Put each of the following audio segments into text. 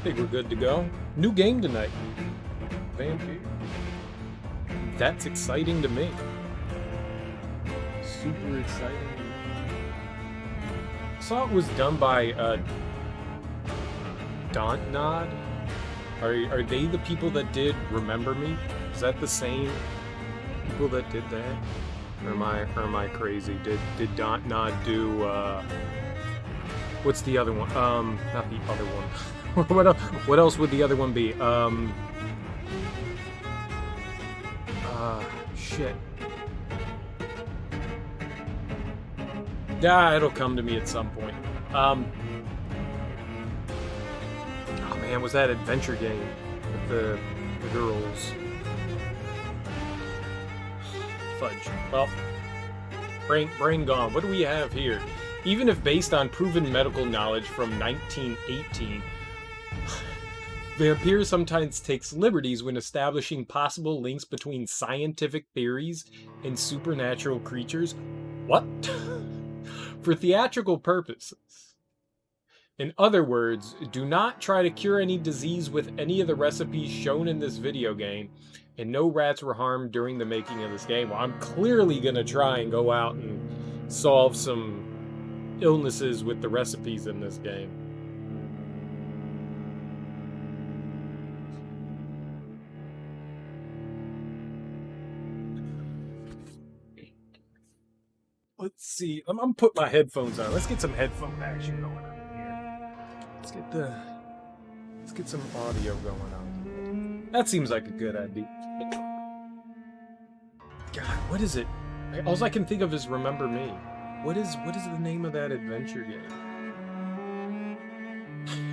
I think we're good to go. New game tonight. Vampyr. That's exciting to me. Super exciting. I saw it was done by Dontnod. Are they the people that did Remember Me? Is that the same people that did that? Or am I crazy? Did Dontnod do what's the other one? Not the other one. What else would the other one be? Shit. Yeah, it'll come to me at some point. Oh man, was that adventure game with the girls? Fudge. Well, brain gone. What do we have here? Even if based on proven medical knowledge from 1918, Vampyr sometimes takes liberties when establishing possible links between scientific theories and supernatural creatures. What? For theatrical purposes. In other words, do not try to cure any disease with any of the recipes shown in this video game, and no rats were harmed during the making of this game. Well, I'm clearly going to try and go out and solve some illnesses with the recipes in this game. Let's see. I'm gonna put my headphones on. Let's get some headphone action going on here. Let's get some audio going on. That seems like a good idea. God, what is it? All I can think of is Remember Me. What is the name of that adventure game?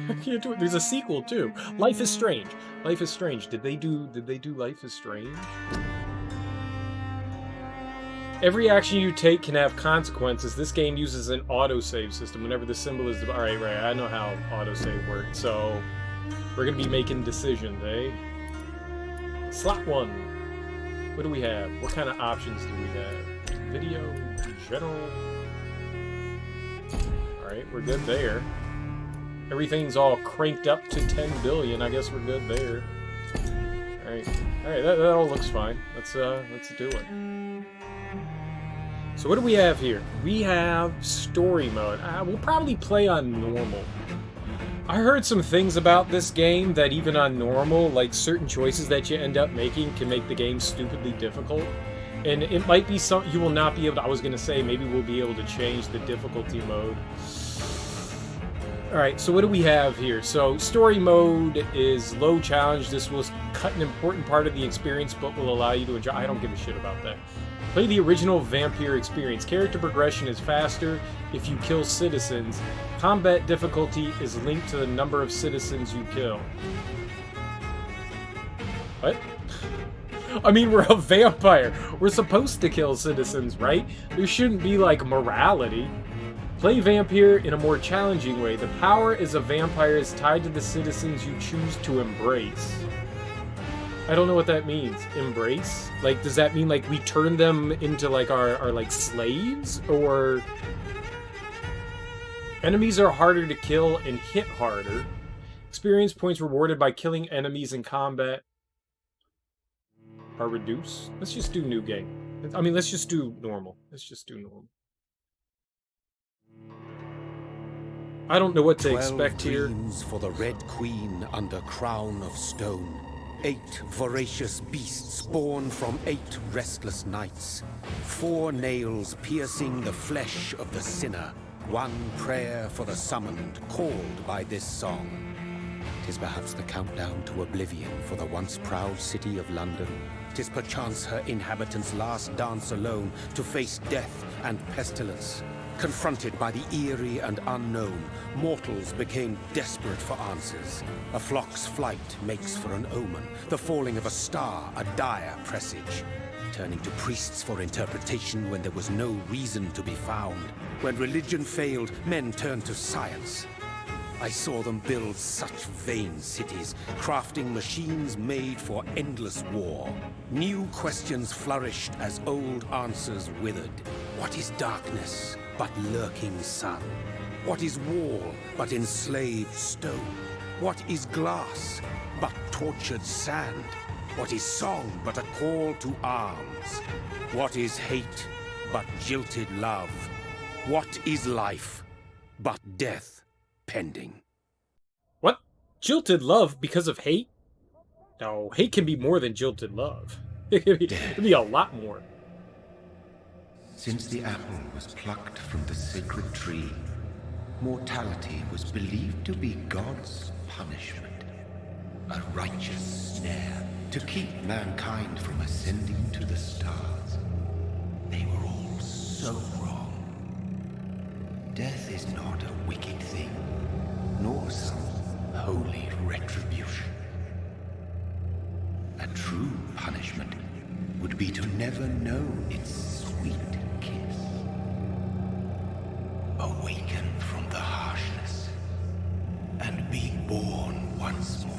I can't do it. There's a sequel too. Life is Strange. Life is Strange. Did they do Life is Strange? Every action you take can have consequences. This game uses an autosave system. Whenever the symbol is... Alright, right. I know how autosave works. So, we're going to be making decisions, eh? Slot 1. What do we have? What kind of options do we have? Video, general. Alright, we're good there. Everything's all cranked up to 10 billion. I guess we're good there. Alright. Alright, that all looks fine. Let's do it. So what do we have here? We have story mode. We'll probably play on normal. I heard some things about this game that even on normal, like certain choices that you end up making can make the game stupidly difficult. And it might be something you will not be able to... I was going to say, maybe we'll be able to change the difficulty mode. Alright, so what do we have here? So, story mode is low challenge. This will cut an important part of the experience, but will allow you to enjoy... I don't give a shit about that. Play the original Vampyr experience. Character progression is faster if you kill citizens. Combat difficulty is linked to the number of citizens you kill. What? I mean, we're a vampire. We're supposed to kill citizens, right? There shouldn't be, like, morality. Play Vampyr in a more challenging way. The power as a vampire is tied to the citizens you choose to embrace. I don't know what that means. Embrace? Like, does that mean, like, we turn them into, like, our like, slaves? Or... Enemies are harder to kill and hit harder. Experience points rewarded by killing enemies in combat are reduced. Let's just do new game. I mean, let's just do normal. Let's just do normal. I don't know what to expect here. 12 dreams for the Red Queen under crown of stone. 8 voracious beasts born from 8 restless nights. 4 nails piercing the flesh of the sinner. 1 prayer for the summoned, called by this song. 'Tis perhaps the countdown to oblivion for the once proud city of London. 'Tis perchance her inhabitants' last dance alone to face death and pestilence. Confronted by the eerie and unknown, mortals became desperate for answers. A flock's flight makes for an omen, the falling of a star a dire presage. Turning to priests for interpretation when there was no reason to be found. When religion failed, men turned to science. I saw them build such vain cities, crafting machines made for endless war. New questions flourished as old answers withered. What is darkness but lurking sun? What is wall but enslaved stone? What is glass but tortured sand? What is song but a call to arms? What is hate but jilted love? What is life but death pending? What? Jilted love because of hate? No, hate can be more than jilted love. It could be a lot more. Since the apple was plucked from the sacred tree, mortality was believed to be God's punishment, a righteous snare to keep mankind from ascending to the stars. They were all so wrong. Death is not a wicked thing, nor some holy retribution. A true punishment would be to never know its sweet kiss. Awaken from the harshness and be born once more.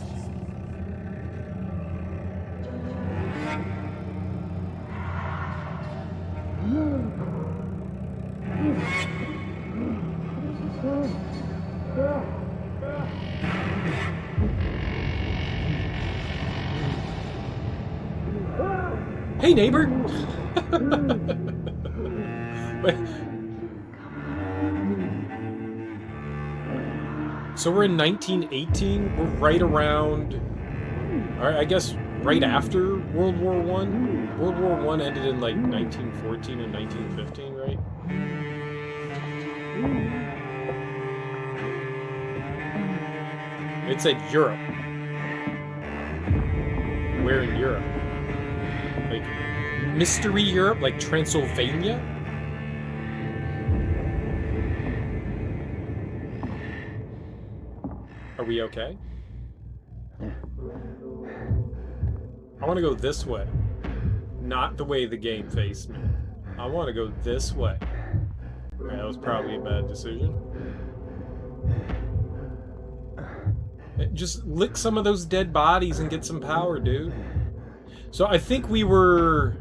Hey, neighbor! Wait. So we're in 1918. We're right around, or I guess right after World War One. World War One ended in like 1914 and 1915, right? It said Europe. Where in Europe? Like Mystery Europe, like Transylvania? Are we okay? I want to go this way. Not the way the game faced me. I want to go this way. That was probably a bad decision. Just lick some of those dead bodies and get some power, dude. So I think we were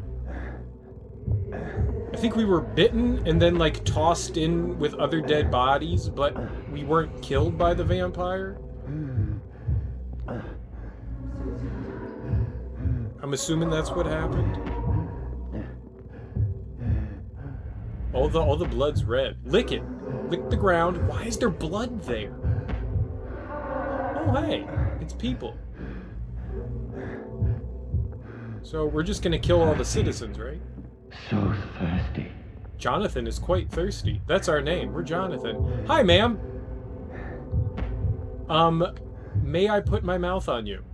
bitten and then like tossed in with other dead bodies, but we weren't killed by the vampire. I'm assuming that's what happened. All the blood's red. Lick it. Lick the ground. Why is there blood there? Oh hey, it's people. So we're just gonna kill all the citizens, right? So thirsty. Jonathan is quite thirsty. That's our name. We're Jonathan. Hi, ma'am. May I put my mouth on you?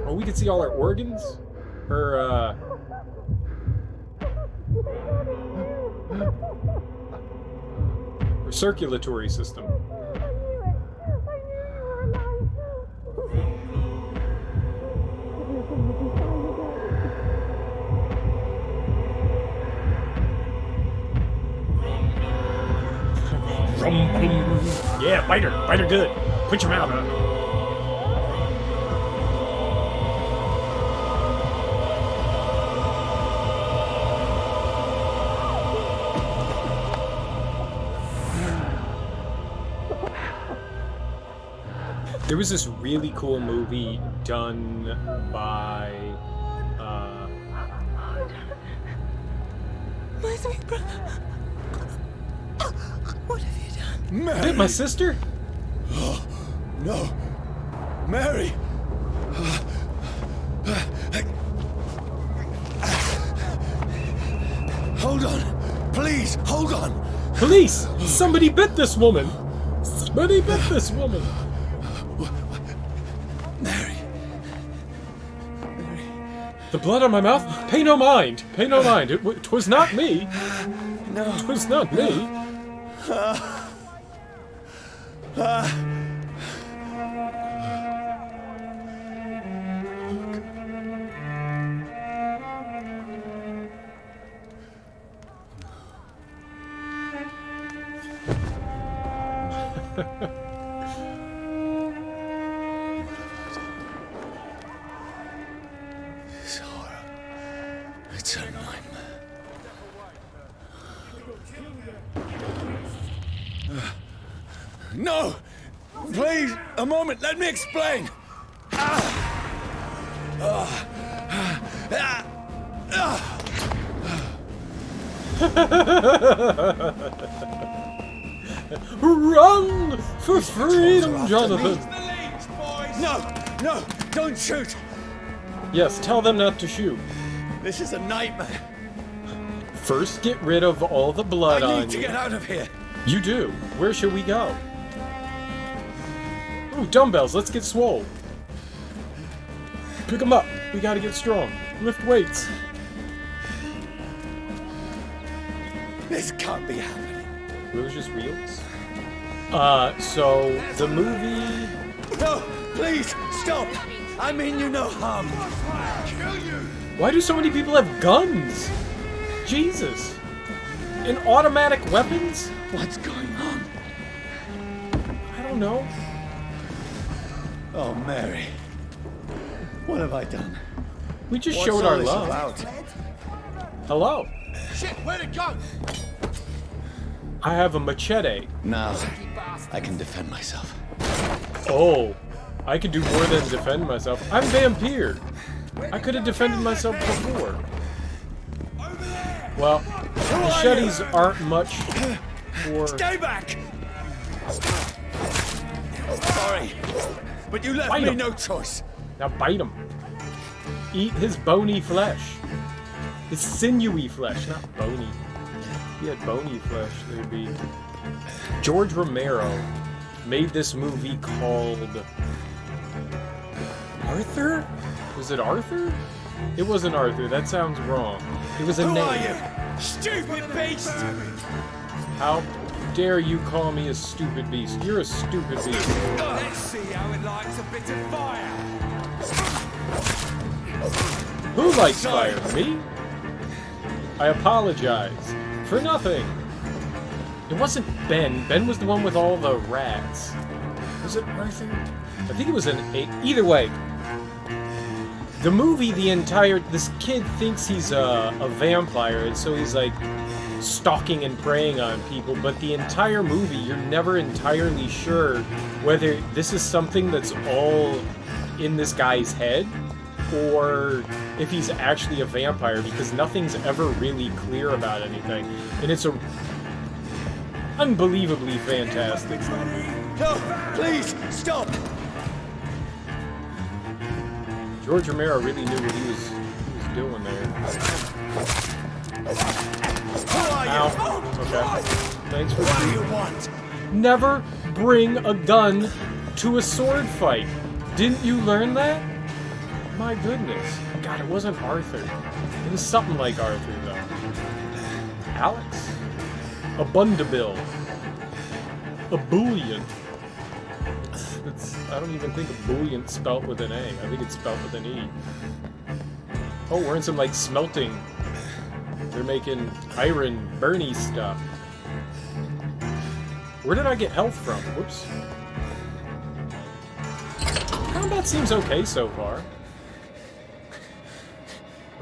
Oh, we can see all our organs? Her, her circulatory system. Yeah, bite her. Bite her good. Put your mouth on. There was this really cool movie done by, My sweet brother. What have you done? Mary! my sister? No. Mary! Hold on. Please, hold on. Police! Somebody bit this woman! Somebody bit this woman! Mary. The blood on my mouth? Pay no mind! Pay no mind! It was not me! No. It was not me! This horror. It's a nightmare. No! Please, a moment, let me explain. Run for freedom, Jonathan! No, don't shoot. Yes, tell them not to shoot. This is a nightmare. First, get rid of all the blood I on need to you. get out of here. You do. Where should we go? Ooh, dumbbells. Let's get swole. Pick them up. We gotta get strong. Lift weights. This can't be happening. Were those just wheels? So the movie. No, please, stop. I mean you no harm. Why do so many people have guns? Jesus. And automatic weapons? What's going on? I don't know. Oh, Mary. What have I done? We just What's showed all our this love. about? Hello. Shit, where'd it go? I have a machete. Now, I can defend myself. Oh, I could do more than defend myself. I'm Vampyr. I could have defended myself before. Well, machetes aren't much for... Stay back! Sorry, but you left Bite me him. no choice. Now bite him. Eat his bony flesh. His sinewy flesh, not bony. If he had bony flesh, there'd be... George Romero made this movie called... Arthur? Was it Arthur? It wasn't Arthur, that sounds wrong. It was a Who name. are you? Stupid beast! How dare you call me a stupid beast? You're a stupid beast. Let's see how it likes a bit of fire. Who likes fire? Me? I apologize. For nothing. It wasn't Ben. Ben was the one with all the rats. Was it Arthur? I think it was either way. The movie, this kid thinks he's a vampire, and so he's like stalking and preying on people, but the entire movie, you're never entirely sure whether this is something that's all in this guy's head, or if he's actually a vampire, because nothing's ever really clear about anything. And it's a unbelievably fantastic movie. No, please, stop! George Romero really knew what he was doing there. Who are you? Ow. Okay. Thanks for What do you want? Never bring a gun to a sword fight. Didn't you learn that? My goodness. God, it wasn't Arthur. It was something like Arthur, though. Alex? A Bundabill. A Boolean. I don't even think a Boolean's spelt with an A. I think it's spelt with an E. Oh, we're in some, like, smelting. They're making iron Bernie stuff. Where did I get health from? Whoops. Combat seems okay so far.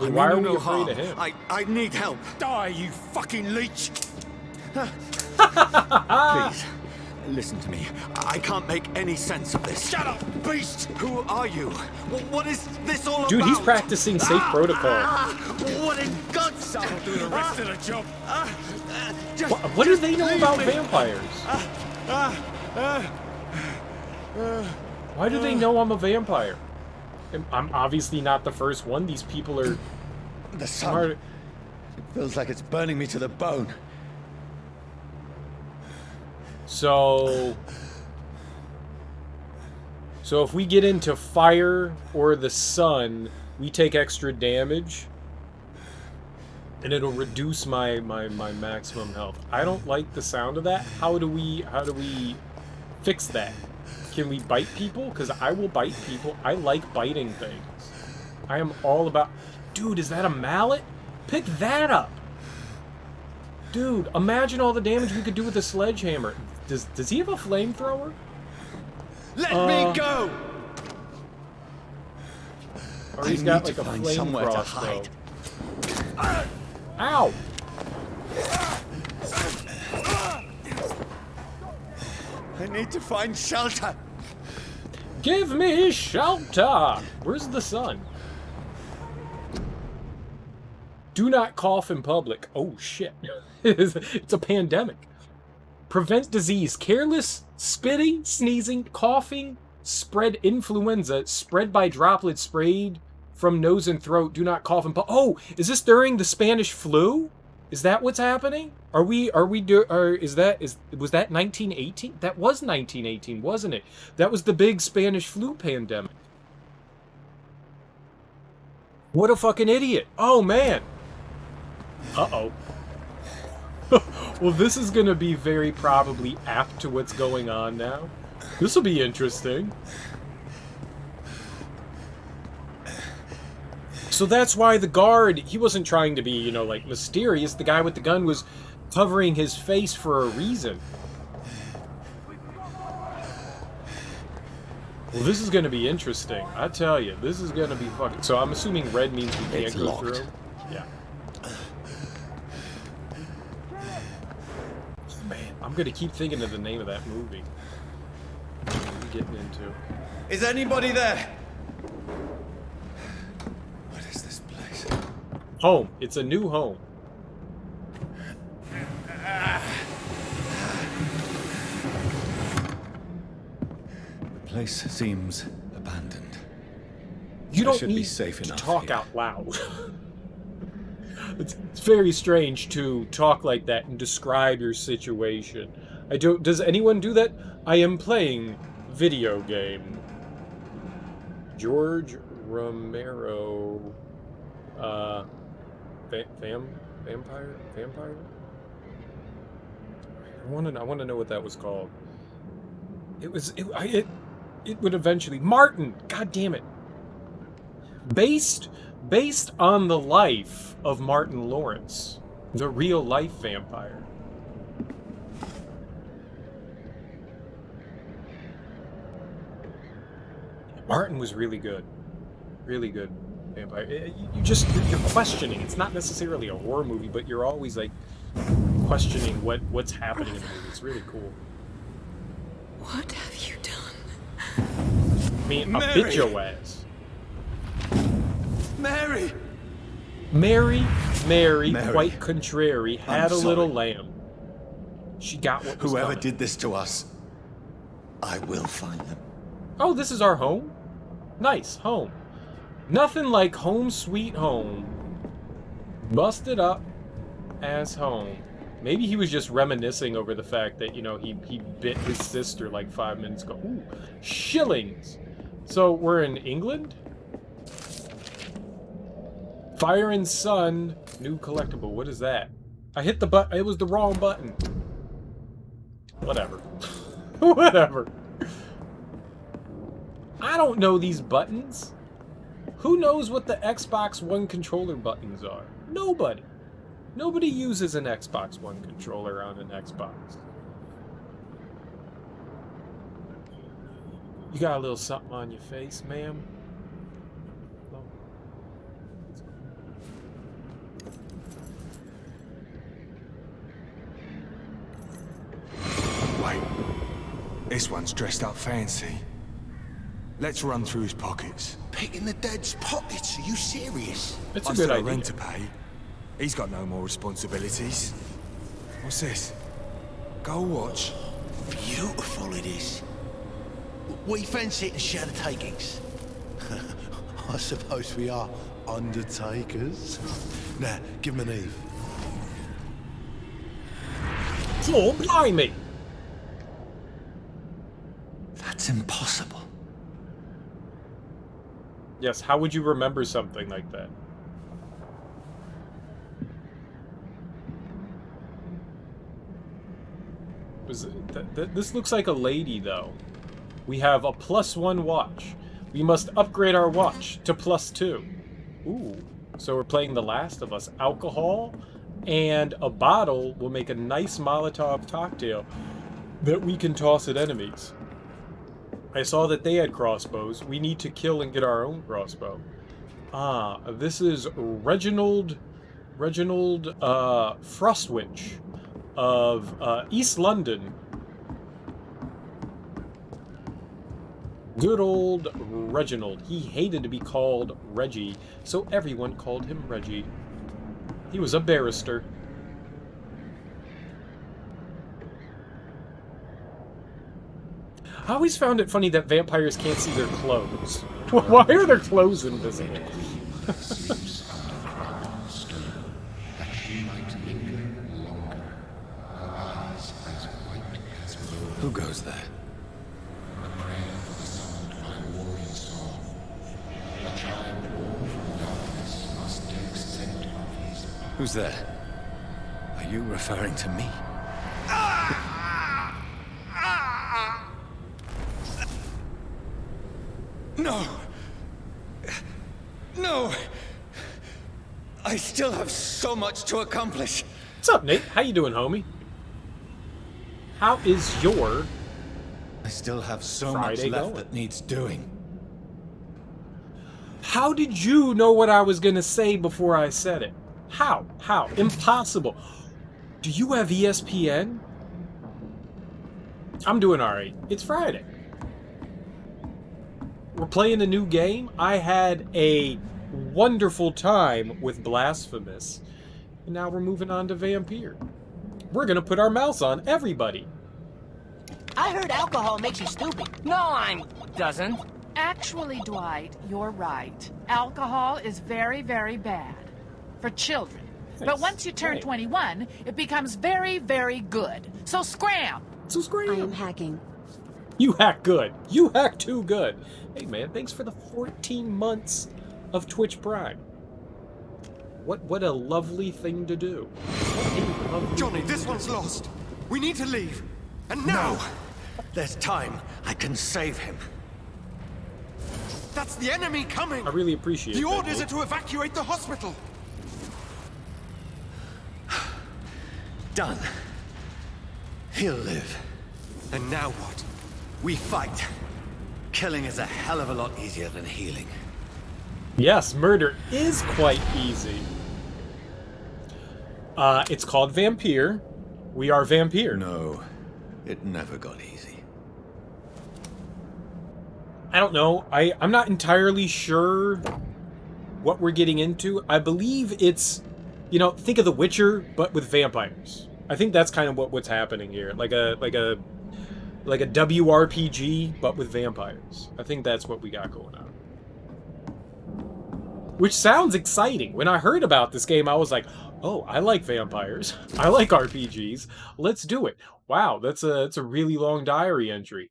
I Why are mean we no afraid harm. of him? I need help. Die, you fucking leech! Please, listen to me. I can't make any sense of this. Shut up, beast! Who are you? What is this all Dude, about? he's practicing safe protocol. What in God's name? I'll do the rest of the job. What do they know about vampires? Why do they know I'm a vampire? I'm obviously not the first one. These people are The sun. smart. It feels like it's burning me to the bone. So if we get into fire or the sun, we take extra damage, and it'll reduce my maximum health. I don't like the sound of that. How do we fix that? Can we bite people? Because I will bite people. I like biting things. I am all about... Dude, is that a mallet? Pick that up! Dude, imagine all the damage we could do with a sledgehammer. Does he have a flamethrower? Let me go! Or he's I got need like to a find flame somewhere to crossbow. hide. Ow! I need to find shelter. Give me shelter! Where's the sun? Do not cough in public. Oh, shit. It's a pandemic. Prevent disease. Careless spitting, sneezing, coughing, spread influenza, spread by droplets sprayed from nose and throat. Do not cough in public. Oh, is this during the Spanish flu? Is that what's happening? Was that 1918? That was 1918, wasn't it? That was the big Spanish flu pandemic. What a fucking idiot. Oh, man. Uh-oh. Well, this is going to be very probably apt to what's going on now. This will be interesting. So that's why the guard, he wasn't trying to be, you know, like, mysterious. The guy with the gun was covering his face for a reason. Well, this is going to be interesting. I tell you, this is going to be fucking... So I'm assuming red means we can't go through. Yeah. Oh, man, I'm going to keep thinking of the name of that movie. What are we getting into? Is anybody there? What is this place? Home. It's a new home. The place seems abandoned. You don't should need be safe to enough talk here. out loud. It's very strange to talk like that and describe your situation. Does anyone do that? I am playing video game. George Romero. Vampyr? I want to know what that was called. It would eventually... Martin! God damn it. Based on the life of Martin Lawrence, the real life vampire. Martin was really good. Really good vampire. You're questioning. It's not necessarily a horror movie, but you're always like questioning what's happening in the movie. It's really cool. What have you done? I mean, Mary! I bit your ass. Mary! Mary, Mary. quite contrary, had a I'm little sorry. lamb. She got what was Whoever coming. did this to us, I will find them. Oh, this is our home? Nice, home. Nothing like home sweet home. Busted up as home. Maybe he was just reminiscing over the fact that, you know, he bit his sister like 5 minutes ago. Ooh, shillings! So, we're in England? Fire and Sun, new collectible. What is that? I hit the button. It was the wrong button. Whatever. Whatever. I don't know these buttons. Who knows what the Xbox One controller buttons are? Nobody. Nobody uses an Xbox One controller on an Xbox. You got a little something on your face, ma'am? Wait, this one's dressed up fancy. Let's run through his pockets. Picking the dead's pockets? Are you serious? It's a I good still got idea. rent to pay. He's got no more responsibilities. What's this? Gold watch? Beautiful it is. We fancy it and share the takings. I suppose we are undertakers. Now, give him an Eve. Oh, blimey! That's impossible. Yes, how would you remember something like that? This looks like a lady, though. We have a +1 watch. We must upgrade our watch to +2. Ooh. So we're playing The Last of Us. Alcohol and a bottle will make a nice Molotov cocktail that we can toss at enemies. I saw that they had crossbows. We need to kill and get our own crossbow. Ah, this is Reginald Frostwitch of East London. Good old Reginald. He hated to be called Reggie, so everyone called him Reggie. He was a barrister. I always found it funny that vampires can't see their clothes. Why are their clothes invisible? Sleeps under crown of stone, that she might linger longer. Her eyes as white as snow. Who goes there? A prayer for the summoned by warring song. A child born from darkness must take scent of his blood. Who's there? Are you referring to me? No! No! I still have so much to accomplish. What's up, Nate? How you doing, homie? How is your I still have so Friday much left going? that needs doing. How did you know what I was going to say before I said it? How? How? Impossible. Do you have ESPN? I'm doing alright. It's Friday. We're playing a new game. I had a wonderful time with Blasphemous. And now we're moving on to Vampyr. We're going to put our mouse on everybody. I heard alcohol makes you stupid. Doesn't. Actually, Dwight, you're right. Alcohol is very, very bad. For children. But once you turn 21, it becomes very, very good. So scram! So scram! I am hacking. You hack good. You hack too good. Hey man, thanks for the 14 months of Twitch Prime. What a lovely thing to do. What a lovely Johnny, thing this to one's do. lost. We need to leave. And now! There's time. I can save him. That's the enemy coming! I really appreciate The that, orders Nate. are to evacuate the hospital! Done. He'll live. And now what? We fight. Killing is a hell of a lot easier than healing. Yes, murder is quite easy. It's called Vampyr. We are Vampyr. No, it never got easy. I don't know. I'm not entirely sure what we're getting into. I believe it's, you know, think of The Witcher, but with vampires. I think that's kind of what's happening here. Like a WRPG, but with vampires. I think that's what we got going on. Which sounds exciting. When I heard about this game, I was like, oh, I like vampires. I like RPGs. Let's do it. Wow, that's a really long diary entry.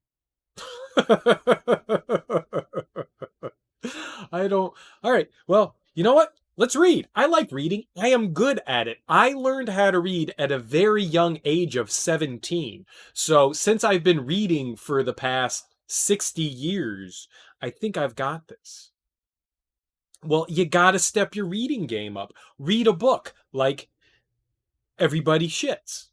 I don't... Alright, well, you know what? Let's read. I like reading. I am good at it. I learned how to read at a very young age of 17. So since I've been reading for the past 60 years, I think I've got this. Well, you gotta step your reading game up. Read a book like Everybody Shits.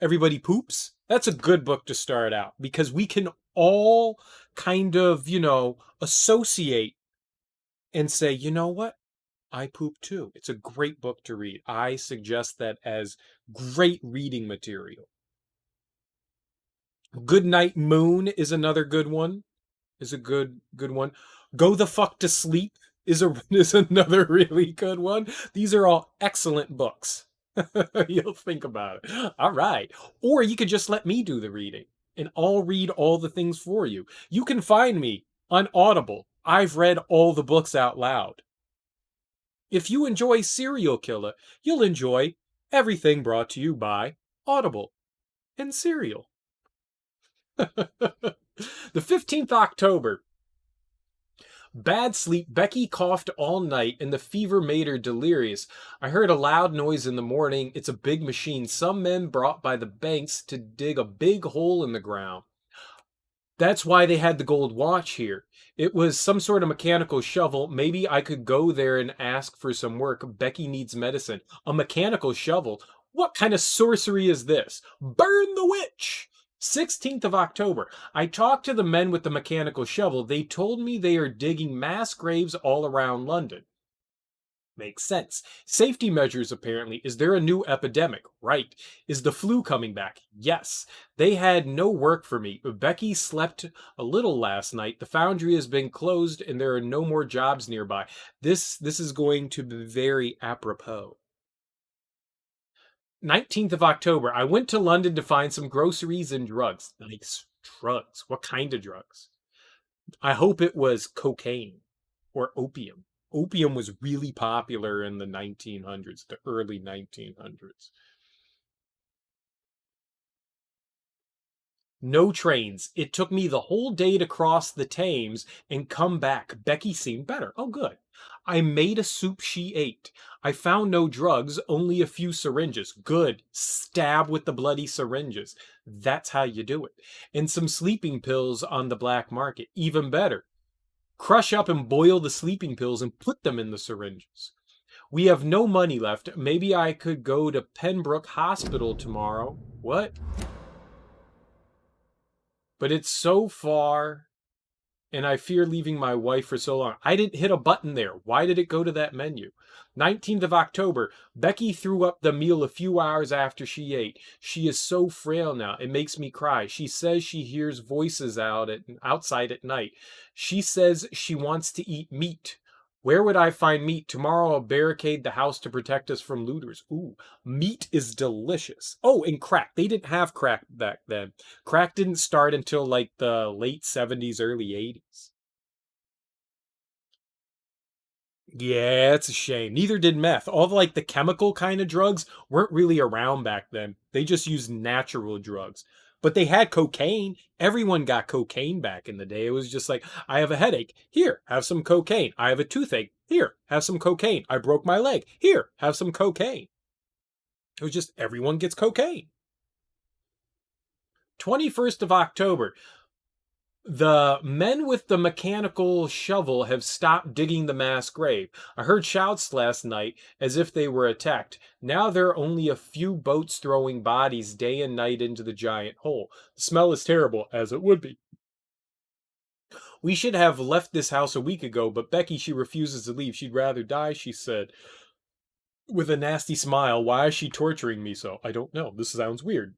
Everybody Poops. That's a good book to start out because we can all kind of, you know, associate and say, you know what? I poop too. It's a great book to read. I suggest that as great reading material. Good Night Moon is another good one. Is a good one. Go the Fuck to Sleep is another really good one. These are all excellent books. You'll think about it. All right. Or you could just let me do the reading and I'll read all the things for you. You can find me on Audible. I've read all the books out loud. If you enjoy Serial Killer, you'll enjoy everything brought to you by Audible and Serial. The 15th October. Bad sleep. Becky coughed all night and the fever made her delirious. I heard a loud noise in the morning. It's a big machine. Some men brought by the banks to dig a big hole in the ground. That's why they had the gold watch here. It was some sort of mechanical shovel. Maybe I could go there and ask for some work. Becky needs medicine. A mechanical shovel? What kind of sorcery is this? Burn the witch! 16th of October. I talked to the men with the mechanical shovel. They told me they are digging mass graves all around London. Makes sense. Safety measures, apparently. Is there a new epidemic? Right. Is the flu coming back? Yes. They had no work for me. Becky slept a little last night. The foundry has been closed and there are no more jobs nearby. This is going to be very apropos. 19th of October. I went to London to find some groceries and drugs. Nice. Drugs. What kind of drugs? I hope it was cocaine or opium. Opium was really popular in the 1900s, the early 1900s. No trains. It took me the whole day to cross the Thames and come back. Becky seemed better. Oh, good. I made a soup she ate. I found no drugs, only a few syringes. Good. Stab with the bloody syringes. That's how you do it. And some sleeping pills on the black market. Even better. Crush up and boil the sleeping pills and put them in the syringes. We have no money left. Maybe I could go to Pembroke Hospital tomorrow. What? But it's so far, and I fear leaving my wife for so long. I didn't hit a button there. Why did it go to that menu? 19th of October. Becky threw up the meal a few hours after she ate. She is so frail now. It makes me cry. She says she hears voices outside at night. She says she wants to eat meat. Where would I find meat? Tomorrow I'll barricade the house to protect us from looters. Ooh, meat is delicious. Oh, and crack. They didn't have crack back then. Crack didn't start until like the late 70s, early 80s. Yeah, it's a shame. Neither did meth. All the chemical kind of drugs weren't really around back then. They just used natural drugs. But they had cocaine. Everyone got cocaine back in the day. It was just like, I have a headache. Here, have some cocaine. I have a toothache. Here, have some cocaine. I broke my leg. Here, have some cocaine. It was just everyone gets cocaine. 21st of October. The men with the mechanical shovel have stopped digging the mass grave. I heard shouts last night as if they were attacked. Now there are only a few boats throwing bodies day and night into the giant hole. The smell is terrible, as it would be. We should have left this house a week ago, but Becky, she refuses to leave. She'd rather die, she said. With a nasty smile. Why is she torturing me so? I don't know. This sounds weird.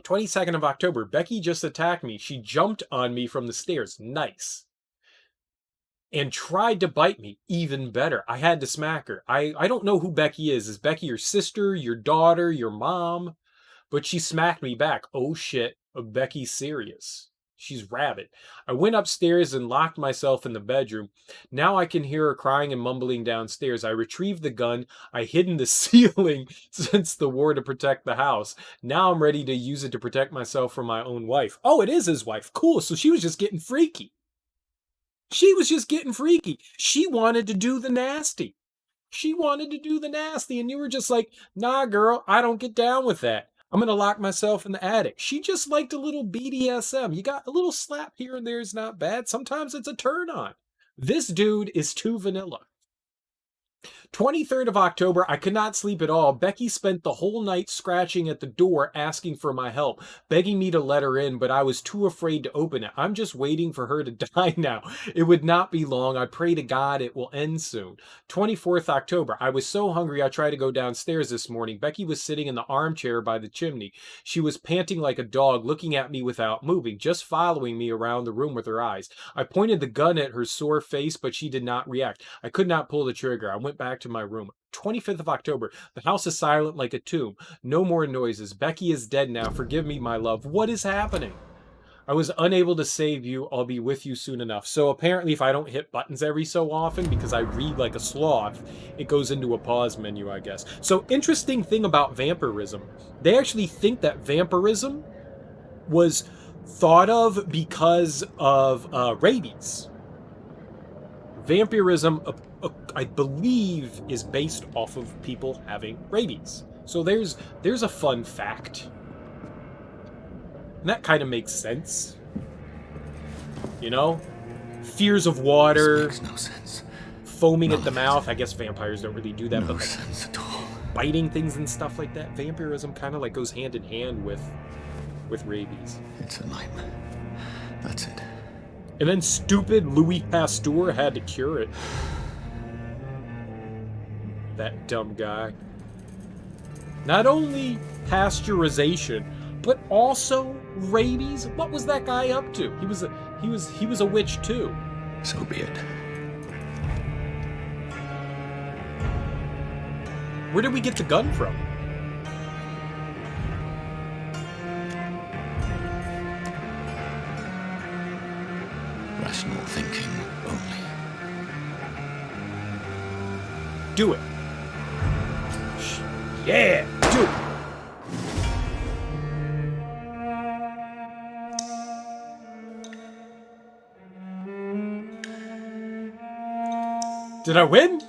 22nd of October. Becky just attacked me. She jumped on me from the stairs. Nice. And tried to bite me. Even better. I had to smack her. I don't know who Becky is. Is Becky your sister, your daughter, your mom? But she smacked me back. Oh shit. Becky's serious. She's rabid. I went upstairs and locked myself in the bedroom. Now I can hear her crying and mumbling downstairs. I retrieved the gun. I hid in the ceiling since the war to protect the house. Now I'm ready to use it to protect myself from my own wife. Oh, it is his wife. Cool. So she was just getting freaky. She was just getting freaky. She wanted to do the nasty. She wanted to do the nasty. And you were just like, nah, girl, I don't get down with that. I'm going to lock myself in the attic. She just liked a little BDSM. You got a little slap here and there is not bad. Sometimes it's a turn on. This dude is too vanilla. 23rd of October, I could not sleep at all. Becky spent the whole night scratching at the door asking for my help, begging me to let her in, but I was too afraid to open it. I'm just waiting for her to die now. It would not be long. I pray to God it will end soon. 24th October, I was so hungry I tried to go downstairs this morning. Becky was sitting in the armchair by the chimney. She was panting like a dog, looking at me without moving, just following me around the room with her eyes. I pointed the gun at her sore face, but she did not react. I could not pull the trigger. I went back to my room. 25th of October. The house is silent like a tomb. No more noises. Becky is dead now. Forgive me, my love. What is happening? I was unable to save you. I'll be with you soon enough. So apparently if I don't hit buttons every so often, because I read like a sloth, it goes into a pause menu, I guess. So interesting thing about vampirism. They actually think that vampirism was thought of because of rabies. Vampirism, I believe, is based off of people having rabies. So there's a fun fact. And that kind of makes sense. You know? Fears of water. This makes no sense. Foaming at the mouth. I guess vampires don't really do that. No but sense at all. Biting things and stuff like that. Vampirism kind of goes hand in hand with rabies. It's a nightmare. That's it. And then stupid Louis Pasteur had to cure it. That dumb guy. Not only pasteurization, but also rabies. What was that guy up to? He was a witch too. So be it. Where did we get the gun from? Rational thinking only. Do it. Yeah, do it. Did I win?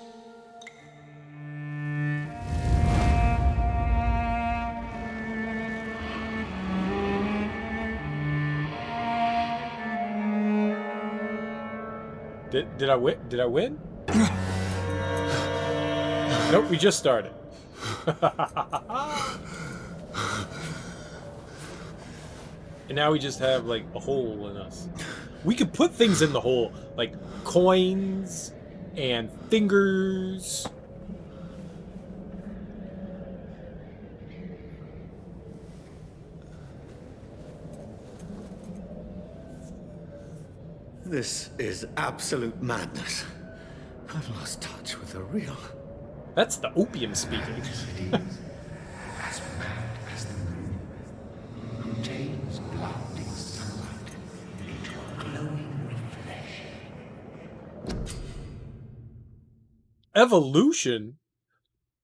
Did I win? Did I win? Nope, we just started. And now we just have, like, a hole in us. We could put things in the hole, like coins and fingers. This is absolute madness. I've lost touch with the real. That's the opium speaking. As mad as the moon, who tames blinding sunlight into a glowing reflection. Evolution?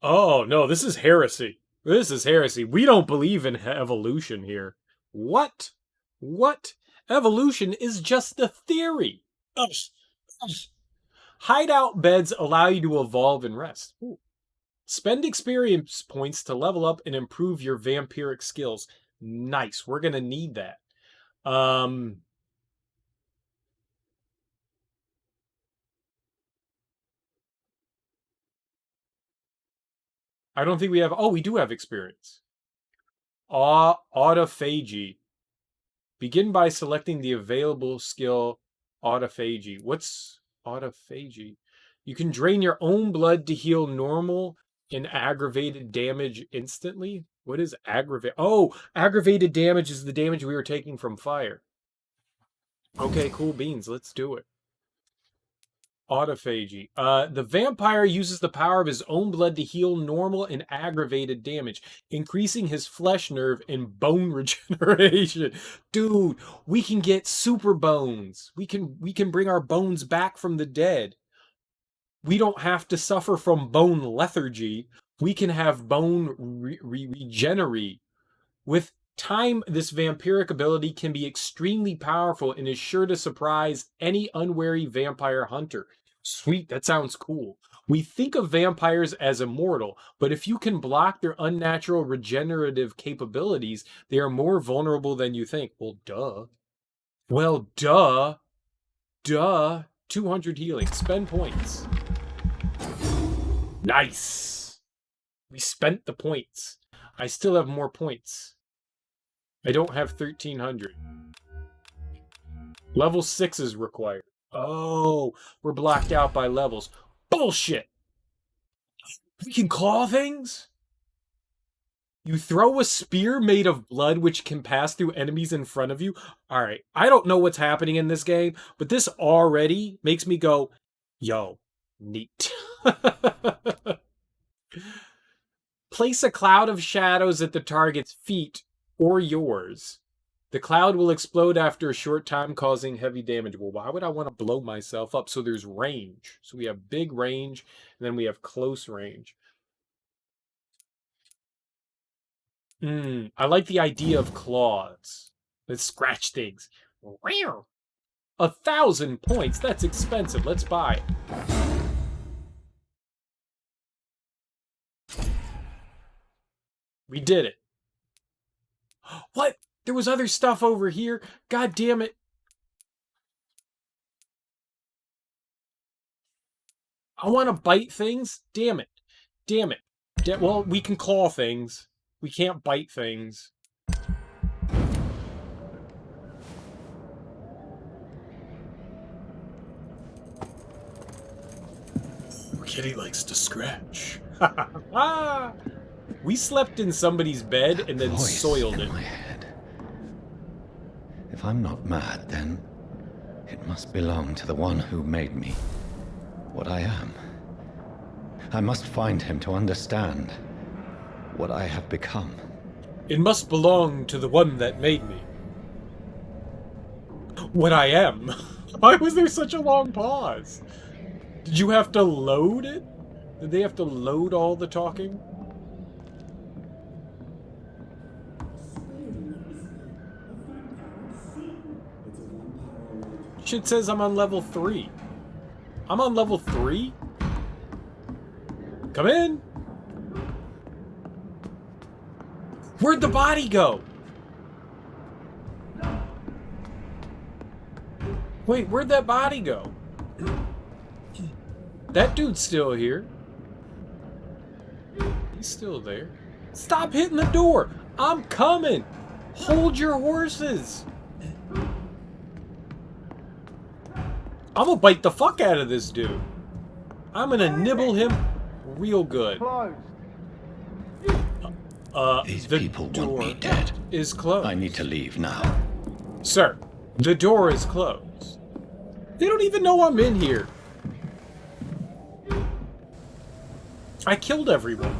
Oh, no, this is heresy. This is heresy. We don't believe in evolution here. What? What? Evolution is just a theory. Ugh. Ugh. Hideout beds allow you to evolve and rest. Ooh. Spend experience points to level up and improve your vampiric skills. Nice. We're going to need that. I don't think we have... Oh, we do have experience. Autophagy. Begin by selecting the available skill autophagy. What's autophagy? You can drain your own blood to heal normal and aggravated damage instantly. What is aggravate? Oh, aggravated damage is the damage we were taking from fire. Okay, cool beans. Let's do it. Autophagy. The vampire uses the power of his own blood to heal normal and aggravated damage, increasing his flesh nerve and bone regeneration. Dude, we can get super bones. We can bring our bones back from the dead. We don't have to suffer from bone lethargy. We can have bone regenerate. With time, this vampiric ability can be extremely powerful and is sure to surprise any unwary vampire hunter. Sweet, that sounds cool. We think of vampires as immortal, but if you can block their unnatural regenerative capabilities, they are more vulnerable than you think. Well, duh. Well, duh. Duh. 200 healing. Spend points. Nice. We spent the points. I still have more points. I don't have 1,300. Level 6 is required. Oh, we're blocked out by levels. Bullshit! We can claw things? You throw a spear made of blood which can pass through enemies in front of you? Alright, I don't know what's happening in this game, but this already makes me go, yo, neat. Place a cloud of shadows at the target's feet or yours. The cloud will explode after a short time, causing heavy damage. Well, why would I want to blow myself up? So there's range. So we have big range, and then we have close range. I like the idea of claws. Let's scratch things. 1,000 points. That's expensive. Let's buy it. We did it. What? There was other stuff over here. God damn it. I want to bite things. Damn it. Damn it. Well, we can claw things. We can't bite things. Kitty likes to scratch. We slept in somebody's bed and then Voice soiled in it. my head. If I'm not mad, then it must belong to the one who made me what I am. I must find him to understand what I have become. It must belong to the one that made me. What I am. Why was there such a long pause? Did you have to load it? Did they have to load all the talking? Shit says I'm on level 3. I'm on level 3? Come in! Where'd the body go? Wait, where'd that body go? That dude's still here. He's still there. Stop hitting the door! I'm coming! Hold your horses! I'm gonna bite the fuck out of this dude. I'm gonna nibble him real good. These The people door want me dead. is closed. I need to leave now. Sir, the door is closed. They don't even know I'm in here. I killed everyone.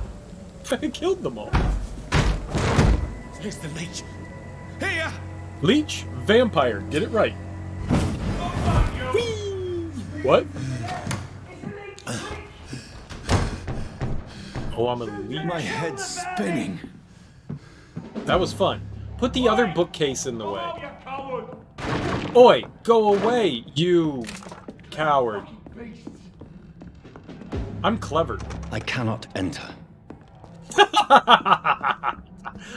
I killed them all. Here's the leech. Here! Leech, vampire, get it right. Whee! What? Oh, I'm a leech. My head's spinning. That was fun. Put the other bookcase in the way. Oi, go away, you coward. I'm clever. I cannot enter.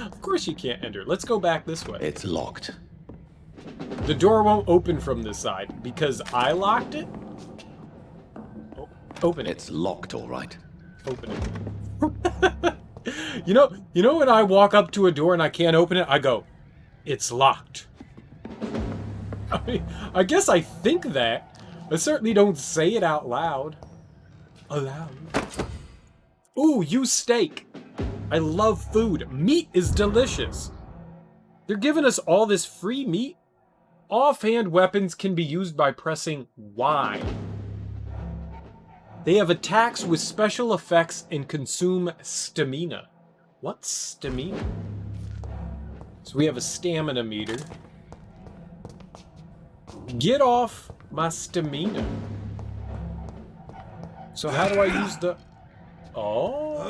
Of course you can't enter. Let's go back this way. It's locked. The door won't open from this side because I locked it. Oh, open it. It's locked, all right. Open it. You know when I walk up to a door and I can't open it, I go, "It's locked." I mean, I guess I think that. I certainly don't say it out loud. Aloud. Ooh, use steak. I love food. Meat is delicious. They're giving us all this free meat. Offhand weapons can be used by pressing Y. They have attacks with special effects and consume stamina. What's stamina? So we have a stamina meter. Get off my stamina. So how do I use the... Oh,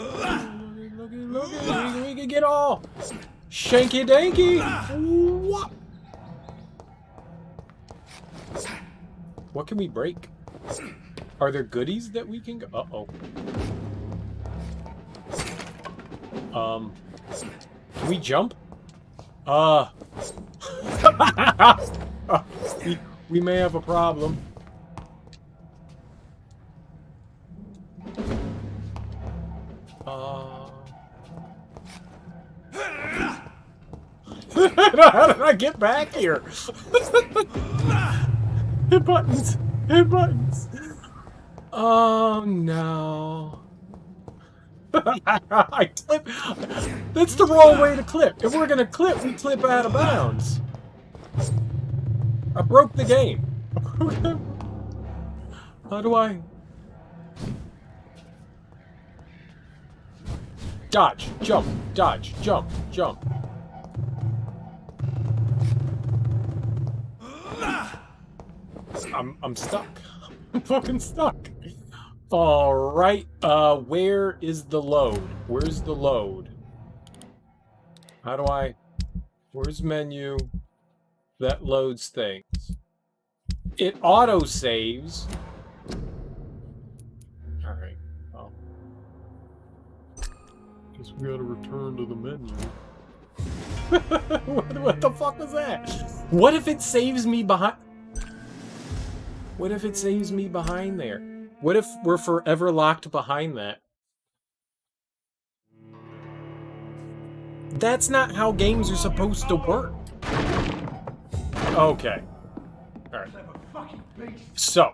look, we can get all shanky danky. What? What can we break? Are there goodies that we can go? Uh-oh. Can we jump? We may have a problem. How did I get back here? Hit buttons. Hit buttons. Oh no. I clip. That's the wrong way to clip. If we're gonna clip, we clip out of bounds. I broke the game. How do I... Dodge, jump, dodge, jump, jump. I'm stuck. I'm fucking stuck. Alright, where is the load? Where's the load? How do I... Where's menu? That loads things. It auto-saves. Alright, well. Guess we gotta return to the menu. What the fuck was that? What if it saves me behind... What if it saves me behind there? What if we're forever locked behind that? That's not how games are supposed to work. Okay. Alright. So,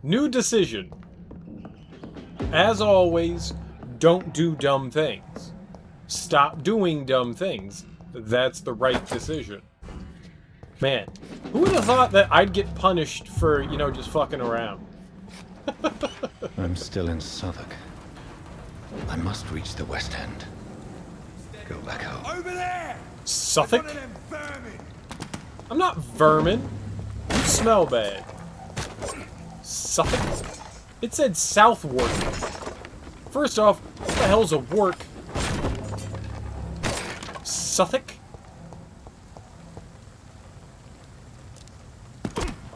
new decision. As always, don't do dumb things. Stop doing dumb things. That's the right decision. Man, who would have thought that I'd get punished for, you know, just fucking around? I'm still in Southwark. I must reach the West End. Go back home. Over there! Suffolk? One of them vermin. I'm not vermin. You smell bad. Suffolk? It said Southwark. First off, what the hell's a work? Suffolk?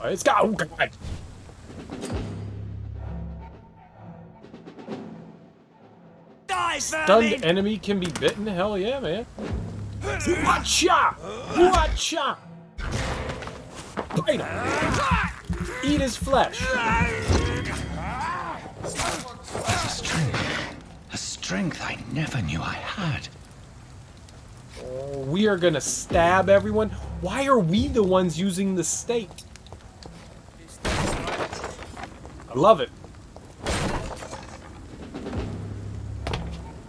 It's got. Oh, God. Die, Stunned vermin! enemy can be bitten? Hell yeah, man. Watcha! Watcha! Bite him! Eat his flesh! A strength I never knew I had. Oh, we are gonna stab everyone? Why are we the ones using the stake? I love it.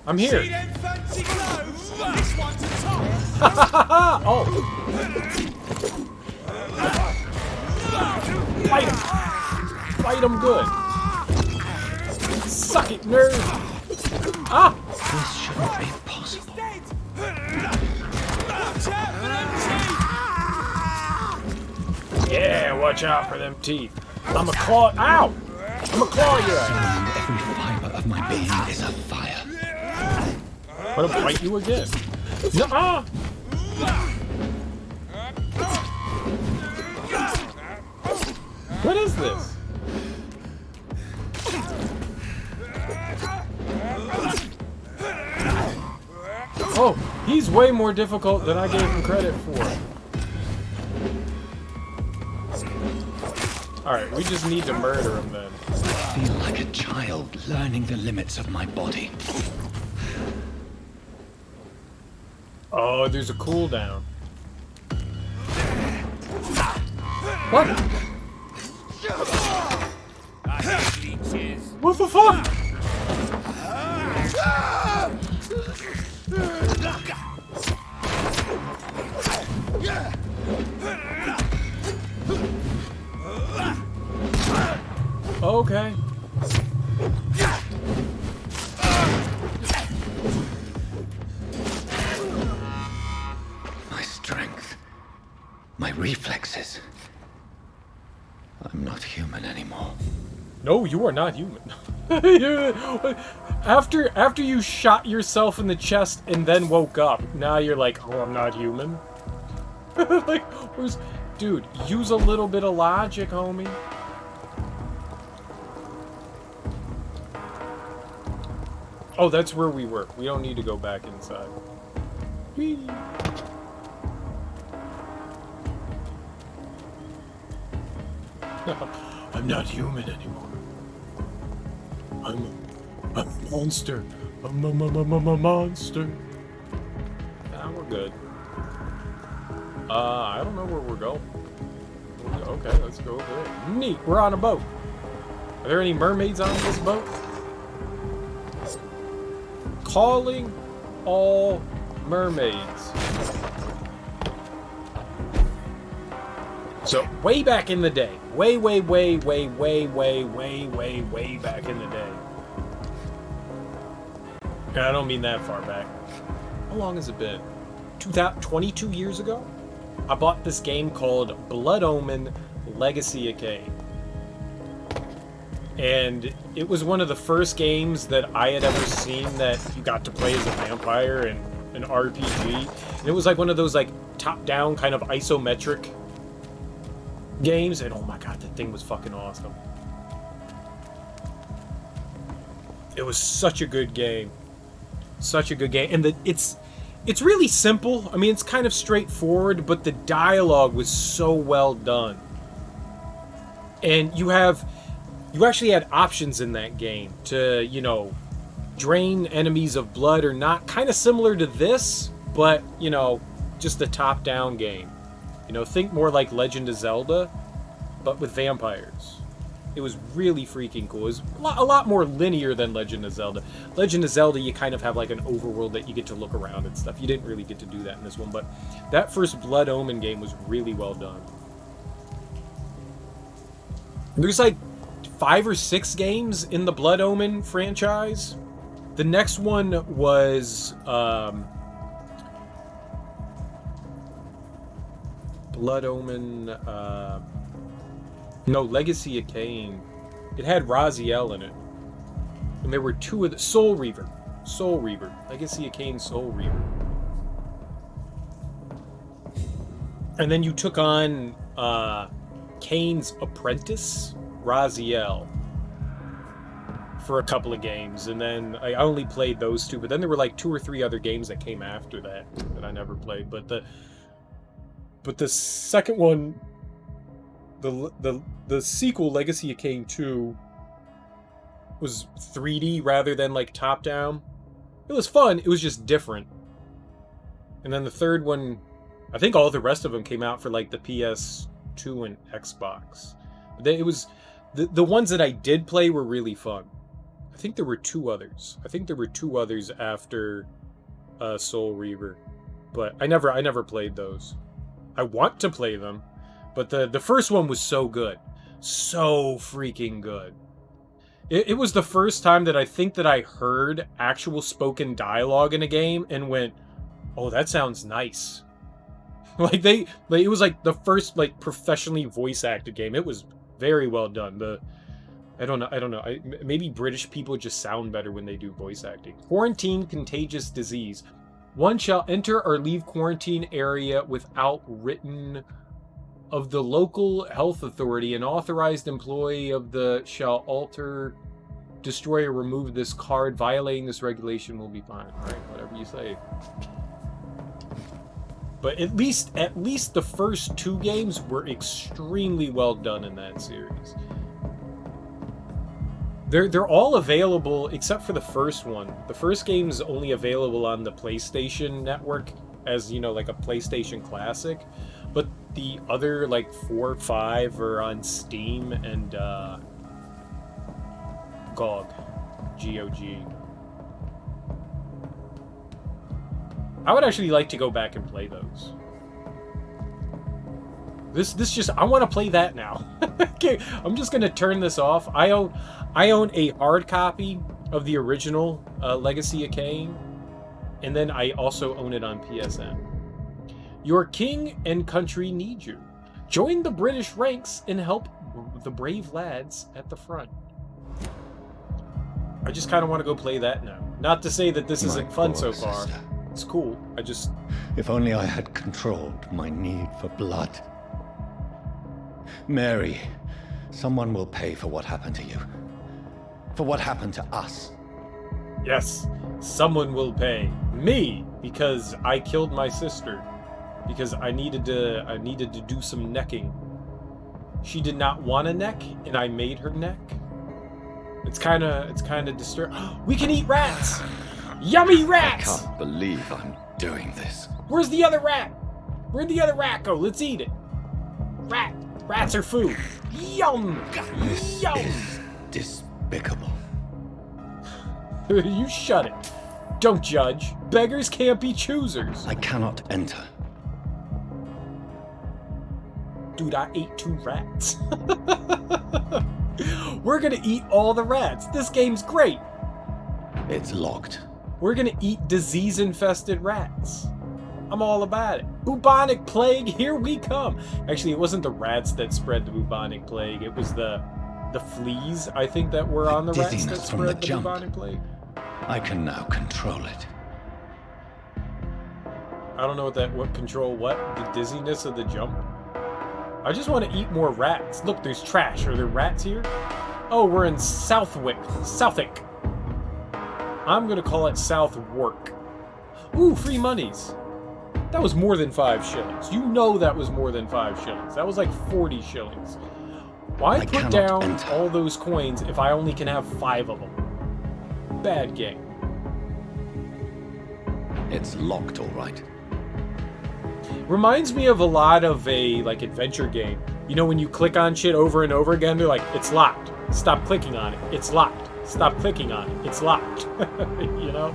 I'm here. See them fancy clothes? This one's a top. Oh. Fight him. Fight him good. Suck it, nerd. Ah. This shouldn't be possible. Watch out for them teeth! Yeah, watch out for them teeth. I'm a claw. Ow! I'm a claw your ass. Every fiber of my being is afire. I'm gonna bite you again. Nuh-uh. What is this? Oh, he's way more difficult than I gave him credit for. Alright, we just need to murder him then. I feel like a child learning the limits of my body. Oh, there's a cooldown. What? What the fuck? Okay. My strength. My reflexes. I'm not human anymore. No, you are not human. after you shot yourself in the chest and then woke up, now you're like, oh, I'm not human. Like, where's... Dude, use a little bit of logic, homie. Oh, that's where we were. We don't need to go back inside. Whee! I'm not human anymore. I'm a monster. I'm a monster. Nah, we're good. I don't know where we're going. Okay, let's go over there. Neat, we're on a boat. Are there any mermaids on this boat? Calling all mermaids. So, way back in the day. Way back in the day. I don't mean that far back. How long has it been? 22 years ago? I bought this game called Blood Omen Legacy of Kain. And it was one of the first games that I had ever seen that you got to play as a vampire and an RPG. And it was like one of those like top-down kind of isometric games. And oh my god, that thing was fucking awesome. It was such a good game. Such a good game. And it's really simple. I mean, it's kind of straightforward, but the dialogue was so well done. And you actually had options in that game to, you know, drain enemies of blood or not. Kind of similar to this, but, you know, just a top-down game. You know, think more like Legend of Zelda, but with vampires. It was really freaking cool. It was a lot more linear than Legend of Zelda. Legend of Zelda, you kind of have like an overworld that you get to look around and stuff. You didn't really get to do that in this one, but that first Blood Omen game was really well done. There's like 5 or 6 games in the Blood Omen franchise. The next one was Blood Omen, no, Legacy of Kain. It had Raziel in it. And there were 2 of the... Soul Reaver. Legacy of Kain, Soul Reaver. And then you took on Kain's apprentice, Raziel, for a couple of games. And then I only played those 2. But then there were like 2 or 3 other games that came after that I never played. But the second one... The sequel, Legacy of Kain 2, was 3D rather than like top down. It was fun, it was just different. And then the third one, I think all the rest of them came out for like the PS2 and Xbox. It was the ones that I did play were really fun. I think there were 2 others. After Soul Reaver, but I never played those. I want to play them. But the first one was so good. So freaking good. It was the first time that I think that I heard actual spoken dialogue in a game and went, oh, that sounds nice. It was like the first like professionally voice acted game. It was very well done. I don't know. Maybe British people just sound better when they do voice acting. Quarantine contagious disease. One shall enter or leave quarantine area without written of the local health authority. An authorized employee of the shall alter, destroy, or remove this card. Violating this regulation will be fined. All right, whatever you say. But at least the first 2 games were extremely well done in that series. They're all available except for the first one. The first game is only available on the PlayStation Network as, you know, like a PlayStation Classic. But the other, like, 4 or 5 are on Steam and GOG. G-O-G. I would actually like to go back and play those. This just... I want to play that now. Okay, I'm just going to turn this off. I own a hard copy of the original Legacy of Kain. And then I also own it on PSN. Your king and country need you. Join the British ranks and help the brave lads at the front. I just kind of want to go play that now. Not to say that this isn't fun so far. It's cool. If only I had controlled my need for blood. Mary, someone will pay for what happened to you. For what happened to us. Yes, someone will pay. Me, because I killed my sister. Because I needed to do some necking. She did not want a neck, and I made her neck. It's kind of disturbing. We can eat rats. Yummy rats. I can't believe I'm doing this. Where's the other rat? Where'd the other rat go? Let's eat it. Rats are food. Yum. This Yum. is despicable. You shut it. Don't judge. Beggars can't be choosers. I cannot enter. Dude, I ate 2 rats. We're gonna eat all the rats. This game's great. It's locked. We're gonna eat disease-infested rats. I'm all about it. Bubonic plague, here we come. Actually, it wasn't the rats that spread the bubonic plague. It was the fleas, I think, that were on the rats that spread the bubonic plague. I can now control it. I don't know what control what? The dizziness of the jump? I just want to eat more rats. Look, there's trash. Are there rats here? Oh, we're in Southwick. I'm gonna call it Southwark. Ooh, free monies. That was more than 5 shillings. You know that was more than 5 shillings. That was like 40 shillings. Why put down all those coins if I only can have 5 of them? Bad game. It's locked, all right. Reminds me of a lot of a like adventure game You know when you click on shit over and over again, they're like, it's locked. Stop clicking on it. It's locked. Stop clicking on it. It's locked. You know?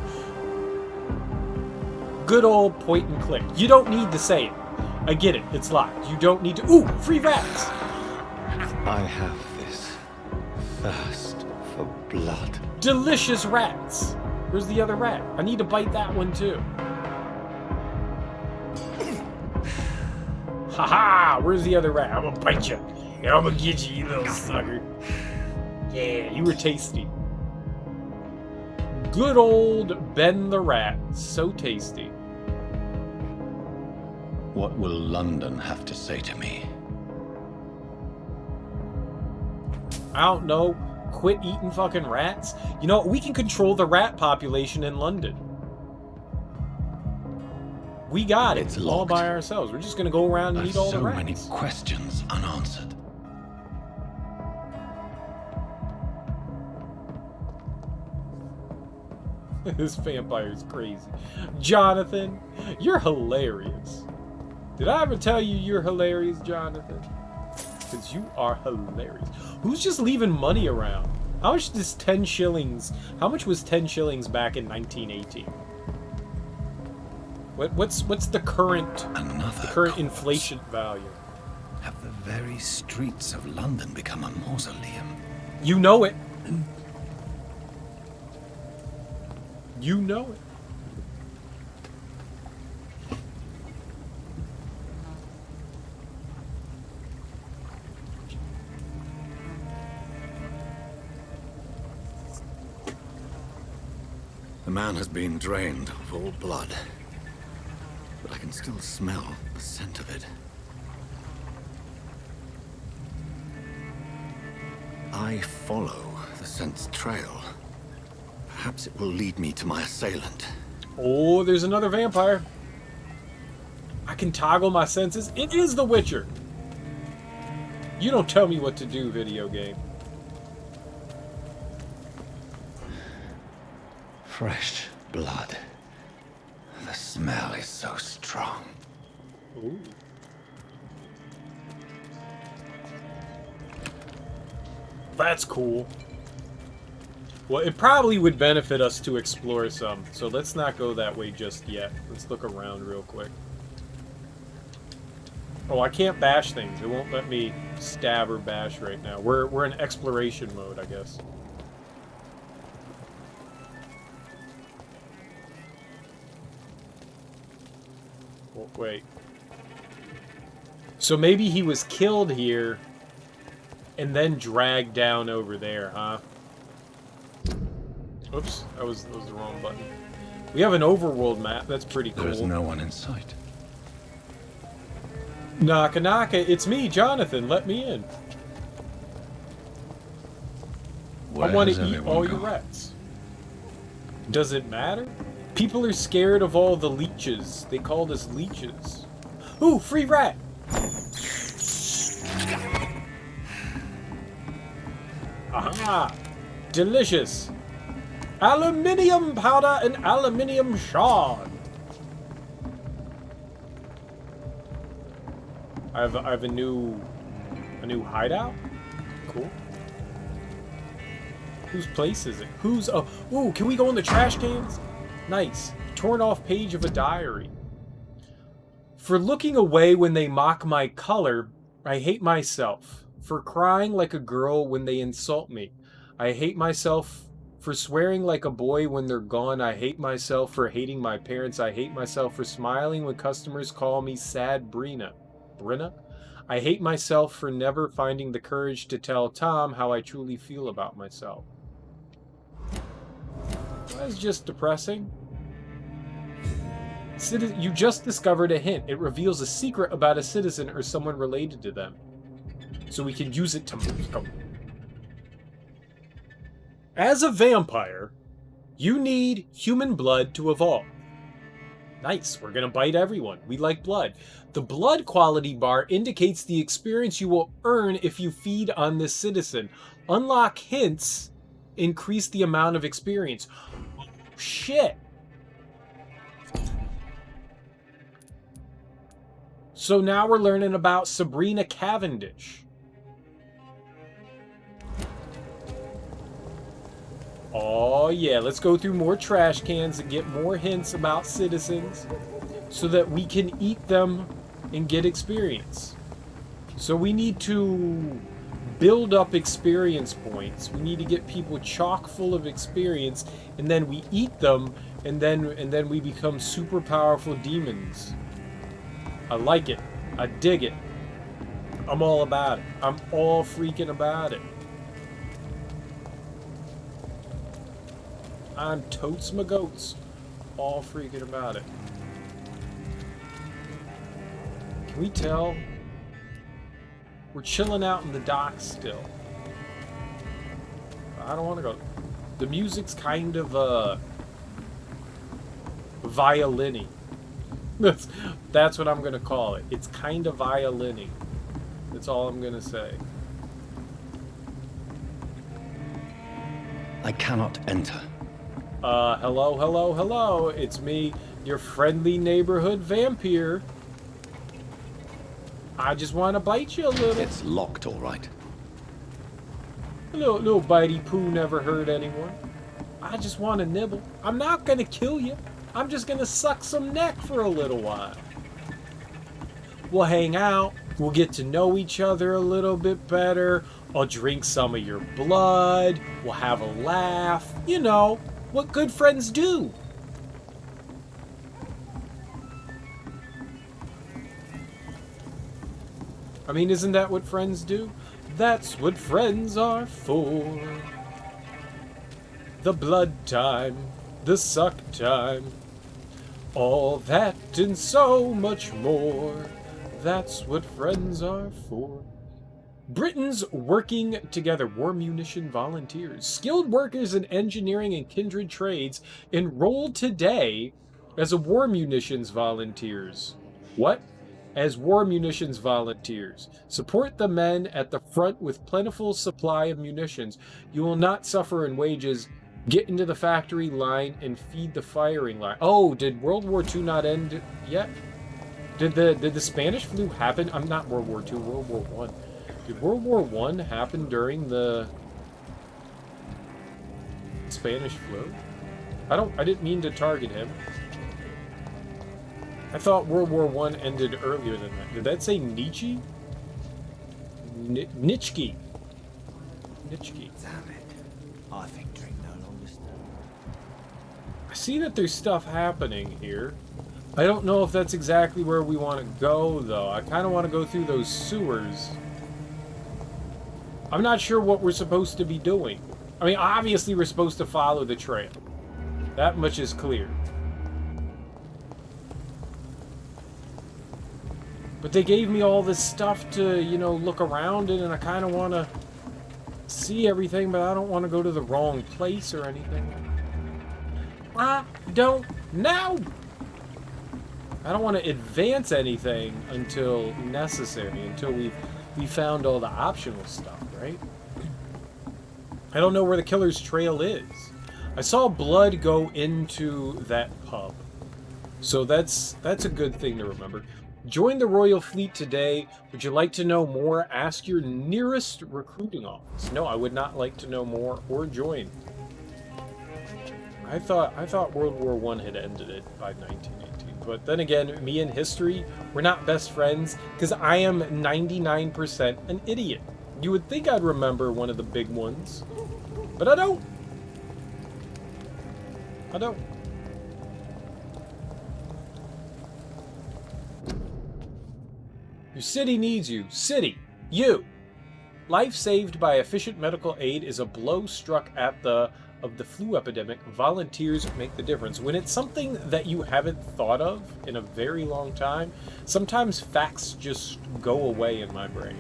Good old point and click. You don't need to say it. I get it. It's locked. You don't need to... Ooh, free rats! I have this thirst for blood. Delicious rats. Where's the other rat? I need to bite that one too. Haha! Where's the other rat? I'm gonna bite you. Yeah, I'm gonna get you, you little sucker. Yeah, you were tasty. Good old Ben the Rat. So tasty. What will London have to say to me? I don't know. Quit eating fucking rats. You know, we can control the rat population in London. We got it. It's all locked. by ourselves. We're just gonna go around and eat all the So rats. many questions unanswered. This vampire's crazy. Jonathan, you're hilarious. Did I ever tell you you're hilarious, Jonathan? Because you are hilarious. Who's just leaving money around? How much does 10 shillings... How much was 10 shillings back in 1918? What's the current inflation value? Have the very streets of London become a mausoleum? You know it. You know it. The man has been drained of all blood, but I can still smell the scent of it. I follow the scent's trail. Perhaps it will lead me to my assailant. Oh, there's another vampire. I can toggle my senses. It is the Witcher. You don't tell me what to do, video game. Fresh blood. The smell is so strong. Ooh. That's cool. Well, it probably would benefit us to explore some, so let's not go that way just yet. Let's look around real quick. Oh, I can't bash things. It won't let me stab or bash right now. We're in exploration mode, I guess. Oh, wait. So maybe he was killed here and then dragged down over there, huh? Oops, that was the wrong button. We have an overworld map. That's pretty cool. There's no one in sight. Naka Naka, it's me, Jonathan. Let me in. I want to eat all your rats. Does it matter? People are scared of all the leeches. They called us leeches. Ooh, free rat! Aha! Delicious! Aluminium powder and aluminium shard. I have a new hideout. Cool. Whose place is it? Who's oh ooh? Can we go in the trash cans? Nice. Torn off page of a diary. For looking away when they mock my color, I hate myself. For crying like a girl when they insult me, I hate myself. For swearing like a boy when they're gone, I hate myself. For hating my parents, I hate myself. For smiling when customers call me sad Brenna. I hate myself for never finding the courage to tell Tom how I truly feel about myself. That's just depressing. You just discovered a hint. It reveals a secret about a citizen or someone related to them. So we can use it to... As a vampire, you need human blood to evolve. Nice, we're gonna bite everyone. We like blood. The blood quality bar indicates the experience you will earn if you feed on this citizen. Unlock hints, increase the amount of experience. Oh, shit. So now we're learning about Sabrina Cavendish. Oh yeah, let's go through more trash cans and get more hints about citizens so that we can eat them and get experience. So we need to build up experience points. We need to get people chock full of experience, and then we eat them, and then we become super powerful demons. I like it. I dig it. I'm all about it. I'm all freaking about it. I'm totes my goats. All freaking about it. Can we tell? We're chilling out in the docks still. I don't want to go. The music's kind of violin-y. That's what I'm gonna call it. It's kind of violin-y. That's all I'm gonna say. I cannot enter. Hello, hello, hello. It's me, your friendly neighborhood vampire. I just want to bite you a little. It's locked, all right. Little bitey poo never hurt anyone. I just want to nibble. I'm not gonna kill you. I'm just gonna suck some neck for a little while. We'll hang out. We'll get to know each other a little bit better. I'll drink some of your blood. We'll have a laugh. You know, what good friends do. I mean, isn't that what friends do? That's what friends are for. The blood time, the suck time, all that and so much more. That's what friends are for. Britain's working together. War munition volunteers. Skilled workers in engineering and kindred trades enrolled today as a war munitions volunteers. What? As war munitions volunteers. Support the men at the front with plentiful supply of munitions. You will not suffer in wages. Get into the factory line and feed the firing line. Oh, did World War II not end yet? Did the Spanish flu happen? I'm not World War II, World War One. Did World War I happen during the Spanish flu? I didn't mean to target him. I thought World War I ended earlier than that. Did that say Nietzsche? Nitschke. Nitschke. Damn it. I think drink no longer stand. I see that there's stuff happening here. I don't know if that's exactly where we want to go, though. I kind of want to go through those sewers. I'm not sure what we're supposed to be doing. I mean, obviously we're supposed to follow the trail. That much is clear. But they gave me all this stuff to, you know, look around in, and I kind of want to see everything, but I don't want to go to the wrong place or anything. I don't know. I don't want to advance anything until necessary, until we found all the optional stuff, right? I don't know where the killer's trail is. I saw blood go into that pub. So that's a good thing to remember. Join the Royal Fleet today. Would you like to know more? Ask your nearest recruiting office. No, I would not like to know more or join. I thought World War I had ended it by 1918. But then again, me and history, we're not best friends because I am 99% an idiot. You would think I'd remember one of the big ones, but I don't. I don't. Your city needs you. City, you. Life saved by efficient medical aid is a blow struck at the flu epidemic. Volunteers make the difference. When it's something that you haven't thought of in a very long time, sometimes facts just go away in my brain.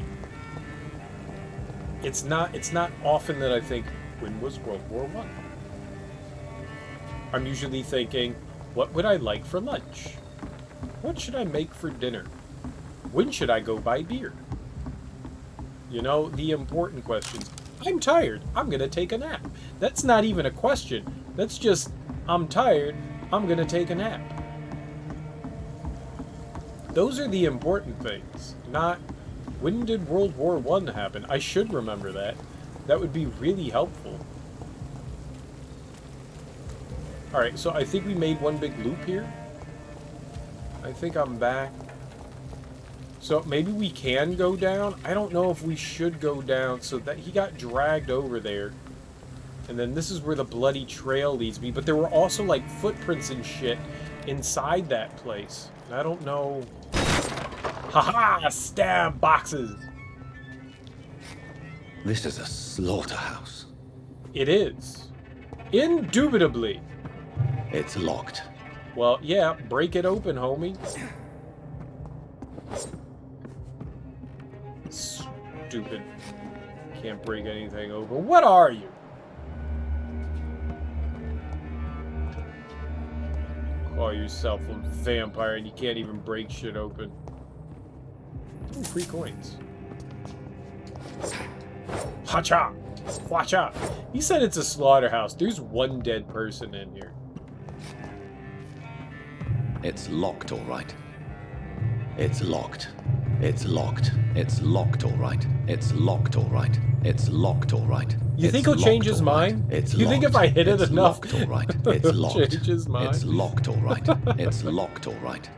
It's not often that I think, when was World War I? I'm usually thinking, what would I like for lunch? What should I make for dinner? When should I go buy beer? You know, the important questions. I'm tired. I'm going to take a nap. That's not even a question. That's just, I'm tired. I'm going to take a nap. Those are the important things, not when did World War I happen? I should remember that. That would be really helpful. Alright, so I think we made one big loop here. I think I'm back. So maybe we can go down. I don't know if we should go down. So that he got dragged over there. And then this is where the bloody trail leads me. But there were also like footprints and shit inside that place. And I don't know. Haha! Stab boxes! This is a slaughterhouse. It is. Indubitably. It's locked. Well, yeah, break it open, homie. Stupid. Can't break anything open. What are you? Call yourself a vampire and you can't even break shit open. Ooh, free coins. Hacha! Hacha! He said it's a slaughterhouse. There's one dead person in here. It's locked, all right. It's locked. It's locked. It's locked, all right. It's locked, all right. It's locked, all right. You think he'll change his mind? It's you think if I hit it enough, locked, all right. It's locked. Change his mind? It's locked, all right. It's locked, all right.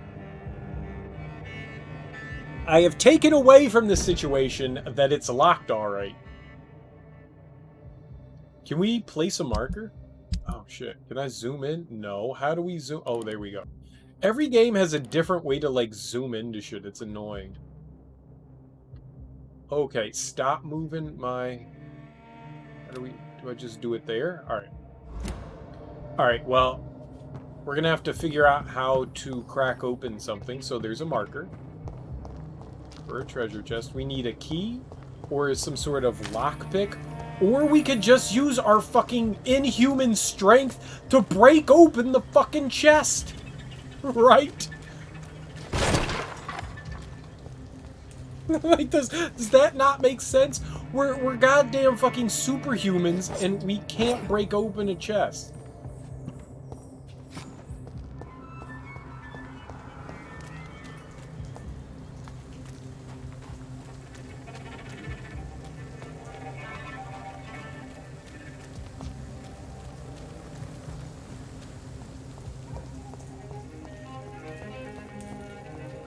I have taken away from this situation that it's locked, all right. Can we place a marker? Oh shit! Can I zoom in? No. How do we zoom? Oh, there we go. Every game has a different way to like zoom into shit. It's annoying. Okay, stop moving my... How do I just do it there? Alright. Alright, well, we're gonna have to figure out how to crack open something. So there's a marker for a treasure chest. We need a key or some sort of lockpick. Or we could just use our fucking inhuman strength to break open the fucking chest. Right? Like, does that not make sense? We're goddamn fucking superhumans and we can't break open a chest.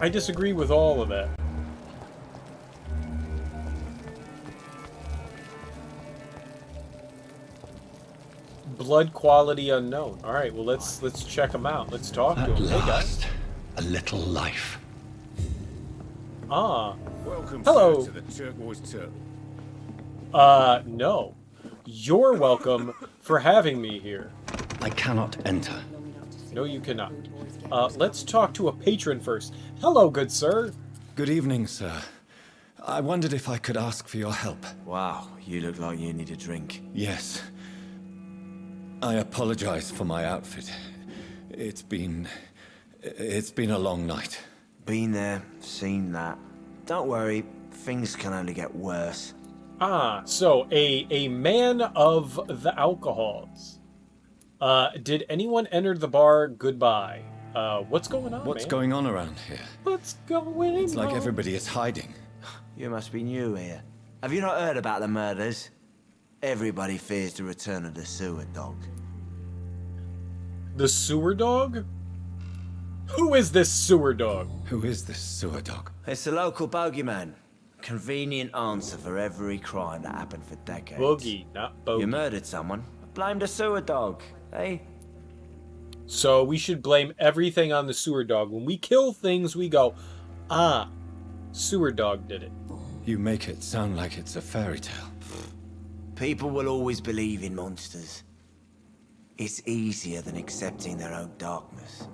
I disagree with all of that. Blood quality unknown. All right, well let's check them out. Let's talk to At them. Hey guys. last, a little life. Ah. Welcome, Hello. sir, to the Turquoise Turtle. No. You're welcome for having me here. I cannot enter. No, you cannot. Let's talk to a patron first. Hello, good sir. Good evening, sir. I wondered if I could ask for your help. Wow, you look like you need a drink. Yes. I apologize for my outfit. It's been a long night. Been there, seen that. Don't worry, things can only get worse. Ah, so a man of the alcohols. Did anyone enter the bar? Goodbye. What's going on, What's man? going on around here? What's going on? It's like everybody is hiding. You must be new here. Have you not heard about the murders? Everybody fears the return of the sewer dog. The sewer dog? Who is this sewer dog? Who is this sewer dog? It's the local bogeyman. Convenient answer for every crime that happened for decades. Boogie, not bogey. You murdered someone. Blame the sewer dog, eh? So we should blame everything on the sewer dog. When we kill things, we go, ah, sewer dog did it. You make it sound like it's a fairy tale. People will always believe in monsters. It's easier than accepting their own darkness.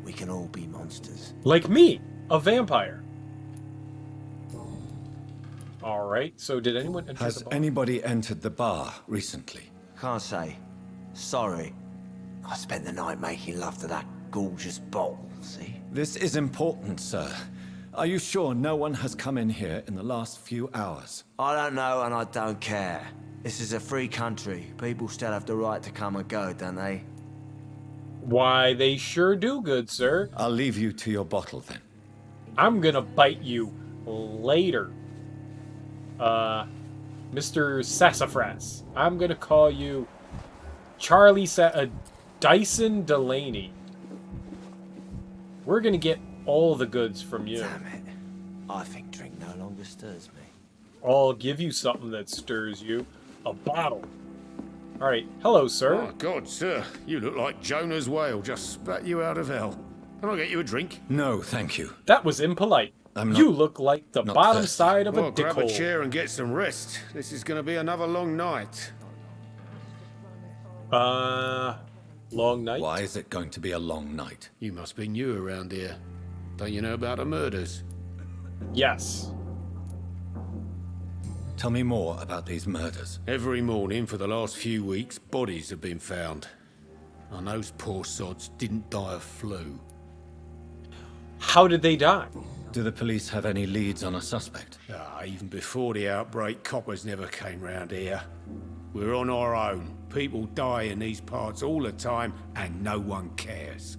We can all be monsters. Like me, a vampire. Alright, so did anyone enter Has the bar? anybody entered the bar recently? Can't say. Sorry. I spent the night making love to that gorgeous bottle, see? This is important, sir. Are you sure no one has come in here in the last few hours? I don't know and I don't care. This is a free country. People still have the right to come and go, don't they? Why, they sure do, good sir. I'll leave you to your bottle then. I'm gonna bite you later. Mr. Sassafras. I'm gonna call you Charlie Dyson Delaney. We're gonna get all the goods from you. Damn it. I think drink no longer stirs me. I'll give you something that stirs you. A bottle. Alright, hello, sir. Oh, God, sir. You look like Jonah's whale just spat you out of hell. Can I get you a drink? No, thank you. That was impolite. You look like the bottom side of a dick grab hole. a chair and get some rest. This is going to be another long night. Long night? Why is it going to be a long night? You must be new around here. Don't you know about the murders? Yes. Tell me more about these murders. Every morning for the last few weeks, bodies have been found. And those poor sods didn't die of flu. How did they die? Do the police have any leads on a suspect? Even before the outbreak, coppers never came round here. We're on our own. People die in these parts all the time, and no one cares.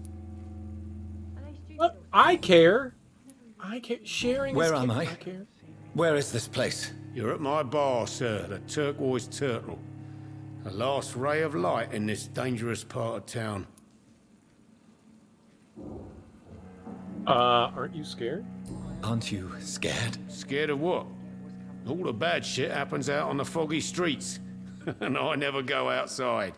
But I care. I care. Sharing Where is am I? care. Where is this place? You're at my bar, sir, the Turquoise Turtle. The last ray of light in this dangerous part of town. Aren't you scared? Aren't you scared? Scared of what? All the bad shit happens out on the foggy streets. And I never go outside.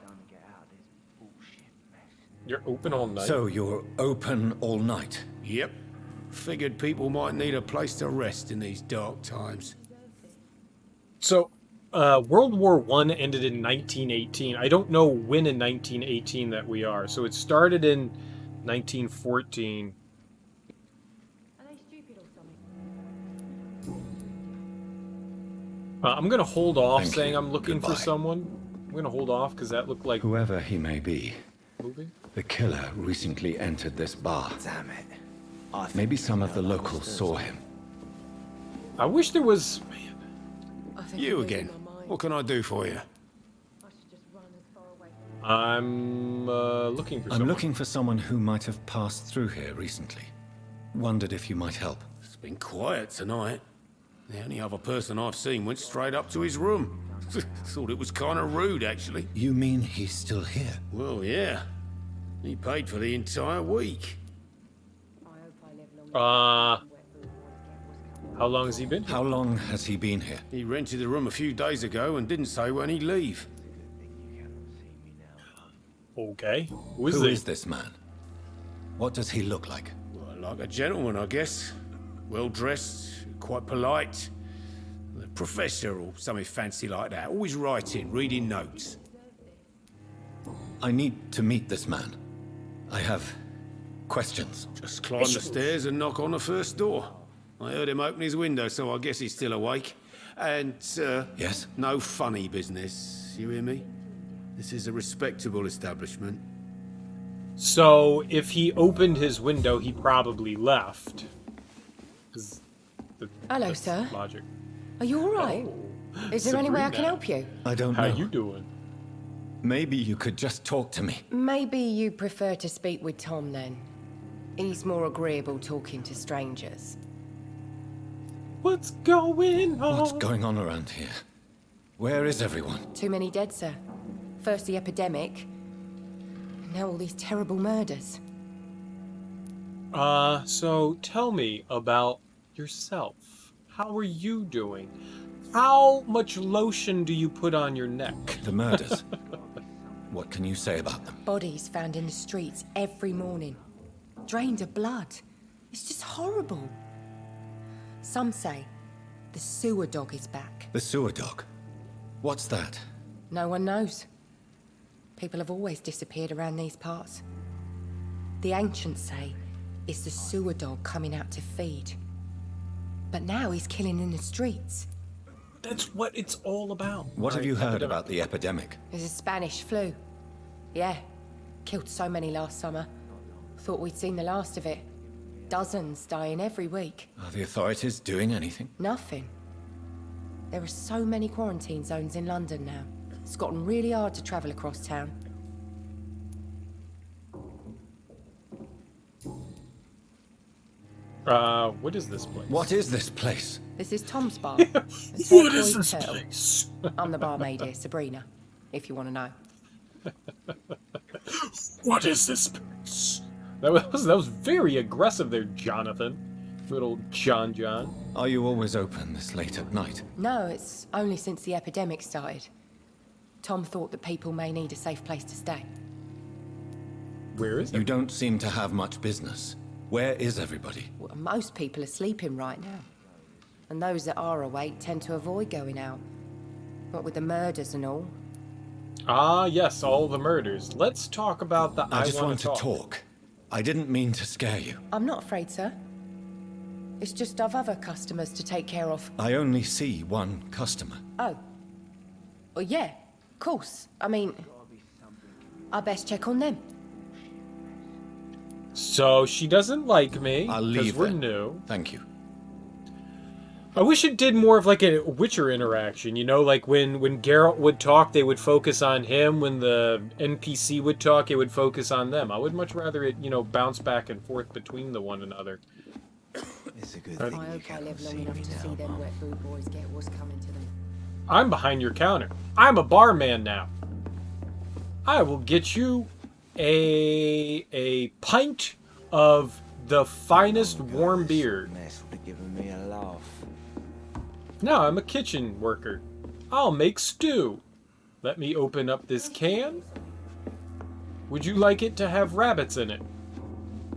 You're open all night? So you're open all night? Yep. Figured people might need a place to rest in these dark times. So, World War I ended in 1918. I don't know when in 1918 that we are. So it started in 1914. I'm going to hold off saying I'm looking for someone. I'm going to hold off because that looked like... Whoever he may be, moving. The killer recently entered this bar. Damn it. Maybe some of the locals saw him. I wish there was... You again. What can I do for you? I'm looking for someone. I'm looking for someone who might have passed through here recently. Wondered if you might help. It's been quiet tonight. The only other person I've seen went straight up to his room. Thought it was kind of rude, actually. You mean he's still here? Well, yeah. He paid for the entire week. How long has he been here? How long has he been here? He rented the room a few days ago and didn't say when he'd leave. Okay. Who is this man? What does he look like? Well, like a gentleman, I guess. Well-dressed, quite polite. A professor or something fancy like that. Always writing, reading notes. I need to meet this man. I have questions. Just climb the stairs and knock on the first door. I heard him open his window, so I guess he's still awake. And, yes? No funny business, you hear me? This is a respectable establishment. So, if he opened his window, he probably left. Hello, sir. Logic. Are you alright? Is there any way I can help you? I don't know. How you doing? Maybe you could just talk to me. Maybe you prefer to speak with Tom, then. He's more agreeable talking to strangers. What's going on? What's going on around here? Where is everyone? Too many dead, sir. First the epidemic, now all these terrible murders. So tell me about yourself. How are you doing? How much lotion do you put on your neck? The murders. What can you say about them? Bodies found in the streets every morning. Drained of blood. It's just horrible. Some say the sewer dog is back. The sewer dog? What's that? No one knows. People have always disappeared around these parts. The ancients say it's the sewer dog coming out to feed. But now he's killing in the streets. That's what it's all about. What have you heard about the epidemic? There's a Spanish flu. Yeah. Killed so many last summer. Thought we'd seen the last of it. Dozens dying every week. Are the authorities doing anything? Nothing. There are so many quarantine zones in London now. It's gotten really hard to travel across town. What is this place? What is this place? This is Tom's bar. What is this place? I'm the barmaid here, Sabrina, if you want to know. What is this place? That was very aggressive there, Jonathan. Little John. Are you always open this late at night? No, it's only since the epidemic started. Tom thought that people may need a safe place to stay. Where is it? You don't seem to have much business. Where is everybody? Well, most people are sleeping right now. And those that are awake tend to avoid going out. What with the murders and all. Ah, yes, all the murders. Let's talk about the I just wanna want to talk. I didn't mean to scare you. I'm not afraid, sir. It's just I've other customers to take care of. I only see one customer. Oh. Well, yeah, of course. I mean, I best check on them. So she doesn't like me I'll because leave we're then. new. Thank you. I wish it did more of like a Witcher interaction, you know, like when Geralt would talk, they would focus on him. When the NPC would talk, it would focus on them. I would much rather it, you know, bounce back and forth between the one another. It's a good I thing you hope I cannot live long see enough me to now, see them Mum. wet food boys get what's coming to them. I'm behind your counter. I'm a barman now. I will get you a pint of the finest warm beer. Mess would have given me a laugh. Now I'm a kitchen worker. I'll make stew. Let me open up this can. Would you like it to have rabbits in it?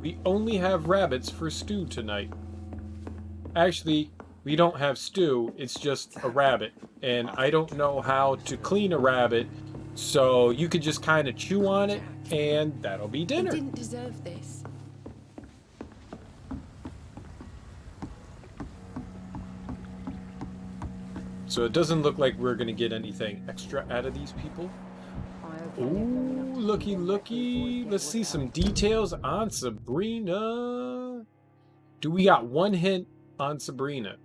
We only have rabbits for stew tonight. Actually, we don't have stew, it's just a rabbit. And I don't know how to clean a rabbit, so you could just kind of chew on it, and that'll be dinner. He didn't deserve this. So it doesn't look like we're gonna get anything extra out of these people. Ooh, looky. Let's see some details on Sabrina. Do we got one hint on Sabrina?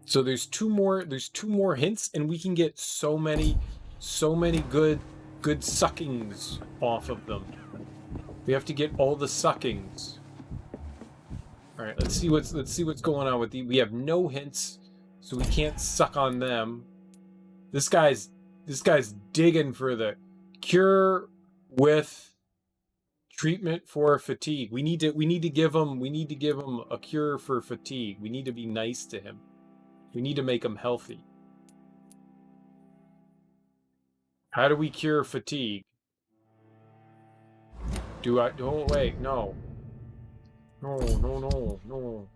So there's two more hints, and we can get so many good suckings off of them. We have to get all the suckings. All right, let's see what's going on with the. We have no hints, so we can't suck on them. This guy's digging for the cure with treatment for fatigue. We need to give him a cure for fatigue. We need to be nice to him. We need to make him healthy. How do we cure fatigue? Oh wait, no. No.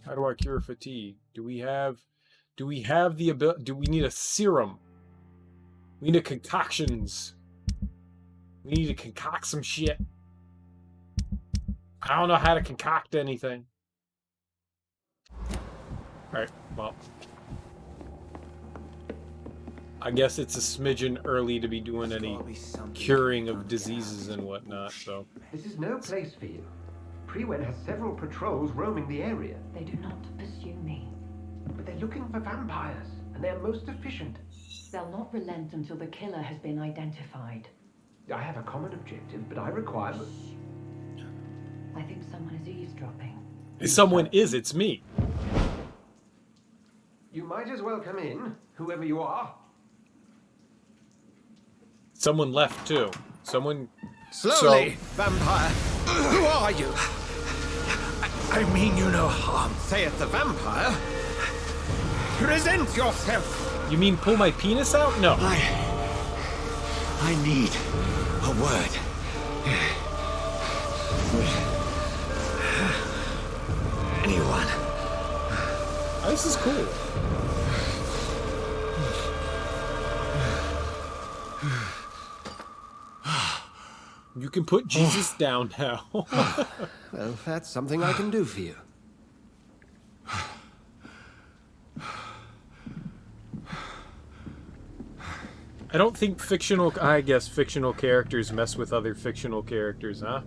How do I cure fatigue? Do we have the ability? Do we need a serum? We need concoctions. We need to concoct some shit. I don't know how to concoct anything. Alright, well. I guess it's a smidgen early to be doing any curing of diseases and whatnot, so. This is no place for you. Prewen has several patrols roaming the area. They do not pursue me. But they're looking for vampires, and they're most efficient. They'll not relent until the killer has been identified. I have a common objective, but I require... I think someone is eavesdropping. If someone is, it's me. You might as well come in, whoever you are. Someone left, too. Someone... Slowly, vampire. Who are you? I mean you no harm, saith the vampire. Present yourself. You mean pull my penis out? No. I need a word. Anyone? Oh, this is cool. You can put Jesus down now. Well, that's something I can do for you. I don't think fictional characters mess with other fictional characters, huh?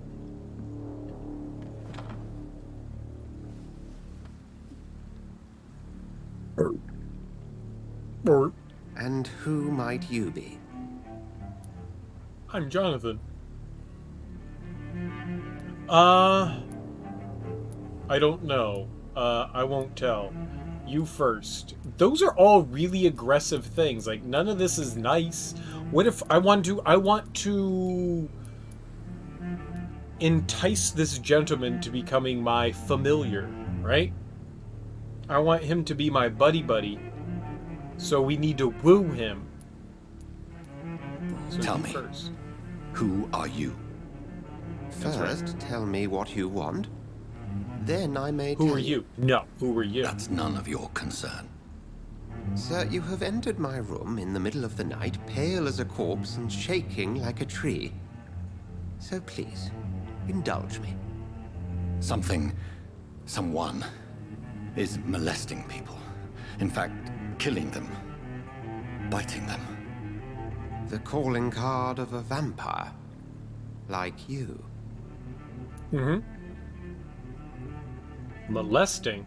And who might you be? I'm Jonathan. I don't know. I won't tell. You first. Those are all really aggressive things. Like, none of this is nice. What if I want to entice this gentleman to becoming my familiar, right? I want him to be my buddy. So we need to woo him. So Tell me, first. Who are you? First, tell me what you want. Then I may tell Who are you? No, who are you? That's none of your concern. Sir, you have entered my room in the middle of the night, pale as a corpse and shaking like a tree. So please, indulge me. Someone is molesting people. In fact, killing them. Biting them. The calling card of a vampire. Like you. Mm-hmm. Molesting.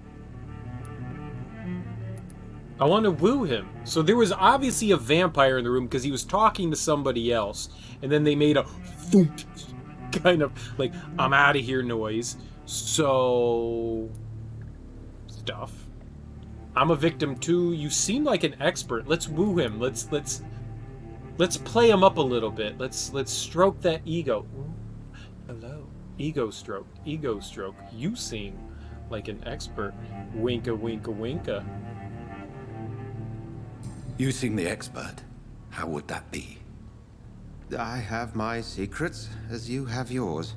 I want to woo him. So there was obviously a vampire in the room because he was talking to somebody else. And then they made a thump, kind of like, I'm out of here noise. So... stuff. I'm a victim too. You seem like an expert. Let's woo him. Let's play him up a little bit. Let's stroke that ego. Ooh, hello. Ego stroke. Ego stroke. You seem like an expert. Winka, winka, winka. You seem the expert. How would that be? I have my secrets, as you have yours.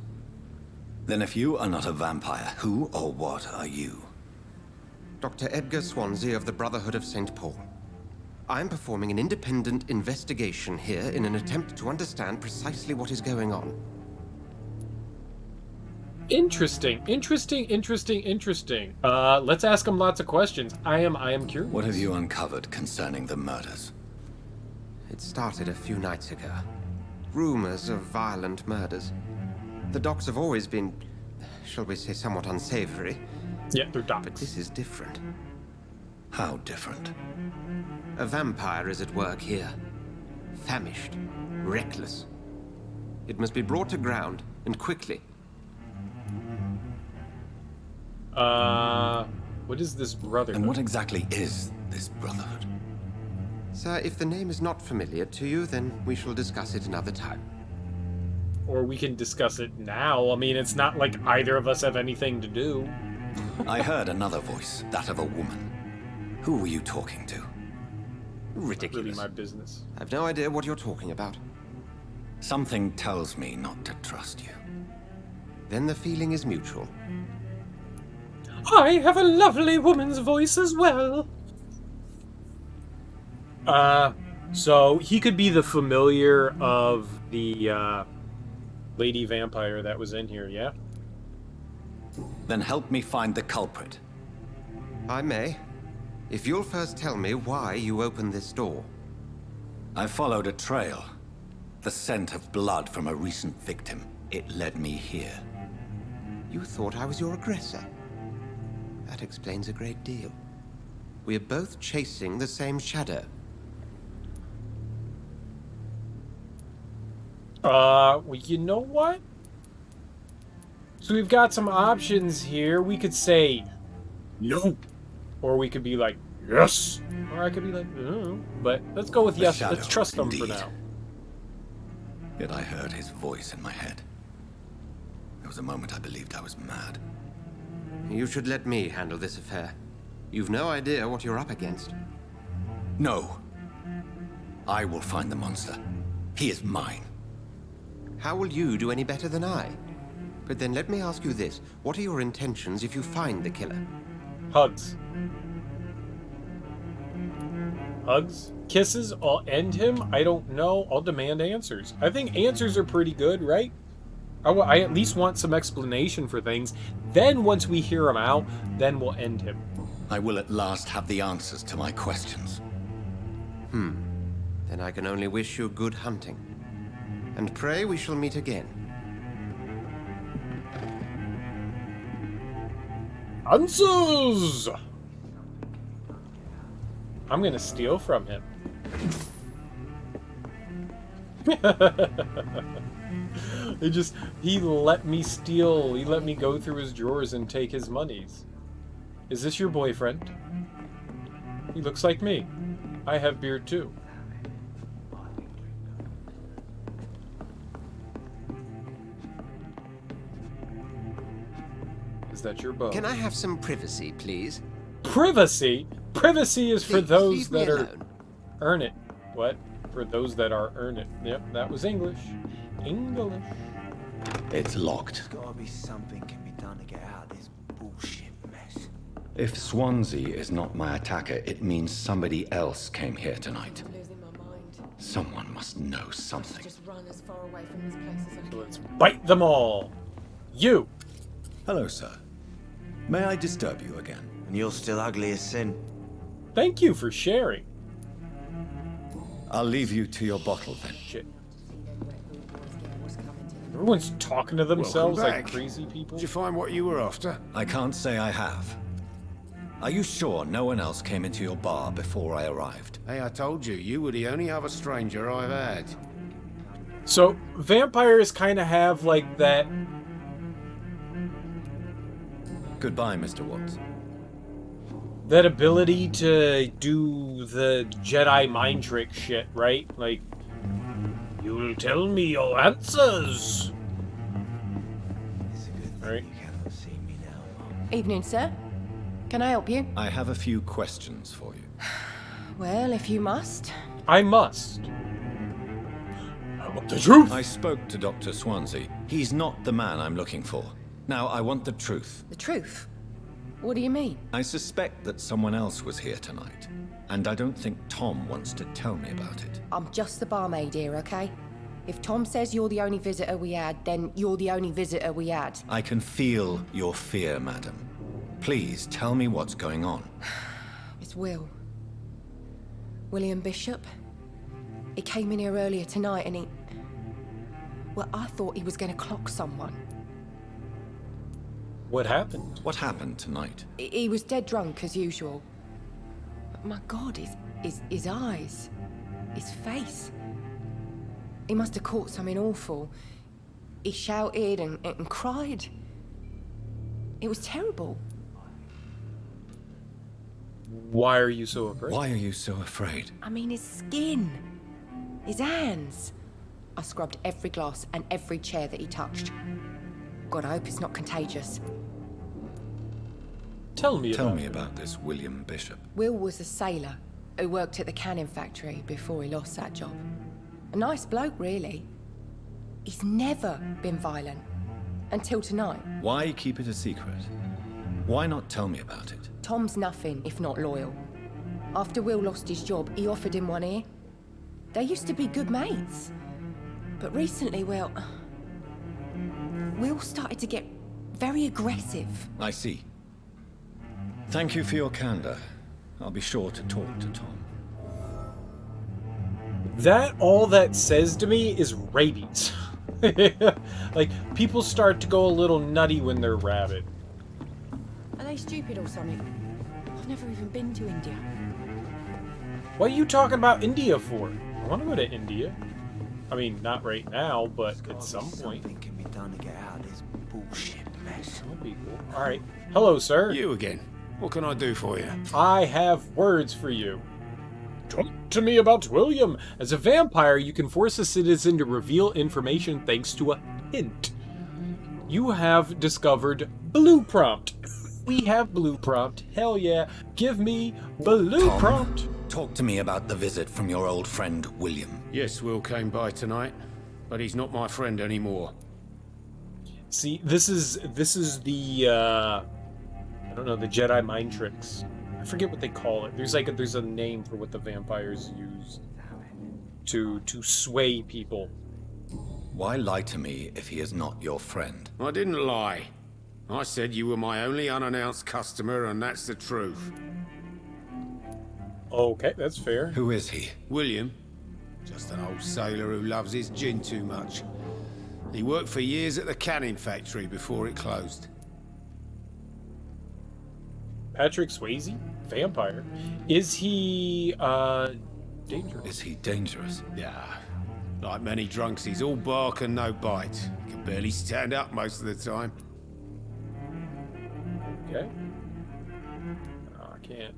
Then if you are not a vampire, who or what are you? Dr. Edgar Swansea of the Brotherhood of St. Paul. I'm performing an independent investigation here in an attempt to understand precisely what is going on. Interesting. Let's ask him lots of questions. I am curious. What have you uncovered concerning the murders? It started a few nights ago. Rumors of violent murders. The docs have always been, shall we say, somewhat unsavory. Yeah, they're docs. But this is different. How different? A vampire is at work here. Famished. Reckless. It must be brought to ground, and quickly. What is this brotherhood? And what exactly is this brotherhood? Sir, if the name is not familiar to you, then we shall discuss it another time. Or we can discuss it now. I mean, it's not like either of us have anything to do. I heard another voice, that of a woman. Who were you talking to? Ridiculous. Really my business. I've no idea what you're talking about. Something tells me not to trust you. Then the feeling is mutual. I have a lovely woman's voice as well. So he could be the familiar of the, lady vampire that was in here, yeah? Then help me find the culprit. I may. If you'll first tell me why you opened this door. I followed a trail. The scent of blood from a recent victim. It led me here. You thought I was your aggressor. That explains a great deal. We're both chasing the same shadow. Well, you know what? So we've got some options here. We could say, no. Or we could be like, yes. Or I could be like, no. But let's go with yes. Shadow, let's trust them for indeed. now. Yet I heard his voice in my head. There was a moment I believed I was mad. You should let me handle this affair. You've no idea what you're up against. No. I will find the monster. He is mine. How will you do any better than I? But then let me ask you this. What are your intentions if you find the killer? Hugs. Hugs? Kisses? I'll end him? I don't know. I'll demand answers. I think answers are pretty good, right? I at least want some explanation for things. Then once we hear him out, then we'll end him. I will at last have the answers to my questions. Then I can only wish you good hunting. And pray we shall meet again. Answers! I'm gonna steal from him. He let me steal, he let me go through his drawers and take his monies. Is this your boyfriend? He looks like me. I have beard too. Is that your bow? Can I have some privacy, please? Privacy? Privacy is for Please, those leave me that are alone. earn it. What? For those that are earn it. Yep, that was English. English. It's locked. There's gotta be something can be done to get out of this bullshit mess. If Swansea is not my attacker, it means somebody else came here tonight. I'm losing my mind. Someone must know something. Just run as far away from this place as I can. So let's bite them all. You. Hello, sir. May I disturb you again? And you're still ugly as sin. Thank you for sharing. I'll leave you to your bottle then. Shit. Everyone's talking to themselves Welcome like back. crazy people. Did you find what you were after? I can't say I have. Are you sure no one else came into your bar before I arrived? Hey, I told you, you were the only other stranger I've had. So, vampires kind of have like that. Goodbye, Mr. Watts. That ability to do the Jedi mind trick shit, right? Like, you'll tell me your answers. Right. Evening, sir. Can I help you? I have a few questions for you. Well, if you must. I must. I want the truth. I spoke to Dr. Swansea. He's not the man I'm looking for. Now, I want the truth. The truth? What do you mean? I suspect that someone else was here tonight, and I don't think Tom wants to tell me about it. I'm just the barmaid here, okay? If Tom says you're the only visitor we had, then you're the only visitor we had. I can feel your fear, madam. Please tell me what's going on. It's Will. William Bishop. He came in here earlier tonight and he... Well, I thought he was going to clock someone. What happened? What happened tonight? He was dead drunk, as usual. But my God, his eyes. His face. He must have caught something awful. He shouted and cried. It was terrible. Why are you so afraid? Why are you so afraid? I mean, his skin. His hands. I scrubbed every glass and every chair that he touched. God, I hope it's not contagious. Tell me about this William Bishop. Will was a sailor who worked at the canning factory before he lost that job. A nice bloke, really. He's never been violent. Until tonight. Why keep it a secret? Why not tell me about it? Tom's nothing if not loyal. After Will lost his job, he offered him one ear. They used to be good mates. But recently, well... Will started to get very aggressive. I see. Thank you for your candor. I'll be sure to talk to Tom. All that says to me is rabies. Like, people start to go a little nutty when they're rabid. Are they stupid or something? I've never even been to India. What are you talking about India for? I want to go to India. I mean, not right now, but at some point. Something can be done to get out of this bullshit mess. That would be cool. All right. Hello, sir. You again. What can I do for you? I have words for you. Talk to me about William. As a vampire, you can force a citizen to reveal information thanks to a hint. You have discovered Blue Prompt. We have Blue Prompt. Hell yeah. Give me Blue Prompt. Talk to me about the visit from your old friend, William. Yes, Will came by tonight, but he's not my friend anymore. See, this is the I don't know, the Jedi mind tricks. I forget what they call it. There's a name for what the vampires use to sway people. Why lie to me if he is not your friend? I didn't lie. I said you were my only unannounced customer, and that's the truth. Okay, that's fair. Who is he? William. Just an old sailor who loves his gin too much. He worked for years at the canning factory before it closed. Patrick Swayze? Vampire. Is he, dangerous? Is he dangerous? Yeah. Like many drunks, he's all bark and no bite. He can barely stand up most of the time. Okay. Oh, I can't.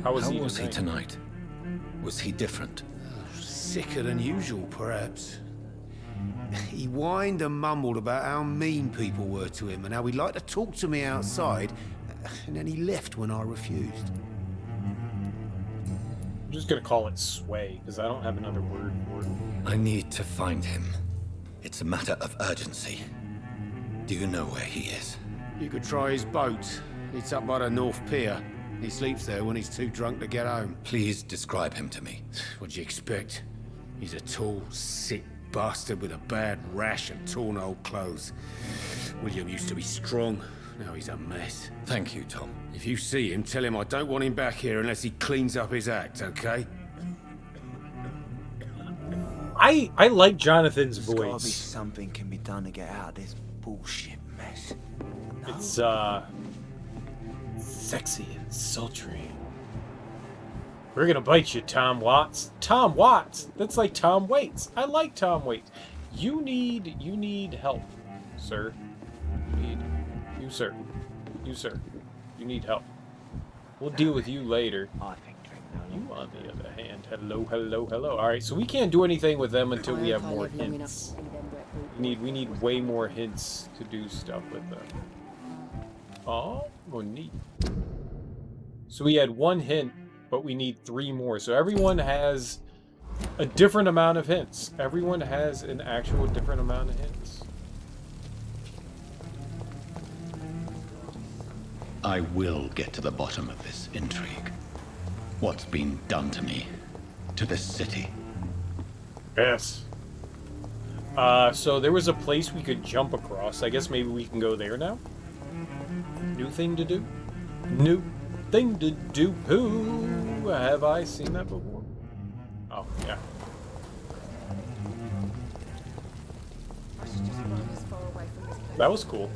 How was he tonight? Was he different? Sicker than usual, perhaps. He whined and mumbled about how mean people were to him and how he'd like to talk to me outside, and then he left when I refused. I'm just gonna call it sway, because I don't have another word for it. I need to find him. It's a matter of urgency. Do you know where he is? You could try his boat. It's up by the North Pier. He sleeps there when he's too drunk to get home. Please describe him to me. What'd you expect? He's a tall, sick bastard with a bad rash and torn old clothes. William used to be strong. Now he's a mess. Thank you, Tom. If you see him, tell him I don't want him back here unless he cleans up his act, okay? I like Jonathan's There's gotta be voice. something can be done to get out of this bullshit mess. It's sexy and sultry. We're gonna bite you, Tom Watts. Tom Watts. That's like Tom Waits. I like Tom Waits. You need help, sir. You sir. You need help. We'll deal with you later. You, on the other hand, hello. All right, so we can't do anything with them until we have more hints. We need way more hints to do stuff with them. Oh, neat. So we had one hint, but we need 3 more. So everyone has a different amount of hints. Everyone has an actual different amount of hints. I will get to the bottom of this intrigue. What's been done to me? To this city? Yes. So there was a place we could jump across. I guess maybe we can go there now? New thing to do? New thing to do. Who have I seen that before? Oh, yeah. That was cool.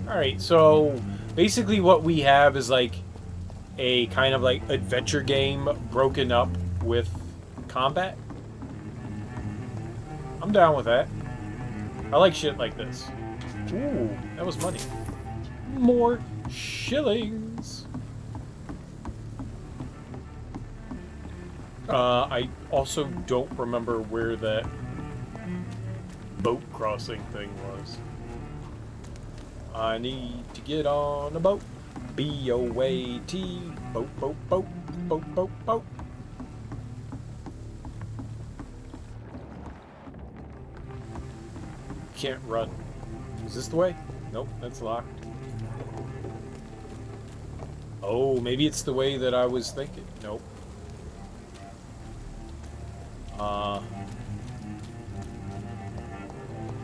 Alright, so basically what we have is like a kind of like adventure game broken up with combat. I'm down with that. I like shit like this. Ooh, that was money. More shillings. I also don't remember where that boat crossing thing was. I need to get on a boat. B-O-A-T. Boat. Can't run. Is this the way? Nope, that's locked. Oh, maybe it's the way that I was thinking. Nope.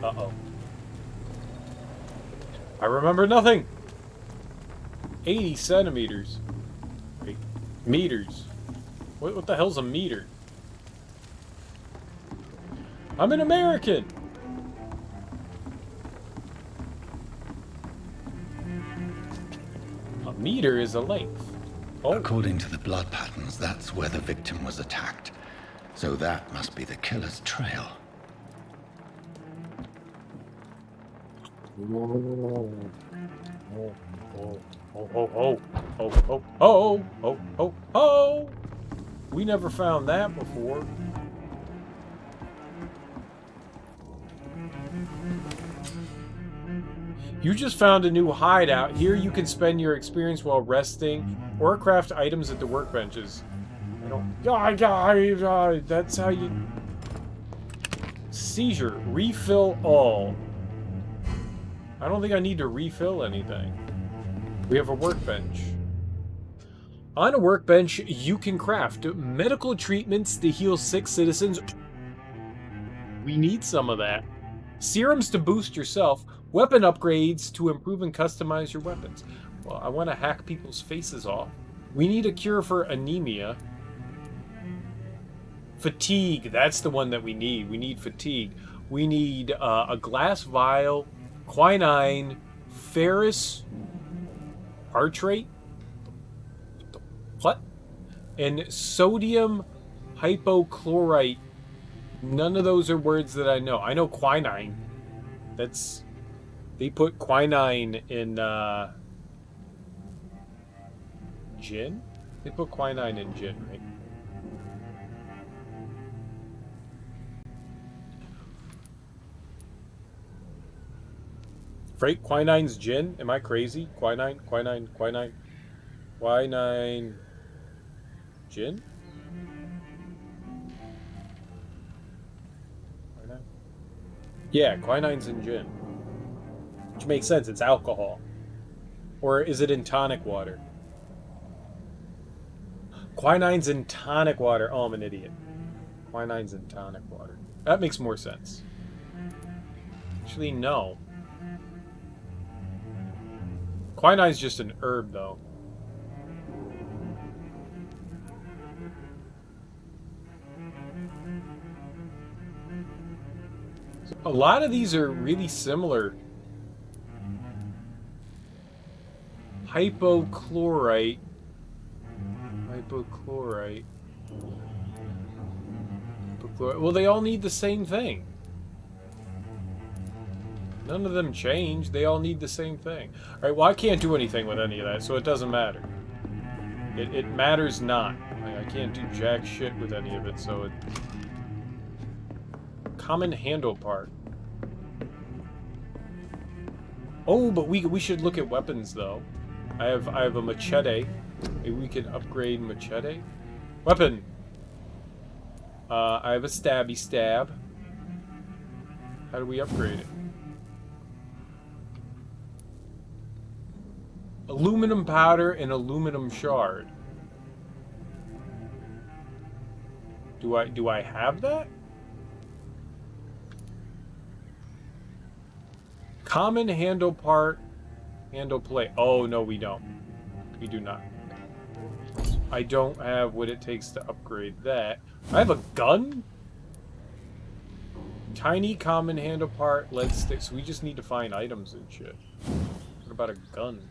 Uh-oh. I remember nothing! 80 centimeters. Wait, meters. What the hell's a meter? I'm an American! A meter is a length. Oh. According to the blood patterns, that's where the victim was attacked. So that must be the killer's trail. Oh! We never found that before. You just found a new hideout. Here you can spend your experience while resting or craft items at the workbenches. I don't... That's how you... Seizure. Refill all. I don't think I need to refill anything. We have a workbench. On a workbench, you can craft medical treatments to heal sick citizens. We need some of that. Serums to boost yourself. Weapon upgrades to improve and customize your weapons. Well, I want to hack people's faces off. We need a cure for anemia. Fatigue, that's the one that we need. We need fatigue. We need a glass vial, quinine, ferrous artrate. What? And sodium hypochlorite. None of those are words that I know. I know quinine. That's... They put quinine in, gin? They put quinine in gin, right? Freight quinine's gin? Am I crazy? Quinine? Quinine? Quinine? Quinine... Gin? Quinine? Yeah, quinine's in gin. Which makes sense, it's alcohol. Or is it in tonic water? Quinine's in tonic water. Oh, I'm an idiot. Quinine's in tonic water. That makes more sense. Actually, no. Quinine's just an herb, though. So a lot of these are really similar. Hypochlorite. Hypochlorite. Well, they all need the same thing. None of them change. They all need the same thing. Alright, well, I can't do anything with any of that, so it doesn't matter. It matters not. I can't do jack shit with any of it, so it... Common handle part. Oh, but we should look at weapons, though. I have a machete. Maybe we can upgrade machete. Weapon! I have a stabby stab. How do we upgrade it? Aluminum powder and aluminum shard. Do I have that? Common handle part, handle plate. Oh, no, we don't. We do not. I don't have what it takes to upgrade that. I have a gun? Tiny common handle part, lead sticks. We just need to find items and shit. What about a gun?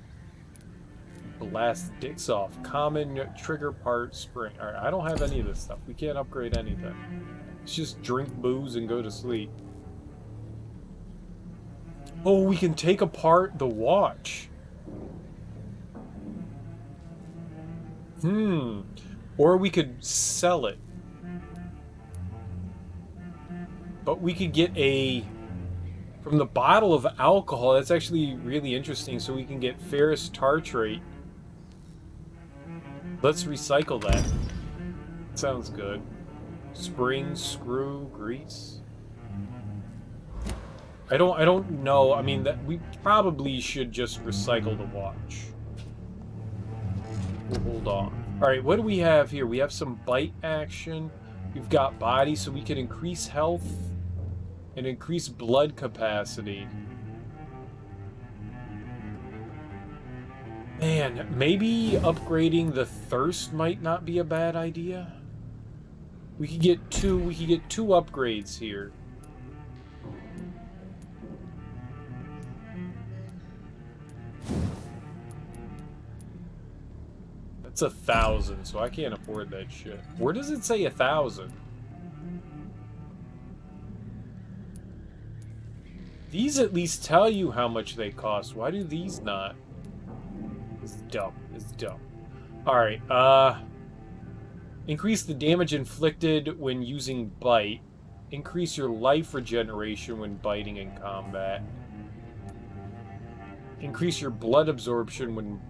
Blast dicks off. Common trigger part, spring. Alright, I don't have any of this stuff. We can't upgrade anything. Let's just drink booze and go to sleep. Oh, we can take apart the watch. Or we could sell it. But we could get a... From the bottle of alcohol, that's actually really interesting, so we can get ferrous tartrate. Let's recycle that. Sounds good. Spring, screw, grease. I don't know. I mean, that we probably should just recycle the watch. We'll hold on. Alright, what do we have here? We have some bite action. We've got body, so we can increase health and increase blood capacity. Man, maybe upgrading the thirst might not be a bad idea. We could get two upgrades here. That's 1,000, so I can't afford that shit. Where does it say 1,000? These at least tell you how much they cost. Why do these not? It's dumb. It's dumb. Alright, increase the damage inflicted when using bite. Increase your life regeneration when biting in combat. Increase your blood absorption when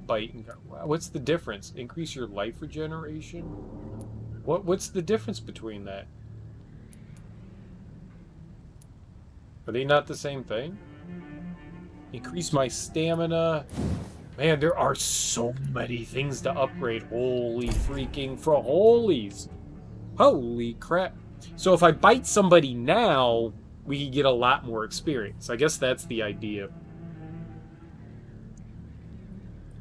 biting. What's the difference? Increase your life regeneration? What's the difference between that? Are they not the same thing? Increase my stamina. Man, there are so many things to upgrade. Holy freaking fraholies. Holy crap. So if I bite somebody now, we can get a lot more experience. I guess that's the idea.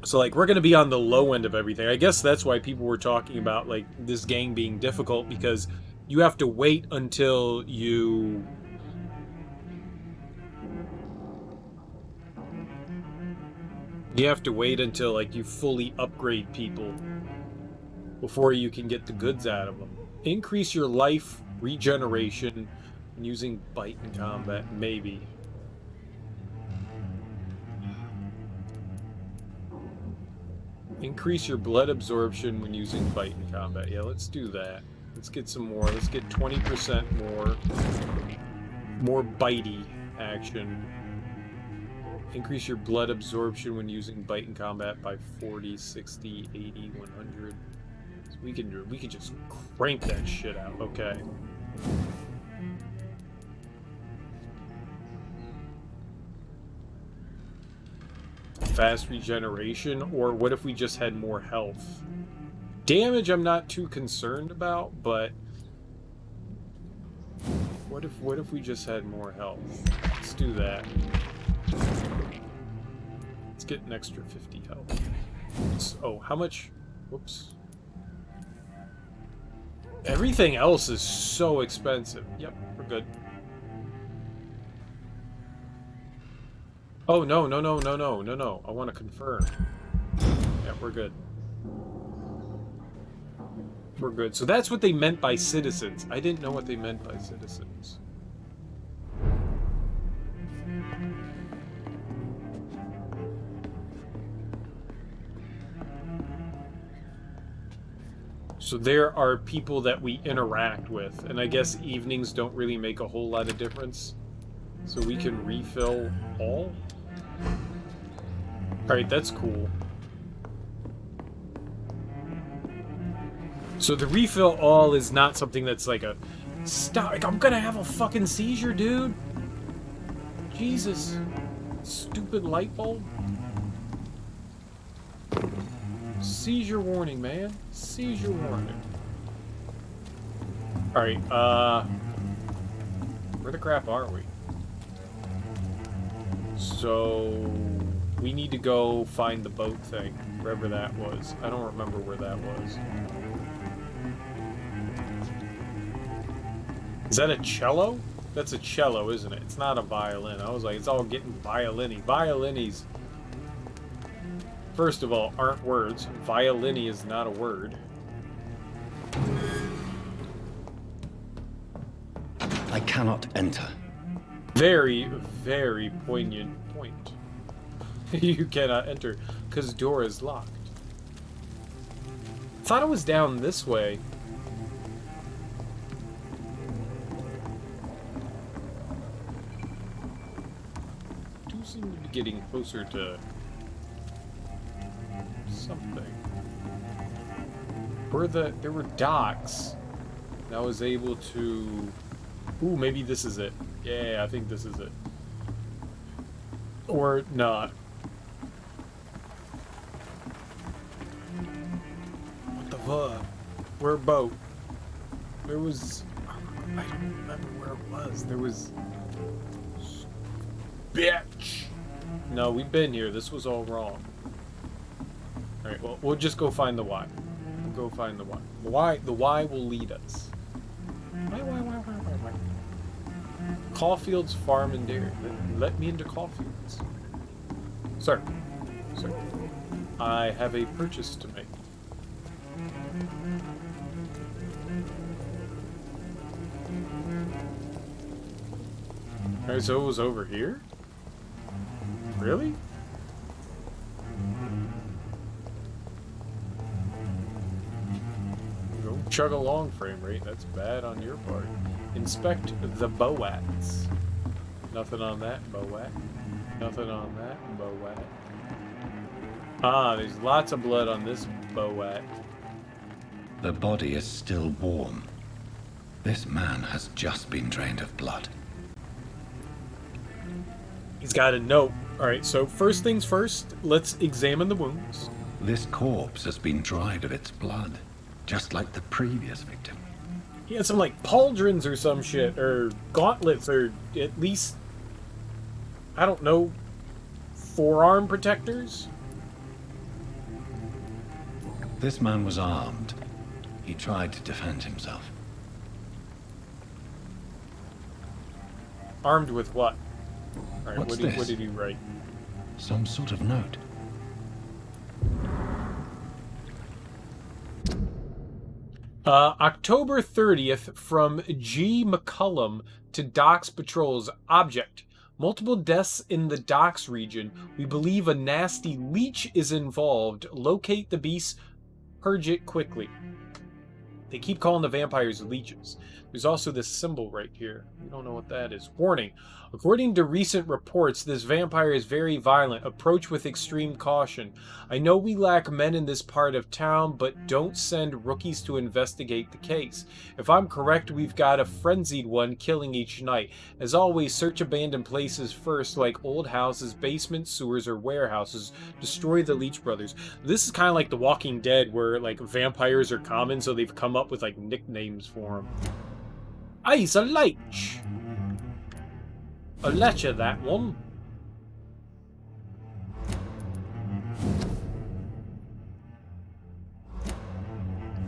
So, like, we're going to be on the low end of everything. I guess that's why people were talking about, like, this game being difficult, because you have to wait until you... You have to wait until, like, you fully upgrade people before you can get the goods out of them. Increase your life regeneration using bite in combat, maybe. Increase your blood absorption when using bite in combat. Yeah, let's do that. Let's get some more. Let's get 20% more bitey action. Increase your blood absorption when using bite in combat by 40, 60, 80, 100. So we can just crank that shit out. Okay. Fast regeneration, or what if we just had more health? Damage I'm not too concerned about, but what if we just had more health? Let's do that. Let's get an extra 50 health. Oh, how much? Whoops. Everything else is so expensive. Yep, we're good. Oh, no. I want to confirm. Yeah, we're good. We're good. So that's what they meant by citizens. I didn't know what they meant by citizens. So there are people that we interact with, and I guess evenings don't really make a whole lot of difference. So we can refill all? Alright, that's cool. So the refill all is not something that's like a... Stop, like, I'm gonna have a fucking seizure, dude! Jesus. Stupid light bulb. Seizure warning, man. Seizure warning. Alright, where the crap are we? So... we need to go find the boat thing, wherever that was. I don't remember where that was. Is that a cello? That's a cello, isn't it? It's not a violin. I was like, it's all getting violin-y. Violin-y's, first of all, aren't words. Violin-y is not a word. I cannot enter. Very, very poignant point. You cannot enter, because door is locked. I thought it was down this way. Do seem to be getting closer to something. There were docks, and I was able to... Ooh, maybe this is it. Yeah, I think this is it. Or not. What the fuck? Where a boat? There was... I don't remember where it was. There was... Bitch! No, we've been here. This was all wrong. Alright, well, we'll just go find the Y. We'll go find the Y. The Y will lead us. Why? Caulfield's Farm and Dairy. Let me into Caulfield's. Sir. Sir. I have a purchase to make. Alright, so it was over here? Really? Go chug along, frame rate. That's bad on your part. Inspect the Boats. Nothing on that, Boat. Nothing on that, Boat. Ah, there's lots of blood on this Boat. The body is still warm. This man has just been drained of blood. He's got a note. Alright, so first things first, let's examine the wounds. This corpse has been dried of its blood, just like the previous victim. He had some, like, pauldrons or some shit, or gauntlets, or at least, I don't know, forearm protectors? This man was armed. He tried to defend himself. Armed with what? Alright, What's what this? did he write? Some sort of note. October 30th from G. McCullum to Doc's Patrols. Object. Multiple deaths in the docks region. We believe a nasty leech is involved. Locate the beast. Purge it quickly. They keep calling the vampires leeches. There's also this symbol right here. We don't know what that is. Warning. According to recent reports, this vampire is very violent. Approach with extreme caution. I know we lack men in this part of town, but don't send rookies to investigate the case. If I'm correct, we've got a frenzied one killing each night. As always, search abandoned places first, like old houses, basements, sewers, or warehouses. Destroy the Leech Brothers. This is kind of like The Walking Dead, where like vampires are common, so they've come up with like nicknames for them. He's a leech. A lecher, that one.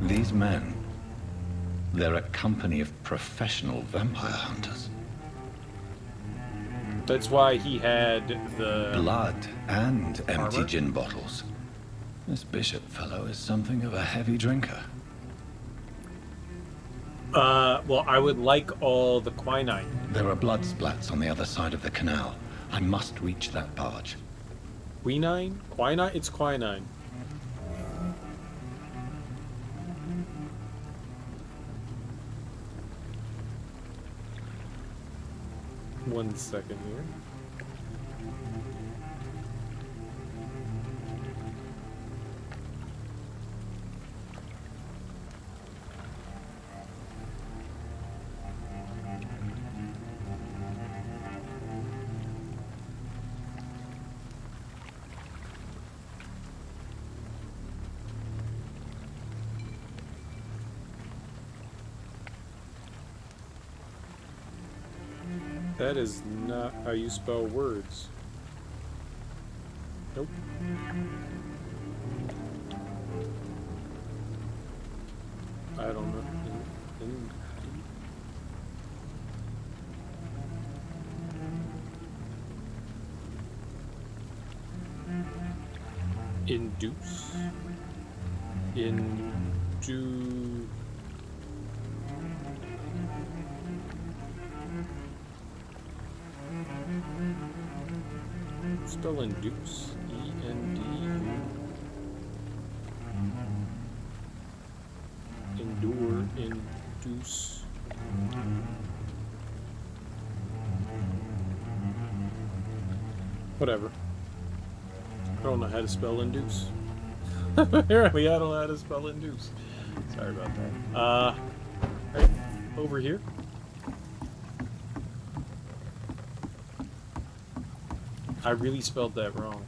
These men, they're a company of professional vampire hunters. That's why he had the blood and empty armor? gin bottles. This bishop fellow is something of a heavy drinker. Well, I would like all the quinine. There are blood splats on the other side of the canal. I must reach that barge. Quinine? Quinine? It's quinine. One second here. That is not how you spell words. Nope. I don't know. Induce. Spell induce. E-N-D-U. Endure. Induce. Whatever. I don't know how to spell induce. Apparently I don't know how to spell induce. Sorry about that. Right over here. I really spelled that wrong.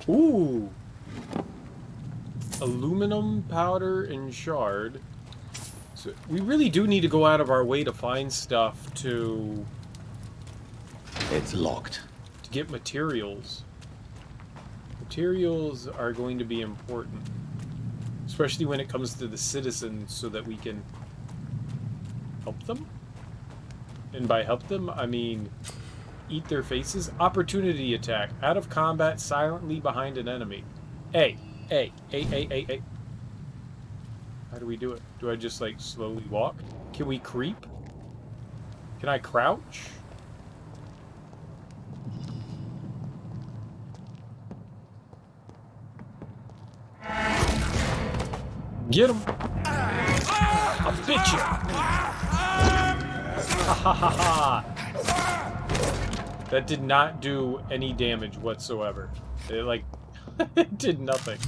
Ooh! Aluminum, powder, and shard. So we really do need to go out of our way to find stuff to... It's locked. To get materials. Materials are going to be important. Especially when it comes to the citizens, so that we can help them. And by help them, I mean eat their faces. Opportunity attack. Out of combat, silently behind an enemy. A. How do we do it? Do I just, like, slowly walk? Can we creep? Can I crouch? Get him! I'll bitch you! Ha ha ha ha! That did not do any damage whatsoever. It, like, it did nothing.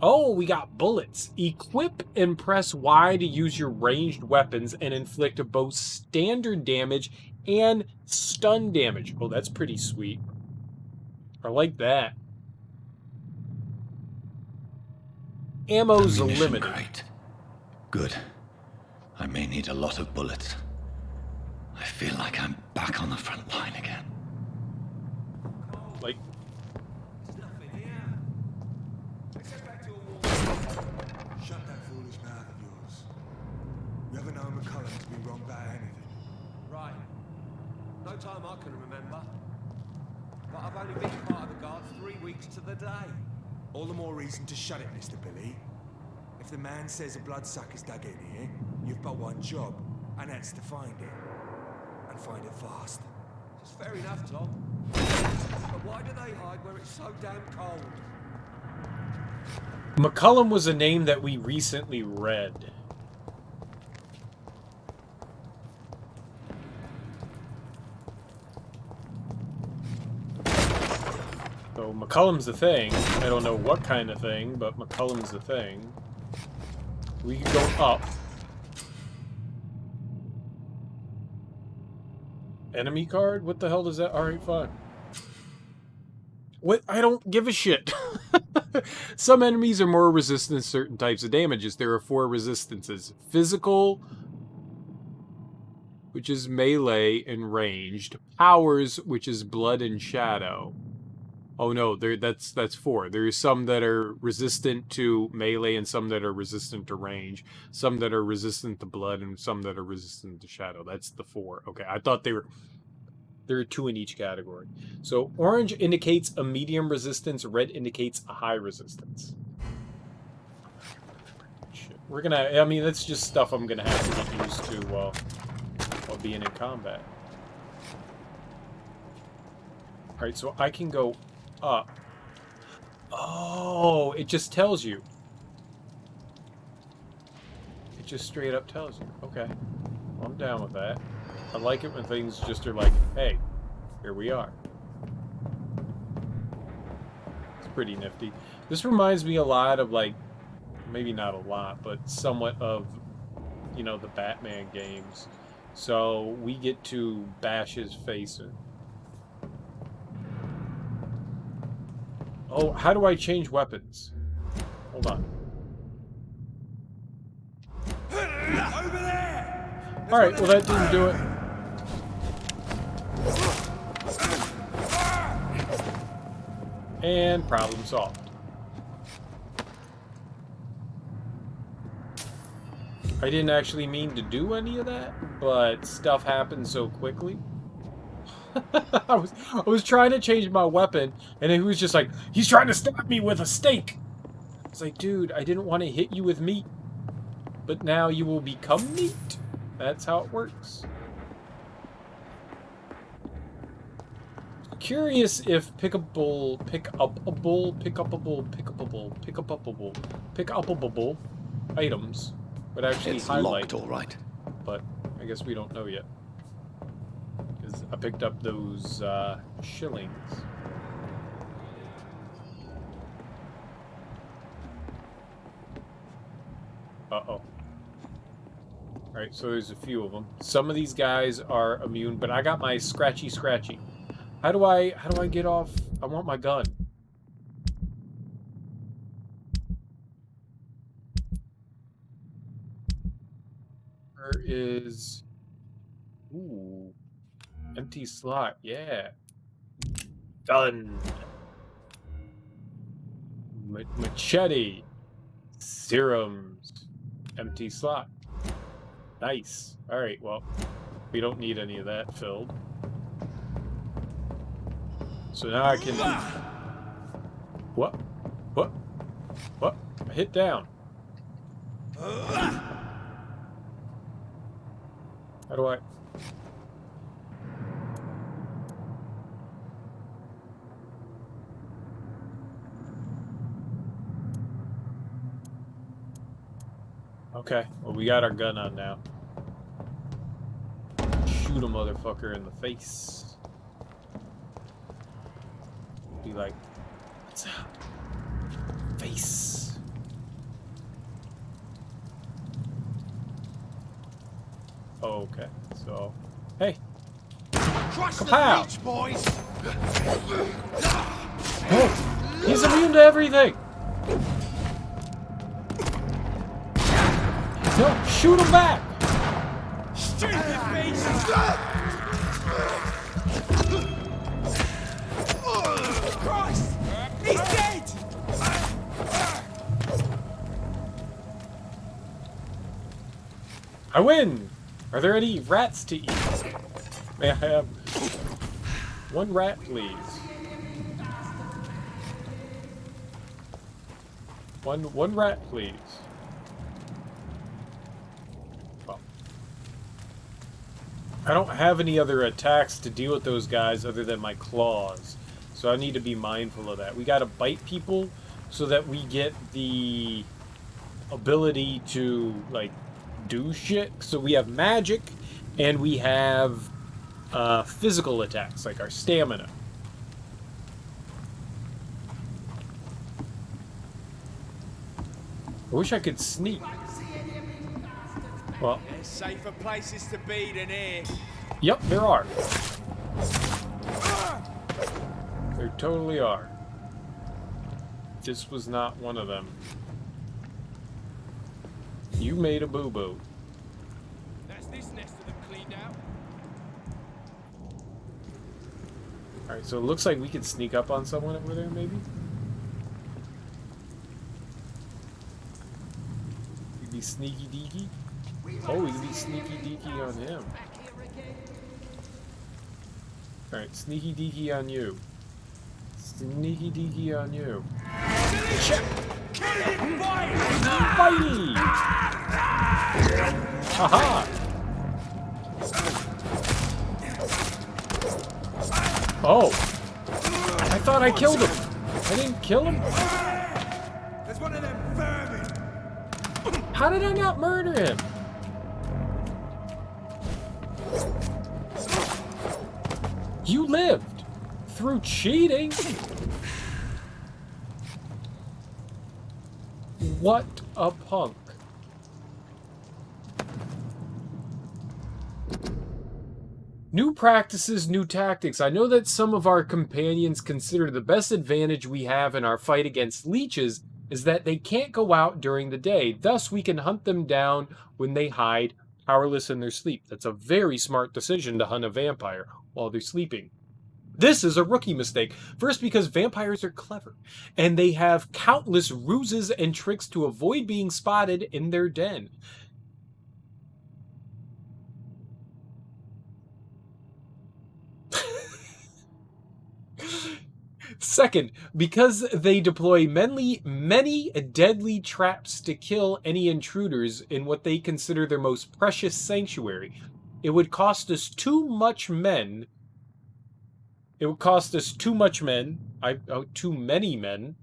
Oh, we got bullets. Equip and press Y to use your ranged weapons and inflict both standard damage and stun damage. Oh, that's pretty sweet. I like that. Ammo's limited. Crate. Good. I may need a lot of bullets. I feel like I'm back on the front line again. Like... Shut that foolish mouth of yours. You ever known McCullum to be wrong about anything? Right. No time I can remember. But I've only been part of the guard 3 weeks to the day. All the more reason to shut it, Mr. Billy. If the man says a bloodsucker's dug in here, you've but one job, and that's to find it. And find it fast. It's fair enough, Tom. But why do they hide where it's so damn cold? McCullum was a name that we recently read. So McCullum's the thing. I don't know what kind of thing, but McCullum's the thing. We can go up. Enemy card? What the hell does that? Alright, fine. What? I don't give a shit. Some enemies are more resistant to certain types of damages. There are 4 resistances. Physical, which is melee and ranged. Powers, which is blood and shadow. Oh no, that's 4. There's some that are resistant to melee and some that are resistant to range. Some that are resistant to blood and some that are resistant to shadow. That's the 4. Okay, I thought there are 2 in each category. So orange indicates a medium resistance, red indicates a high resistance. Shit. We're gonna, I mean, that's just stuff I'm gonna have to get used to while being in combat. Alright, so I can go up. Oh, it just tells you. It just straight up tells you. Okay. Well, I'm down with that. I like it when things just are like, hey, here we are. It's pretty nifty. This reminds me a lot of, like, maybe not a lot, but somewhat of, you know, the Batman games. So we get to bash his face in. Oh, how do I change weapons? Hold on. Over there! Alright, well that didn't do it. And problem solved. I didn't actually mean to do any of that, but stuff happened so quickly. I was trying to change my weapon, and he was just like, he's trying to stab me with a stake. I was like, dude, I didn't want to hit you with meat. But now you will become meat. That's how it works. Curious if pickupable items would actually It's highlight. locked, all right. But I guess we don't know yet. Because I picked up those shillings. Uh-oh. Alright, so there's a few of them. Some of these guys are immune, but I got my scratchy. How do I get off? I want my gun. Where is... Ooh. Empty slot, yeah. Done. Machete. Serums. Empty slot. Nice. Alright, well, we don't need any of that filled. So now I can... What? What? What? I hit down. How do I... Okay, well we got our gun on now. Shoot a motherfucker in the face. Be like, what's up? Face. Okay, so, hey. Kapow! Boys. Oh, he's immune to everything! No, shoot him back! Stupid beast! Christ! He's dead! I win! Are there any rats to eat? May I have one rat, please? One rat, please. I don't have any other attacks to deal with those guys other than my claws. So I need to be mindful of that. We gotta bite people so that we get the ability to, like, do shit. So we have magic, and we have physical attacks, like our stamina. I wish I could sneak. Well, there's safer places to be than here. Yep, there are. There totally are. This was not one of them. You made a boo-boo. That's this nest of them cleaned out. Alright, so it looks like we could sneak up on someone over there, maybe? We can be sneaky-deaky? Oh, we can be sneaky-deaky on him. Alright, sneaky-deaky on you. Sneaky-deaky on you. Check! Bitey! Haha! Oh! I thought I killed him! I didn't kill him? There's one of them vermin! How did I not murder him? You lived! Through cheating! What a punk. New practices, new tactics. I know that some of our companions consider the best advantage we have in our fight against leeches is that they can't go out during the day. Thus, we can hunt them down when they hide, powerless in their sleep. That's a very smart decision to hunt a vampire while they're sleeping. This is a rookie mistake. First, because vampires are clever, and they have countless ruses and tricks to avoid being spotted in their den. Second, because they deploy many deadly traps to kill any intruders in what they consider their most precious sanctuary. It would cost us too much men. It would cost us too much men. Too many men.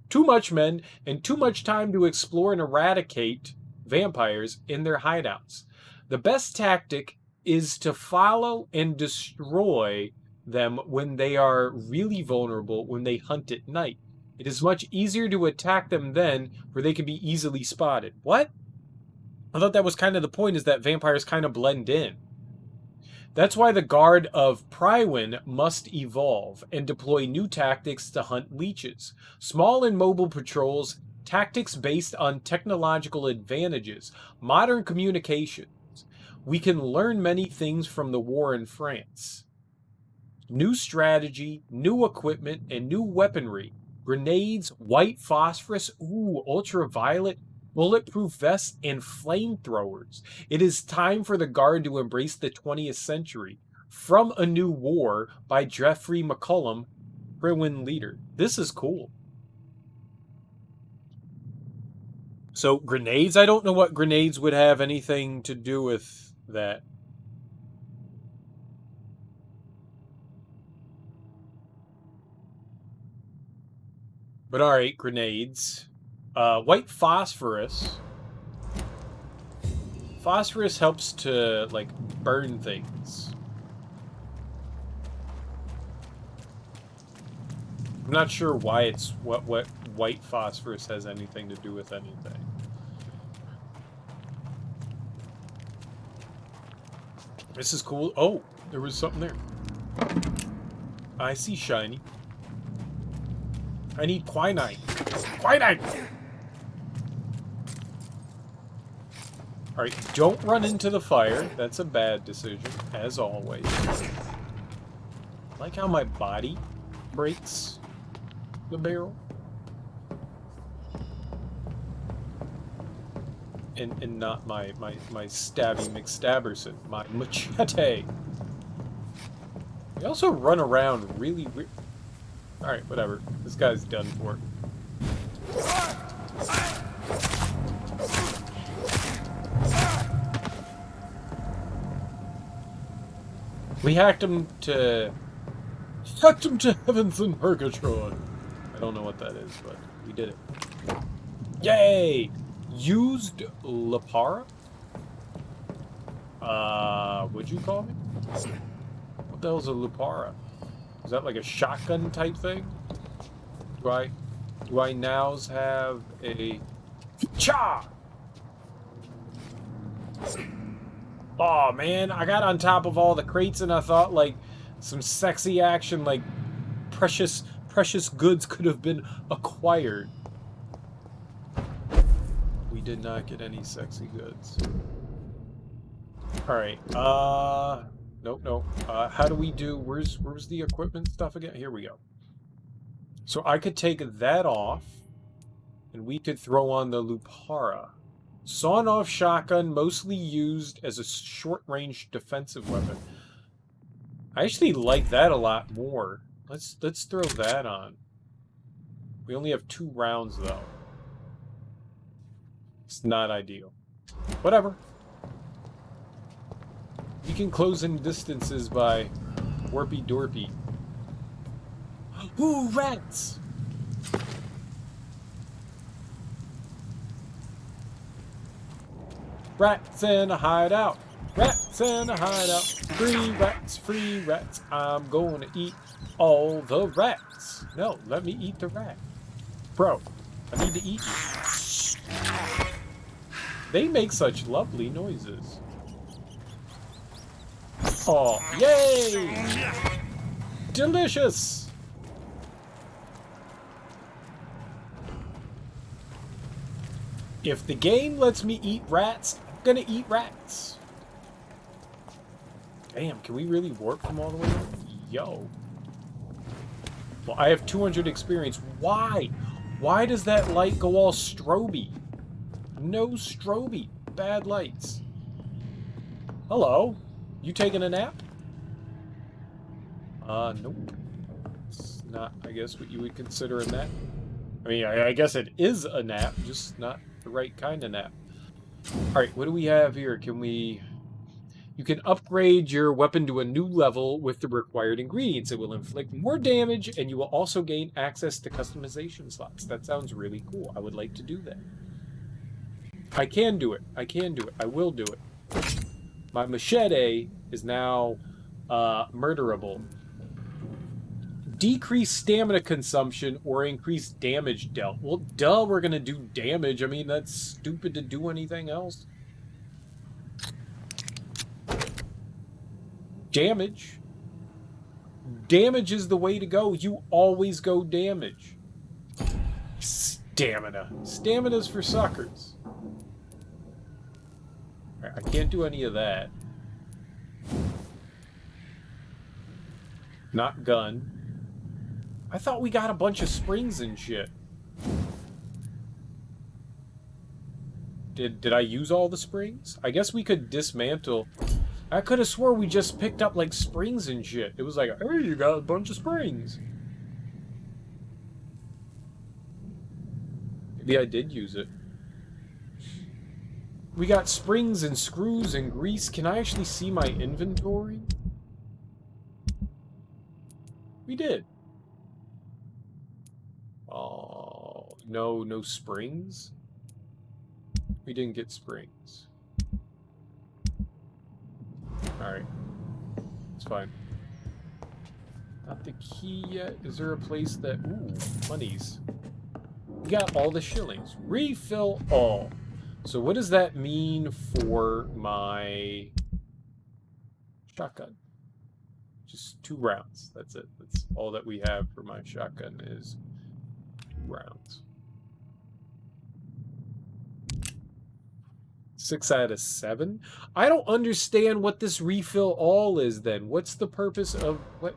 Too much men and too much time to explore and eradicate vampires in their hideouts. The best tactic is to follow and destroy them when they are really vulnerable, when they hunt at night. It is much easier to attack them then, where they can be easily spotted. What? I thought that was kind of the point, is that vampires kind of blend in. That's why the Guard of Prywin must evolve and deploy new tactics to hunt leeches. Small and mobile patrols, tactics based on technological advantages, modern communications. We can learn many things from the war in France. New strategy, new equipment, and new weaponry. Grenades, white phosphorus, ultraviolet, bulletproof vests, and flamethrowers. It is time for the Guard to embrace the 20th century. From A New War by Jeffrey McCullum, Prywin leader. This is cool. So, grenades? I don't know what grenades would have anything to do with that. But alright, grenades. White phosphorus. Phosphorus helps to, like, burn things. I'm not sure why it's what white phosphorus has anything to do with anything. This is cool. Oh, there was something there. I see shiny. I need quinine. Quinine! Alright, don't run into the fire. That's a bad decision, as always. I like how my body breaks the barrel. And not my stabby McStabberson, my machete. They also run around really weird. Alright, whatever. This guy's done for. We hacked him to heavens and purgatory. I don't know what that is, but we did it. Yay! Used Lapara? What'd you call me? What the hell's a Lupara? Is that like a shotgun type thing? Do I nows have a cha? Oh man, I got on top of all the crates and I thought like some sexy action, like precious goods could have been acquired. We did not get any sexy goods. Alright, nope. How do we do, where's the equipment stuff again? Here we go. So I could take that off, and we could throw on the Lupara. Sawn-off shotgun, mostly used as a short-range defensive weapon. I actually like that a lot more. Let's throw that on. We only have 2 rounds, though. It's not ideal. Whatever. You can close in distances by warpy-dorpy. Ooh, rats! Rats in a hideout. Rats in a hideout. Free rats. I'm going to eat all the rats. No, let me eat the rat. Bro, I need to eat you. They make such lovely noises. Oh, yay! Delicious! If the game lets me eat rats, I'm gonna eat rats. Damn, can we really warp from all the way over? Yo. Well, I have 200 experience. Why? Why does that light go all stroby? No stroby. Bad lights. Hello? You taking a nap? Nope. It's not, I guess, what you would consider a nap. I mean, I guess it is a nap, just not the right kind of nap. Alright, what do we have here? Can we... You can upgrade your weapon to a new level with the required ingredients. It will inflict more damage, and you will also gain access to customization slots. That sounds really cool. I would like to do that. I can do it. I will do it. My machete is now murderable. Decrease stamina consumption or increase damage dealt. Well, duh, we're gonna do damage. I mean, that's stupid to do anything else. Damage. Damage is the way to go. You always go damage. Stamina. Stamina's for suckers. I can't do any of that. Not gun. I thought we got a bunch of springs and shit. Did I use all the springs? I guess we could dismantle. I could have swore we just picked up like springs and shit. It was like, hey, you got a bunch of springs. Maybe I did use it. We got springs and screws and grease. Can I actually see my inventory? We did. Oh, no springs? We didn't get springs. Alright. It's fine. Not the key yet. Is there a place that... Ooh, monies. We got all the shillings. Refill all. So what does that mean for my shotgun? Just 2 rounds. That's it. That's all that we have for my shotgun is 2 rounds. 6 out of 7? I don't understand what this refill all is then. What's the purpose of what?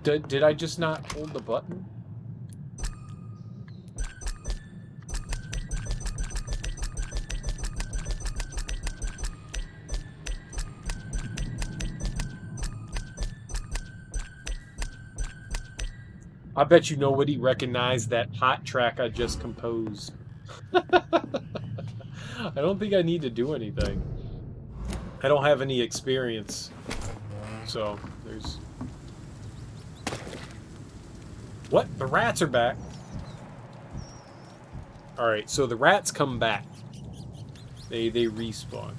Did I just not hold the button? I bet you nobody recognized that hot track I just composed. I don't think I need to do anything. I don't have any experience. So, there's... What? The rats are back. Alright, so the rats come back. They respawn.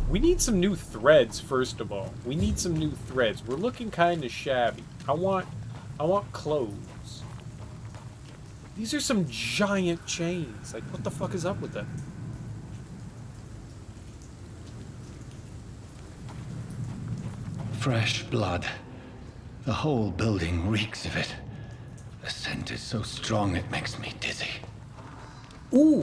We need some new threads, first of all. We need some new threads. We're looking kind of shabby. I want clothes. These are some giant chains. Like, what the fuck is up with them? Fresh blood. The whole building reeks of it. The scent is so strong it makes me dizzy. Ooh!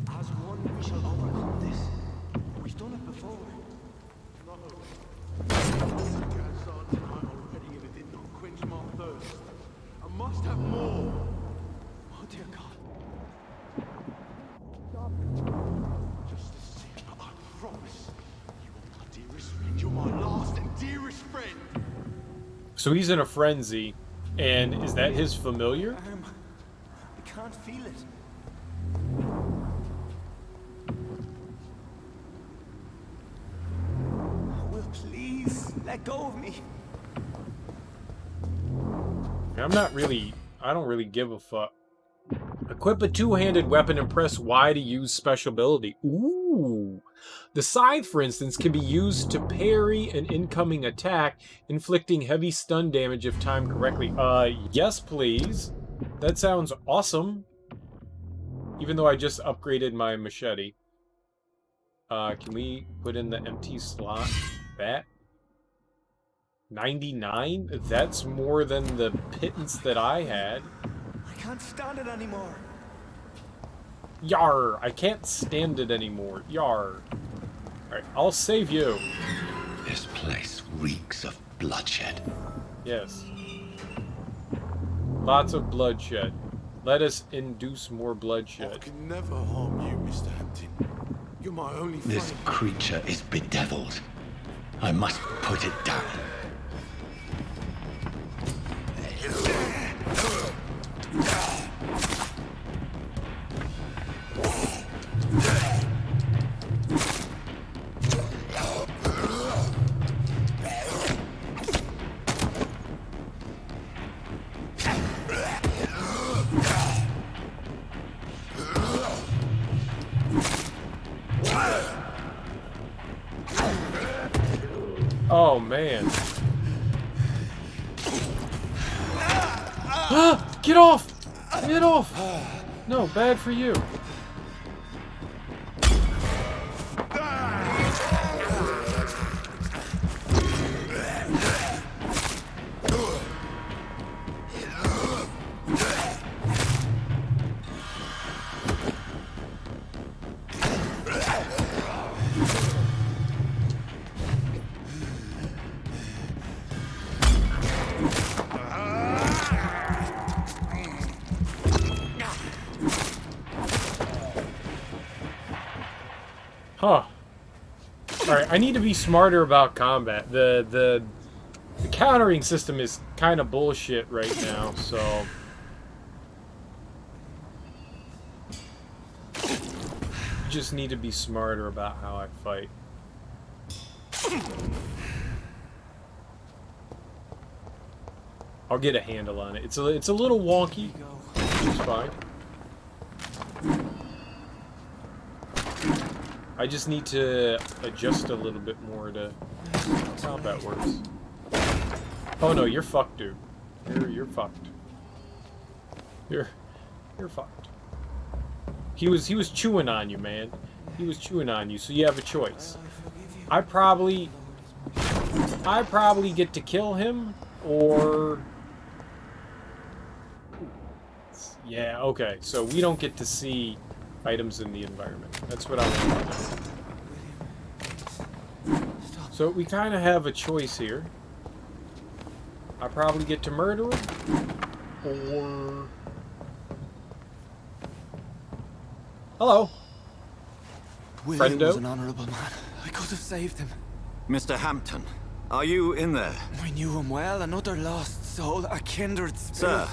As one, we shall overcome this. We've done it before. No. Already and it did not quench my thirst. I must have more. Oh dear God. Just a secret, I promise. You are my dearest friend. You're my last and dearest friend. So he's in a frenzy, and is that his familiar? I can't feel it. Will please let go of me. I don't really give a fuck. Equip a two-handed weapon and press Y to use special ability. Ooh. The scythe, for instance, can be used to parry an incoming attack, inflicting heavy stun damage if timed correctly. Yes, please. That sounds awesome. Even though I just upgraded my machete. Can we put in the empty slot? That? 99? That's more than the pittance that I had. I can't stand it anymore. Yar! I can't stand it anymore. Yar. Alright, I'll save you. This place reeks of bloodshed. Yes. Lots of bloodshed. Let us induce more bloodshed. I can never harm you, Mr. Hampton. You're my only friend. This creature is bedeviled. I must put it down. Oh, man. Ah! Get off! Get off! No, bad for you. Huh. Alright, I need to be smarter about combat. The countering system is kind of bullshit right now, so... just need to be smarter about how I fight. I'll get a handle on it. It's a little wonky, which is fine. I just need to adjust a little bit more to how combat works. Oh no, you're fucked, dude. You're fucked. You're fucked. He was chewing on you, man. He was chewing on you, so you have a choice. I probably get to kill him, or... yeah, okay. So we don't get to see items in the environment. That's what I want to do. So we kind of have a choice here. I probably get to murder him, or... hello. William Friendo? was an honorable man. I could have saved him. Mr. Hampton, Are you in there? I knew him well, another lost soul, a kindred spirit. Sir,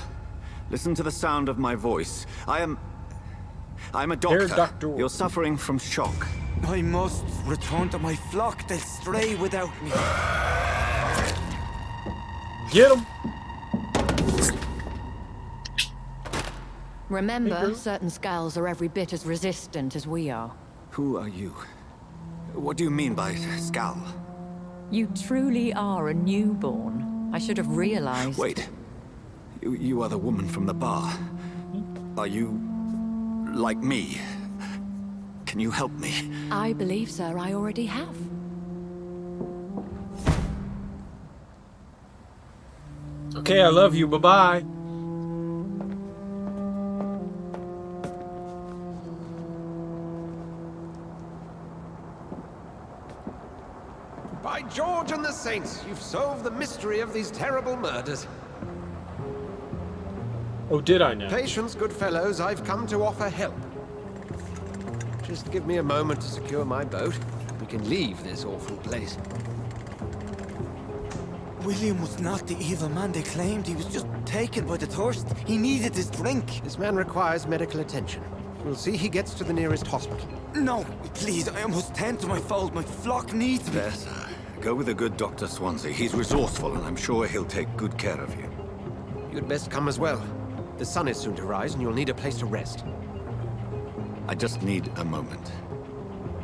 listen to the sound of my voice. I'm a doctor. You're suffering from shock. I must return to my flock. They'll stray without me. Get him! Remember, certain skulls are every bit as resistant as we are. Who are you? What do you mean by skull? You truly are a newborn. I should have realized. Wait. You are the woman from the bar. Are you like me? Can you help me? I believe, sir, I already have. Okay, I love you. Bye-bye. By George and the Saints, you've solved the mystery of these terrible murders. Oh, did I now? Patience, good fellows, I've come to offer help. Just give me a moment to secure my boat. We can leave this awful place. William was not the evil man they claimed. He was just taken by the thirst. He needed his drink. This man requires medical attention. We'll see he gets to the nearest hospital. No, please, I must tend to my fold. My flock needs me. There, sir. Go with the good Dr. Swansea. He's resourceful, and I'm sure he'll take good care of you. You'd best come as well. The sun is soon to rise, and you'll need a place to rest. I just need a moment.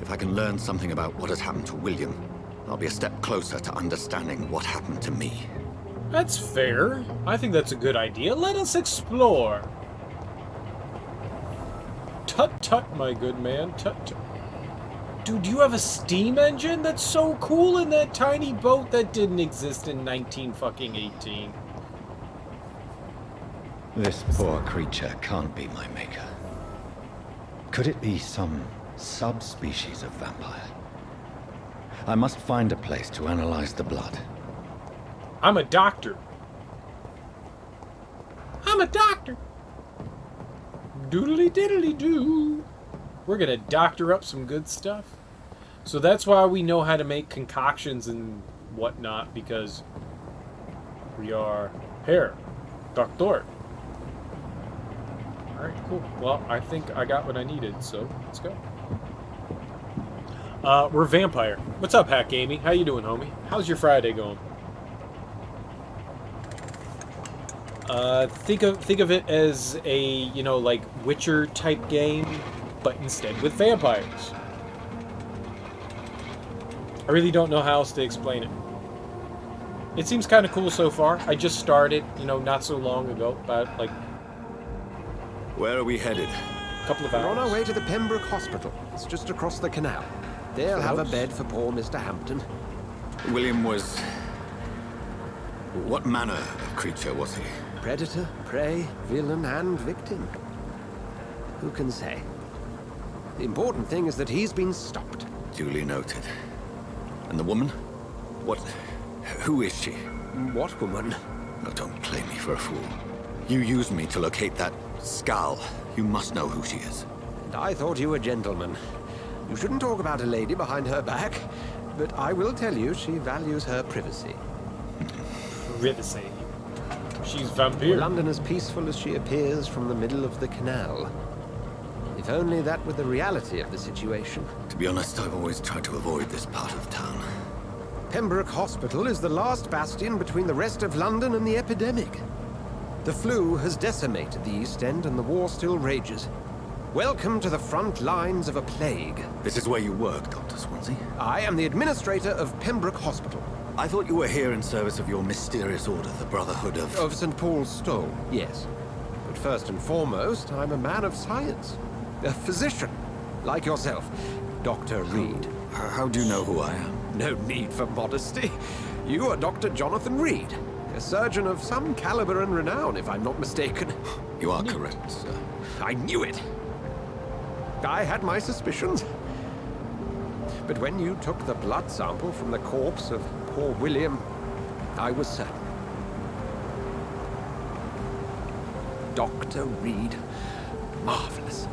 If I can learn something about what has happened to William, I'll be a step closer to understanding what happened to me. That's fair. I think that's a good idea. Let us explore. Tut tut, my good man. Tut tut. Dude, you have a steam engine? That's so cool in that tiny boat that didn't exist in 1918. This poor creature can't be my maker. Could it be some subspecies of vampire? I must find a place to analyze the blood. I'm a doctor. I'm a doctor. Doodly diddly doo. We're gonna doctor up some good stuff. So that's why we know how to make concoctions and whatnot, because we are here. Doctor. Alright, cool. Well, I think I got what I needed, so let's go. We're Vampyr. What's up, Hack Amy? How you doing, homie? How's your Friday going? Think of it as a, you know, like Witcher type game, but instead with vampires. I really don't know how else to explain it. It seems kind of cool so far. I just started, you know, not so long ago, about like... Where are we headed? A couple of hours. We're on our way to the Pembroke Hospital. It's just across the canal. They'll have a bed for poor Mr. Hampton. William was... What manner of creature was he? Predator, prey, villain, and victim. Who can say? The important thing is that he's been stopped. Duly noted. And the woman? Who is she? What woman? Oh, don't play me for a fool. You used me to locate that skull. You must know who she is. And I thought you a gentleman. You shouldn't talk about a lady behind her back, but I will tell you she values her privacy. Privacy. She's Vampyr. London as peaceful as she appears from the middle of the canal. If only that were the reality of the situation. To be honest, I've always tried to avoid this part of town. Pembroke Hospital is the last bastion between the rest of London and the epidemic. The flu has decimated the East End and the war still rages. Welcome to the front lines of a plague. This is where you work, Dr. Swansea? I am the administrator of Pembroke Hospital. I thought you were here in service of your mysterious order, the Brotherhood of... Of St. Paul's Stole, yes. But first and foremost, I'm a man of science. A physician, like yourself, Dr. Reed. How do you know who I am? No need for modesty. You are Dr. Jonathan Reed, a surgeon of some caliber and renown, if I'm not mistaken. You are correct, sir. I knew it. I had my suspicions. But when you took the blood sample from the corpse of poor William, I was certain. Dr. Reed. Marvelous.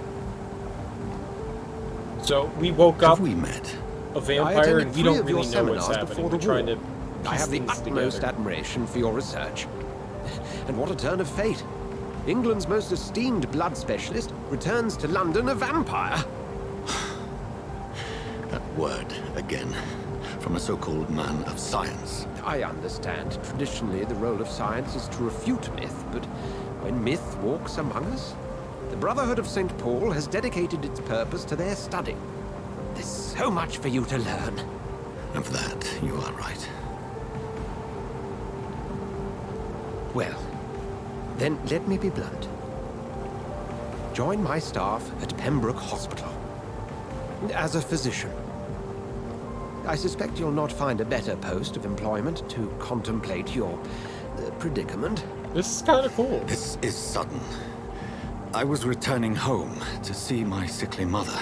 So we woke up we met? a vampire and we don't really know what's happening. We're trying to I have the things utmost together. admiration for your research. And what a turn of fate. England's most esteemed blood specialist returns to London a vampire. That word again. From a so-called man of science. I understand. Traditionally, the role of science is to refute myth, but when myth walks among us, the Brotherhood of St. Paul has dedicated its purpose to their study. There's so much for you to learn. Of that, you are right. Well, then let me be blunt. Join my staff at Pembroke Hospital. As a physician. I suspect you'll not find a better post of employment to contemplate your predicament. This is kind of cool. This is sudden. I was returning home to see my sickly mother.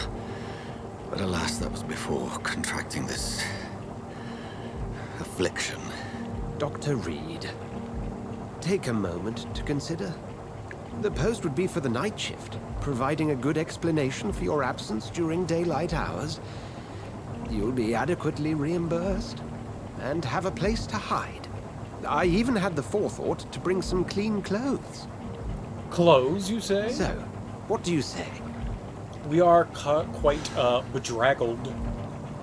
But alas, that was before contracting this affliction. Dr. Reed, take a moment to consider. The post would be for the night shift, providing a good explanation for your absence during daylight hours. You'll be adequately reimbursed and have a place to hide. I even had the forethought to bring some clean clothes. Clothes, you say? So, what do you say? We are quite bedraggled.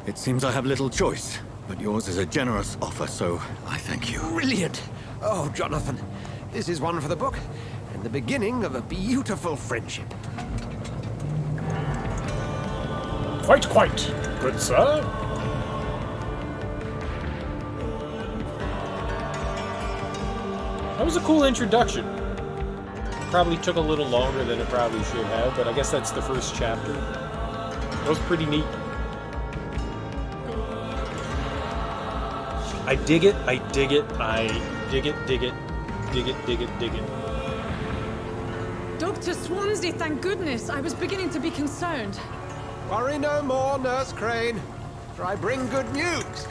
It seems I have little choice, but yours is a generous offer, so I thank you. Brilliant! Oh, Jonathan, this is one for the book, and the beginning of a beautiful friendship. Quite, good sir. That was a cool introduction. Probably took a little longer than it probably should have, but I guess that's the first chapter. That was pretty neat. I dig it, I dig it, I dig it, dig it, dig it, dig it, dig it. Dr. Swansea, thank goodness. I was beginning to be concerned. Worry no more, Nurse Crane, for I bring good news.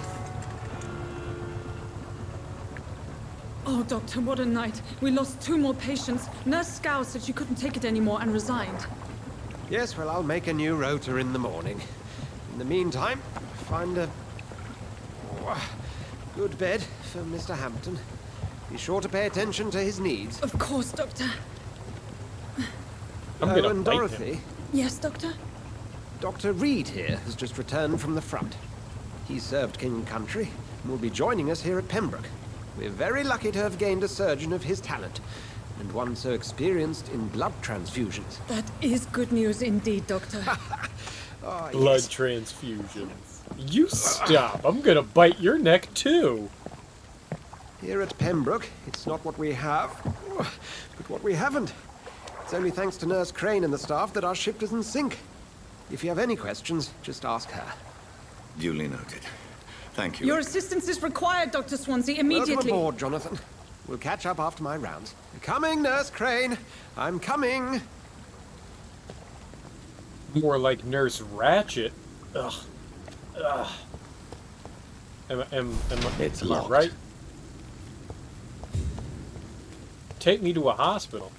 Oh, Doctor, what a night. We lost 2 more patients. Nurse Scow said she couldn't take it anymore and resigned. Yes, well, I'll make a new rota in the morning. In the meantime, find a good bed for Mr. Hampton. Be sure to pay attention to his needs. Of course, Doctor. And Dorothy. Yes, Doctor? Dr. Reed here has just returned from the front. He served King and Country and will be joining us here at Pembroke. We're very lucky to have gained a surgeon of his talent, and one so experienced in blood transfusions. That is good news indeed, Doctor. Blood transfusions. You stop. I'm gonna bite your neck too. Here at Pembroke, it's not what we have, but what we haven't. It's only thanks to Nurse Crane and the staff that our ship doesn't sink. If you have any questions, just ask her. Duly noted. Thank you. Your assistance is required, Dr. Swansea, immediately. Welcome aboard, Jonathan. We'll catch up after my rounds. Coming, Nurse Crane. I'm coming. More like Nurse Ratchet. Ugh. Ugh. It's am I locked. right? Take me to a hospital.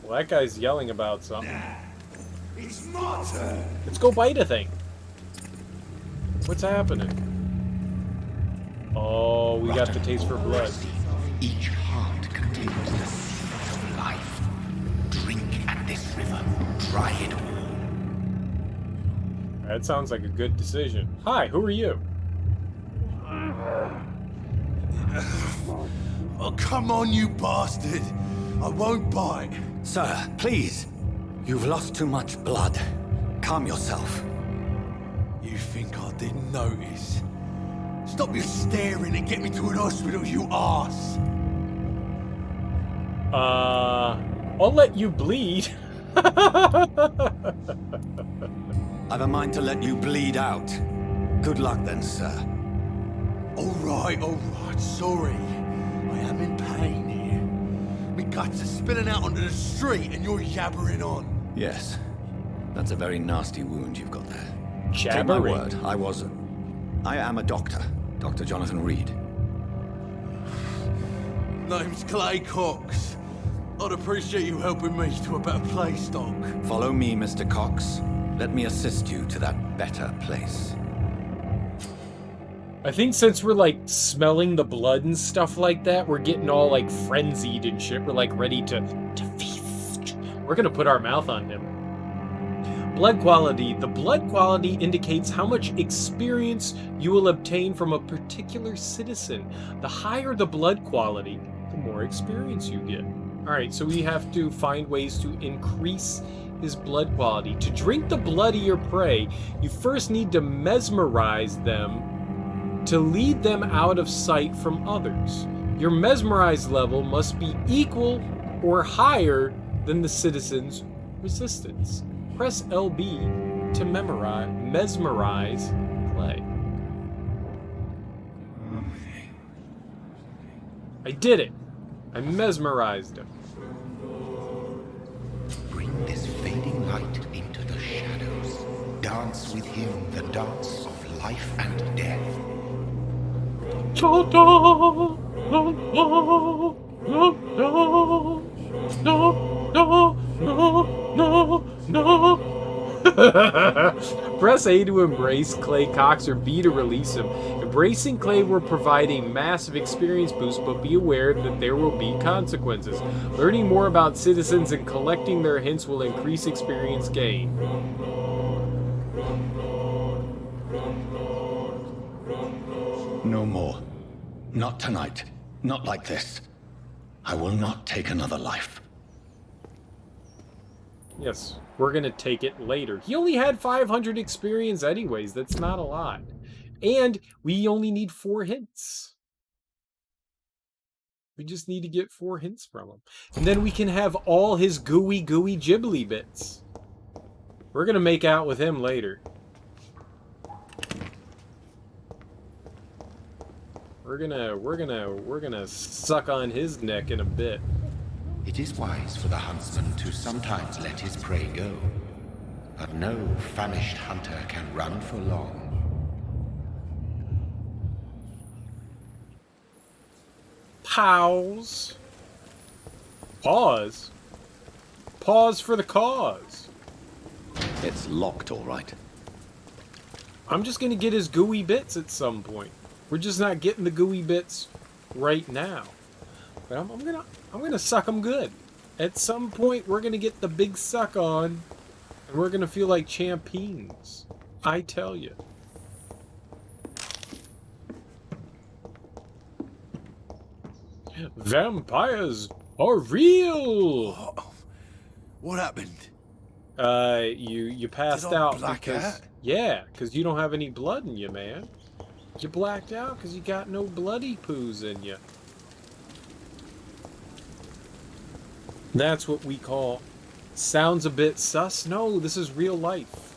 Well, that guy's yelling about something. It's my turn. Let's go bite a thing. What's happening? Oh, we got the taste for blood. Each heart contains the seed of life. Drink at this river. Try it all. That sounds like a good decision. Hi, who are you? Oh, come on, you bastard. I won't bite. Sir, please. You've lost too much blood. Calm yourself. You think I didn't notice? Stop your staring and get me to an hospital, you arse! I'll let you bleed. I've a mind to let you bleed out. Good luck then, sir. Alright, sorry. I am in pain here. My guts are spilling out onto the street and you're yabbering on. Yes. That's a very nasty wound you've got there. Take my Jabbering. word, I am a doctor. Dr. Jonathan Reed. Name's Clay Cox. I'd appreciate you helping me to a better place, Doc. Follow me, Mr. Cox, Let me assist you to that better place. I think since we're like smelling the blood and stuff like that, we're getting all like frenzied and shit. We're like ready to feast. We're gonna put our mouth on him. Blood quality. The blood quality indicates how much experience you will obtain from a particular citizen. The higher the blood quality, the more experience you get. Alright, so we have to find ways to increase his blood quality. To drink the blood of your prey, you first need to mesmerize them to lead them out of sight from others. Your mesmerized level must be equal or higher than the citizen's resistance. Press LB to mesmerize play. I did it. I mesmerized him. Bring this fading light into the shadows. Dance with him the dance of life and death. Press A to embrace Clay Cox or B to release him. Embracing Clay will provide a massive experience boost, but be aware that there will be consequences. Learning more about citizens and collecting their hints will increase experience gain. No more. Not tonight. Not like this. I will not take another life. Yes, we're gonna take it later. He only had 500 experience anyways. That's not a lot. And we only need 4 hints. We just need to get 4 hints from him. And then we can have all his gooey ghibli bits. We're gonna make out with him later. We're gonna suck on his neck in a bit. It is wise for the huntsman to sometimes let his prey go, but no famished hunter can run for long. Pause. Pause? Pause for the cause. It's locked, all right. I'm just gonna get his gooey bits at some point. We're just not getting the gooey bits right now. But I'm gonna suck them good. At some point, we're gonna get the big suck on, and we're gonna feel like champions. I tell you. Vampires are real. What happened? You passed Did I out black because out? yeah, because you don't have any blood in you, man. You blacked out because you got no bloody poos in you. That's what we call sounds a bit sus. No, this is real life.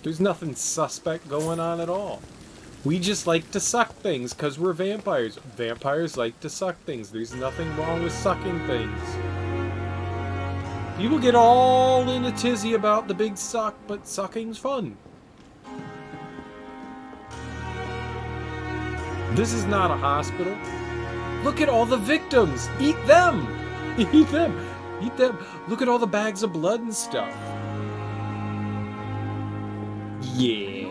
There's nothing suspect going on at all. We just like to suck things because we're vampires. Vampires like to suck things. There's nothing wrong with sucking things. People get all in a tizzy about the big suck, but sucking's fun. This is not a hospital. Look at all the victims. Eat them. Eat them. Eat them. Look at all the bags of blood and stuff. Yeah.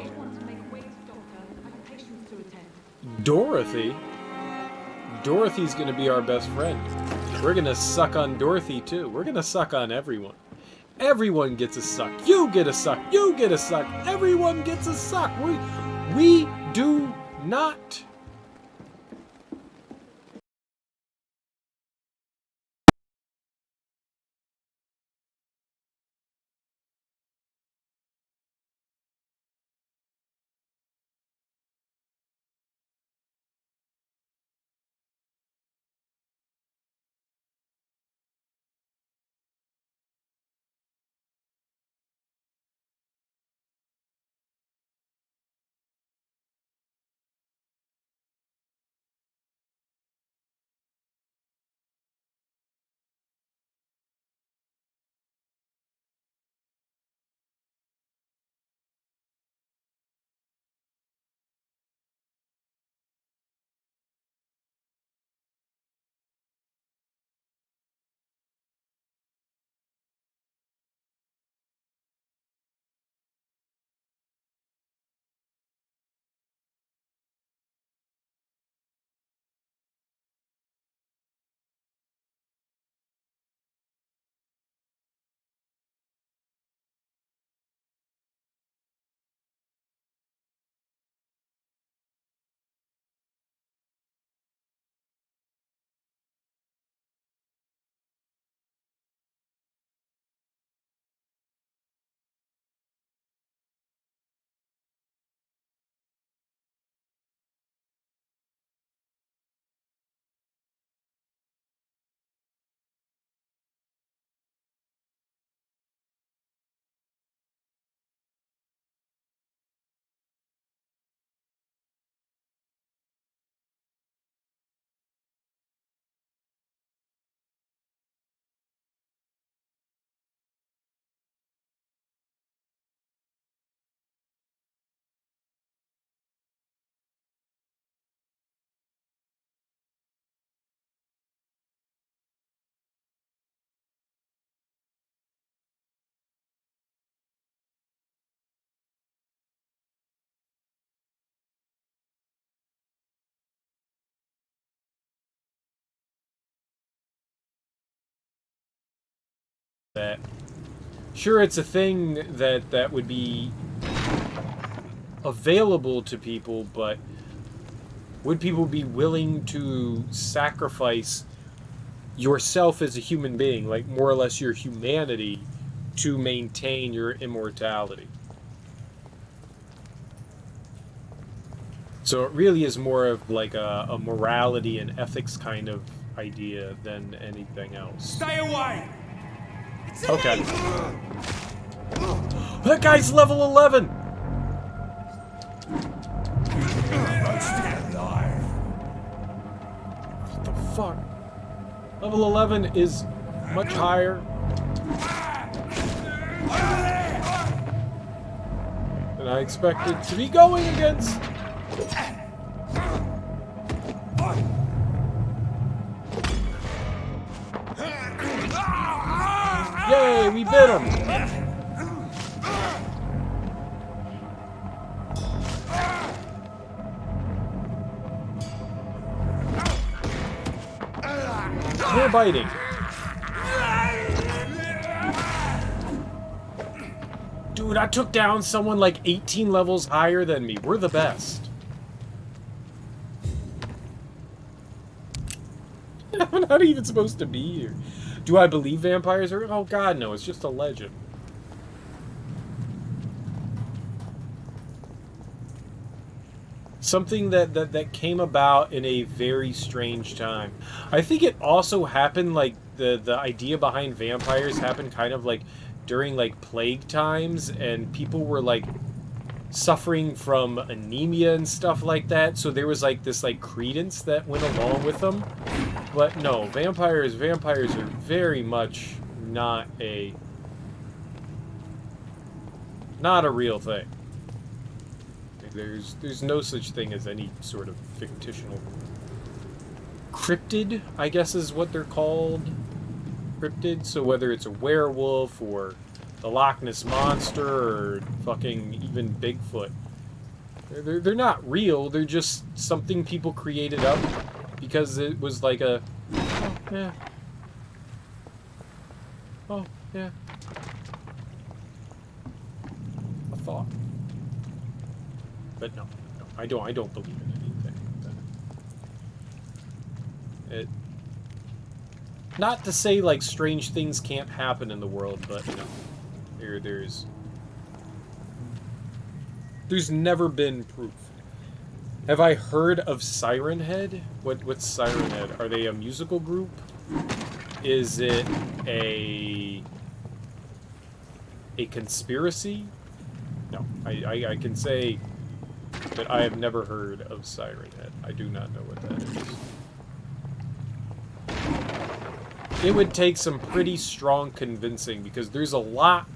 Dorothy? Dorothy's gonna be our best friend. We're gonna suck on Dorothy too. We're gonna suck on everyone. Everyone gets a suck. You get a suck. You get a suck. Everyone gets a suck. We do not that sure, it's a thing that would be available to people, but would people be willing to sacrifice yourself as a human being, like more or less your humanity, to maintain your immortality? So it really is more of like a morality and ethics kind of idea than anything else. Stay away! Okay. That guy's level 11! What the fuck? Level 11 is much higher than I expected to be going against. Yay, we bit him! More biting. Dude, I took down someone like 18 levels higher than me. We're the best. I'm not even supposed to be here. Do I believe vampires are... Oh god, no. It's just a legend. Something that came about in a very strange time. I think it also happened, like, the idea behind vampires happened kind of, like, during, like, plague times, and people were, like, suffering from anemia and stuff like that, so there was, like, this, like, credence that went along with them. But no, vampires are very much not a real thing. There's no such thing as any sort of fictional cryptid, I guess is what they're called. Cryptid, so whether it's a werewolf or the Loch Ness Monster or fucking even Bigfoot. They're not real, they're just something people created up because it was like a, oh, yeah. Oh, yeah. A thought. But no, I don't believe in anything. Not to say like strange things can't happen in the world, but you know, there's never been proof. Have I heard of Siren Head? What's Siren Head? Are they a musical group? Is it a conspiracy? No, I can say that I have never heard of Siren Head. I do not know what that is. It would take some pretty strong convincing because there's a lot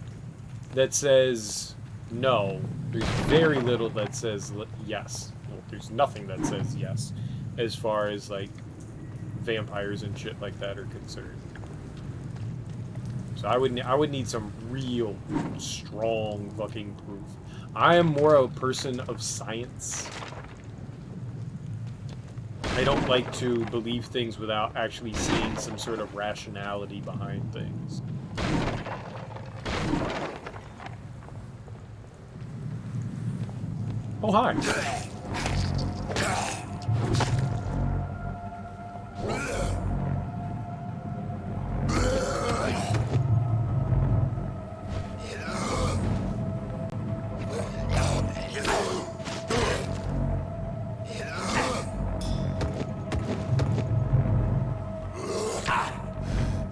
that says no. There's very little that says yes. Well, there's nothing that says yes as far as like vampires and shit like that are concerned. So I would need some real strong fucking proof. I am more a person of science. I don't like to believe things without actually seeing some sort of rationality behind things. Oh, hi.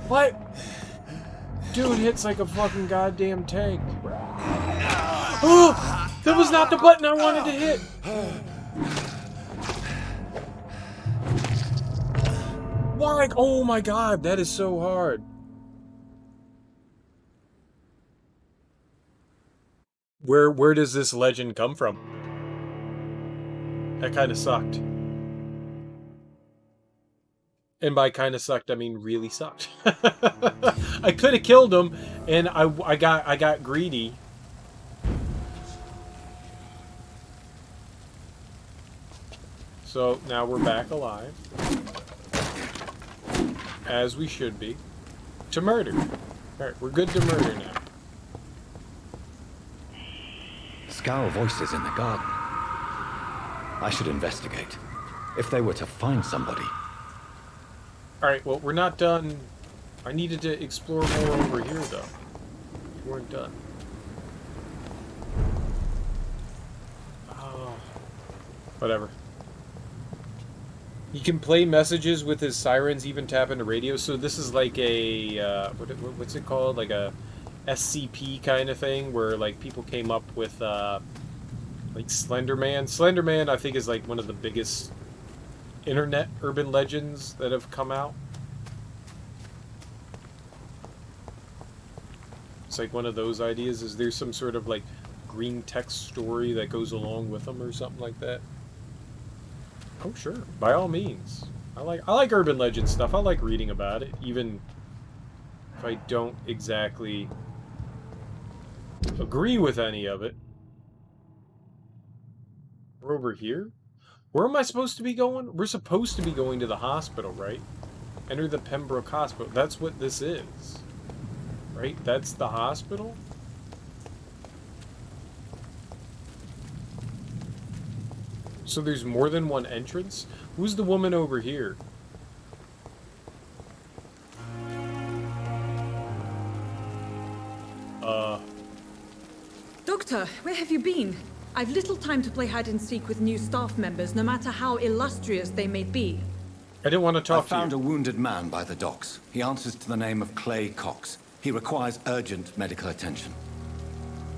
What? Dude hits like a fucking goddamn tank. Oh! That was not the button I wanted to hit! Why? Oh my god, that is so hard. Where does this legend come from? That kind of sucked. And by kind of sucked, I mean really sucked. I could have killed him, and I got greedy. So now we're back alive, as we should be, to murder. Alright, we're good to murder now. Scowl voices in the garden. I should investigate. If they were to find somebody. Alright, well, we're not done. I needed to explore more over here, though. We weren't done. Oh. Whatever. You can play messages with his sirens, even tap into radio. So this is like a, what's it called? Like a SCP kind of thing, where like people came up with, like Slender Man. Slender Man, I think, is like one of the biggest internet urban legends that have come out. It's like one of those ideas. Is there some sort of like green text story that goes along with them or something like that? Oh sure, by all means. I like urban legend stuff. I like reading about it, even if I don't exactly agree with any of it. We're over here? Where am I supposed to be going? We're supposed to be going to the hospital, right? Enter the Pembroke Hospital. That's what this is. Right? That's the hospital? So there's more than one entrance? Who's the woman over here? Doctor, where have you been? I've little time to play hide and seek with new staff members, no matter how illustrious they may be. I didn't want to talk to you. I found a wounded man by the docks. He answers to the name of Clay Cox. He requires urgent medical attention.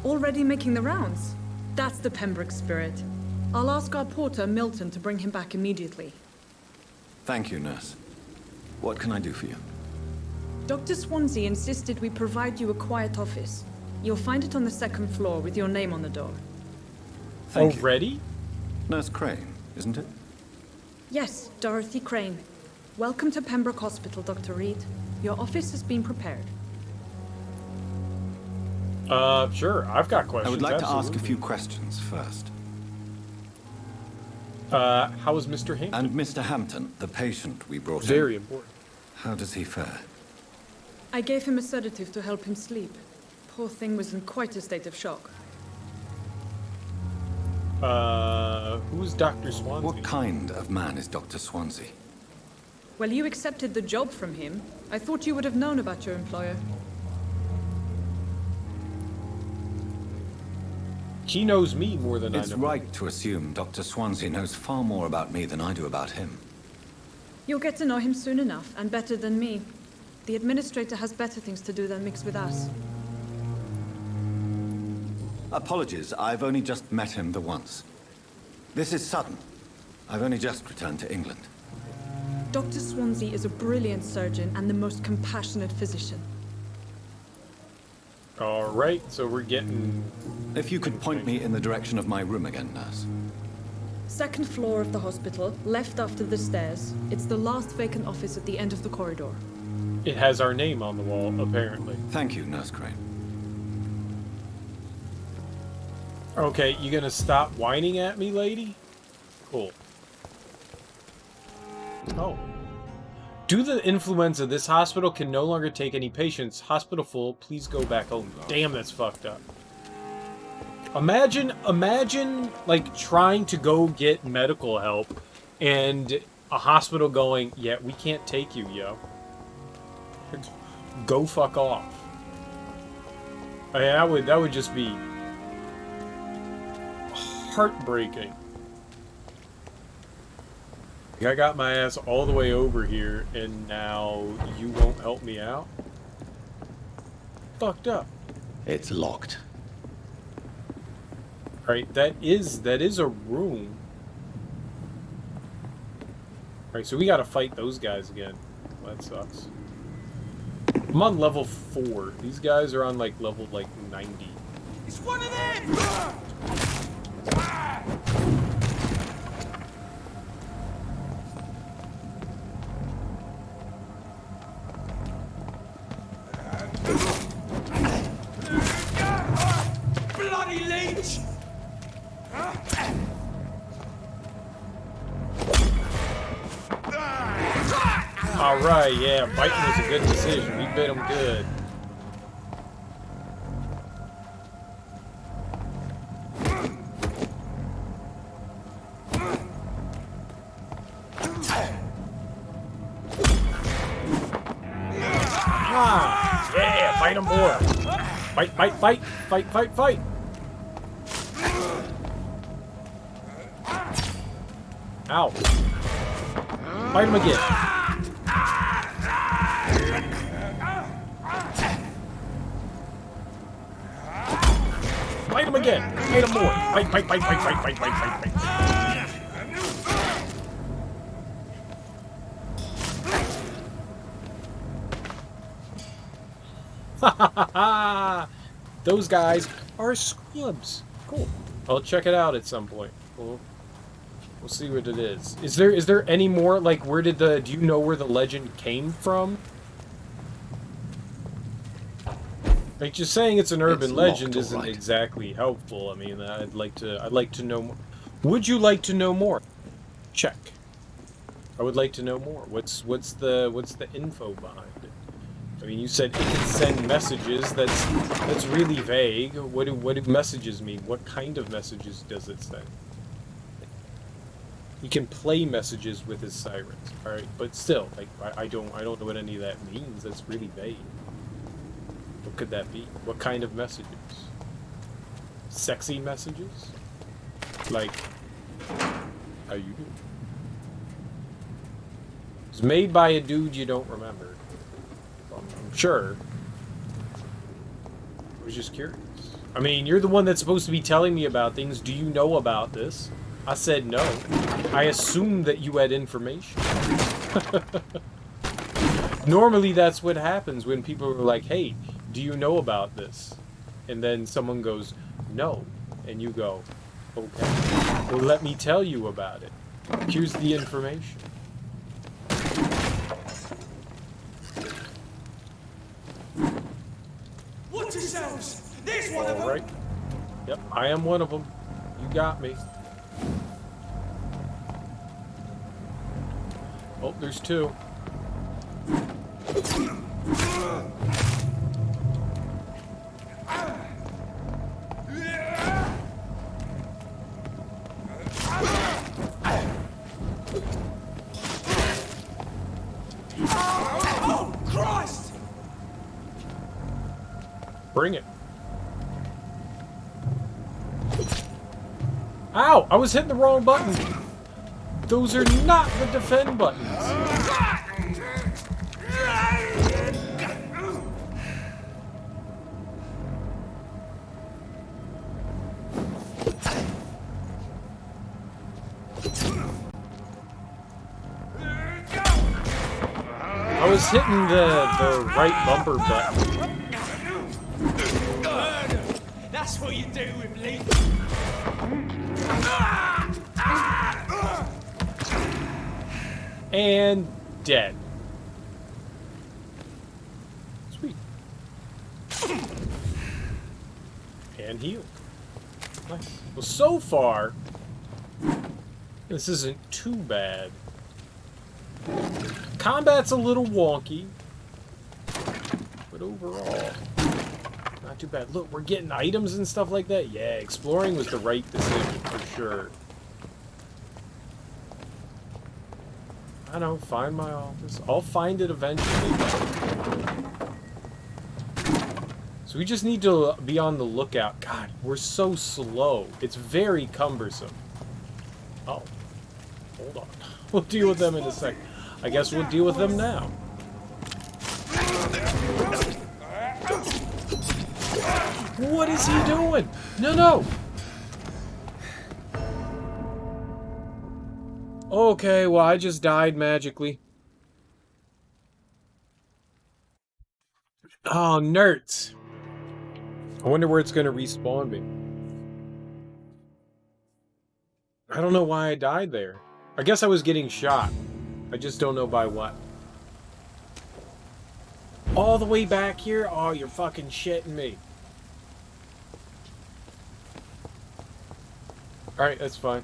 Already making the rounds? That's the Pembroke spirit. I'll ask our porter, Milton, to bring him back immediately. Thank you, nurse. What can I do for you? Dr. Swansea insisted we provide you a quiet office. You'll find it on the second floor with your name on the door. Thank Already? you. Nurse Crane, isn't it? Yes, Dorothy Crane. Welcome to Pembroke Hospital, Dr. Reed. Your office has been prepared. Sure. I've got questions. I would like absolutely. to ask a few questions first. How is Mr. Hampton? And Mr. Hampton, the patient we brought in. Very important. How does he fare? I gave him a sedative to help him sleep. Poor thing was in quite a state of shock. Who's Dr. Swansea? What kind of man is Dr. Swansea? Well, you accepted the job from him. I thought you would have known about your employer. He knows me more than I know. It's right to assume Dr. Swansea knows far more about me than I do about him. You'll get to know him soon enough, and better than me. The administrator has better things to do than mix with us. Apologies, I've only just met him the once. This is sudden. I've only just returned to England. Dr. Swansea is a brilliant surgeon and the most compassionate physician. Alright, so we're getting... If you could point me in the direction of my room again, nurse. Second floor of the hospital, left after the stairs. It's the last vacant office at the end of the corridor. It has our name on the wall, apparently. Thank you, Nurse Crane. Okay, you gonna stop whining at me, lady? Cool. Oh. Due to the influenza, this hospital can no longer take any patients. Hospital full, please go back home. Damn, that's fucked up. Imagine, like, trying to go get medical help and a hospital going, yeah, we can't take you, yo. Go fuck off. I mean, that would just be heartbreaking. I got my ass all the way over here, and now you won't help me out? Fucked up. It's locked. Alright, that is a room. Alright, so we gotta fight those guys again. Well, that sucks. I'm on level 4. These guys are on, like, level, like, 90. It's one of them! Bloody leech! Alright, yeah, biting was a good decision. We bit him good. Fight him more. Fight, fight, fight. Fight, fight, fight. Ow. Fight him again. Fight him again. Fight him more. Fight, fight, fight, fight, fight, fight, fight, fight, fight. Ha ha ha ha! Those guys are scrubs. Cool. I'll check it out at some point. We'll see what it is. Is there any more, like, where did do you know where the legend came from? Like, just saying it's an urban legend isn't exactly helpful. I mean, I'd like to know more. Would you like to know more? Check. I would like to know more. What's the info behind it? I mean, you said it can send messages. That's really vague. What do messages mean? What kind of messages does it send? He can play messages with his sirens. All right, but still, like, I don't know what any of that means. That's really vague. What could that be? What kind of messages? Sexy messages? Like, how you doing? It's made by a dude you don't remember. I'm sure. I was just curious. I mean, you're the one that's supposed to be telling me about things. Do you know about this? I said no. I assumed that you had information. Normally that's what happens when people are like, hey, do you know about this? And then someone goes, no. And you go, okay. Well, let me tell you about it. Here's the information. Watch yourselves! There's one of them! Alright. Yep, I am one of them. You got me. Oh, there's two. Oh, Christ! Bring it. Ow! I was hitting the wrong button. Those are not the defend buttons. I was hitting the right bumper button. That's what you do with Lee. And dead. Sweet. And healed. Nice. Well, so far, this isn't too bad. Combat's a little wonky, but overall, not too bad. Look, we're getting items and stuff like that. Yeah, exploring was the right decision for sure. I don't know, find my office. I'll find it eventually. So we just need to be on the lookout. God, we're so slow. It's very cumbersome. Oh, hold on. We'll deal with them in a sec. I guess we'll deal with them now. What is he doing? No, no. Okay, well, I just died magically. Oh, nerds. I wonder where it's going to respawn me. I don't know why I died there. I guess I was getting shot. I just don't know by what. All the way back here? Oh, you're fucking shitting me. Alright, that's fine.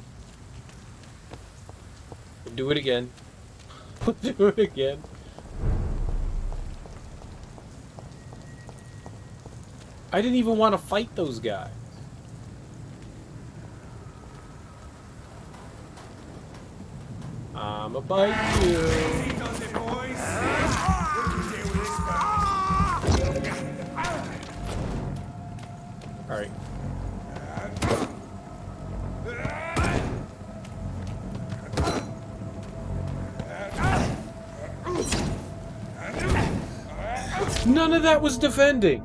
We'll do it again. We'll do it again. I didn't even want to fight those guys. I'ma bite you. Alright. None of that was defending.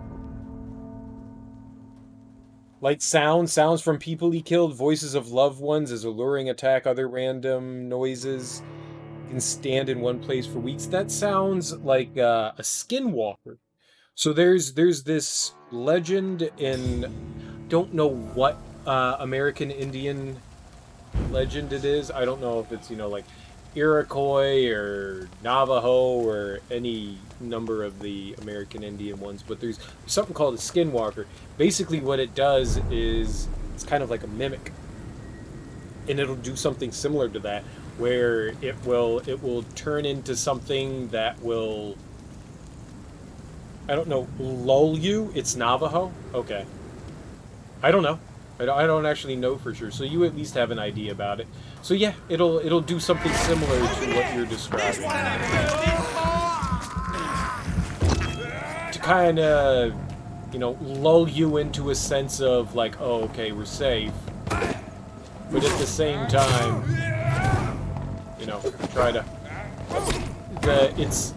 Light sounds from people he killed, voices of loved ones as alluring attack, other random noises. Can stand in one place for weeks. That sounds like a skinwalker. So there's this legend in, don't know what American Indian legend it is. I don't know if it's, you know, like Iroquois or Navajo or any number of the American Indian ones, but there's something called a skinwalker. Basically what it does is it's kind of like a mimic, and it'll do something similar to that, where it will turn into something that will, I don't know, lull you. It's Navajo? Okay. I don't know. I don't actually know for sure, so you at least have an idea about it. So yeah, it'll do something similar to what you're describing. To kind of, you know, lull you into a sense of like, oh, okay, we're safe. But at the same time, you know, try to... Its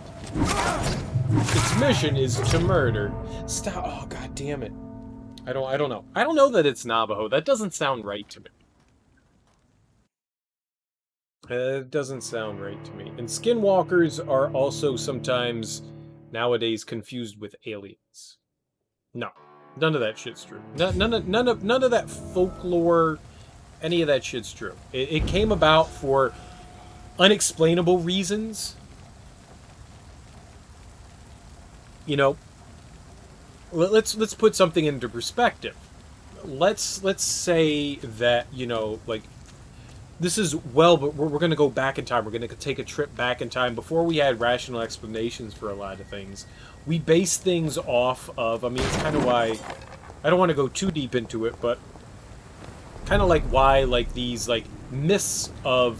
mission is to murder. Stop! Oh, god damn it! I don't know. I don't know that it's Navajo. That doesn't sound right to me. It doesn't sound right to me. And skinwalkers are also sometimes nowadays confused with aliens. No, none of that shit's true. None of that folklore. Any of that shit's true. It came about for unexplainable reasons. You know, let's put something into perspective. Let's say that, you know, like, this is, well, but we're going to go back in time. We're going to take a trip back in time. Before we had rational explanations for a lot of things, we base things off of, I mean, it's kind of why, I don't want to go too deep into it, but kind of like why, like, these, like, myths of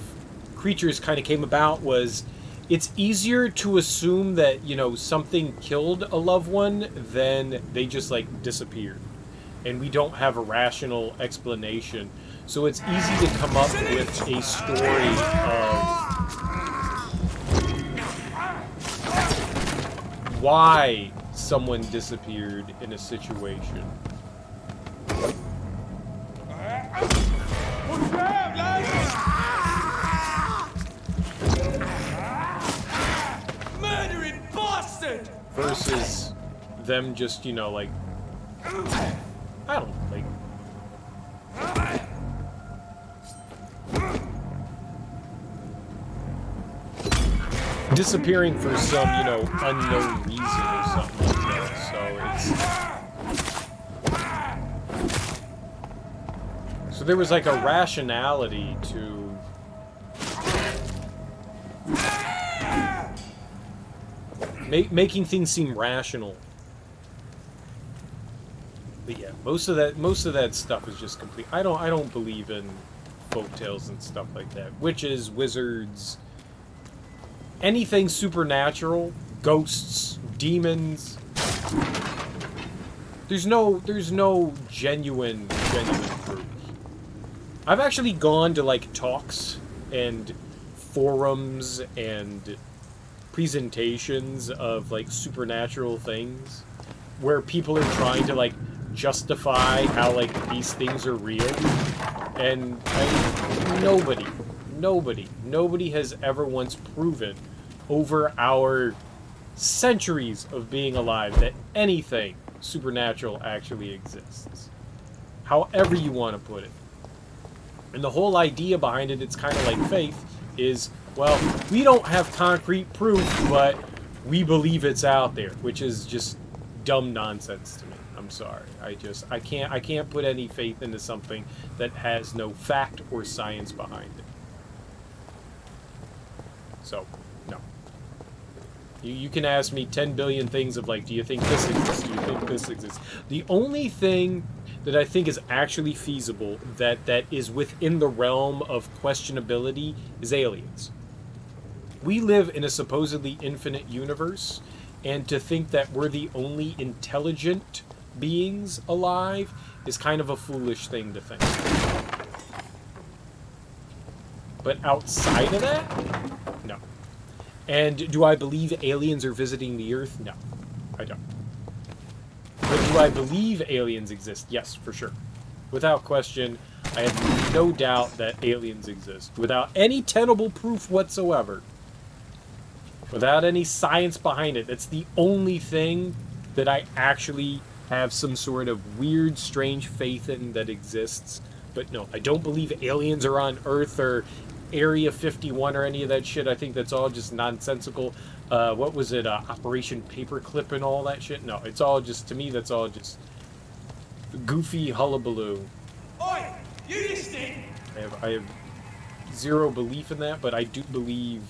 creatures kind of came about was, it's easier to assume that, you know, something killed a loved one than they just, like, disappeared. And we don't have a rational explanation. So it's easy to come up with a story of why someone disappeared in a situation. Murdering bastard! Versus them just, you know, like, I don't know, like, disappearing for some, you know, unknown reason or something like that. So there was like a rationality to making things seem rational. But yeah, most of that stuff is just complete. I don't believe in folktales and stuff like that. Witches, wizards, anything supernatural, ghosts, demons. There's no genuine proof. I've actually gone to like talks and forums and presentations of like supernatural things where people are trying to like justify how like these things are real, and nobody has ever once proven over our centuries of being alive that anything supernatural actually exists. However you want to put it. And the whole idea behind it, it's kind of like faith, is, well, we don't have concrete proof, but we believe it's out there, which is just dumb nonsense to me. I'm sorry. I can't put any faith into something that has no fact or science behind it. So, no. You can ask me 10 billion things of like, do you think this exists? Do you think this exists? The only thing that I think is actually feasible, that is within the realm of questionability, is aliens. We live in a supposedly infinite universe, and to think that we're the only intelligent beings alive is kind of a foolish thing to think. But outside of that, no. And do I believe aliens are visiting the Earth? No, I don't. But do I believe aliens exist? Yes, for sure. Without question, I have no doubt that aliens exist. Without any tenable proof whatsoever. Without any science behind it. That's the only thing that I actually have some sort of weird, strange faith in that exists. But no, I don't believe aliens are on Earth or Area 51 or any of that shit. I think that's all just nonsensical. What was it? Operation Paperclip and all that shit? No, it's all just, to me, that's all just goofy hullabaloo. Oi! You listening? I have zero belief in that, but I do believe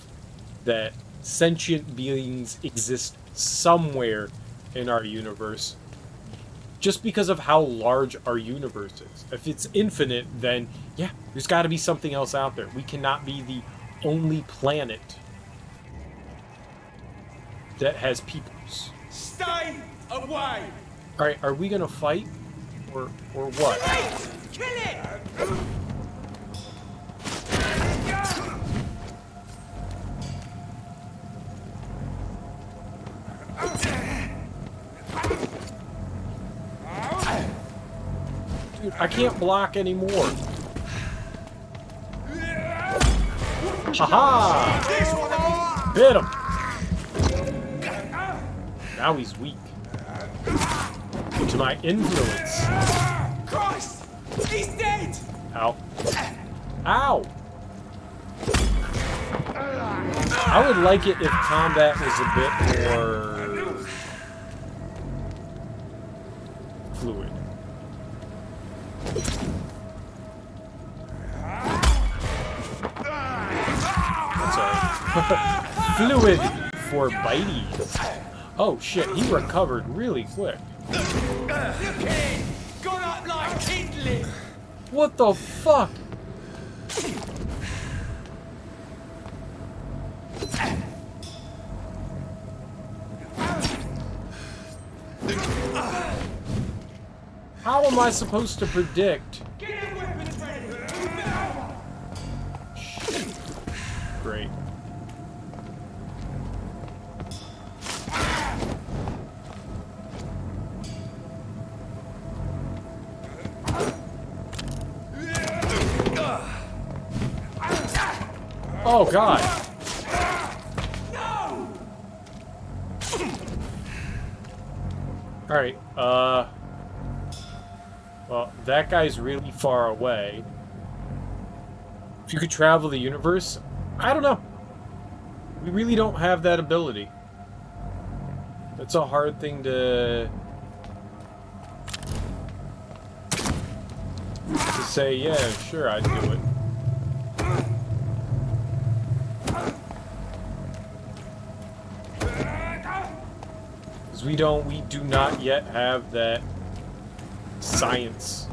that sentient beings exist somewhere in our universe. Just because of how large our universe is. If it's infinite, then yeah, there's got to be something else out there. We cannot be the only planet that has peoples. Stay away! Alright, are we gonna fight? Or what? Kill it! Dude, I can't block anymore. Haha! Bit him! Now he's weak. To my influence. Christ! He's dead! Ow. Ow! I would like it if combat was a bit more fluid. That's alright. Fluid for bites. Oh shit, he recovered really quick. Look at him! Gone up like kindling! What the fuck? How am I supposed to predict? Great. Oh god. Alright, well, that guy's really far away. If you could travel the universe, I don't know. We really don't have that ability. That's a hard thing to say, yeah, sure, I'd do it. Because we do not yet have that science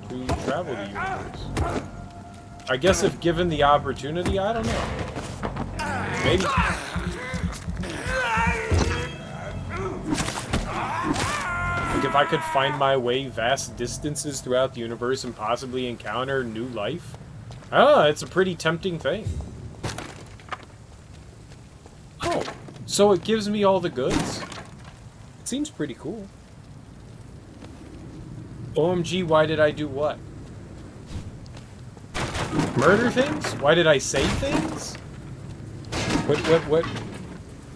to travel the universe. I guess if given the opportunity, I don't know. Maybe. Like if I could find my way vast distances throughout the universe and possibly encounter new life, I don't know, it's a pretty tempting thing. Oh, so it gives me all the goods? It seems pretty cool. OMG, why did I do what? Murder things? Why did I say things? What?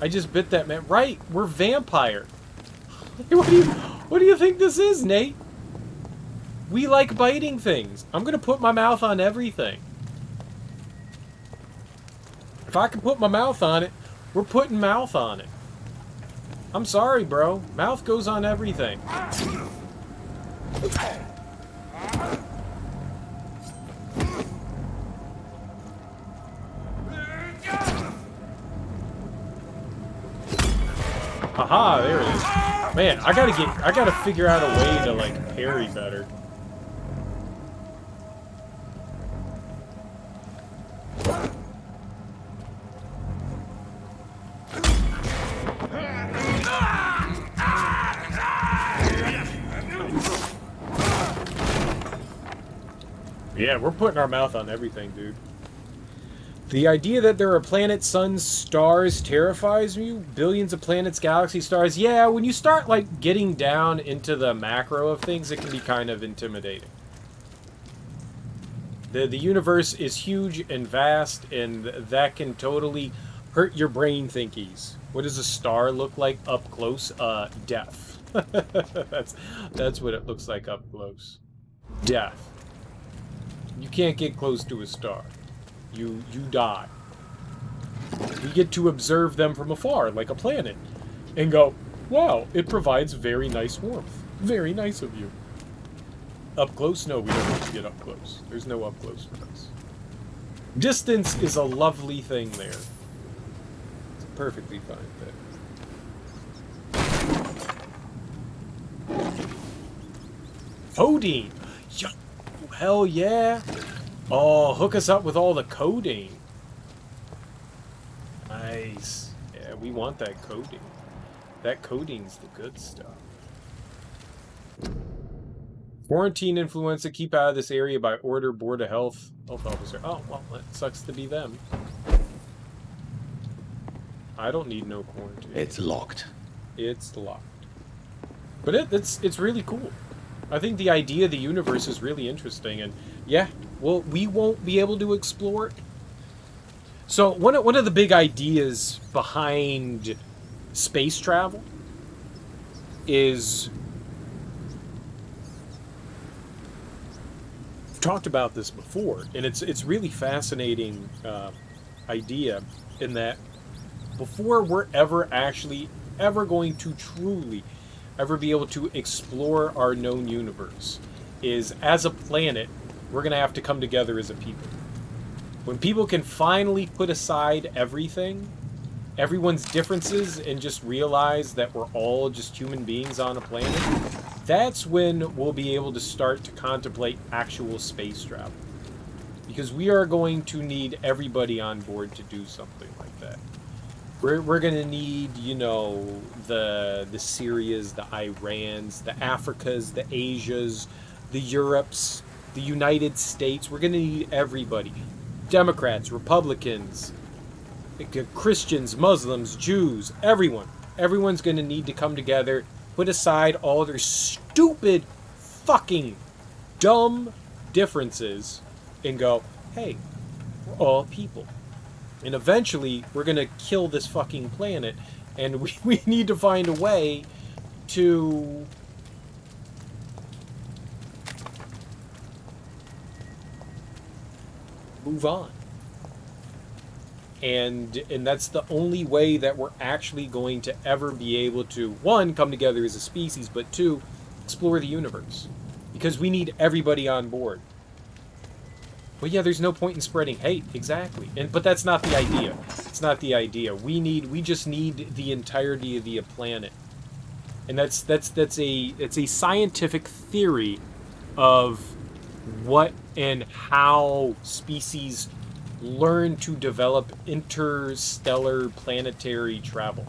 I just bit that man. Right, we're vampire. What do you think this is, Nate? We like biting things. I'm gonna put my mouth on everything. If I can put my mouth on it, we're putting mouth on it. I'm sorry, bro. Mouth goes on everything. Haha, there it is. Man, I gotta figure out a way to like parry better. yeah, we're putting our mouth on everything, dude. The idea that there are planets, suns, stars terrifies me. Billions of planets, galaxy stars. Yeah, when you start, like, getting down into the macro of things, it can be kind of intimidating. The universe is huge and vast, and that can totally hurt your brain thinkies. What does a star look like up close? Death. That's what it looks like up close. Death. You can't get close to a star. You die. We get to observe them from afar, like a planet, and go, wow, it provides very nice warmth. Very nice of you. Up close? No, we don't want to get up close. There's no up close for us. Distance is a lovely thing there. It's a perfectly fine thing. Codeine! Yo, hell yeah! Oh, hook us up with all the codeine. Nice. Yeah, we want that codeine. That codeine's the good stuff. Quarantine influenza, keep out of this area by order, Board of Health officer. Oh, well, that sucks to be them. I don't need no quarantine. It's locked. It's locked. But it's really cool. I think the idea of the universe is really interesting, and yeah, well, we won't be able to explore it. So one of the big ideas behind space travel is, I've talked about this before, and it's really fascinating idea in that before we're ever going to truly ever be able to explore our known universe, is as a planet, we're going to have to come together as a people. When people can finally put aside everything, everyone's differences, and just realize that we're all just human beings on a planet, that's when we'll be able to start to contemplate actual space travel. Because we are going to need everybody on board to do something like that. We're going to need, you know, the Syrias, the Irans, the Africas, the Asias, the Europes, the United States. We're going to need everybody. Democrats, Republicans, Christians, Muslims, Jews, everyone. Everyone's going to need to come together, put aside all their stupid, fucking, dumb differences, and go, hey, we're all people. And eventually, we're going to kill this fucking planet, and we need to find a way to move on. And that's the only way that we're actually going to ever be able to, one, come together as a species, but two, explore the universe. Because we need everybody on board. Well, yeah, there's no point in spreading hate, exactly. But that's not the idea. It's not the idea. We just need the entirety of the planet. And it's a scientific theory of what and how species learn to develop interstellar planetary travel.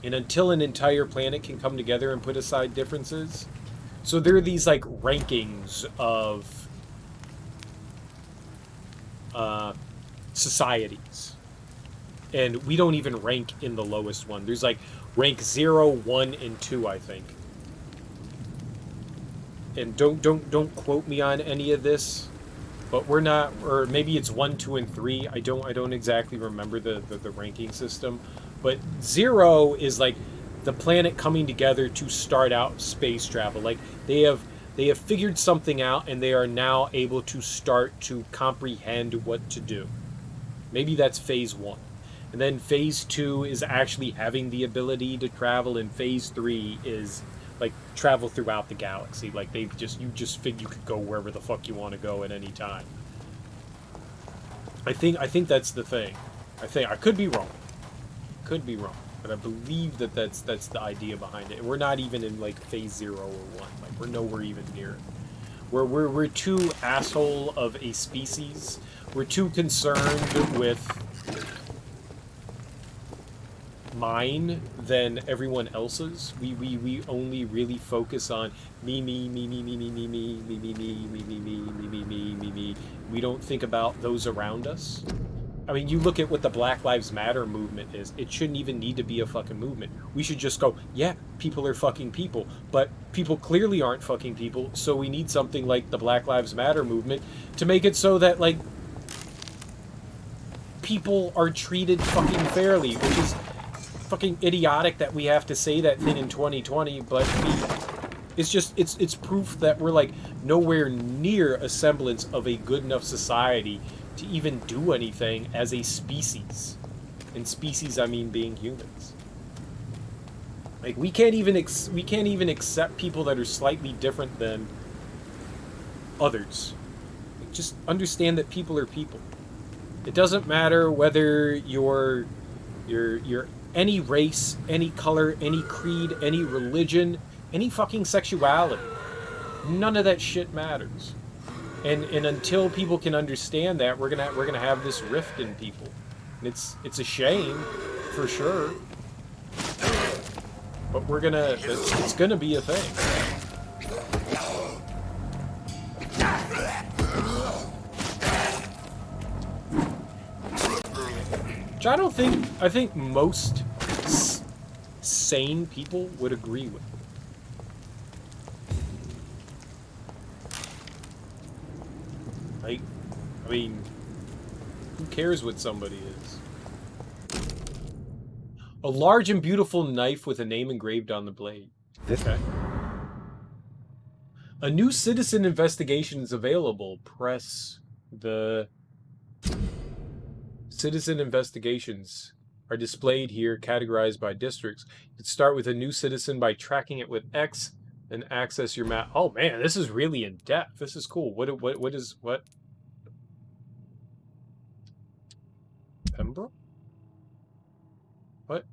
And until an entire planet can come together and put aside differences, so there are these like rankings of societies, and we don't even rank in the lowest one. There's like rank 0, 1, and 2, I think. And don't quote me on any of this, but we're not, or maybe it's 1, 2, and 3. I don't exactly remember the ranking system, but 0 is like the planet coming together to start out space travel. Like they have figured something out, and they are now able to start to comprehend what to do. Maybe that's phase 1. And then phase 2 is actually having the ability to travel, and phase 3 is like travel throughout the galaxy. Like you just figure you could go wherever the fuck you want to go at any time. I think that's the thing. I could be wrong. But I believe that's the idea behind it. And we're not even in like phase 0 or 1. Like we're nowhere even near it. We're too asshole of a species. We're too concerned with mine than everyone else's. We only really focus on me, me, me, me, me, me, me, me, me, me, me, me, me, me, me, me, me, me, me. We don't think about those around us. I mean, you look at what the Black Lives Matter movement is. It shouldn't even need to be a fucking movement. We should just go, yeah, people are fucking people. But people clearly aren't fucking people, so we need something like the Black Lives Matter movement to make it so that, like, people are treated fucking fairly, which is fucking idiotic that we have to say that thing in 2020, but it's just, it's proof that we're, like, nowhere near a semblance of a good enough society to even do anything as a species. And species, I mean being humans. Like, we can't even accept people that are slightly different than others. Like, just understand that people are people. It doesn't matter whether you're any race, any color, any creed, any religion, any fucking sexuality. None of that shit matters. And until people can understand that, we're gonna have this rift in people. And it's a shame, for sure. But it's gonna be a thing. Which I think most sane people would agree with. Like, I mean, who cares what somebody is? A large and beautiful knife with a name engraved on the blade. Okay. A new citizen investigation is available. Press the... Citizen investigations are displayed here, categorized by districts. You can start with a new citizen by tracking it with X, and access your map. Oh man, this is really in depth. This is cool. What is Pembroke? What?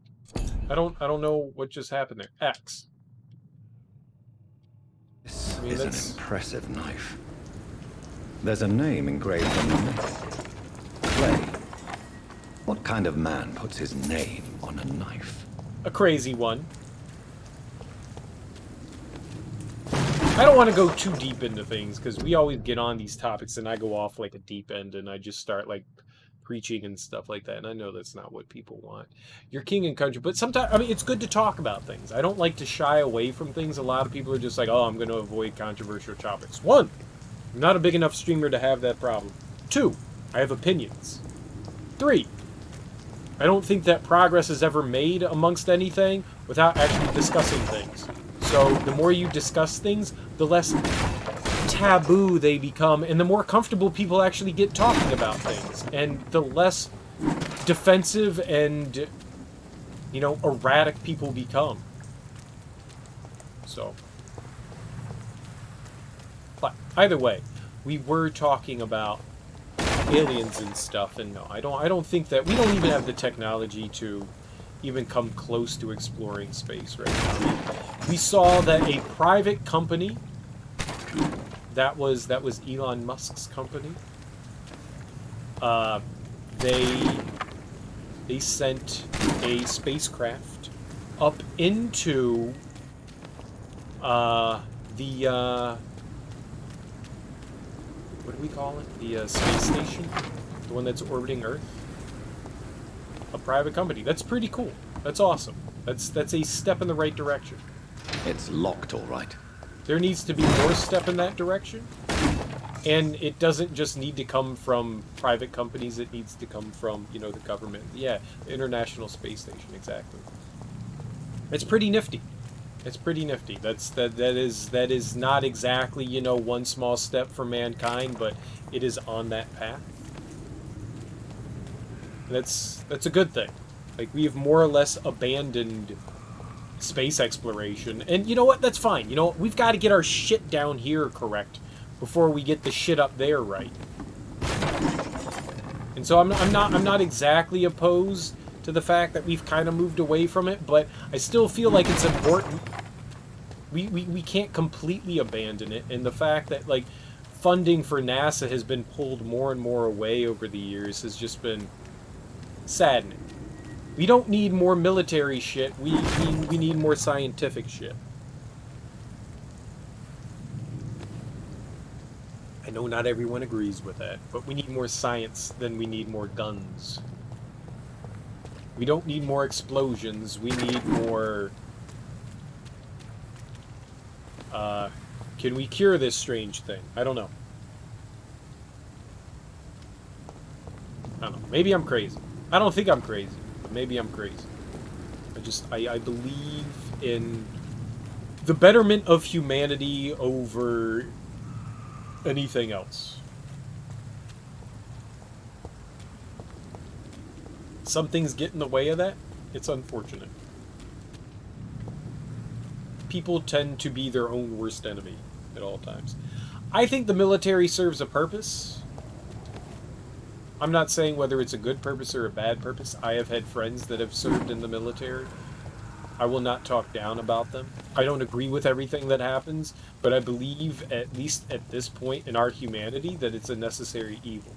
I don't know what just happened there. X. This is an impressive knife. There's a name engraved on the middle. Clay. What kind of man puts his name on a knife? A crazy one. I don't want to go too deep into things, because we always get on these topics and I go off like a deep end and I just start like preaching and stuff like that, and I know that's not what people want. You're king and country, but sometimes, I mean, it's good to talk about things. I don't like to shy away from things. A lot of people are just like, oh, I'm going to avoid controversial topics. 1, I'm not a big enough streamer to have that problem. 2, I have opinions. 3, I don't think that progress is ever made amongst anything without actually discussing things. So the more you discuss things, the less taboo they become, and the more comfortable people actually get talking about things, and the less defensive and, you know, erratic people become. So, but either way, we were talking about aliens and stuff, and no, I don't think that we don't even have the technology to even come close to exploring space right now. We saw that a private company that was Elon Musk's company. They sent a spacecraft up into the what do we call it? The space station, the one that's orbiting Earth. A private company. That's pretty cool. That's awesome. That's a step in the right direction. It's locked, all right. There needs to be more step in that direction. And it doesn't just need to come from private companies, it needs to come from, you know, the government. Yeah, the International Space Station, exactly. It's pretty nifty. It's pretty nifty. That is not exactly, you know, one small step for mankind, but it is on that path. That's a good thing. Like, we have more or less abandoned space exploration, and you know what? That's fine. You know, we've got to get our shit down here correct before we get the shit up there right. And so I'm not exactly opposed to the fact that we've kind of moved away from it, but I still feel like it's important. We can't completely abandon it, and the fact that, like, funding for NASA has been pulled more and more away over the years has just been saddening. We don't need more military shit. We need more scientific shit. I know not everyone agrees with that, but we need more science than we need more guns. We don't need more explosions. We need more... can we cure this strange thing? I don't know. I don't know. Maybe I'm crazy. I don't think I'm crazy. But maybe I'm crazy. I believe in the betterment of humanity over anything else. Some things get in the way of that. It's unfortunate. People tend to be their own worst enemy at all times. I think the military serves a purpose. I'm not saying whether it's a good purpose or a bad purpose. I have had friends that have served in the military. I will not talk down about them. I don't agree with everything that happens, but I believe, at least at this point in our humanity, that it's a necessary evil.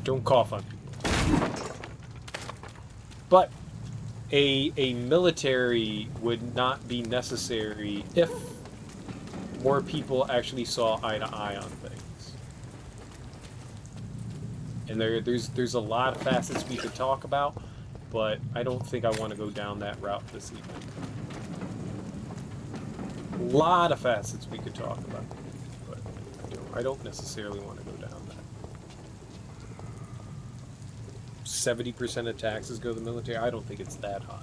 Don't cough on people. But a military would not be necessary if more people actually saw eye to eye on things. And there's a lot of facets we could talk about, but I don't think I want to go down that route this evening. A lot of facets we could talk about, but I don't necessarily want to go down that. 70% of taxes go to the military. I don't think it's that high.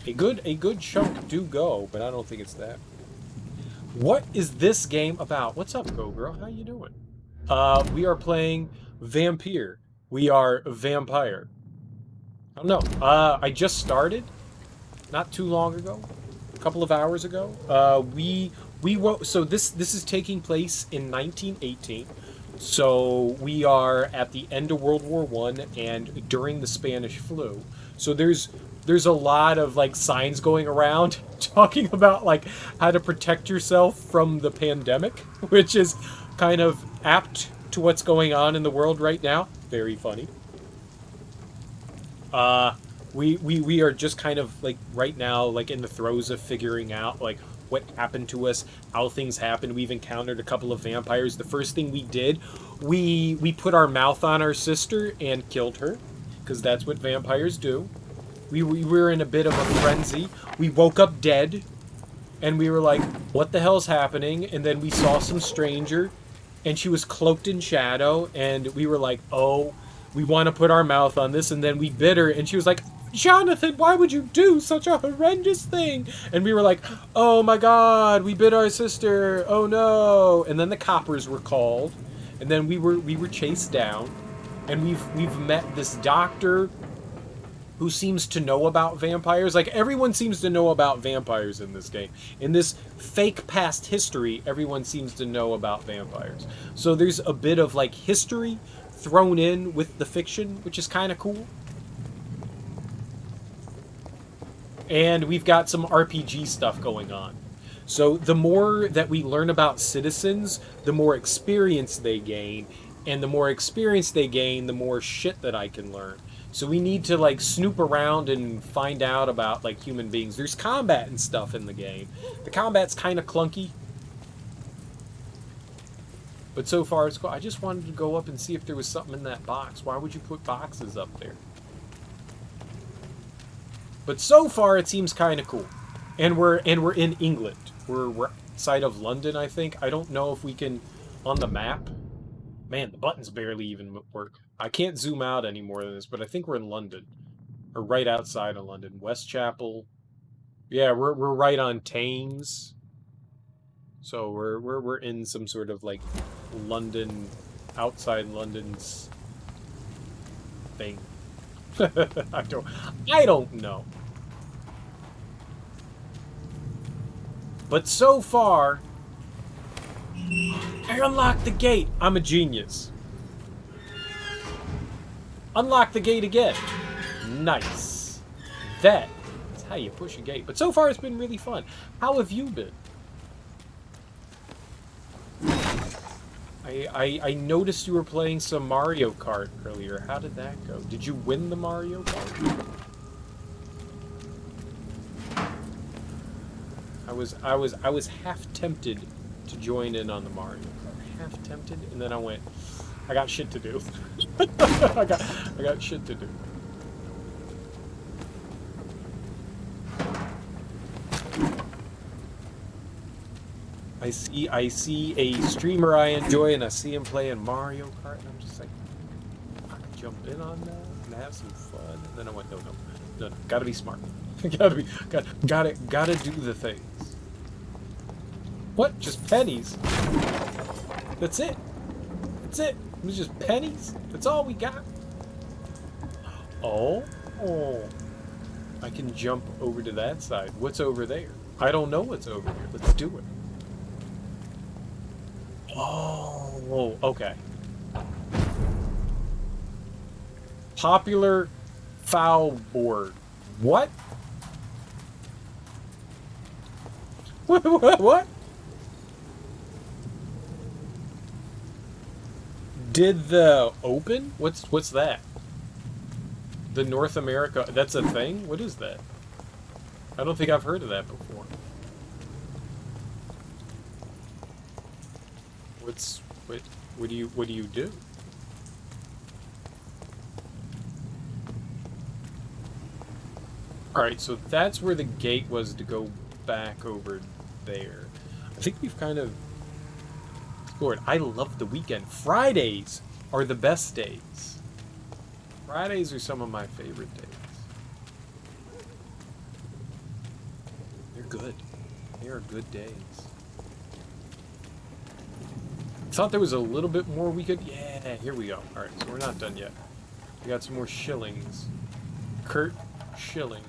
A good chunk do go, but I don't think it's that. What is this game about? What's up, Go Girl? How you doing? We are playing Vampyr. We are Vampyr. I don't know. I just started not too long ago, a couple of hours ago. So this is taking place in 1918. So we are at the end of World War I and during the Spanish flu. So there's a lot of like signs going around talking about like how to protect yourself from the pandemic, which is kind of apt to what's going on in the world right now. Very funny. We are just kind of like right now like in the throes of figuring out like what happened to us, how things happened. We've encountered a couple of vampires. The first thing we did, we put our mouth on our sister and killed her, because that's what vampires do. We were in a bit of a frenzy. We woke up dead, and we were like, what the hell's happening? And then we saw some stranger, and she was cloaked in shadow, and we were like, oh, we want to put our mouth on this, and then we bit her, and she was like, Jonathan, why would you do such a horrendous thing? And we were like, oh my god, we bit our sister, oh no. And then the coppers were called, and then we were chased down, and we've met this doctor who seems to know about vampires. Like, everyone seems to know about vampires in this game. In this fake past history, everyone seems to know about vampires. So there's a bit of like history thrown in with the fiction, which is kind of cool. And we've got some RPG stuff going on. So the more that we learn about citizens, the more experience they gain. And the more experience they gain, the more shit that I can learn. So we need to like snoop around and find out about like human beings. There's combat and stuff in the game. The combat's kind of clunky. But so far it's cool. I just wanted to go up and see if there was something in that box. Why would you put boxes up there? But so far, it seems kind of cool, and we're in England. We're outside of London, I think. I don't know if we can on the map. Man, the buttons barely even work. I can't zoom out any more than this, but I think we're in London, or right outside of London, Westchapel. Yeah, we're right on Thames. So we're in some sort of like London, outside London's thing. I don't know. But so far, I unlocked the gate. I'm a genius. Unlock the gate again. Nice. That's how you push a gate. But so far, it's been really fun. How have you been? I noticed you were playing some Mario Kart earlier. How did that go? Did you win the Mario Kart? I was half tempted to join in on the Mario Kart. Half tempted, and then I went, I got shit to do. I got shit to do. I see a streamer I enjoy, and I see him playing Mario Kart, and I'm just like, I can jump in on that and have some fun. And then I went, no, gotta be smart. gotta do the things. What? Just pennies? That's it. That's it. It was just pennies. That's all we got. Oh, I can jump over to that side. What's over there? I don't know what's over here. Let's do it. Oh, okay. Popular foul board. What? What? Did the open? What's that? The North America, that's a thing? What is that? I don't think I've heard of that before. What do you do? Alright, so that's where the gate was to go back over there. I think we've kind of explored. I love the weekend. Fridays are the best days. Fridays are some of my favorite days. They're good. They are good days. Thought there was a little bit more we could... Yeah, here we go. Alright, so we're not done yet. We got some more shillings. Kurt Shillings.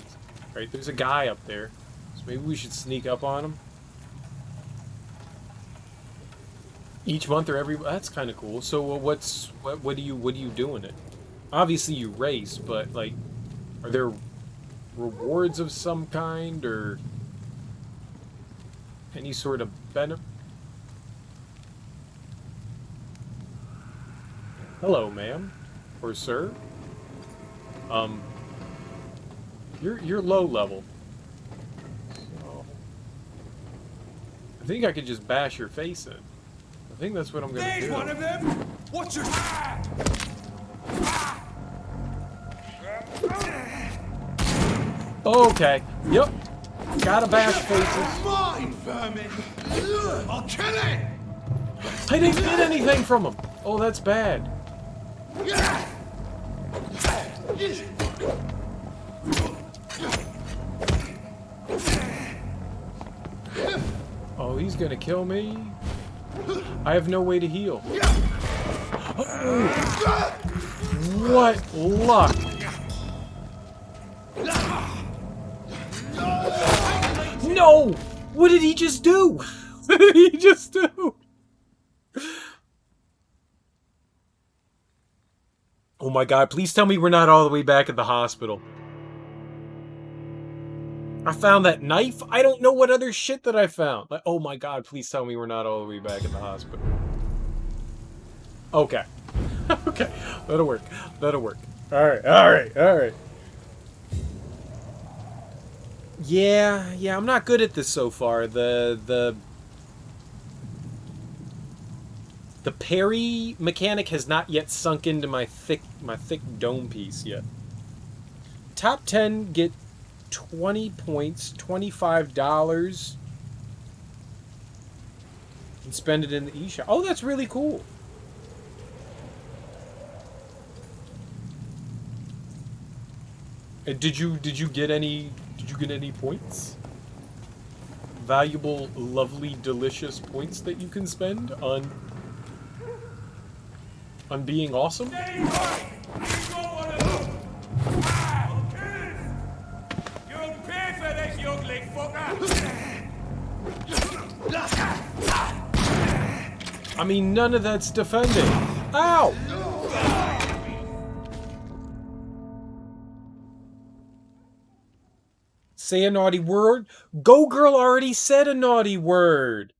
Alright, there's a guy up there. So maybe we should sneak up on him. Each month or every... That's kind of cool. So what do you do in it? Obviously you race, but like... Are there rewards of some kind, or... Any sort of benefit? Hello, ma'am. Or sir. You're low level. So, I think I could just bash your face in. I think that's what I'm gonna do. There's one of them! Watch your... Okay. Yep. Gotta bash faces. Mine, vermin! I'll kill it! I didn't get anything from him. Oh, that's bad. Oh, he's gonna kill me. I have no way to heal. Oh. What luck. No! What did he just do? What did he just do? Oh my god, please tell me we're not all the way back at the hospital. I found that knife? I don't know what other shit that I found. Like, oh my god, please tell me we're not all the way back at the hospital. Okay. Okay, that'll work. That'll work. Alright. Yeah, I'm not good at this so far. The parry mechanic has not yet sunk into my thick dome piece yet. Top 10 get 20 points, $25, and spend it in the eShop. Oh, that's really cool. Did you get any points? Valuable, lovely, delicious points that you can spend on being awesome? I mean, none of that's defending. Ow! Say a naughty word? Go Girl already said a naughty word.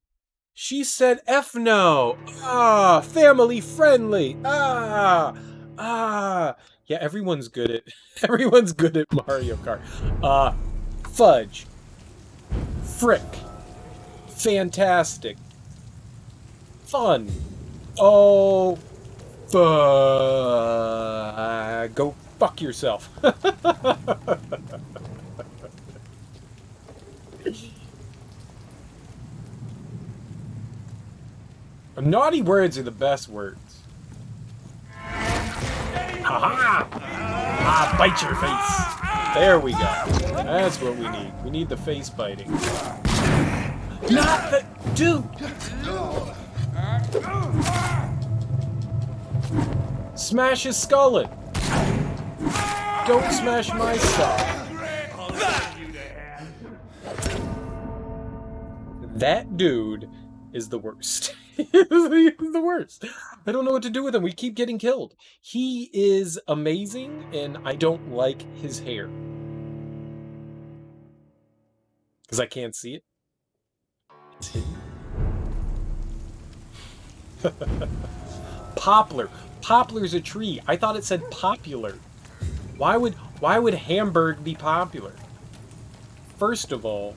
She said F no. Ah, family friendly. Yeah, everyone's good at Mario Kart. Fudge. Frick. Fantastic. Fun. Oh, go fuck yourself. Naughty words are the best words. Haha! Ah, bite your face. There we go. That's what we need. We need the face biting. Not the... Dude! Smash his skull in. Don't smash my skull. That dude is the worst. He's the worst. I don't know what to do with him. We keep getting killed. He is amazing, and I don't like his hair. Because I can't see it. It's hidden. Poplar. Poplar's a tree. I thought it said popular. Why would Hamburg be popular? First of all,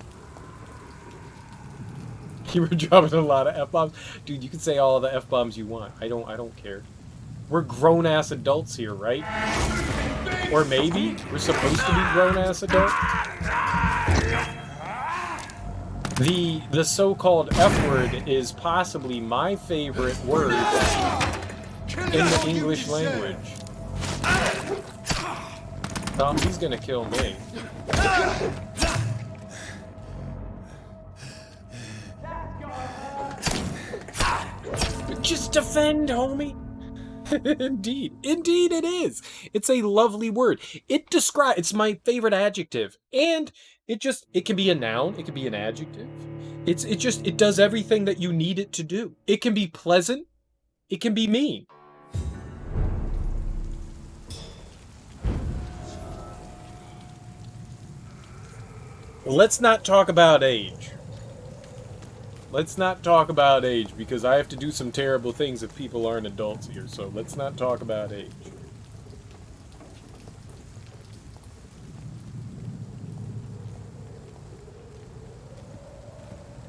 you were dropping a lot of F-bombs. Dude, you can say all the F-bombs you want. I don't care. We're grown-ass adults here, right? Or maybe we're supposed to be grown-ass adults? The so-called F-word is possibly my favorite word in the English language. Oh, he's gonna kill me. Just defend, homie. Indeed. Indeed it is. It's a lovely word. It's my favorite adjective. And it can be a noun, it can be an adjective. It does everything that you need it to do. It can be pleasant, it can be mean. Let's not talk about age. Let's not talk about age, because I have to do some terrible things if people aren't adults here, so let's not talk about age.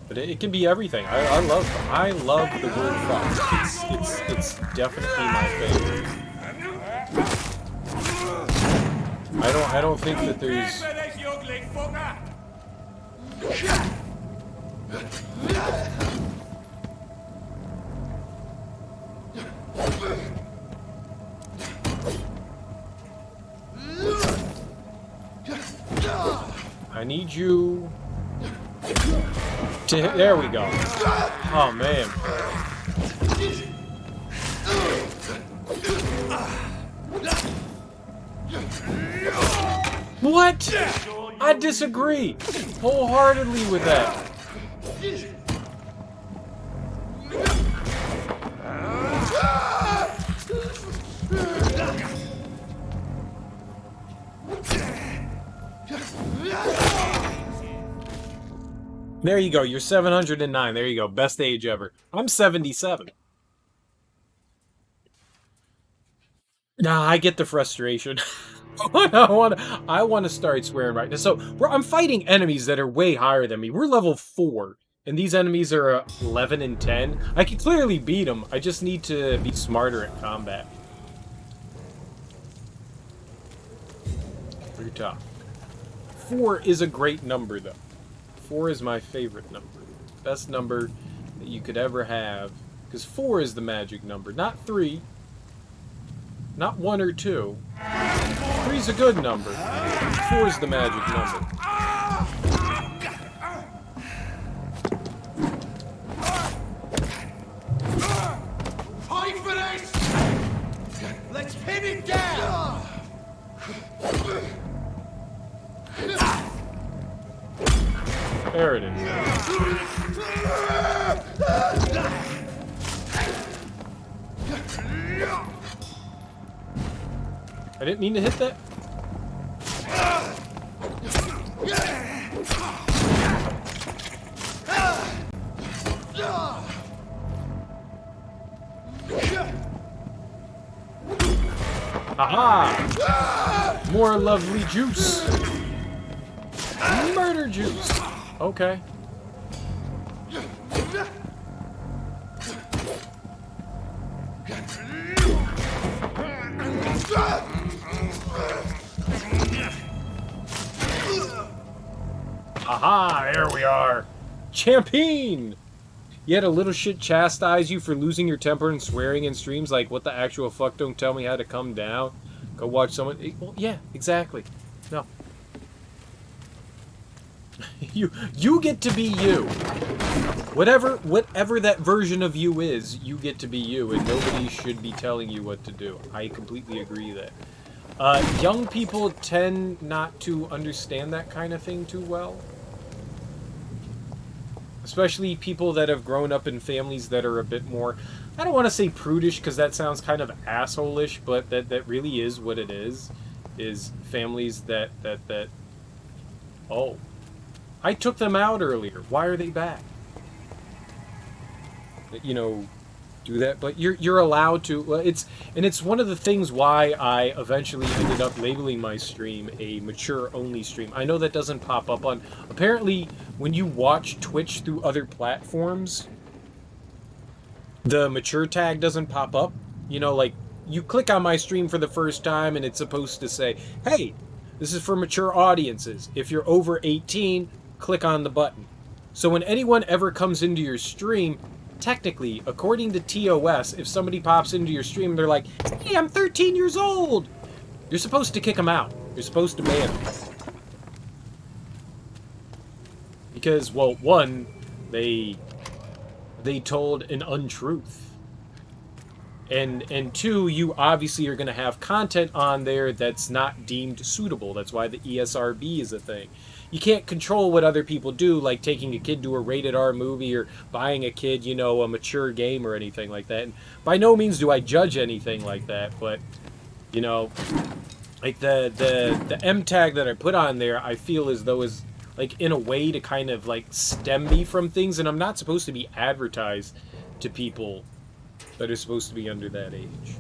But it can be everything. I love the word fuck. It's definitely my favorite. I don't think that there's... I need you to... There we go. Oh, man. What? I disagree wholeheartedly with that. There you go, you're 709. There you go, best age ever. I'm 77. Nah, I get the frustration. I want to start swearing right now. So, I'm fighting enemies that are way higher than me. We're level 4, and these enemies are 11 and 10. I can clearly beat them. I just need to be smarter at combat. Pretty tough. 4 is a great number, though. 4 is my favorite number. Best number that you could ever have. Because 4 is the magic number, not 3. Not 1 or 2. 3's a good number. 4 is the magic number. High for this! Let's pin it down! There it is. I didn't mean to hit that. Aha! More lovely juice. Murder juice. Okay. Aha! There we are. Champion! You had a little shit chastise you for losing your temper and swearing in streams like, what the actual fuck, don't tell me how to come down. Go watch someone... Well, yeah, exactly. No. You get to be you. Whatever that version of you is, you get to be you, and nobody should be telling you what to do. I completely agree that. Young people tend not to understand that kind of thing too well. Especially people that have grown up in families that are a bit more, I don't want to say prudish because that sounds kind of asshole-ish, but that really is what it is families that oh, I took them out earlier. Why are they back? You know, do that, but you're allowed to. Well, it's one of the things why I eventually ended up labeling my stream a mature only stream. I know that doesn't pop up on. Apparently, when you watch Twitch through other platforms, the mature tag doesn't pop up. You know, like you click on my stream for the first time, and it's supposed to say, "Hey, this is for mature audiences. If you're over 18, click on the button." So when anyone ever comes into your stream, technically, according to TOS, if somebody pops into your stream, they're like, "Hey, I'm 13 years old." You're supposed to kick them out. You're supposed to ban them. Because, well, one, they told an untruth. And two, you obviously are going to have content on there that's not deemed suitable. That's why the ESRB is a thing. You can't control what other people do, like taking a kid to a rated R movie or buying a kid, you know, a mature game or anything like that. And by no means do I judge anything like that, but, you know, like the M tag that I put on there, I feel as though is, like, in a way to kind of, like, stem me from things, and I'm not supposed to be advertised to people that are supposed to be under that age.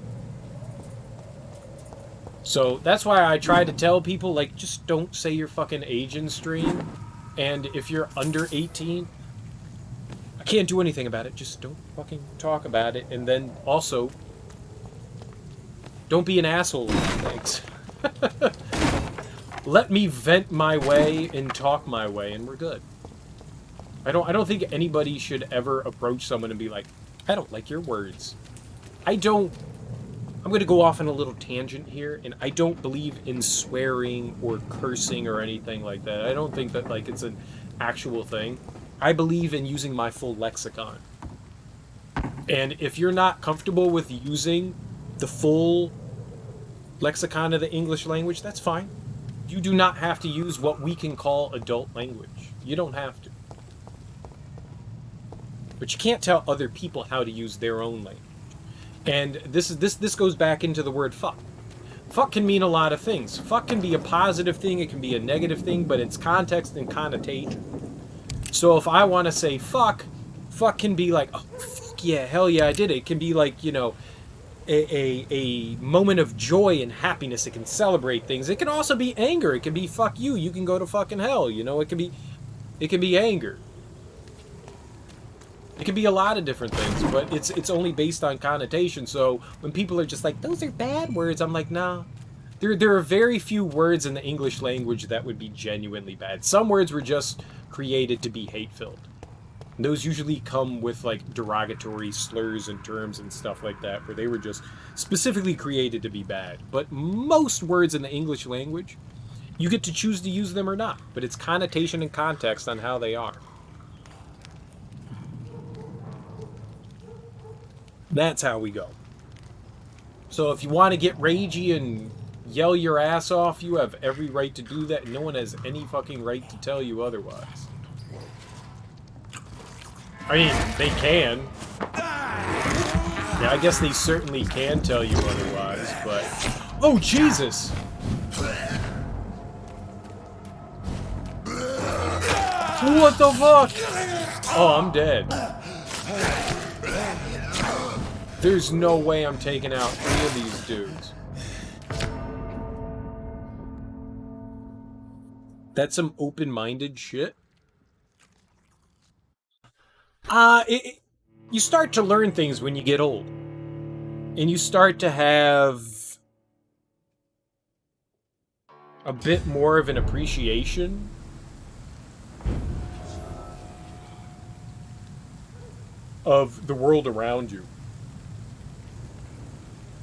So that's why I try to tell people, like, just don't say your fucking age in stream. And if you're under 18, I can't do anything about it. Just don't fucking talk about it. And then also, don't be an asshole. Thanks. Let me vent my way and talk my way, and we're good. I don't think anybody should ever approach someone and be like, I don't like your words. I'm going to go off on a little tangent here, and I don't believe in swearing or cursing or anything like that. I don't think that, like, it's an actual thing. I believe in using my full lexicon. And if you're not comfortable with using the full lexicon of the English language, that's fine. You do not have to use what we can call adult language. You don't have to. But you can't tell other people how to use their own language. And this goes back into the word fuck. Fuck can mean a lot of things. Fuck can be a positive thing, it can be a negative thing, but it's context and connotation. So if I want to say fuck can be like, oh, fuck yeah, hell yeah, I did it. It can be like, you know, a moment of joy and happiness. It can celebrate things. It can also be anger. It can be fuck you, you can go to fucking hell. You know, it can be anger. It can be a lot of different things, but it's only based on connotation. So when people are just like, those are bad words, I'm like, nah. There are very few words in the English language that would be genuinely bad. Some words were just created to be hate-filled. Those usually come with, like, derogatory slurs and terms and stuff like that, where they were just specifically created to be bad. But most words in the English language, you get to choose to use them or not, but it's connotation and context on how they are. That's how we go. So if you want to get ragey and yell your ass off, you have every right to do that, and no one has any fucking right to tell you otherwise. I mean, they can. Yeah, I guess they certainly can tell you otherwise, but... Oh, Jesus! What the fuck? Oh, I'm dead. There's no way I'm taking out 3 of these dudes. That's some open-minded shit. You start to learn things when you get old. And you start to have a bit more of an appreciation of the world around you.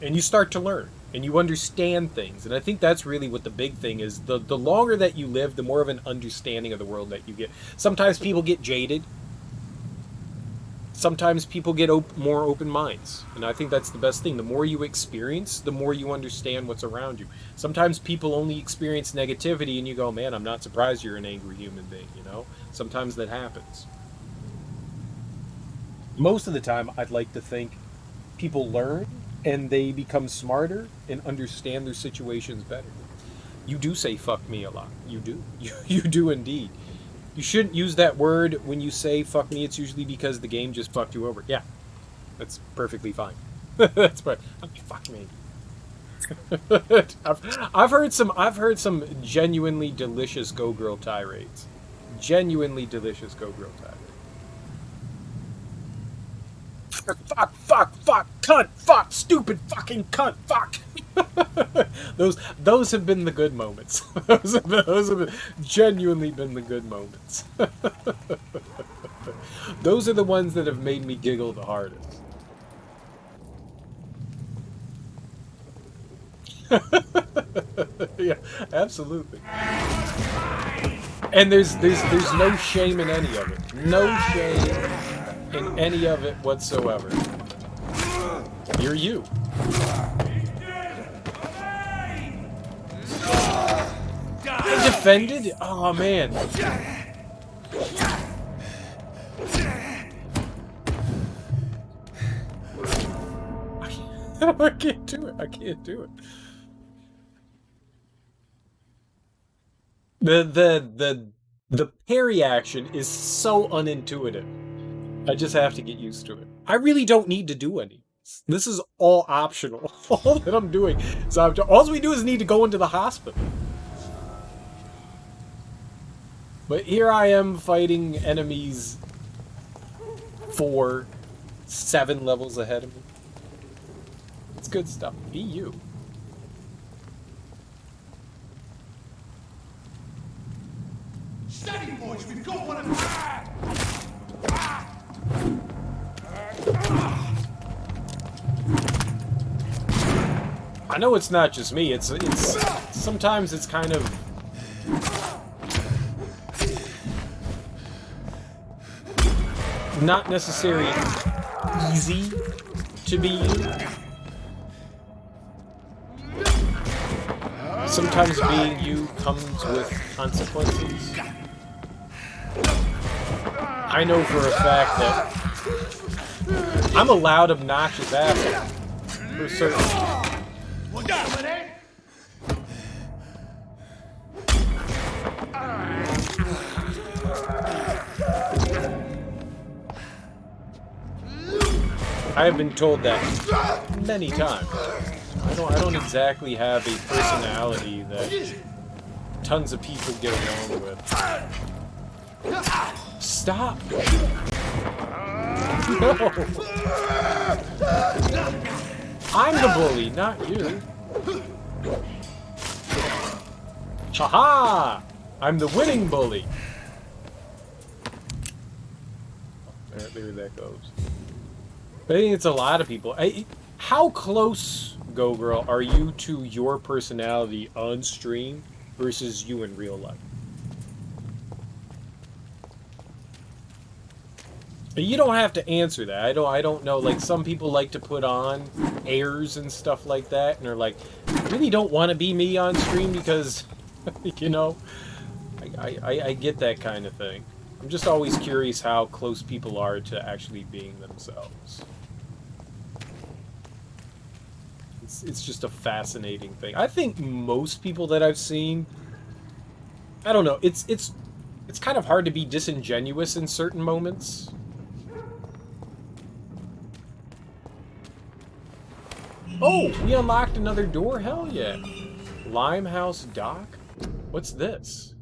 And you start to learn. And you understand things. And I think that's really what the big thing is. The longer that you live, the more of an understanding of the world that you get. Sometimes people get jaded. Sometimes people get more open minds. And I think that's the best thing. The more you experience, the more you understand what's around you. Sometimes people only experience negativity and you go, man, I'm not surprised you're an angry human being, you know? Sometimes that happens. Most of the time, I'd like to think people learn and they become smarter and understand their situations better. You do say fuck me a lot. You do. You do indeed. You shouldn't use that word when you say fuck me. It's usually because the game just fucked you over. Yeah. That's perfectly fine. That's fine. Fuck me. I've heard some genuinely delicious Go Girl tirades. Genuinely delicious Go Girl tirades. Fuck, cunt, fuck, stupid fucking cunt, fuck. Those have been the good moments. Those have genuinely been the good moments. Those are the ones that have made me giggle the hardest. Yeah, absolutely. And there's no shame in any of it. No shame in any of it whatsoever. You're you. I defended? Oh man. I can't do it. I can't do it. The parry action is so unintuitive. I just have to get used to it. I really don't need to do any. This is all optional. All that I'm doing is all we do is need to go into the hospital. But here I am fighting enemies 4, 7 levels ahead of me. It's good stuff. Be you. Steady, boys, we've got one of them. I know it's not just me. It's sometimes it's kind of not necessarily easy to be you. Sometimes being you comes with consequences. I know for a fact that I'm a loud, obnoxious asshole. For certain. I have been told that many times. I don't exactly have a personality that tons of people get along with. Stop! No! I'm the bully, not you. Haha! I'm the winning bully. There that goes. I think it's a lot of people. How close, Go Girl, are you to your personality on stream versus you in real life? You don't have to answer that. I don't know. Like, some people like to put on airs and stuff like that, and are like, I really don't want to be me on stream because, you know, I get that kind of thing. I'm just always curious how close people are to actually being themselves. It's just a fascinating thing. I think most people that I've seen, I don't know, it's kind of hard to be disingenuous in certain moments. Oh, we unlocked another door? Hell yeah. Limehouse Dock? What's this?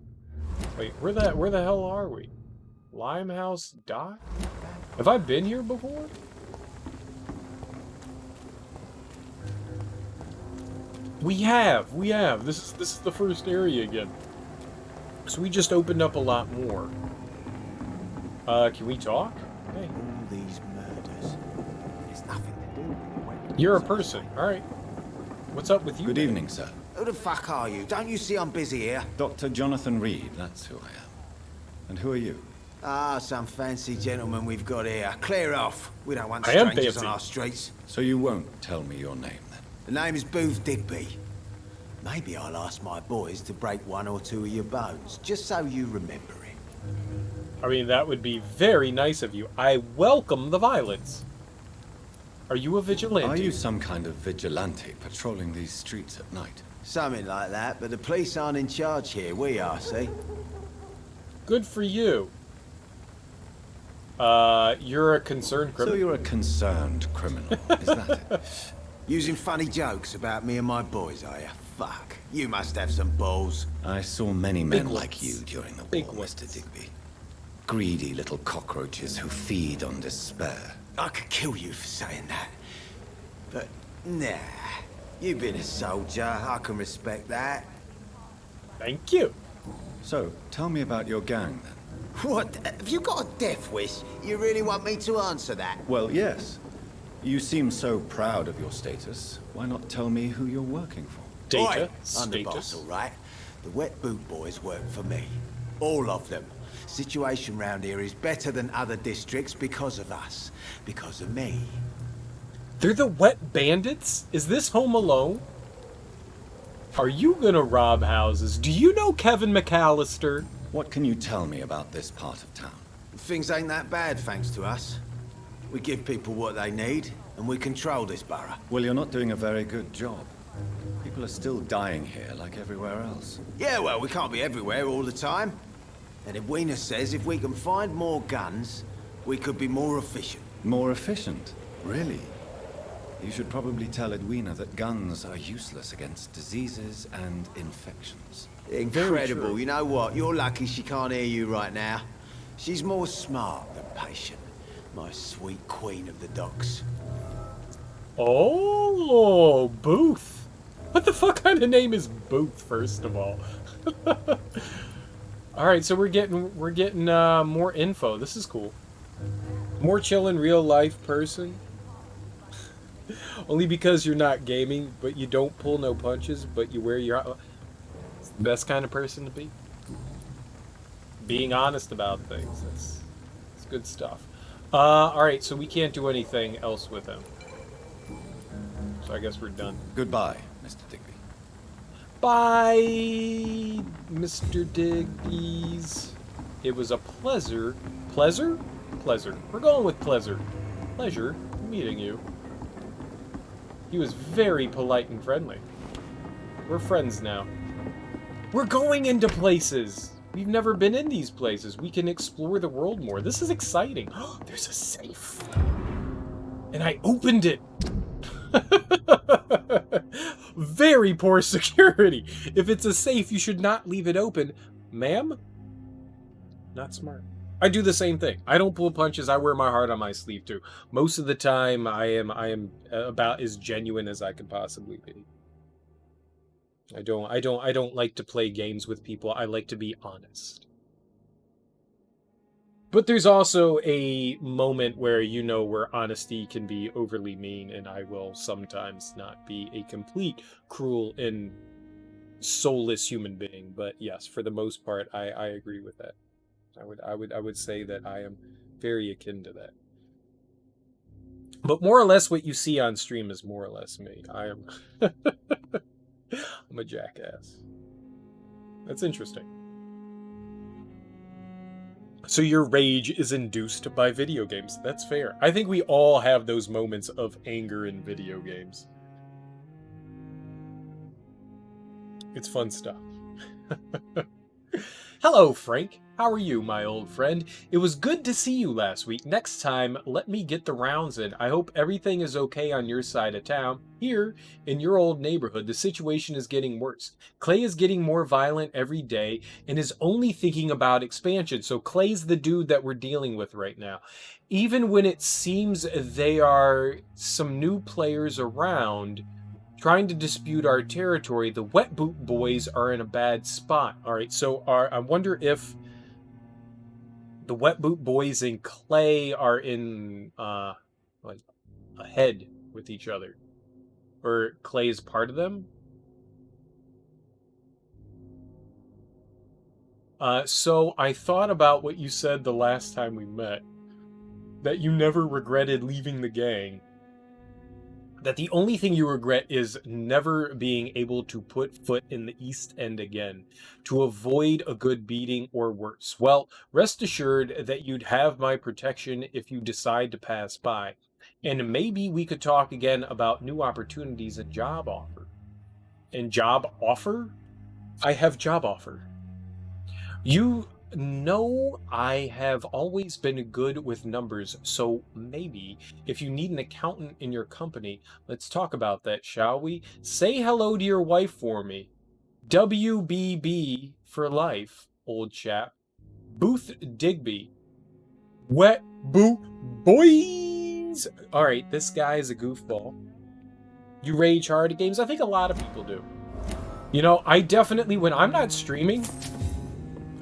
Wait, where the hell are we? Limehouse Dock? Have I been here before? We have. This is the first area again. So we just opened up a lot more. Can we talk? Hey. All these murders. There's nothing to do with You're a person. Alright. What's up with you? Good evening, sir. Who the fuck are you? Don't you see I'm busy here? Dr. Jonathan Reed, that's who I am. And who are you? Ah, some fancy gentleman we've got here. Clear off. We don't want I am strangers fancy. on our streets. So you won't tell me your name, then? The name is Booth Digby. Maybe I'll ask my boys to break one or two of your bones, just so you remember it. I mean, that would be very nice of you. I welcome the violence. Are you a vigilante? Are you some kind of vigilante patrolling these streets at night? Something like that, but the police aren't in charge here. We are, see? Good for you. You're a concerned criminal. So you're a concerned criminal, is that it? Using funny jokes about me and my boys, are you? Fuck. You must have some balls. I saw many men Big like ones. you during the Big war, ones. Mr. Digby. Greedy little cockroaches who feed on despair. I could kill you for saying that. But, nah. You've been a soldier. I can respect that. Thank you. So, tell me about your gang, then. What? Have you got a death wish? You really want me to answer that? Well, yes. You seem so proud of your status. Why not tell me who you're working for? Data. I'm the boss, all right? The Wet Boot Boys work for me. All of them. Situation round here is better than other districts because of us. Because of me. They're the Wet Bandits? Is this Home Alone? Are you gonna rob houses? Do you know Kevin McAllister? What can you tell me about this part of town? Things ain't that bad, thanks to us. We give people what they need, and we control this borough. Well, you're not doing a very good job. People are still dying here like everywhere else. Yeah, well, we can't be everywhere all the time. And Edwina says if we can find more guns, we could be more efficient. More efficient? Really? You should probably tell Edwina that guns are useless against diseases and infections. Incredible. You know what? You're lucky she can't hear you right now. She's more smart than patient. My sweet queen of the docks. Oh, Booth. What the fuck kind of name is Booth, first of all? Alright, so we're getting more info. This is cool. More chill in real life person. Only because you're not gaming, but you don't pull no punches, but you wear your... It's the best kind of person to be. Being honest about things. That's good stuff. Alright, so we can't do anything else with him. So I guess we're done. Goodbye, Mr. Digby. Bye, Mr. Digby's. It was a pleasure. Pleasure? Pleasure. We're going with pleasure. Pleasure meeting you. He was very polite and friendly. We're friends now. We're going into places. We've never been in these places. We can explore the world more. This is exciting. There's a safe. And I opened it. Very poor security. If it's a safe, you should not leave it open. Ma'am? Not smart. I do the same thing. I don't pull punches. I wear my heart on my sleeve too. Most of the time, I am about as genuine as I can possibly be. I don't like to play games with people. I like to be honest. But there's also a moment where, you know, where honesty can be overly mean, and I will sometimes not be a complete, cruel, and soulless human being. But yes, for the most part, I agree with that. I would say that I am very akin to that. But more or less what you see on stream is more or less me. I am I'm a jackass. That's interesting. So your rage is induced by video games. That's fair. I think we all have those moments of anger in video games. It's fun stuff. Hello, Frank. How are you, my old friend? It was good to see you last week. Next time, let me get the rounds in. I hope everything is okay on your side of town. Here, in your old neighborhood, the situation is getting worse. Clay is getting more violent every day and is only thinking about expansion. So Clay's the dude that we're dealing with right now. Even when it seems there are some new players around trying to dispute our territory, the Wet Boot Boys are in a bad spot. All right, so I wonder if the Wet Boot Boys and Clay are in like ahead with each other, or Clay is part of them. So I thought about what you said the last time we met, that you never regretted leaving the gang. That the only thing you regret is never being able to put foot in the East End again, to avoid a good beating or worse. Well, rest assured that you'd have my protection if you decide to pass by. And maybe we could talk again about new opportunities and job offer. And job offer? I have job offer. You know I have always been good with numbers, so maybe if you need an accountant in your company, let's talk about that, shall we? Say hello to your wife for me. WBB for life, old chap. Booth Digby. Wet Boot Boys! Alright, this guy is a goofball. You rage hard at games? I think a lot of people do. You know, I definitely, when I'm not streaming,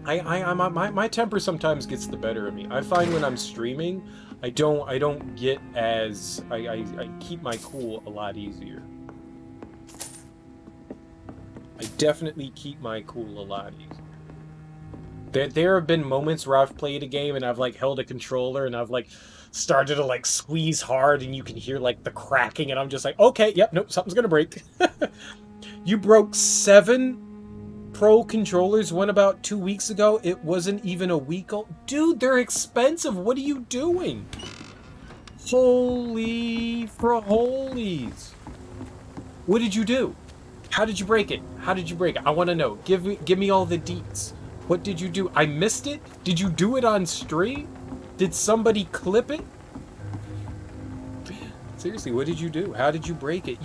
my temper sometimes gets the better of me. I find when I'm streaming, I don't get as I keep my cool a lot easier. I definitely keep my cool a lot easier. There have been moments where I've played a game and I've like held a controller and I've like started to like squeeze hard and you can hear like the cracking and I'm just like, okay, yep, nope, something's gonna break. You broke 7 Pro controllers one about 2 weeks ago. It wasn't even a week old. Dude, they're expensive. What are you doing? Holy for holies. What did you do? How did you break it? How did you break it? I want to know. Give me all the deets. What did you do? I missed it? Did you do it on stream? Did somebody clip it? Seriously, what did you do? How did you break it?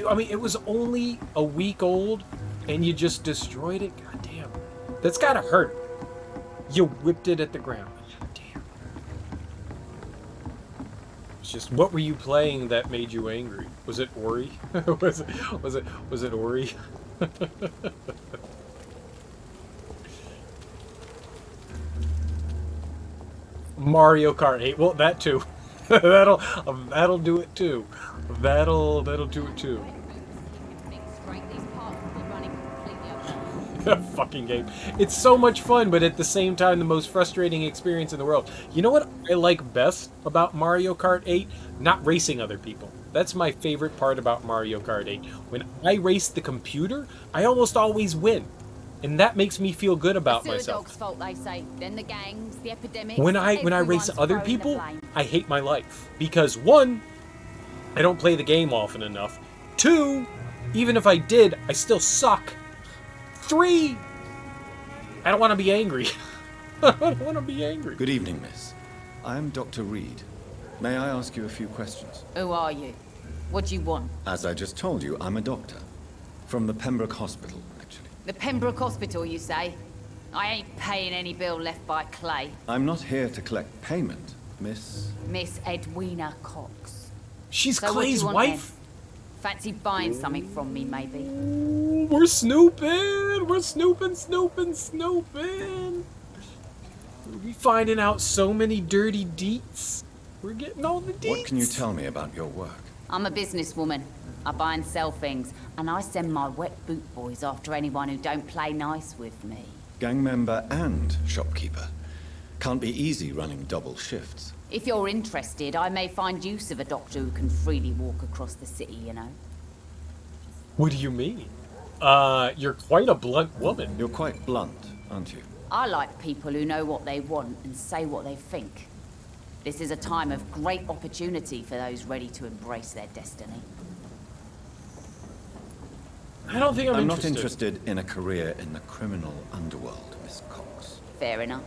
I mean, it was only a week old and you just destroyed it? God damn. That's gotta hurt. You whipped it at the ground. Damn. It's just, what were you playing that made you angry? Was it Ori? was it Ori? Mario Kart 8. Well, that too. that'll do it too. That'll do it too. That fucking game. It's so much fun, but at the same time, the most frustrating experience in the world. You know what I like best about Mario Kart 8? Not racing other people. That's my favorite part about Mario Kart 8. When I race the computer, I almost always win. And that makes me feel good about myself. Dog's fault, they say. Then the gangs, the epidemics. When I race other people, I hate my life. Because 1, I don't play the game often enough. 2, even if I did, I still suck. 3, I don't want to be angry. I don't want to be angry. Good evening, miss. I'm Dr. Reed. May I ask you a few questions? Who are you? What do you want? As I just told you, I'm a doctor. From the Pembroke Hospital, actually. The Pembroke Hospital, you say? I ain't paying any bill left by Clay. I'm not here to collect payment, miss. Miss Edwina Cox. She's so Clay's wife? Then? Fancy buying something from me, maybe? Ooh, we're snooping! We're snooping! We're finding out so many dirty deets. We're getting all the deets. What can you tell me about your work? I'm a businesswoman. I buy and sell things, and I send my wet boot boys after anyone who don't play nice with me. Gang member and shopkeeper. Can't be easy running double shifts. If you're interested, I may find use of a doctor who can freely walk across the city, you know. What do you mean? You're quite a blunt woman. You're quite blunt, aren't you? I like people who know what they want and say what they think. This is a time of great opportunity for those ready to embrace their destiny. I don't think I'm not interested in a career in the criminal underworld, Miss Cox. Fair enough.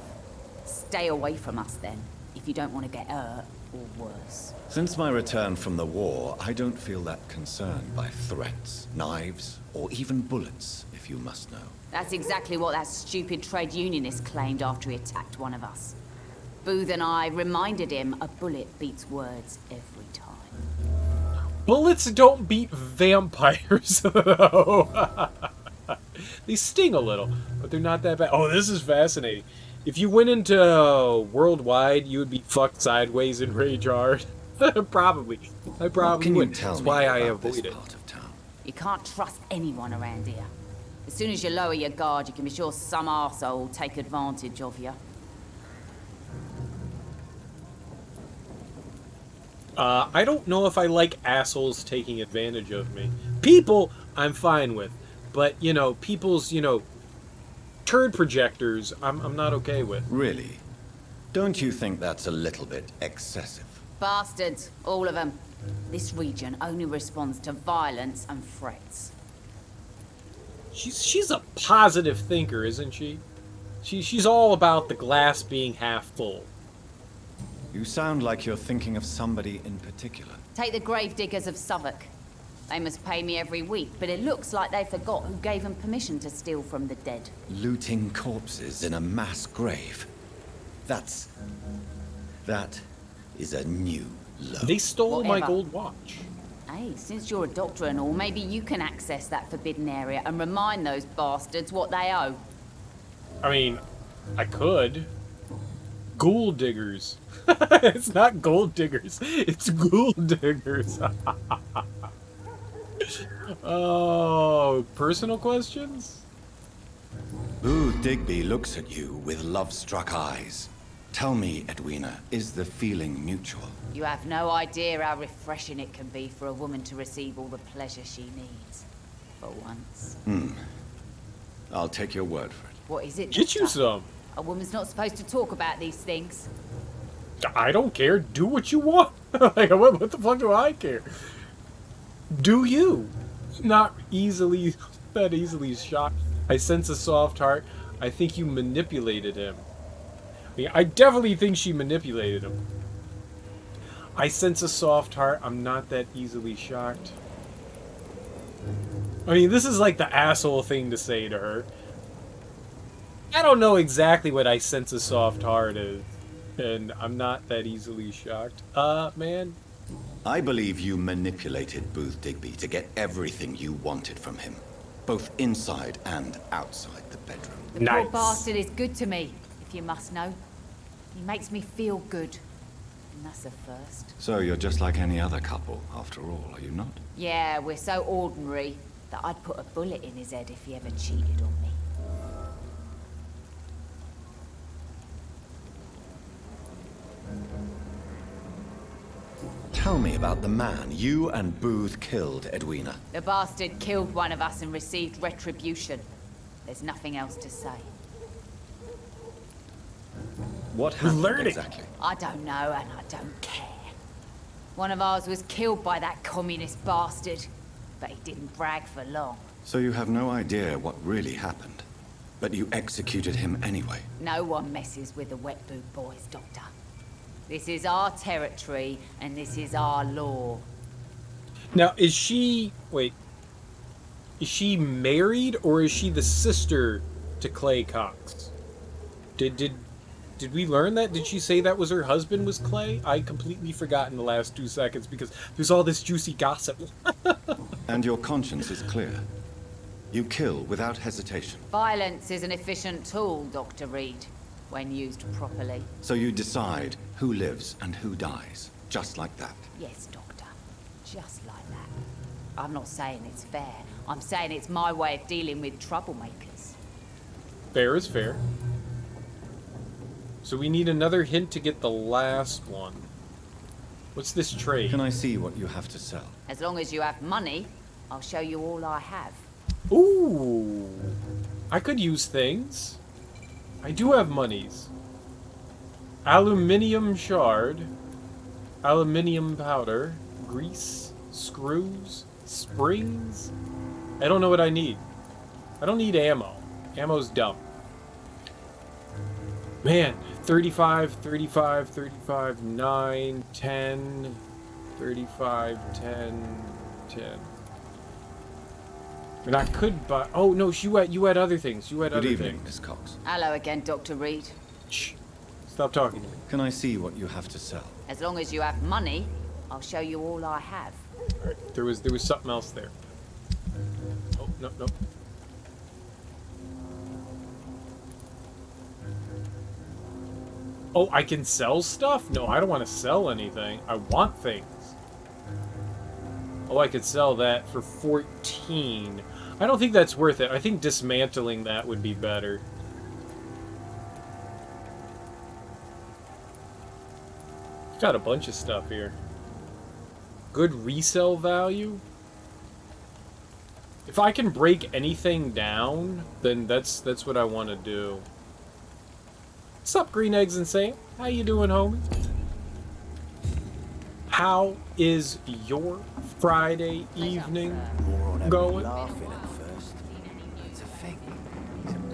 Stay away from us then, if you don't want to get hurt or worse. Since my return from the war, I don't feel that concerned by threats, knives, or even bullets, if you must know. That's exactly what that stupid trade unionist claimed after he attacked one of us. Booth and I reminded him a bullet beats words every time. Bullets don't beat vampires, though. They sting a little, but they're not that bad. Oh, this is fascinating. If you went into worldwide, you would be fucked sideways and rage hard. Probably. I probably would. That's why I avoid it. You can't trust anyone around here. As soon as you lower your guard, you can be sure some arsehole will take advantage of you. I don't know if I like assholes taking advantage of me. People, I'm fine with. But, you know, people's, you know, turd projectors, I'm not okay with. Really? Don't you think that's a little bit excessive? Bastards, all of them. This region only responds to violence and threats. She's a positive thinker, isn't she? She's all about the glass being half full. You sound like you're thinking of somebody in particular. Take the gravediggers of Southwark. They must pay me every week, but it looks like they forgot who gave them permission to steal from the dead. Looting corpses in a mass grave. That is a new low. They stole my Whatever. gold watch. Hey, since you're a doctor and all, maybe you can access that forbidden area and remind those bastards what they owe. I mean, I could. Ghoul diggers. It's not gold diggers. It's ghoul diggers. Oh, personal questions? Booth Digby looks at you with love-struck eyes. Tell me, Edwina, is the feeling mutual? You have no idea how refreshing it can be for a woman to receive all the pleasure she needs. For once. I'll take your word for it. What is it? Get you Doctor? some. A woman's not supposed to talk about these things. I don't care. Do what you want. Like, what the fuck do I care? Do you? Not that easily shocked. I sense a soft heart. I think you manipulated him. I mean, I definitely think she manipulated him. I sense a soft heart. I'm not that easily shocked. I mean, this is like the asshole thing to say to her. I don't know exactly what I sense a soft heart is. And I'm not that easily shocked. Man. I believe you manipulated Booth Digby to get everything you wanted from him. Both inside and outside the bedroom. The poor bastard is good to me, if you must know. He makes me feel good. And that's a first. So you're just like any other couple, after all, are you not? Yeah, we're so ordinary that I'd put a bullet in his head if he ever cheated on me. Tell me about the man you and Booth killed, Edwina. The bastard killed one of us and received retribution. There's nothing else to say. What happened exactly? I don't know, and I don't care. One of ours was killed by that communist bastard, but he didn't brag for long. So you have no idea what really happened, but you executed him anyway. No one messes with the wet boot boys, Doctor. This is our territory, and this is our law. Now, is she... Wait. Is she married, or is she the sister to Clay Cox? Did we learn that? Did she say that was her husband was Clay? I completely forgot in the last 2 seconds because there's all this juicy gossip. And your conscience is clear. You kill without hesitation. Violence is an efficient tool, Dr. Reed, when used properly. So you decide who lives and who dies, just like that. Yes, Doctor. Just like that. I'm not saying it's fair. I'm saying it's my way of dealing with troublemakers. Fair is fair. So we need another hint to get the last one. What's this trade? Can I see what you have to sell? As long as you have money, I'll show you all I have. Ooh. I could use things. I do have monies. Aluminium shard. Aluminium powder. Grease. Screws. Springs. I don't know what I need. I don't need ammo. Ammo's dumb. Man, 35, 35, 35, 9, 10, 35, 10, 10. And I could buy... Oh, no, you had other things. You had Good other evening, things. Miss Cox. Hello again, Dr. Reed. Shh. Stop talking to me. Can I see what you have to sell? As long as you have money, I'll show you all I have. Alright, there was something else there. Oh, no, no. Oh, I can sell stuff? No, I don't want to sell anything. I want things. Oh, I could sell that for 14. I don't think that's worth it. I think dismantling that would be better. Got a bunch of stuff here. Good resale value? If I can break anything down, then that's what I want to do. What's up, Green Eggs and Saint? How you doing, homie? How is your Friday evening going?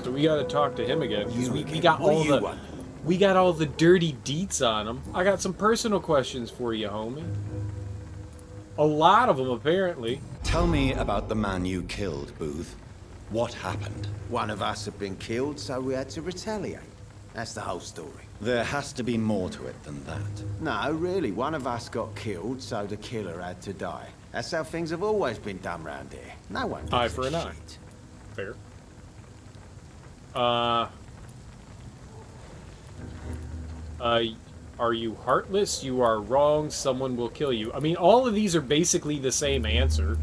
So we got to talk to him again. We got all the dirty deets on him. I got some personal questions for you, homie. A lot of them, apparently. Tell me about the man you killed, Booth. What happened? One of us had been killed, so we had to retaliate. That's the whole story. There has to be more to it than that. No, really. One of us got killed, so the killer had to die. That's how things have always been done round here. No one gives Eye for an eye. Fair. Are you heartless? You are wrong. Someone will kill you. I mean, all of these are basically the same answer.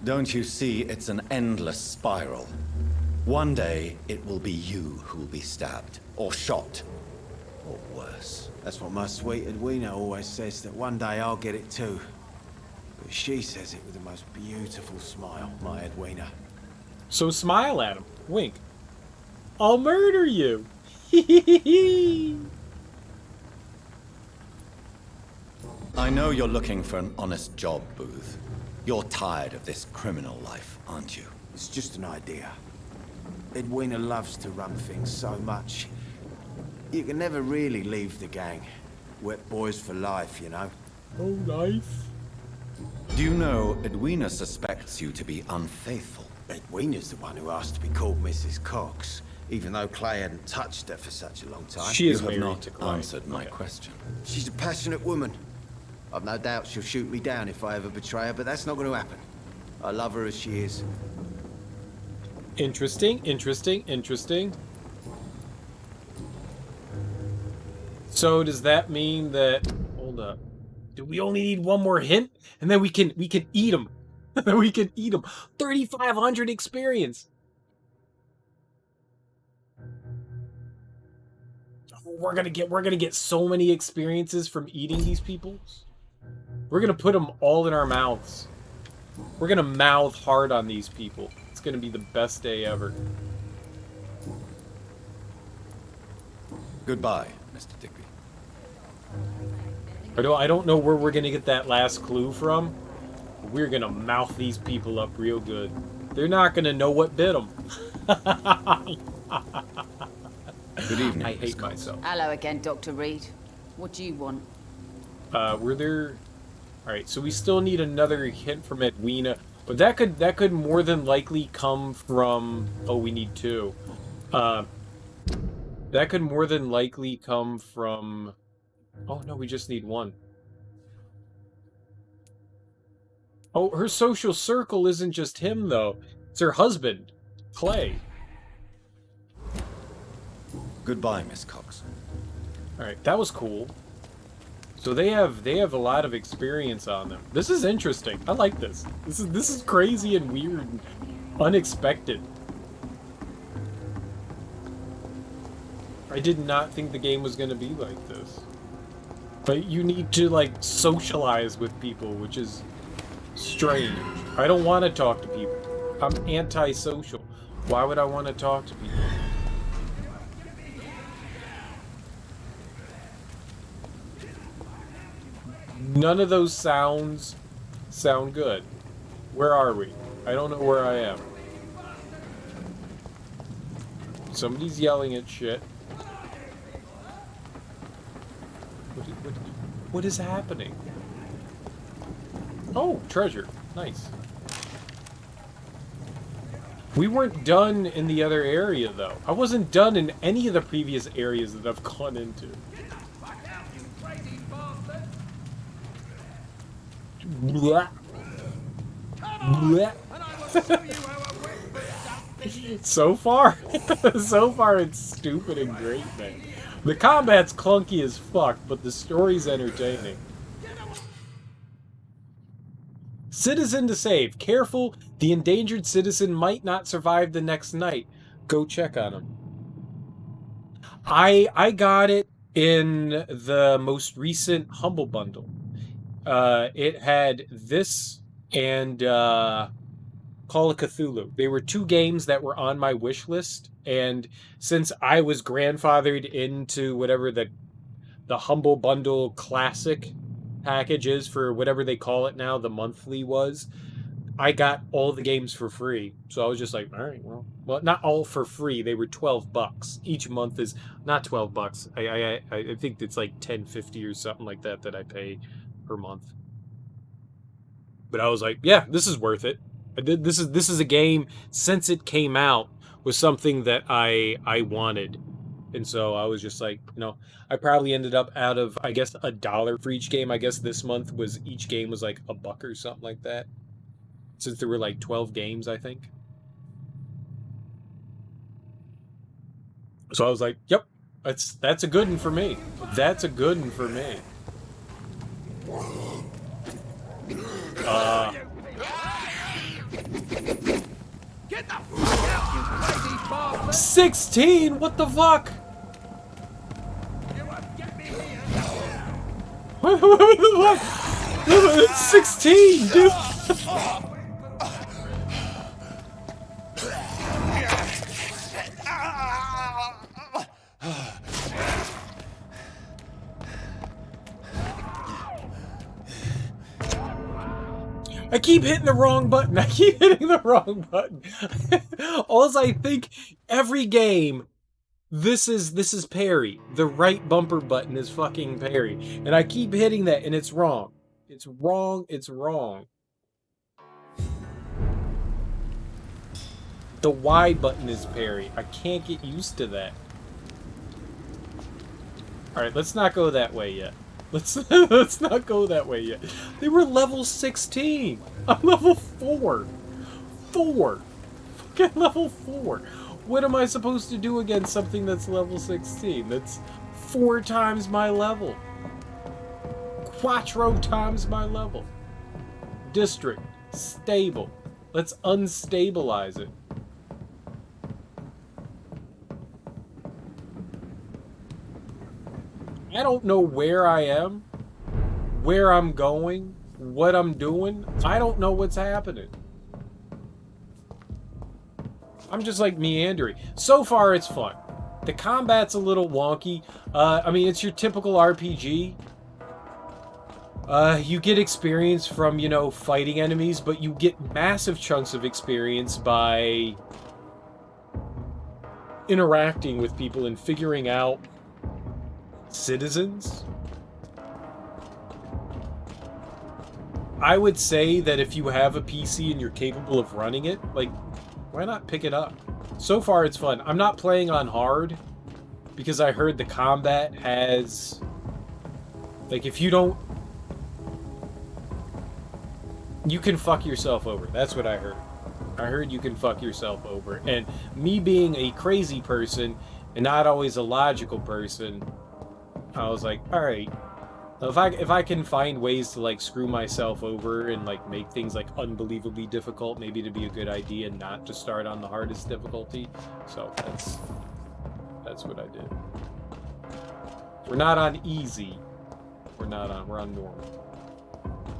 Don't you see it's an endless spiral? One day, it will be you who will be stabbed, or shot, or worse. That's what my sweet Edwina always says, that one day I'll get it too. But she says it with the most beautiful smile, my Edwina. So smile at him. Wink. I'll murder you. I know you're looking for an honest job, Booth. You're tired of this criminal life, aren't you? It's just an idea. Edwina loves to run things so much. You can never really leave the gang. Wet boys for life, you know. Oh, life. Do you know Edwina suspects you to be unfaithful? Edwina's the one who asked to be called Mrs. Cox, even though Clay hadn't touched her for such a long time. She is you have married not to Clay. answered my question. She's a passionate woman. I've no doubt she'll shoot me down if I ever betray her, but that's not going to happen. I love her as she is. Interesting, interesting, interesting. So does that mean that... Hold up. Do we only need one more hint? And then we can eat them. Then we can eat them. 3,500 experience. We're gonna get so many experiences from eating these people. We're gonna put them all in our mouths. We're gonna mouth hard on these people. It's gonna be the best day ever. Goodbye, Mr. Digby. I don't know where we're gonna get that last clue from. But we're gonna mouth these people up real good. They're not gonna know what bit them. Good evening. I hate myself. Hello again, Dr. Reed. What do you want? Were there... Alright, so we still need another hint from Edwina. But that could more than likely come from... Oh, we need two. That could more than likely come from... Oh, no, we just need one. Oh, her social circle isn't just him, though. It's her husband, Clay. Goodbye, Miss Cox. Alright, that was cool. So they have a lot of experience on them. This is interesting. I like this. This is crazy and weird and unexpected. I did not think the game was going to be like this. But you need to, like, socialize with people, which is strange. I don't want to talk to people. I'm antisocial. Why would I want to talk to people? None of those sounds sound good. Where are we? I don't know where I am. Somebody's yelling at shit. What is happening? Oh, treasure. Nice. We weren't done in the other area, though. I wasn't done in any of the previous areas that I've gone into. Blah. Blah. So far, it's stupid and great, man. The combat's clunky as fuck, but the story's entertaining. Citizen to save. Careful, the endangered citizen might not survive the next night. Go check on him. I got it in the most recent Humble Bundle. It had this and Call of Cthulhu. They were two games that were on my wish list, and since I was grandfathered into whatever the Humble Bundle Classic package is for whatever they call it now, the monthly was, I got all the games for free. So I was just like, all right, well, not all for free. They were $12. Each month is not $12. I think it's like $10.50 or something like that I pay per month. But I was like, yeah, this is worth it. This is a game, since it came out, was something that I wanted. And so I was just like, you know, I probably ended up out of, I guess, $1 for each game. I guess this month was, each game was like $1 or something like that. Since there were like 12 games, I think. So I was like, yep, that's a good one for me. That's a good one for me. 16? What the fuck? What the fuck? It's 16, dude. I keep hitting the wrong button. I keep hitting the wrong button. Alls I think every game, this is parry. The right bumper button is fucking parry. And I keep hitting that and it's wrong. It's wrong. It's wrong. The Y button is parry. I can't get used to that. Alright, let's not go that way yet. Let's not go that way yet. They were level 16. I'm level 4. 4. Fucking level 4. What am I supposed to do against something that's level 16? That's 4 times my level. Quattro times my level. District. Stable. Let's unstabilize it. I don't know where I am, where I'm going, what I'm doing. I don't know what's happening. I'm just like meandering. So far, it's fun. The combat's a little wonky. I mean, it's your typical RPG. You get experience from, you know, fighting enemies, but you get massive chunks of experience by interacting with people and figuring out citizens. I would say that if you have a PC and you're capable of running it, like, why not pick it up? So far, it's fun. I'm not playing on hard because I heard the combat has, like, if you don't, you can fuck yourself over. That's what I heard. I heard you can fuck yourself over. And me being a crazy person and not always a logical person, I was like, all right, if I can find ways to like screw myself over and like make things like unbelievably difficult, maybe it'd be a good idea not to start on the hardest difficulty. So that's what I did. We're not on easy. We're on normal.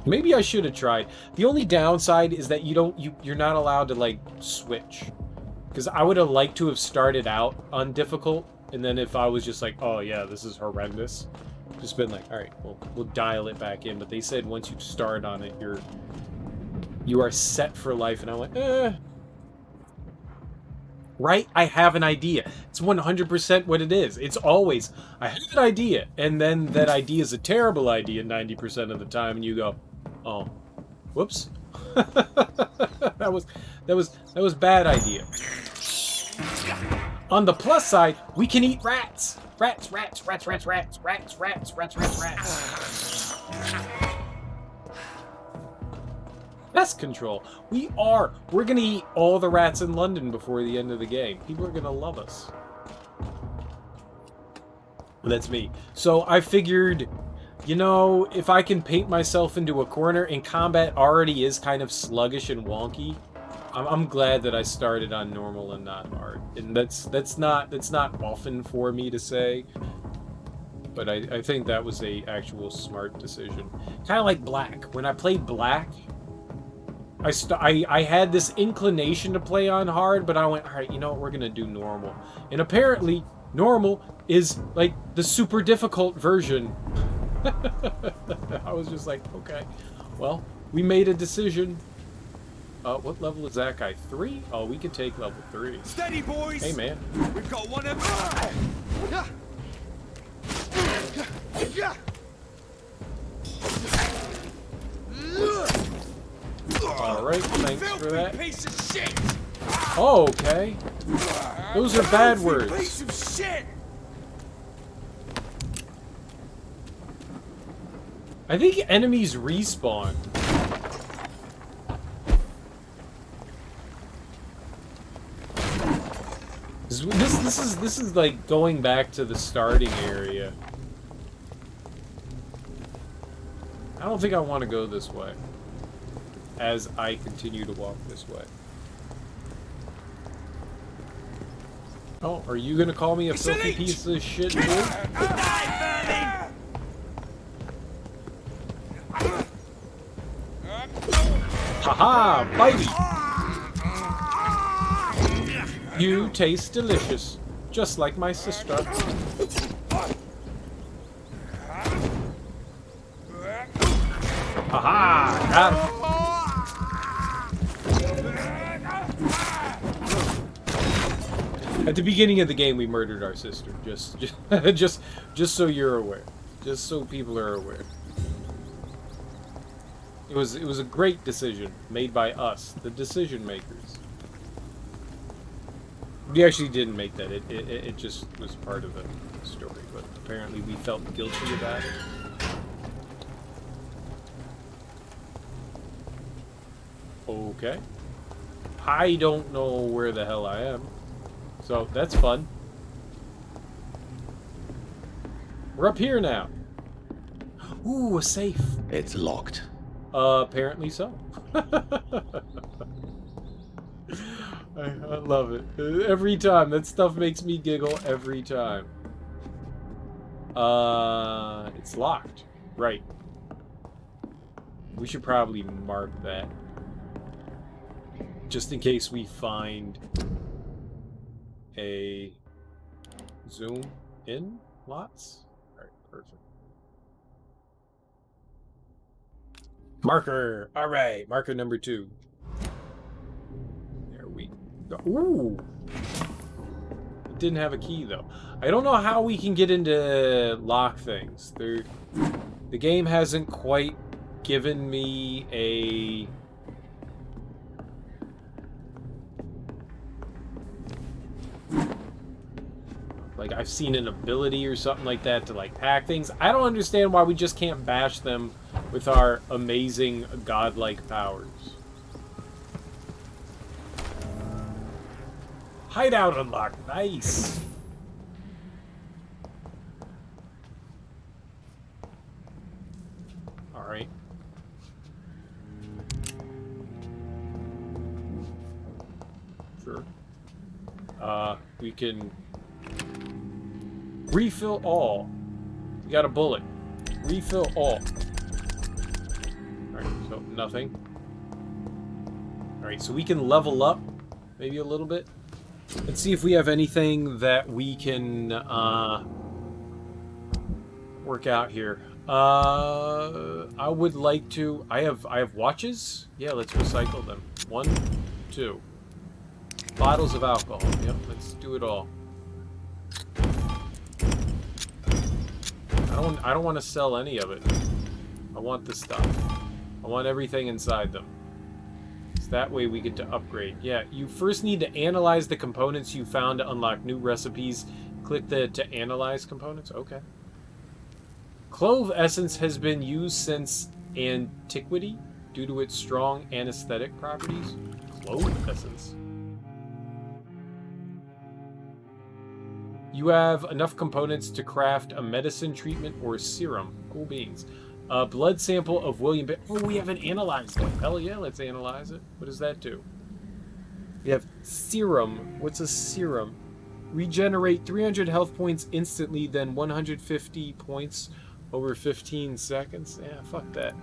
Maybe I should have tried. The only downside is that you're not allowed to like switch. Because I would have liked to have started out on difficult. And then if I was just like, oh yeah, this is horrendous, just been like, all right, well, we'll dial it back in. But they said once you start on it, you are set for life. And I'm like, Right? I have an idea. It's 100% what it is. It's always, I have an idea, and then that idea is a terrible idea 90% of the time, and you go, oh, whoops. that was bad idea. On the plus side, we can eat rats. Rats. Pest control. We're gonna eat all the rats in London before the end of the game. People are gonna love us. That's me. So I figured, you know, if I can paint myself into a corner, and combat already is kind of sluggish and wonky, I'm glad that I started on normal and not hard. And that's not often for me to say, but I think that was a actual smart decision. Kind of like Black. When I played Black, I had this inclination to play on hard, but I went, all right, you know what, we're gonna do normal. And apparently, normal is like the super difficult version. I was just like, okay, well, we made a decision. What level is that guy? 3? Oh, we could take level 3. Steady, boys! Hey, man. We've got one of... Alright, thanks for that. Piece of shit! Oh, okay. Those are bad words. Piece of shit! I think enemies respawn. This is like going back to the starting area. I don't think I want to go this way as I continue to walk this way. Oh, are you gonna call me a filthy piece of shit too? Haha, bitey! You taste delicious, just like my sister. Haha, got him. At the beginning of the game, we murdered our sister. Just so you're aware. Just so people are aware. It was a great decision made by us, the decision makers. We actually didn't make that. It just was part of the story, but apparently we felt guilty about it. Okay. I don't know where the hell I am. So, that's fun. We're up here now. Ooh, a safe. It's locked. Apparently so. I love it. Every time. That stuff makes me giggle every time. It's locked. Right. We should probably mark that. Just in case we find a zoom in lots. Alright, perfect. Marker! Alright, marker number 2. There we go. Ooh! It didn't have a key though. I don't know how we can get into lock things. The game hasn't quite given me a... like, I've seen an ability or something like that to, like, hack things. I don't understand why we just can't bash them with our amazing godlike powers. Hideout unlocked. Nice. Alright. Sure. We can... refill all. We got a bullet. Refill all. Alright, so nothing. Alright, so we can level up maybe a little bit. Let's see if we have anything that we can work out here. I would like to... I have watches? Yeah, let's recycle them. 1, 2. Bottles of alcohol. Yep, let's do it all. I don't want to sell any of it. I want the stuff. I want everything inside them. So that way we get to upgrade. Yeah, you first need to analyze the components you found to unlock new recipes. Click the to analyze components. Okay. Clove essence has been used since antiquity due to its strong anesthetic properties. Clove essence. You have enough components to craft a medicine treatment or serum. Cool beans. A blood sample of William... Oh, we haven't analyzed it. Hell yeah, let's analyze it. What does that do? We have serum. What's a serum? Regenerate 300 health points instantly, then 150 points over 15 seconds. Yeah, fuck that.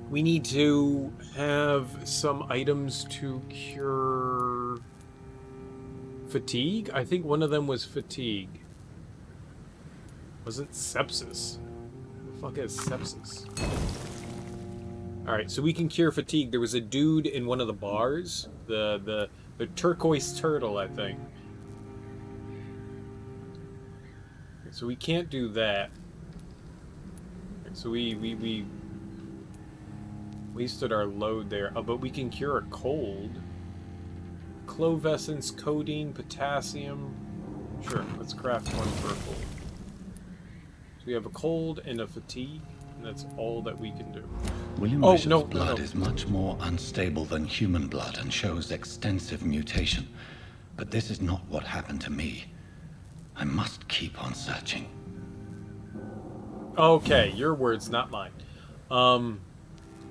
We need to have some items to cure fatigue. I think one of them was fatigue. Wasn't sepsis. Who the fuck has sepsis? Alright, so we can cure fatigue. There was a dude in one of the bars. The turquoise turtle, I think. Okay, so we can't do that. Okay, so we wasted our load there. Oh, but we can cure a cold. Clove essence, codeine, potassium. Sure, let's craft one for a cold. So we have a cold and a fatigue, and that's all that we can do. William Bishop's blood is much more unstable than human blood and shows extensive mutation. But this is not what happened to me. I must keep on searching. Okay, your words, not mine.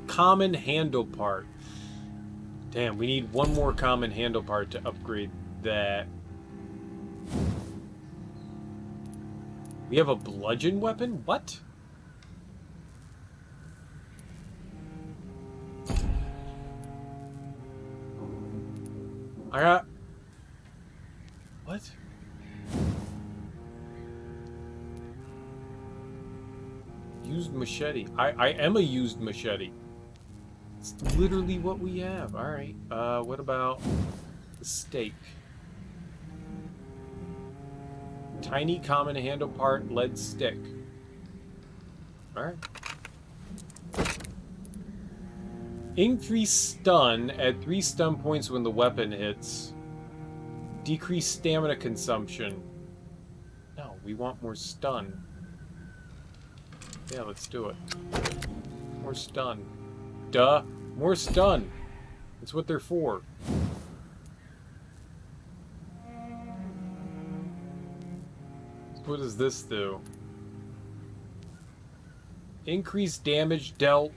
Common handle part. Damn, we need one more common handle part to upgrade that. We have a bludgeon weapon? What? I got... What? Used machete. I am a used machete. It's literally what we have. Alright. What about the stake? Tiny common handle part, lead stick. Alright. Increase stun. Add 3 stun points when the weapon hits. Decrease stamina consumption. No, we want more stun. Yeah, let's do it. More stun. Duh. More stun. That's what they're for. What does this do? Increase damage dealt.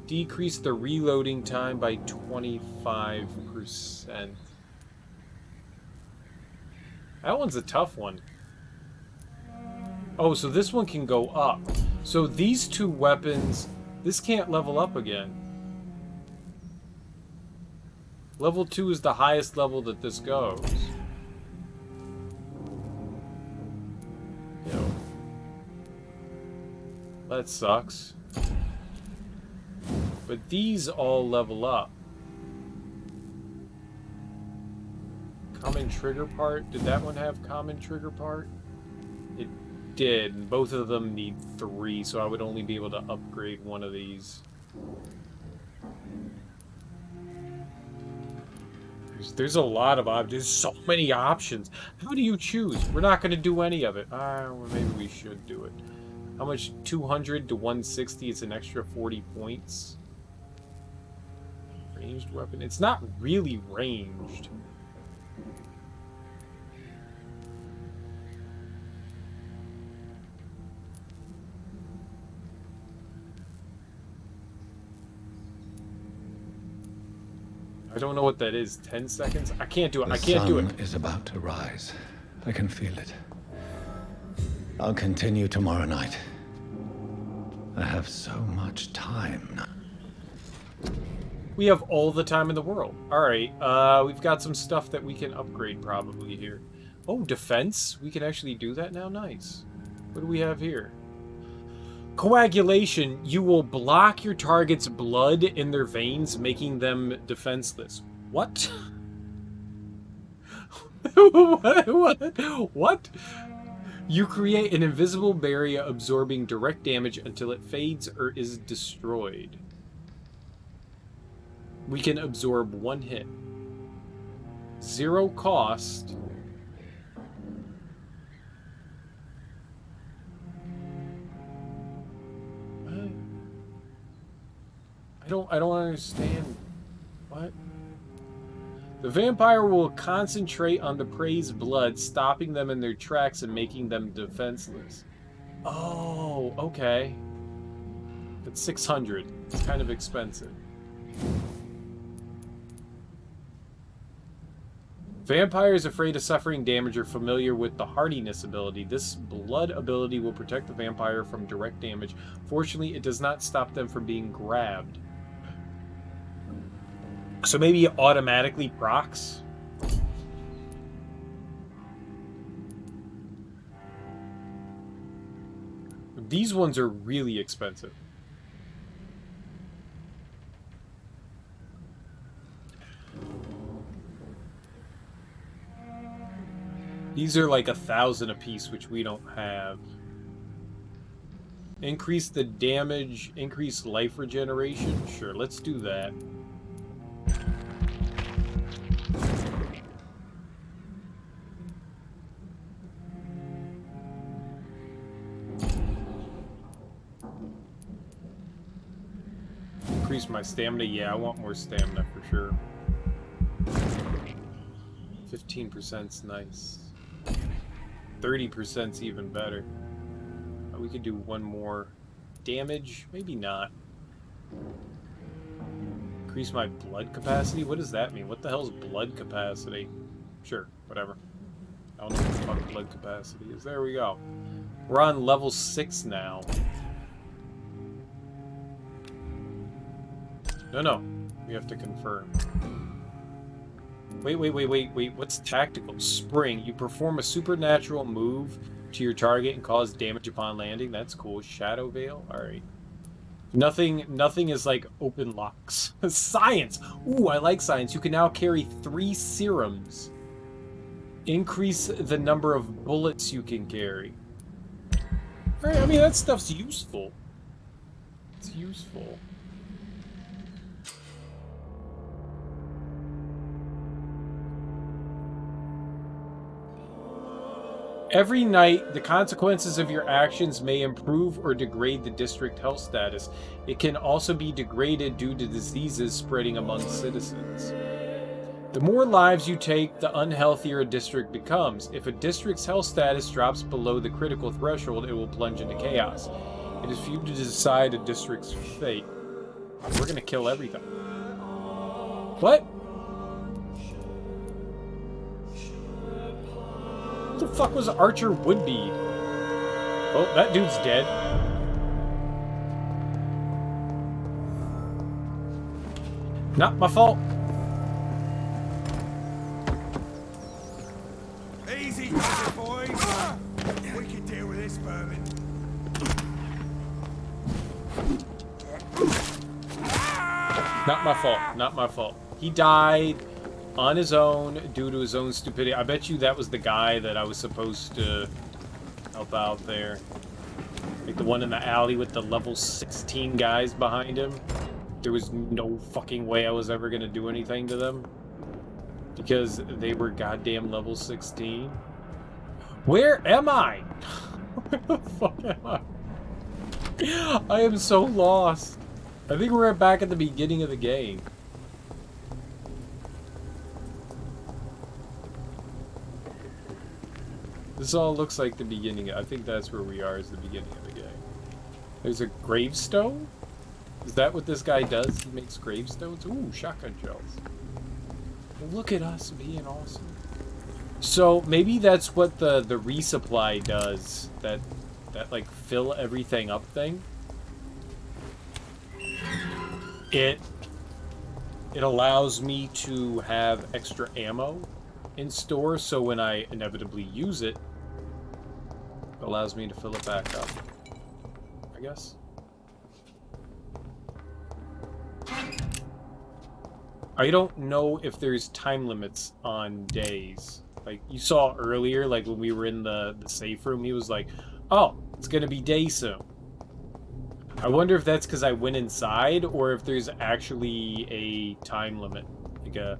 Decrease the reloading time by 25%. That one's a tough one. Oh, so this one can go up. So these two weapons, this can't level up again. Level 2 is the highest level that this goes. Yo. That sucks. But these all level up. Common trigger part. Did that one have common trigger part? It did. Both of them need 3, so I would only be able to upgrade one of these. There's a lot of options. There's so many options. How do you choose? We're not going to do any of it. Well, maybe we should do it. How much? 200 to 160. It's an extra 40 points. Ranged weapon. It's not really ranged. I don't know what that is. 10 seconds? I can't do it. I can't do it. The sun is about to rise. I can feel it. I'll continue tomorrow night. I have so much time now. We have all the time in the world. Alright, we've got some stuff that we can upgrade probably here. Oh, defense? We can actually do that now? Nice. What do we have here? Coagulation, you will block your target's blood in their veins, making them defenseless. What? What? You create an invisible barrier absorbing direct damage until it fades or is destroyed. We can absorb 1 hit. 0 cost. I don't understand. What? The vampire will concentrate on the prey's blood, stopping them in their tracks and making them defenseless. Oh, okay. That's 600. It's kind of expensive. Vampires afraid of suffering damage are familiar with the hardiness ability. This blood ability will protect the vampire from direct damage. Fortunately, it does not stop them from being grabbed. So maybe it automatically procs? These ones are really expensive. These are like 1,000 a piece, which we don't have. Increase the damage, increase life regeneration. Sure, let's do that. Increase my stamina. Yeah, I want more stamina for sure. 15%'s nice. 30%'s even better. We could do one more. Damage? Maybe not. Increase my blood capacity? What does that mean? What the hell's blood capacity? Sure, whatever. I don't know what the fuck blood capacity is. There we go. We're on level 6 now. No. We have to confirm. Wait. What's tactical? Spring. You perform a supernatural move to your target and cause damage upon landing. That's cool. Shadow Veil. Alright. Nothing is like open locks. Science! Ooh, I like science. You can now carry 3 serums. Increase the number of bullets you can carry. Alright, I mean, that stuff's useful. It's useful. Every night, the consequences of your actions may improve or degrade the district health status. It can also be degraded due to diseases spreading among citizens. The more lives you take, the unhealthier a district becomes. If a district's health status drops below the critical threshold, it will plunge into chaos. It is for you to decide a district's fate. We're gonna kill everything. What? What the fuck was Archer Woodbead? Oh, that dude's dead. Not my fault. Easy, boys. We can deal with this vermin. Not my fault. Not my fault. He died on his own due to his own stupidity. I bet you that was the guy that I was supposed to help out there. Like the one in the alley with the level 16 guys behind him. There was no fucking way I was ever gonna do anything to them. Because they were goddamn level 16. Where am I? Where the fuck am I? I am so lost. I think we're back at the beginning of the game. This all looks like the beginning. I think that's where we are, is the beginning of the game. There's a gravestone? Is that what this guy does? He makes gravestones? Ooh, shotgun shells. Look at us being awesome. So maybe that's what the resupply does. That like fill everything up thing. It allows me to have extra ammo in store, so when I inevitably use it, it allows me to fill it back up. I guess. I don't know if there's time limits on days. Like, you saw earlier, like, when we were in the safe room, he was like, oh, it's gonna be day soon. I wonder if that's because I went inside, or if there's actually a time limit. Like a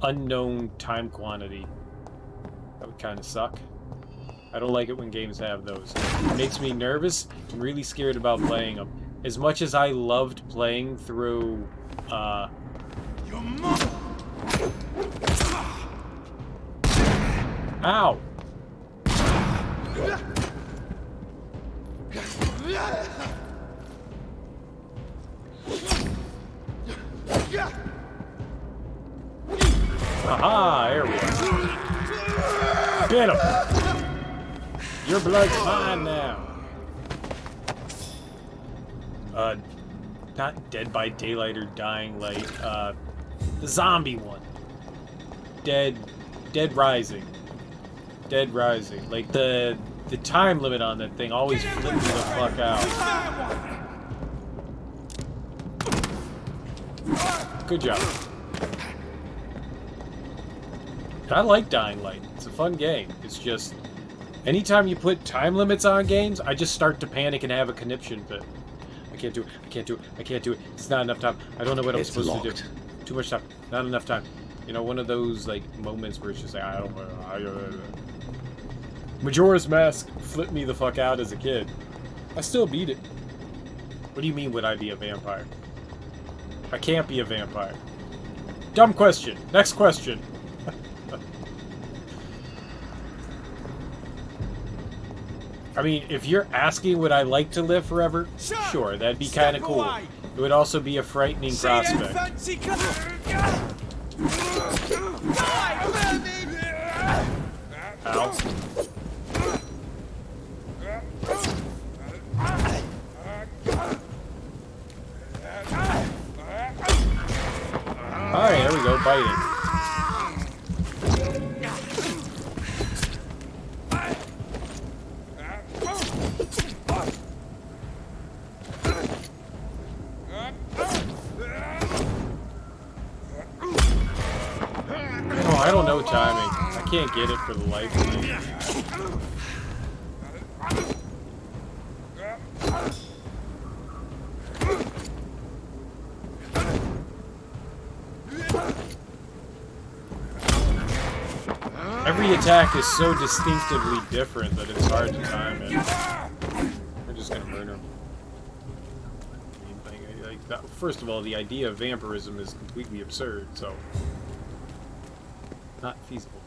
unknown time quantity. That would kind of suck. I don't like it when games have those. It makes me nervous. I'm really scared about playing them. As much as I loved playing through, Your mother! Ow! Aha, there we go. Get him! Your blood's mine now. Not Dead by Daylight or Dying Light, the zombie one. Dead Rising. Dead Rising. Like, the time limit on that thing always flipped me the fuck out. Good job. I like Dying Light. It's a fun game. It's just, anytime you put time limits on games, I just start to panic and have a conniption fit. I can't do it. I can't do it. I can't do it. It's not enough time. I don't know what I'm supposed to do. Too much time. Not enough time. You know, one of those, like, moments where it's just like, I don't know. Majora's Mask flipped me the fuck out as a kid. I still beat it. What do you mean, would I be a vampire? I can't be a vampire. Dumb question. Next question. I mean, if you're asking would I like to live forever, sure, that'd be kind of cool. It would also be a frightening prospect. Ow. Alright, there we go, biting. Oh, I don't know timing. I can't get it for the life of me. Every attack is so distinctively different that it's hard to time it. We're just gonna murder him. First of all, the idea of vampirism is completely absurd, so not feasible.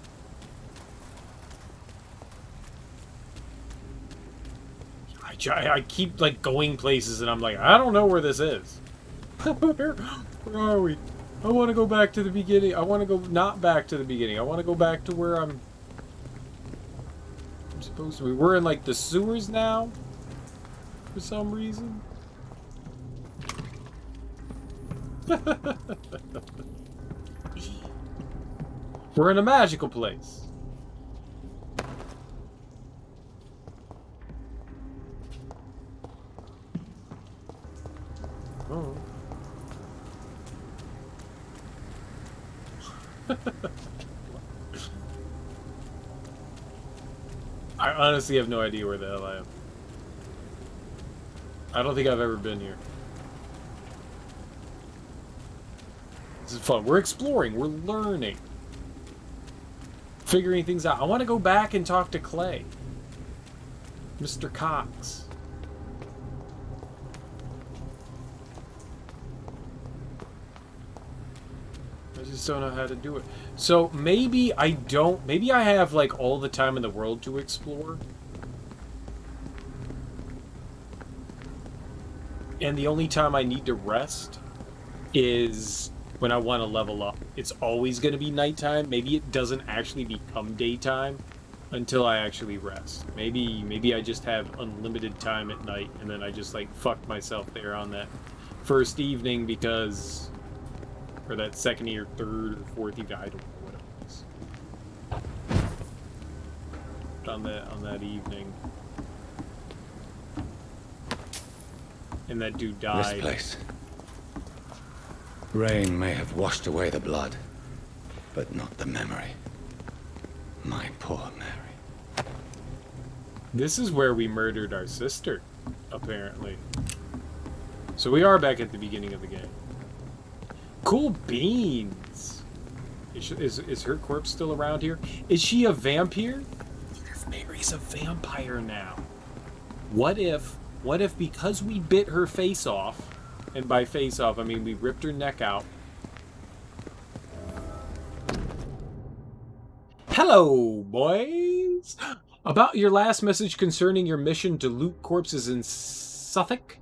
I keep like going places and I'm like, I don't know where this is. Where are we? I want to go back to the beginning. I want to go not back to the beginning. I want to go back to where I'm supposed to be. We're in like the sewers now for some reason. We're in a magical place. Oh. I honestly have no idea where the hell I am. I don't think I've ever been here. This is fun. We're exploring. We're learning. Figuring things out. I want to go back and talk to Clay. Mr. Cox. I just don't know how to do it. So maybe I don't... Maybe I have like all the time in the world to explore. And the only time I need to rest is when I want to level up. It's always going to be nighttime. Maybe it doesn't actually become daytime until I actually rest. Maybe I just have unlimited time at night and then I just like fuck myself there on that first evening because... Or that second or third or fourth evening. I don't know what it was. On that evening. And that dude This died. place. Rain may have washed away the blood, but not the memory. My poor Mary. This is where we murdered our sister, apparently. So we are back at the beginning of the game. Cool beans! Is her corpse still around here? Is she a vampire? Mary's a vampire now. What if because we bit her face off, and by face off I mean we ripped her neck out. Hello, boys! About your last message concerning your mission to loot corpses in Suffolk?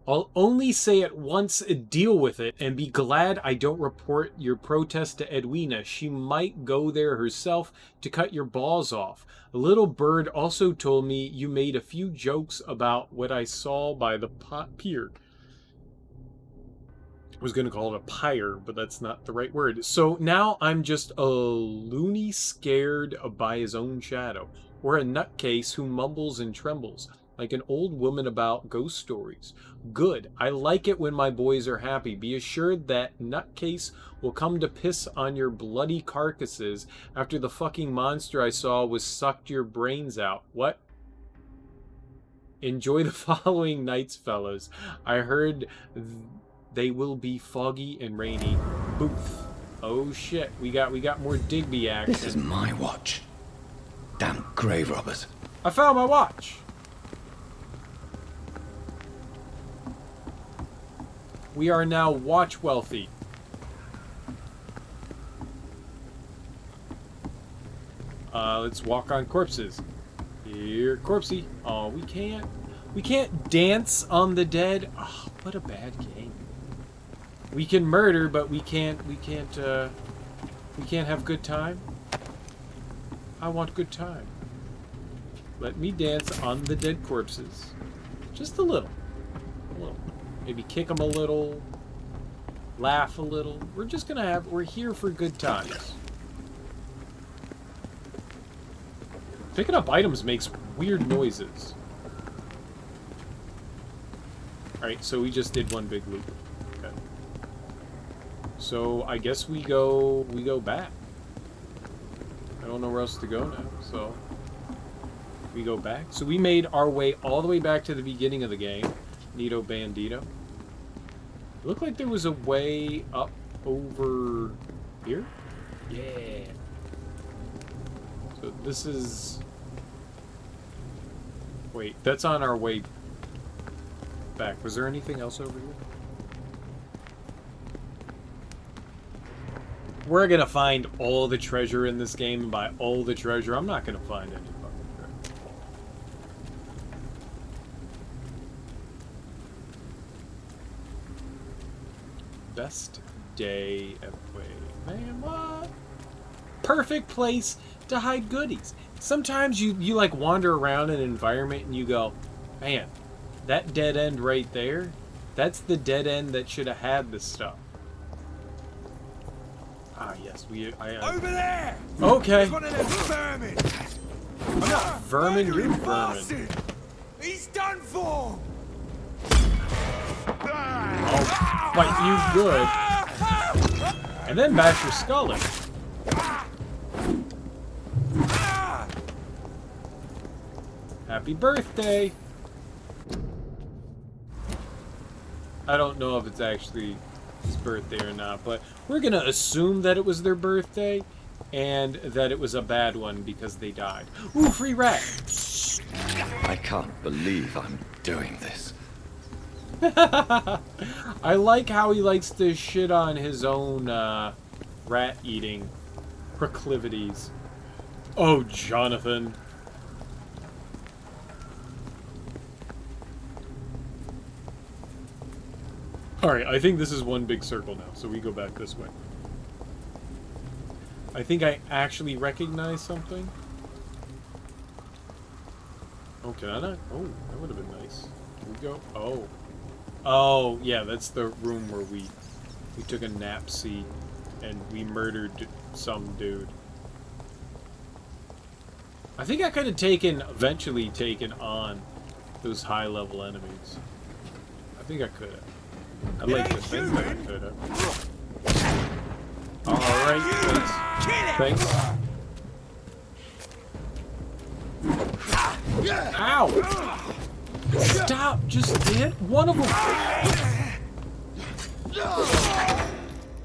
I'll only say it once, deal with it, and be glad I don't report your protest to Edwina. She might go there herself to cut your balls off. A little bird also told me you made a few jokes about what I saw by the pier. I was going to call it a pyre, but that's not the right word. So now I'm just a loony scared by his own shadow, or a nutcase who mumbles and trembles, like an old woman about ghost stories. Good. I like it when my boys are happy. Be assured that nutcase will come to piss on your bloody carcasses after the fucking monster I saw was sucked your brains out. What? Enjoy the following nights, fellas. I heard they will be foggy and rainy. Booth. Oh shit. We got more Digby action. This is my watch. Damn grave robbers. I found my watch. We are now watch wealthy. Let's walk on corpses. Here, corpsey. Oh, we can't dance on the dead. Oh, what a bad game. We can murder, but we can't have good time. I want good time. Let me dance on the dead corpses. Just a little. A little. Maybe kick them a little. Laugh a little. We're here for good times. Picking up items makes weird noises. Alright, so we just did one big loop. Okay. So I guess we go back. I don't know where else to go now, so we go back. So we made our way all the way back to the beginning of the game. Nito Bandito. It looked like there was a way up over here? Yeah. So this is... Wait, that's on our way back. Was there anything else over here? We're gonna find all the treasure in this game, and by all the treasure, I'm not gonna find any fucking treasure. Best day ever. Man, what? Perfect place to hide goodies. Sometimes you like wander around an environment and you go, man, that dead end right there, that's the dead end that should have had this stuff. Ah, yes, Over there! Okay. There's one of them vermin! I'm not vermin, you're vermin. Bastard! He's done for! I'll fight you good. And then bash your skull in. Happy birthday! I don't know if it's actually his birthday or not, but we're gonna assume that it was their birthday and that it was a bad one because they died. Ooh, free rat! I can't believe I'm doing this. I like how he likes to shit on his own rat-eating proclivities. Oh, Jonathan. Alright, I think this is one big circle now, so we go back this way. I think I actually recognize something. Oh, can I not? Oh, that would have been nice. Can we go? Oh. Oh, yeah, that's the room where we took a nap seat and we murdered some dude. I think I could have eventually taken on those high-level enemies. think I could have. I'd like to think that I could have. Alright, thanks. Ow! Stop! Just hit one of them!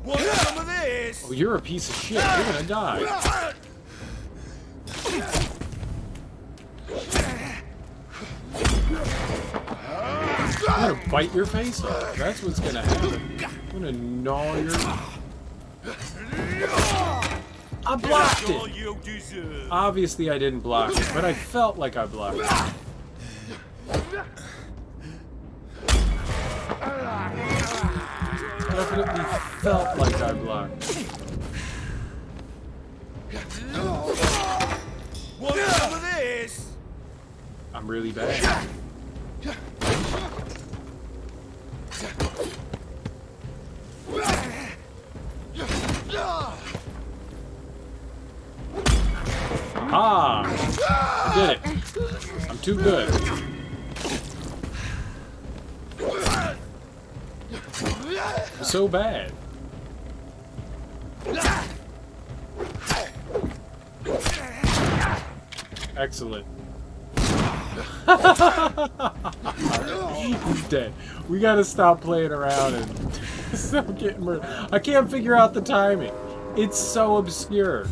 Want some of this? Oh, you're a piece of shit. You're gonna die. I'm gonna bite your face off. That's what's gonna happen. I'm gonna gnaw your... I blocked it! Obviously I didn't block it, but I felt like I blocked it. Definitely felt like I blocked it. Want some of this? I'm really bad. Ah! I did it. I'm too good. I'm so bad. Excellent. He's dead. We gotta stop playing around and stop getting murdered. I can't figure out the timing. It's so obscure.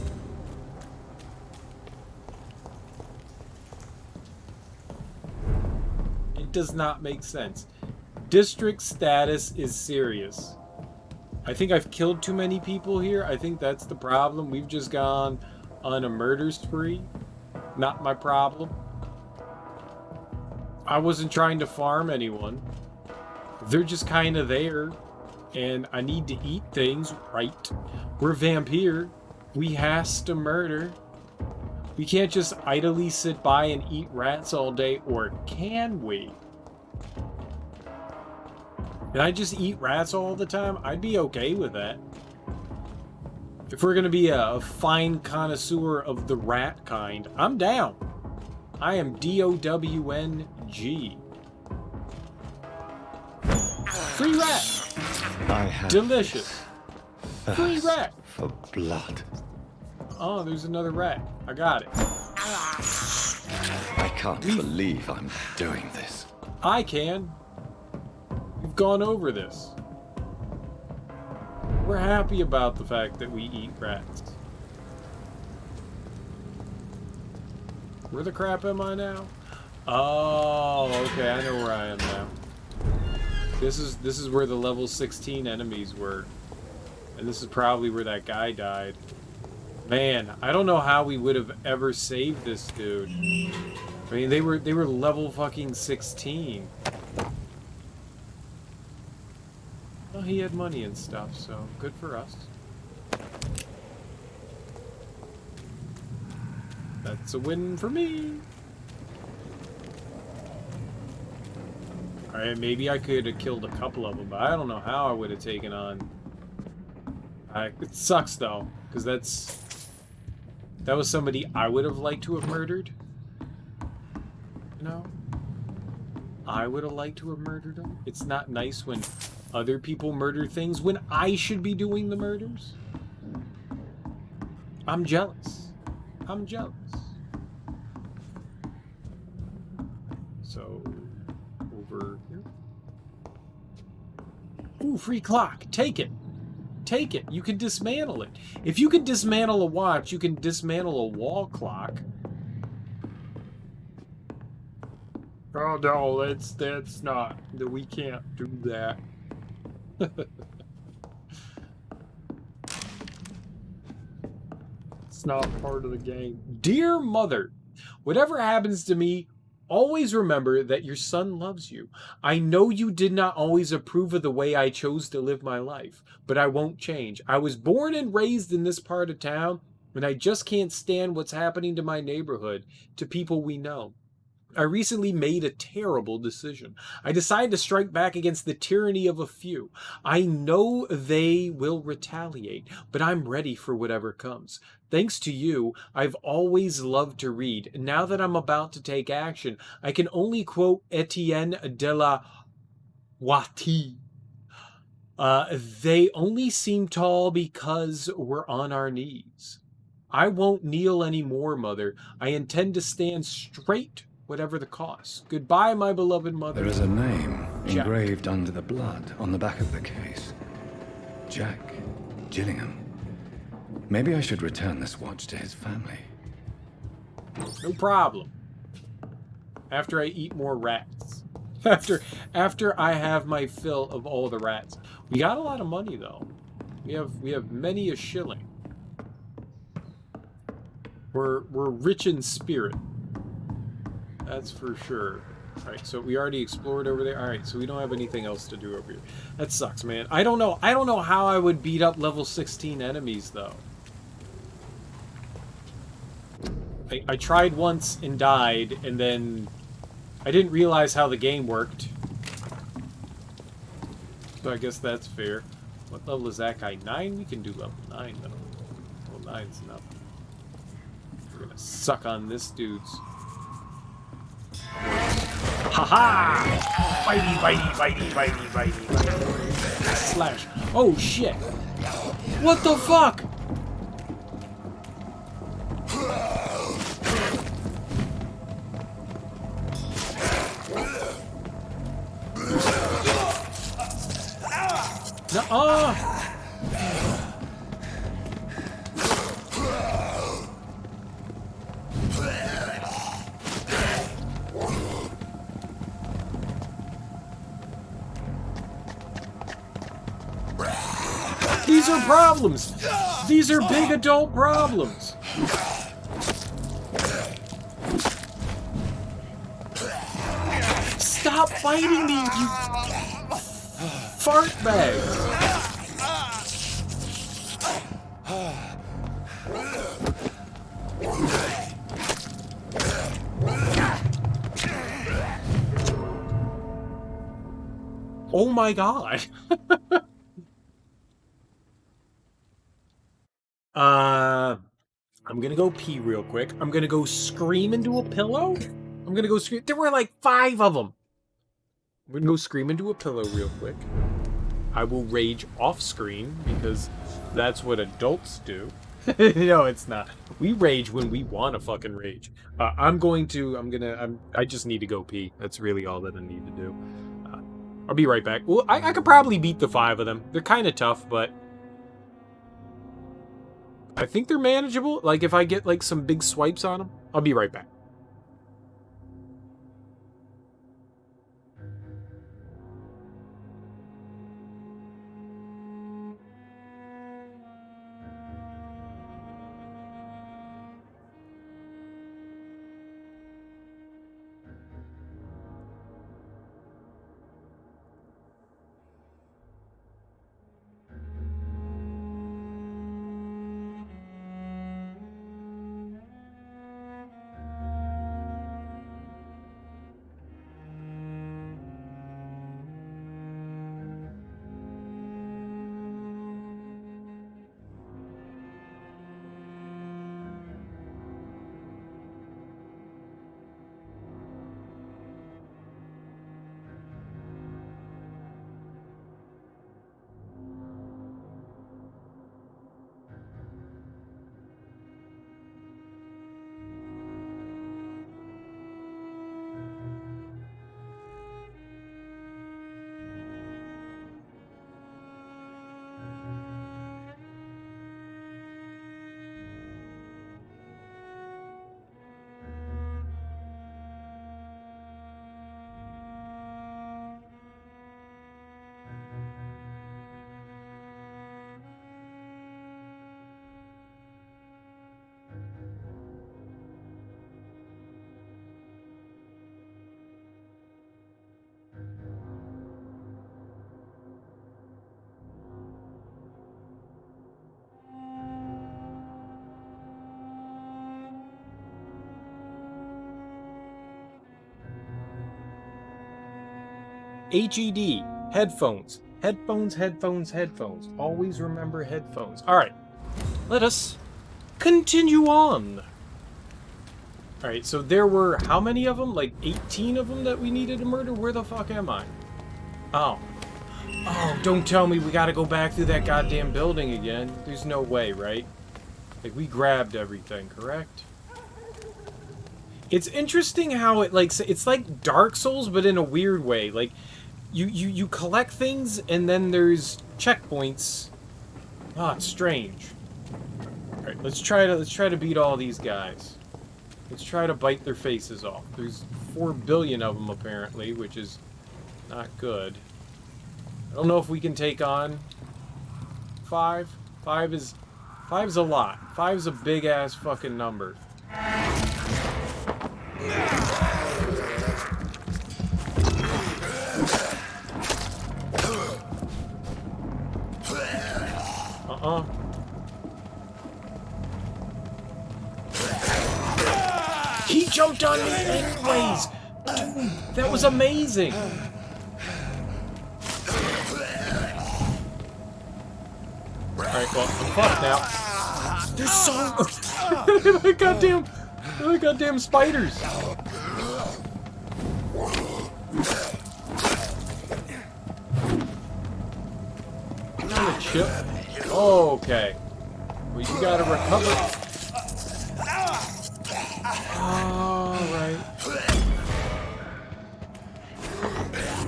It does not make sense. District status is serious. I think I've killed too many people here. I think that's the problem. We've just gone on a murder spree. Not my problem. I wasn't trying to farm anyone. They're just kind of there. And I need to eat things, right? We're Vampyr. We has to murder. We can't just idly sit by and eat rats all day, or can we? Can I just eat rats all the time? I'd be okay with that. If we're gonna be a fine connoisseur of the rat kind, I'm down. I am DOWNG. Free rat! I have delicious. Free rat! For blood. Oh, there's another rat. I got it. I can't believe I'm doing this. I can. We've gone over this. We're happy about the fact that we eat rats. Where the crap am I now? Oh, okay, I know where I am now. This is where the level 16 enemies were. And this is probably where that guy died. Man, I don't know how we would have ever saved this dude. I mean, they were level fucking 16. Well, he had money and stuff, so good for us. That's a win for me. Alright, maybe I could have killed a couple of them, but I don't know how I would have taken on. It sucks though, because that was somebody I would have liked to have murdered. You know? I would have liked to have murdered them. It's not nice when other people murder things when I should be doing the murders. I'm jealous. I'm jealous. So, over here. Ooh, free clock. Take it. Take it. You can dismantle it. If you can dismantle a watch, you can dismantle a wall clock. Oh no, that's not. We can't do that. It's not part of the game. Dear mother, whatever happens to me, always remember that your son loves you. I know you did not always approve of the way I chose to live my life, but I won't change. I was born and raised in this part of town, and I just can't stand what's happening to my neighborhood, to people we know. I recently made a terrible decision. I decided to strike back against the tyranny of a few. I know they will retaliate, but I'm ready for whatever comes. Thanks to you, I've always loved to read. Now that I'm about to take action, I can only quote Etienne de la Wati. They only seem tall because we're on our knees. I won't kneel anymore, Mother. I intend to stand straight, whatever the cost. Goodbye, my beloved mother. There is a name Jack. engraved under the blood on the back of the case. Jack Gillingham. Maybe I should return this watch to his family. No problem. After I eat more rats. After I have my fill of all the rats. We got a lot of money though. We have many a shilling. We're rich in spirit. That's for sure. Alright, so we already explored over there. Alright, so we don't have anything else to do over here. That sucks, man. I don't know how I would beat up level 16 enemies though. I tried once and died, and then I didn't realize how the game worked. So I guess that's fair. What level is that guy? 9? We can do level 9 though. Level 9's nothing. We're gonna suck on this dude's. Haha! Bitey, bitey, bitey, bitey, bitey, bitey. Slash. Oh shit! What the fuck? Nuh-uh! These are problems! These are big adult problems! Stop fighting me, you fart bags! Oh my god! I'm gonna go pee real quick. I'm gonna go scream into a pillow. I'm gonna go scream. There were like 5 of them. I'm gonna go scream into a pillow real quick. I will rage off screen because that's what adults do. No, it's not. We rage when we want to fucking rage. I just need to go pee. That's really all that I need to do. I'll be right back. Well, I could probably beat the 5 of them. They're kind of tough, but I think they're manageable. Like, if I get, like, some big swipes on them, I'll be right back. HED, headphones. Headphones, headphones, headphones. Always remember headphones. Alright, let us continue on. Alright, so there were how many of them? Like 18 of them that we needed to murder? Where the fuck am I? Oh. Oh, don't tell me we gotta go back through that goddamn building again. There's no way, right? Like, we grabbed everything, correct? It's interesting how it's like Dark Souls, but in a weird way. Like, you collect things, and then there's checkpoints. Ah, it's strange. Alright, let's try to beat all these guys. Let's try to bite their faces off. There's 4 billion of them, apparently, which is not good. I don't know if we can take on 5. 5's a lot. 5's a big-ass fucking number. He jumped on me anyways! Dude, that was amazing! Alright, well, I'm fucked now. There's so... the goddamn spiders! Chill. Oh, okay. Well, you gotta recover. Alright.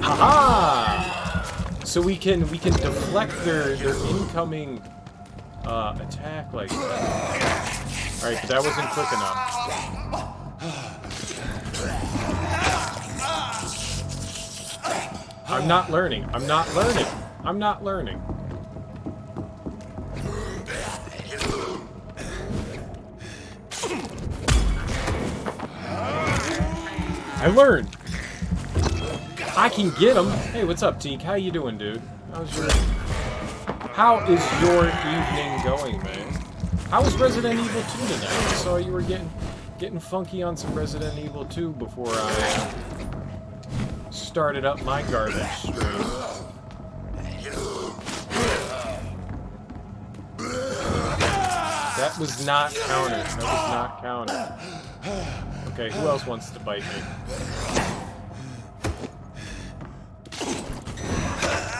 Haha! So we can deflect their incoming attack like that. Alright, but that wasn't quick enough. I'm not learning. I'm not learning. I'm not learning. I learned. I can get him. Hey, what's up, Teak? How you doing, dude? How is your evening going, man? How was Resident Evil 2 tonight? I saw you were getting funky on some Resident Evil 2 before I started up my garbage stream. That was not counter. That was not counter. Okay, who else wants to bite me?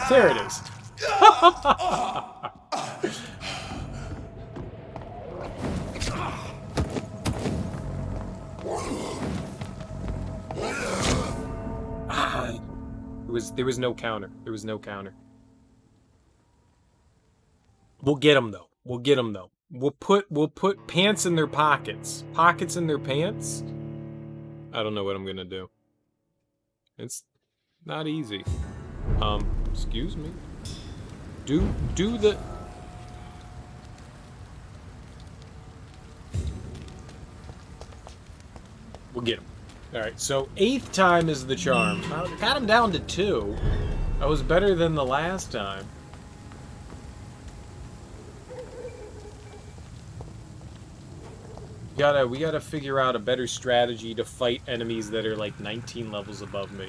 There it is. There was no counter. There was no counter. We'll get them though. We'll get them though. We'll put pants in their pockets. Pockets in their pants. I don't know what I'm gonna do. It's not easy. Excuse me. Do the... We'll get him. Alright, so 8th time is the charm. I got him down to 2. I was better than the last time. We gotta figure out a better strategy to fight enemies that are like 19 levels above me.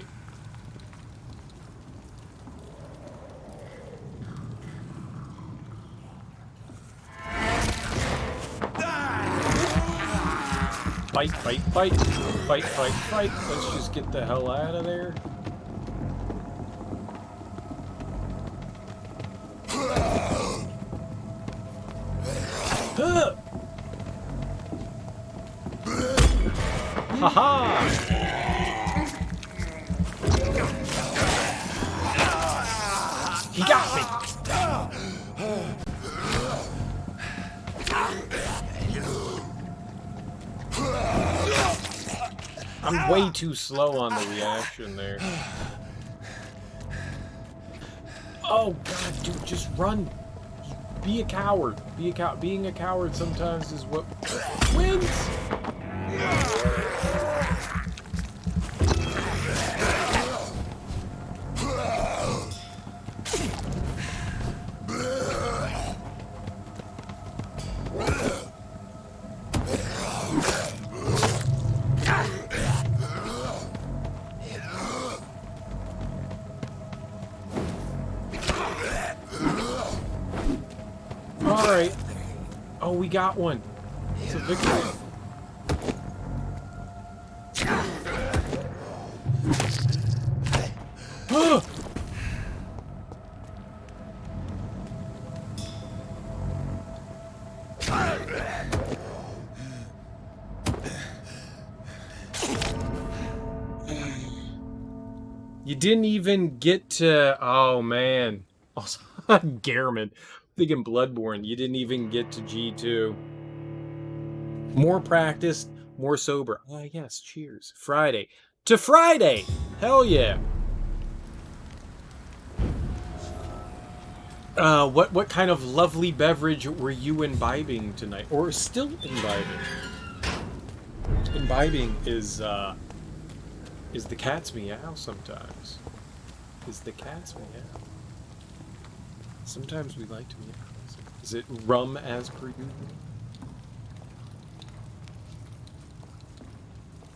Fight, fight, fight. Fight, fight, fight. Let's just get the hell out of there. Haha! He got me! I'm way too slow on the reaction there. Oh god, dude, just run! Be a coward. Being a coward sometimes is what wins! Alright. Oh, we got one. It's a victory. You didn't even get to... Oh, man. Also, Gehrman. Thinking Bloodborne. You didn't even get to G2. More practiced, more sober. Ah, yes, cheers. Friday. To Friday! Hell yeah. What kind of lovely beverage were you imbibing tonight? Or still imbibing? Imbibing is the cat's meow sometimes. Is the cat's meow. Sometimes we like to meow. Is it rum as per usual?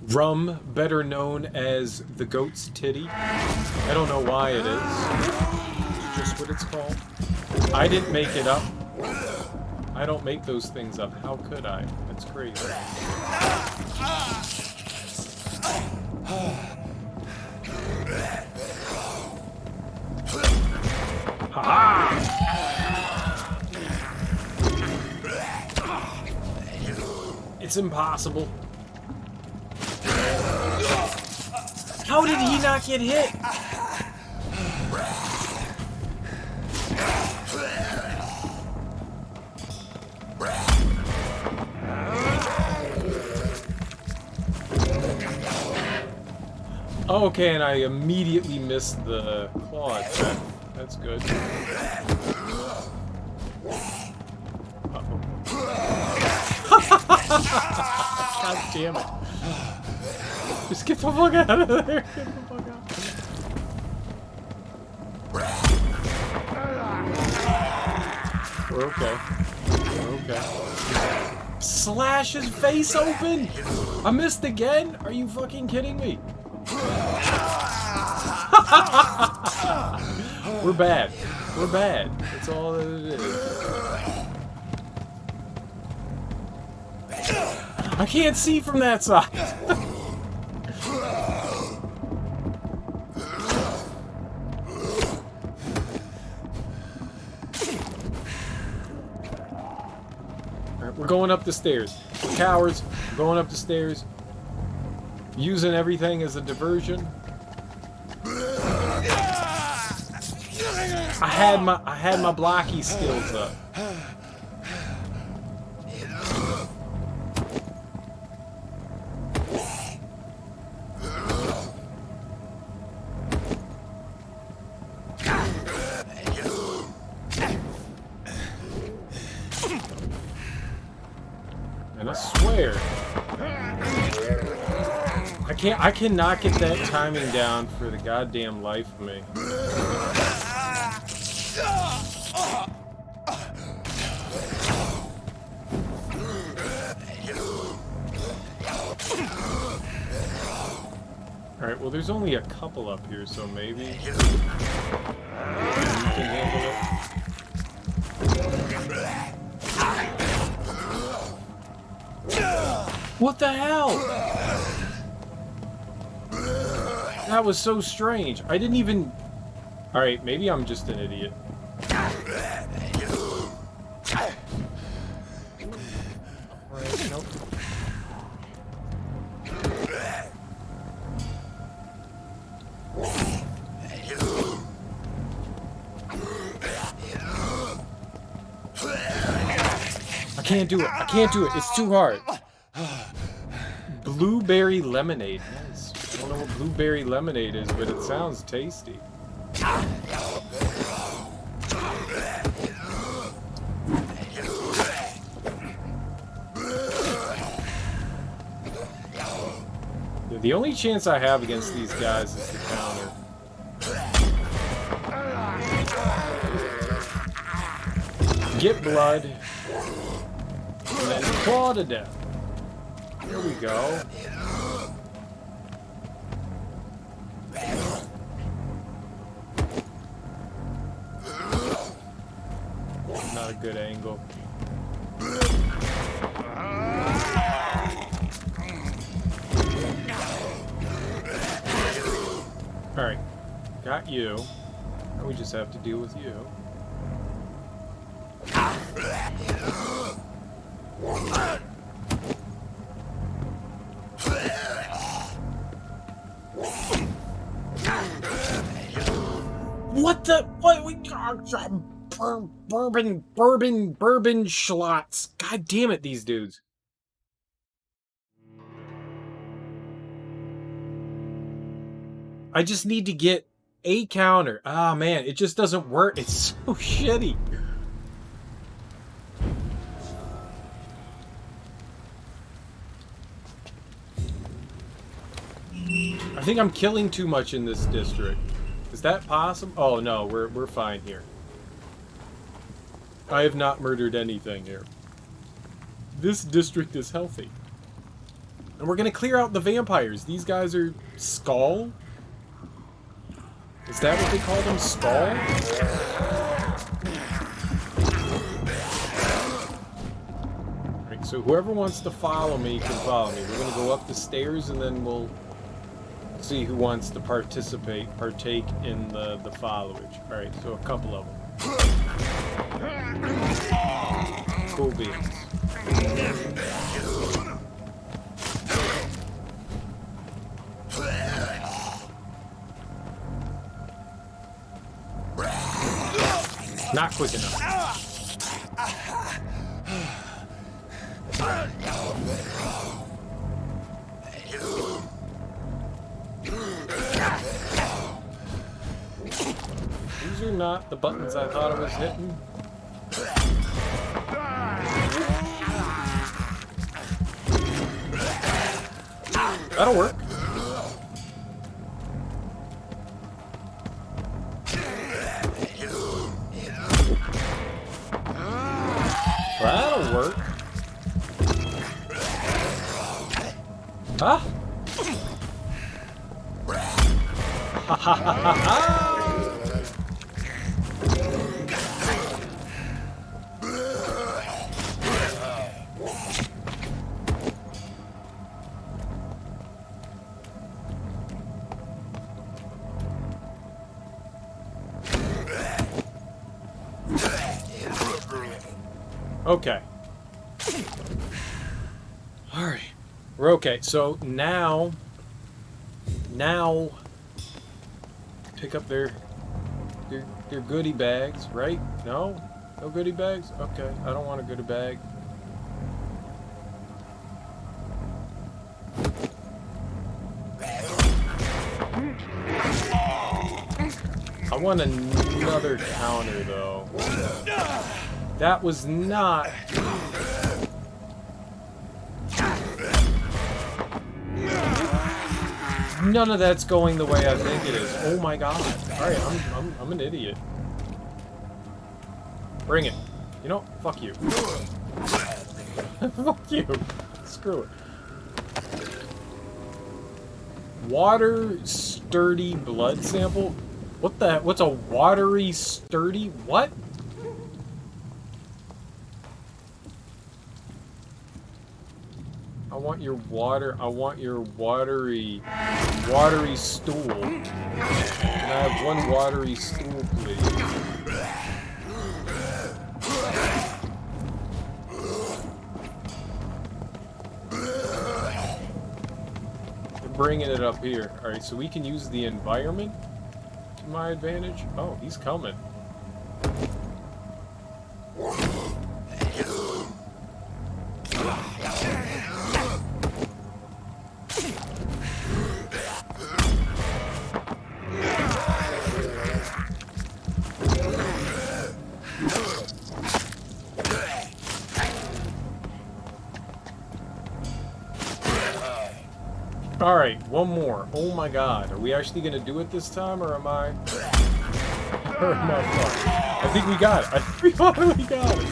Rum, better known as the goat's titty. I don't know why it is. It's just what it's called. I didn't make it up. I don't make those things up. How could I? That's crazy. Ha-ha! It's impossible. How did he not get hit? Okay, and I immediately missed the claw attack. That's good. Uh-oh. God damn it. Just get the fuck out of there. Get the fuck out. We're okay. We're okay. Slash his face open! I missed again? Are you fucking kidding me? We're bad. We're bad. That's all that it is. I can't see from that side. Alright, we're going up the stairs. We're cowards. We're going up the stairs. Using everything as a diversion. I had my blocky skills up. And I swear, I cannot get that timing down for the goddamn life of me. Alright, well there's only a couple up here, so maybe you can handle it. What the hell? That was so strange. I didn't even... Alright, maybe I'm just an idiot. Alright, nope. I can't do it. I can't do it. It's too hard. Blueberry lemonade. Nice. I don't know what blueberry lemonade is, but it sounds tasty. The only chance I have against these guys is the counter. Get blood. And then claw to death. Here we go. Not a good angle. Alright. Got you. Now we just have to deal with you. What the? What? Bourbon schlots. God damn it, these dudes. I just need to get a counter. Ah, man, it just doesn't work. It's so shitty. I think I'm killing too much in this district. Is that possible? Oh no, we're fine here. I have not murdered anything here. This district is healthy. And we're gonna clear out the vampires. These guys are Skull? Is that what they call them? Skull? Alright, so whoever wants to follow me can follow me. We're gonna go up the stairs and then we'll see who wants to partake in the followage. Alright, so a couple of them. Cool beans. Not quick enough. These are not the buttons I thought I was hitting. That'll work. That'll work. Huh? Ha ha ha ha ha! Okay. Alright. We're okay. So now pick up their goodie bags, right? No? No goodie bags? Okay. I don't want a goodie bag. I want another counter though. That was not... None of that's going the way I think it is. Oh my god. Alright, I'm an idiot. Bring it. You know, fuck you. Fuck you. Screw it. Water sturdy blood sample? What the heck? What's a watery sturdy? What? I want your watery stool. Can I have one watery stool, please? We're bringing it up here. Alright, so we can use the environment to my advantage. Oh, he's coming. Alright, one more. Oh my god. Are we actually gonna do it this time, or am I... Or am I fucked? I think we got it. I think we finally got it.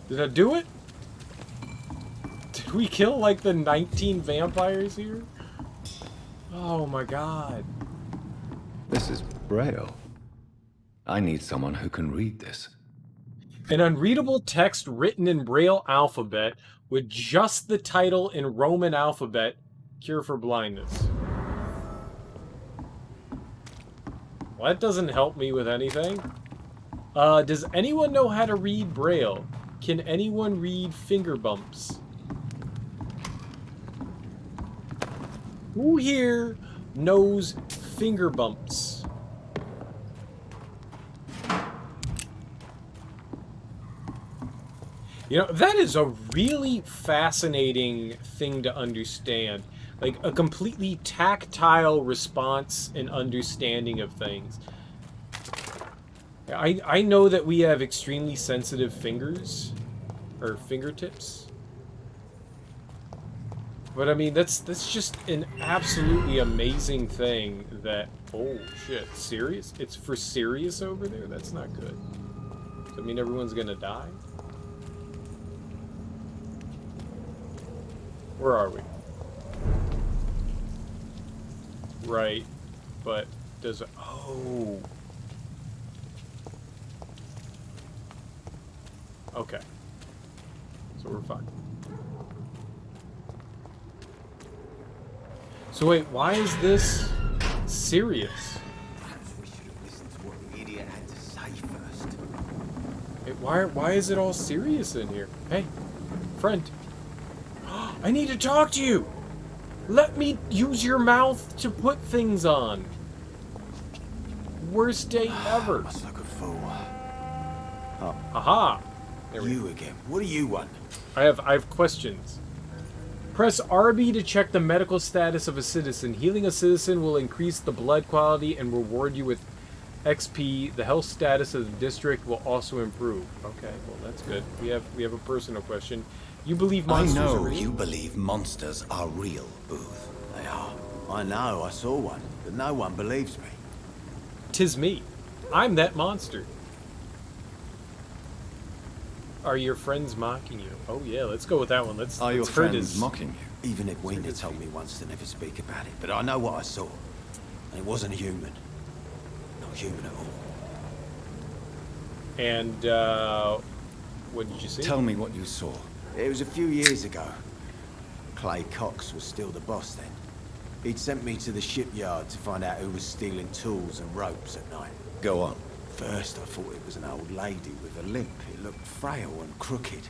Did I do it? Did we kill like the 19 vampires here? Oh my god. This is Braille. I need someone who can read this. An unreadable text written in Braille alphabet with just the title in Roman alphabet, Cure for Blindness. Well, that doesn't help me with anything. Does anyone know how to read Braille? Can anyone read finger bumps? Who here knows finger bumps? You know, that is a really fascinating thing to understand. Like, a completely tactile response and understanding of things. I know that we have extremely sensitive fingers. Or fingertips. But I mean, that's just an absolutely amazing thing that... Oh, shit. Serious? It's for serious over there? That's not good. Does that mean everyone's gonna die? Where are we? Right. But does it... Oh. Okay. So we're fine. So wait, why is this serious? Perhaps we should have listened to what the idiot had to say first. Wait, why is it all serious in here? Hey, friend. I need to talk to you! Let me use your mouth to put things on. Worst day ever. Must look a fool. Oh. Aha! You again. What do you want? I have questions. Press RB to check the medical status of a citizen. Healing a citizen will increase the blood quality and reward you with XP. The health status of the district will also improve. Okay, well that's good. We have a personal question. You believe monsters are real? You believe monsters are real, Booth. They are. I know, I saw one, but no one believes me. 'Tis me. I'm that monster. Are your friends mocking you? Oh yeah, let's go with that one. Are your hurt friends mocking you? Even if Wiener told me once to never speak about it, but I know what I saw. And it wasn't a human. Not human at all. And, what did you see? Tell me what you saw. It was a few years ago. Clay Cox was still the boss then. He'd sent me to the shipyard to find out who was stealing tools and ropes at night. Go on. First, I thought it was an old lady with a limp. It looked frail and crooked.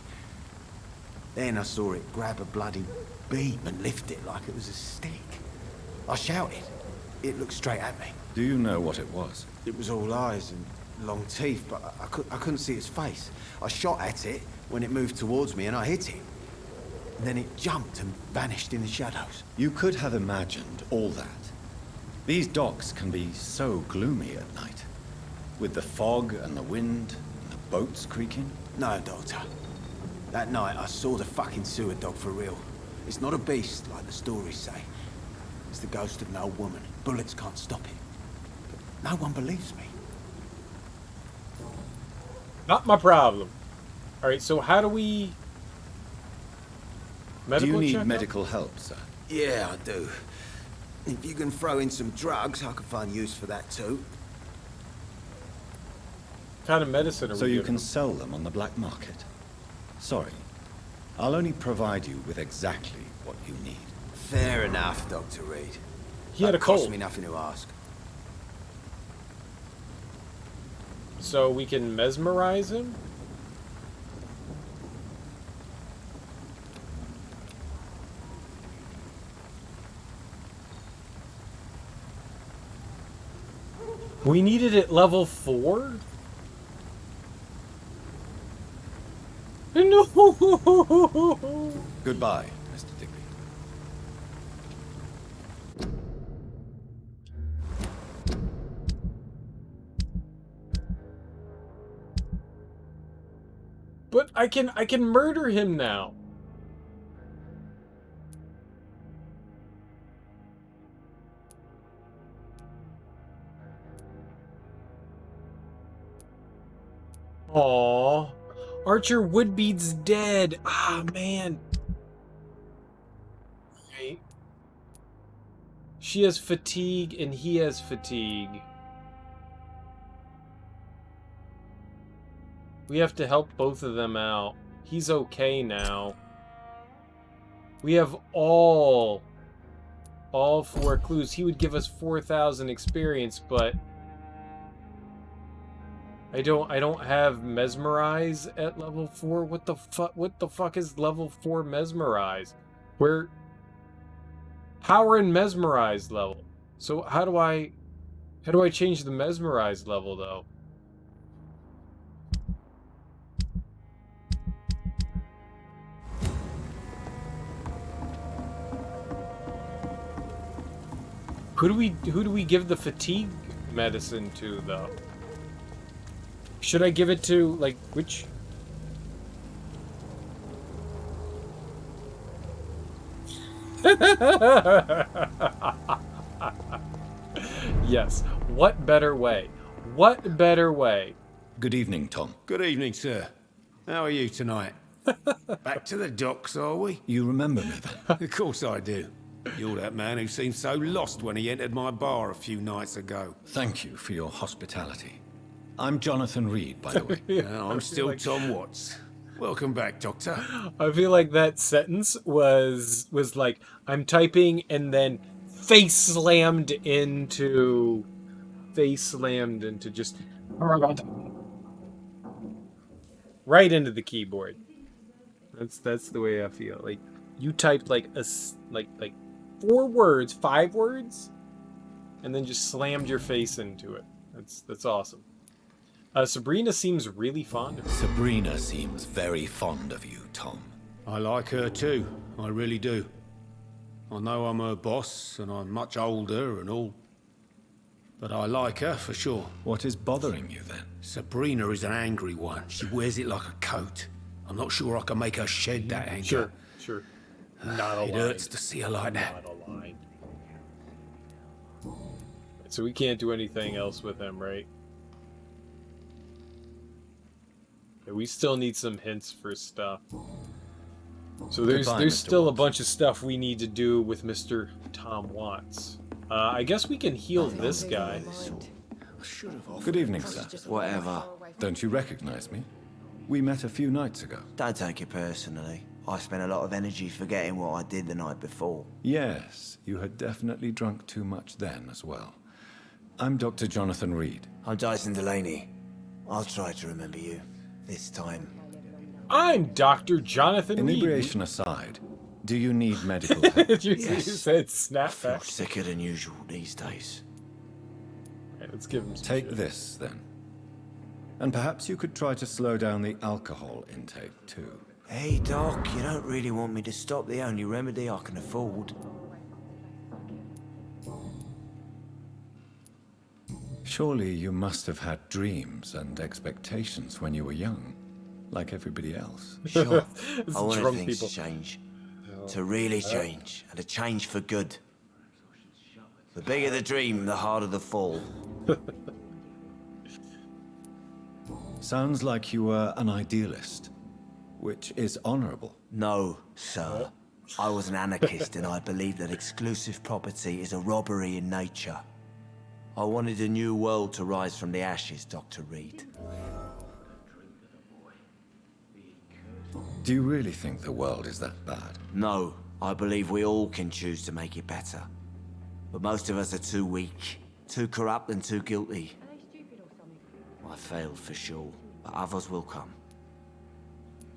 Then I saw it grab a bloody beam and lift it like it was a stick. I shouted. It looked straight at me. Do you know what it was? It was all eyes and long teeth, but I couldn't see its face. I shot at it when it moved towards me and I hit it. And then it jumped and vanished in the shadows. You could have imagined all that. These docks can be so gloomy at night. With the fog and the wind and the boats creaking. No, Doctor. That night I saw the fucking sewer dog for real. It's not a beast like the stories say. It's the ghost of an old woman. Bullets can't stop it. But no one believes me. Not my problem. Alright, so how do we... Medical check? Do you need medical help, sir? Yeah, I do. If you can throw in some drugs, I can find use for that too. What kind of medicine are we So you giving can them? sell them on the black market? Sorry. I'll only provide you with exactly what you need. Fair enough, Dr. Reed. He had a cost cold. me nothing to ask. So we can mesmerize him? We need it at level 4? No! Goodbye, Mr. Digby. But I can murder him now. Aww. Archer Woodbead's dead. Ah, man. Right. She has fatigue and he has fatigue. We have to help both of them out. He's okay now. We have all 4 clues. He would give us 4,000 experience, but I don't have mesmerize at level 4. What the fuck is level 4 mesmerize? Power and mesmerized level. So how do I change the mesmerized level though? Who do we give the fatigue medicine to though? Should I give it to like which? Yes. What better way? What better way? Good evening, Tom. Good evening, sir. How are you tonight? Back to the docks, are we? You remember me then? Of course I do. You're that man who seemed so lost when he entered my bar a few nights ago. Thank you for your hospitality. I'm Jonathan Reed, by the way. I'm still Tom Watts. Welcome back, Doctor. I feel like that sentence was like I'm typing and then face slammed into just right into the keyboard. That's the way I feel. Like you typed like like 4 words, 5 words, and then just slammed your face into it. That's awesome. Sabrina seems really fond of you. Sabrina seems very fond of you, Tom. I like her too. I really do. I know I'm her boss, and I'm much older and all. But I like her for sure. What is bothering you then? Sabrina is an angry one. She wears it like a coat. I'm not sure I can make her shed that anger. Sure. Not aligned. It hurts to see her like that. Not aligned. So we can't do anything else with him, right? Yeah, we still need some hints for stuff. So there's still a bunch of stuff we need to do with Mr. Tom Watts. I guess we can heal this guy. Good evening, sir. Whatever. Don't you recognize me? We met a few nights ago. Don't take it personally. I spent a lot of energy forgetting what I did the night before. Yes, you had definitely drunk too much then as well. I'm Dr. Jonathan Reed. I'm Dyson Delaney. I'll try to remember you. This time. I'm Dr. Jonathan Reed. Inebriation aside, do you need medical help? You said snap I feel back. sicker than usual these days. Right, let's give him some Take shit. this, then. And perhaps you could try to slow down the alcohol intake, too. Hey, Doc, you don't really want me to stop the only remedy I can afford. Surely you must have had dreams and expectations when you were young, like everybody else. Sure. It's I wanted drunk things people. to change. To really change. And to change for good. The bigger the dream, the harder the fall. Sounds like you were an idealist, which is honorable. No, sir. I was an anarchist and I believed that exclusive property is a robbery in nature. I wanted a new world to rise from the ashes, Dr. Reed. Do you really think the world is that bad? No, I believe we all can choose to make it better. But most of us are too weak, too corrupt and too guilty. I failed for sure, but others will come.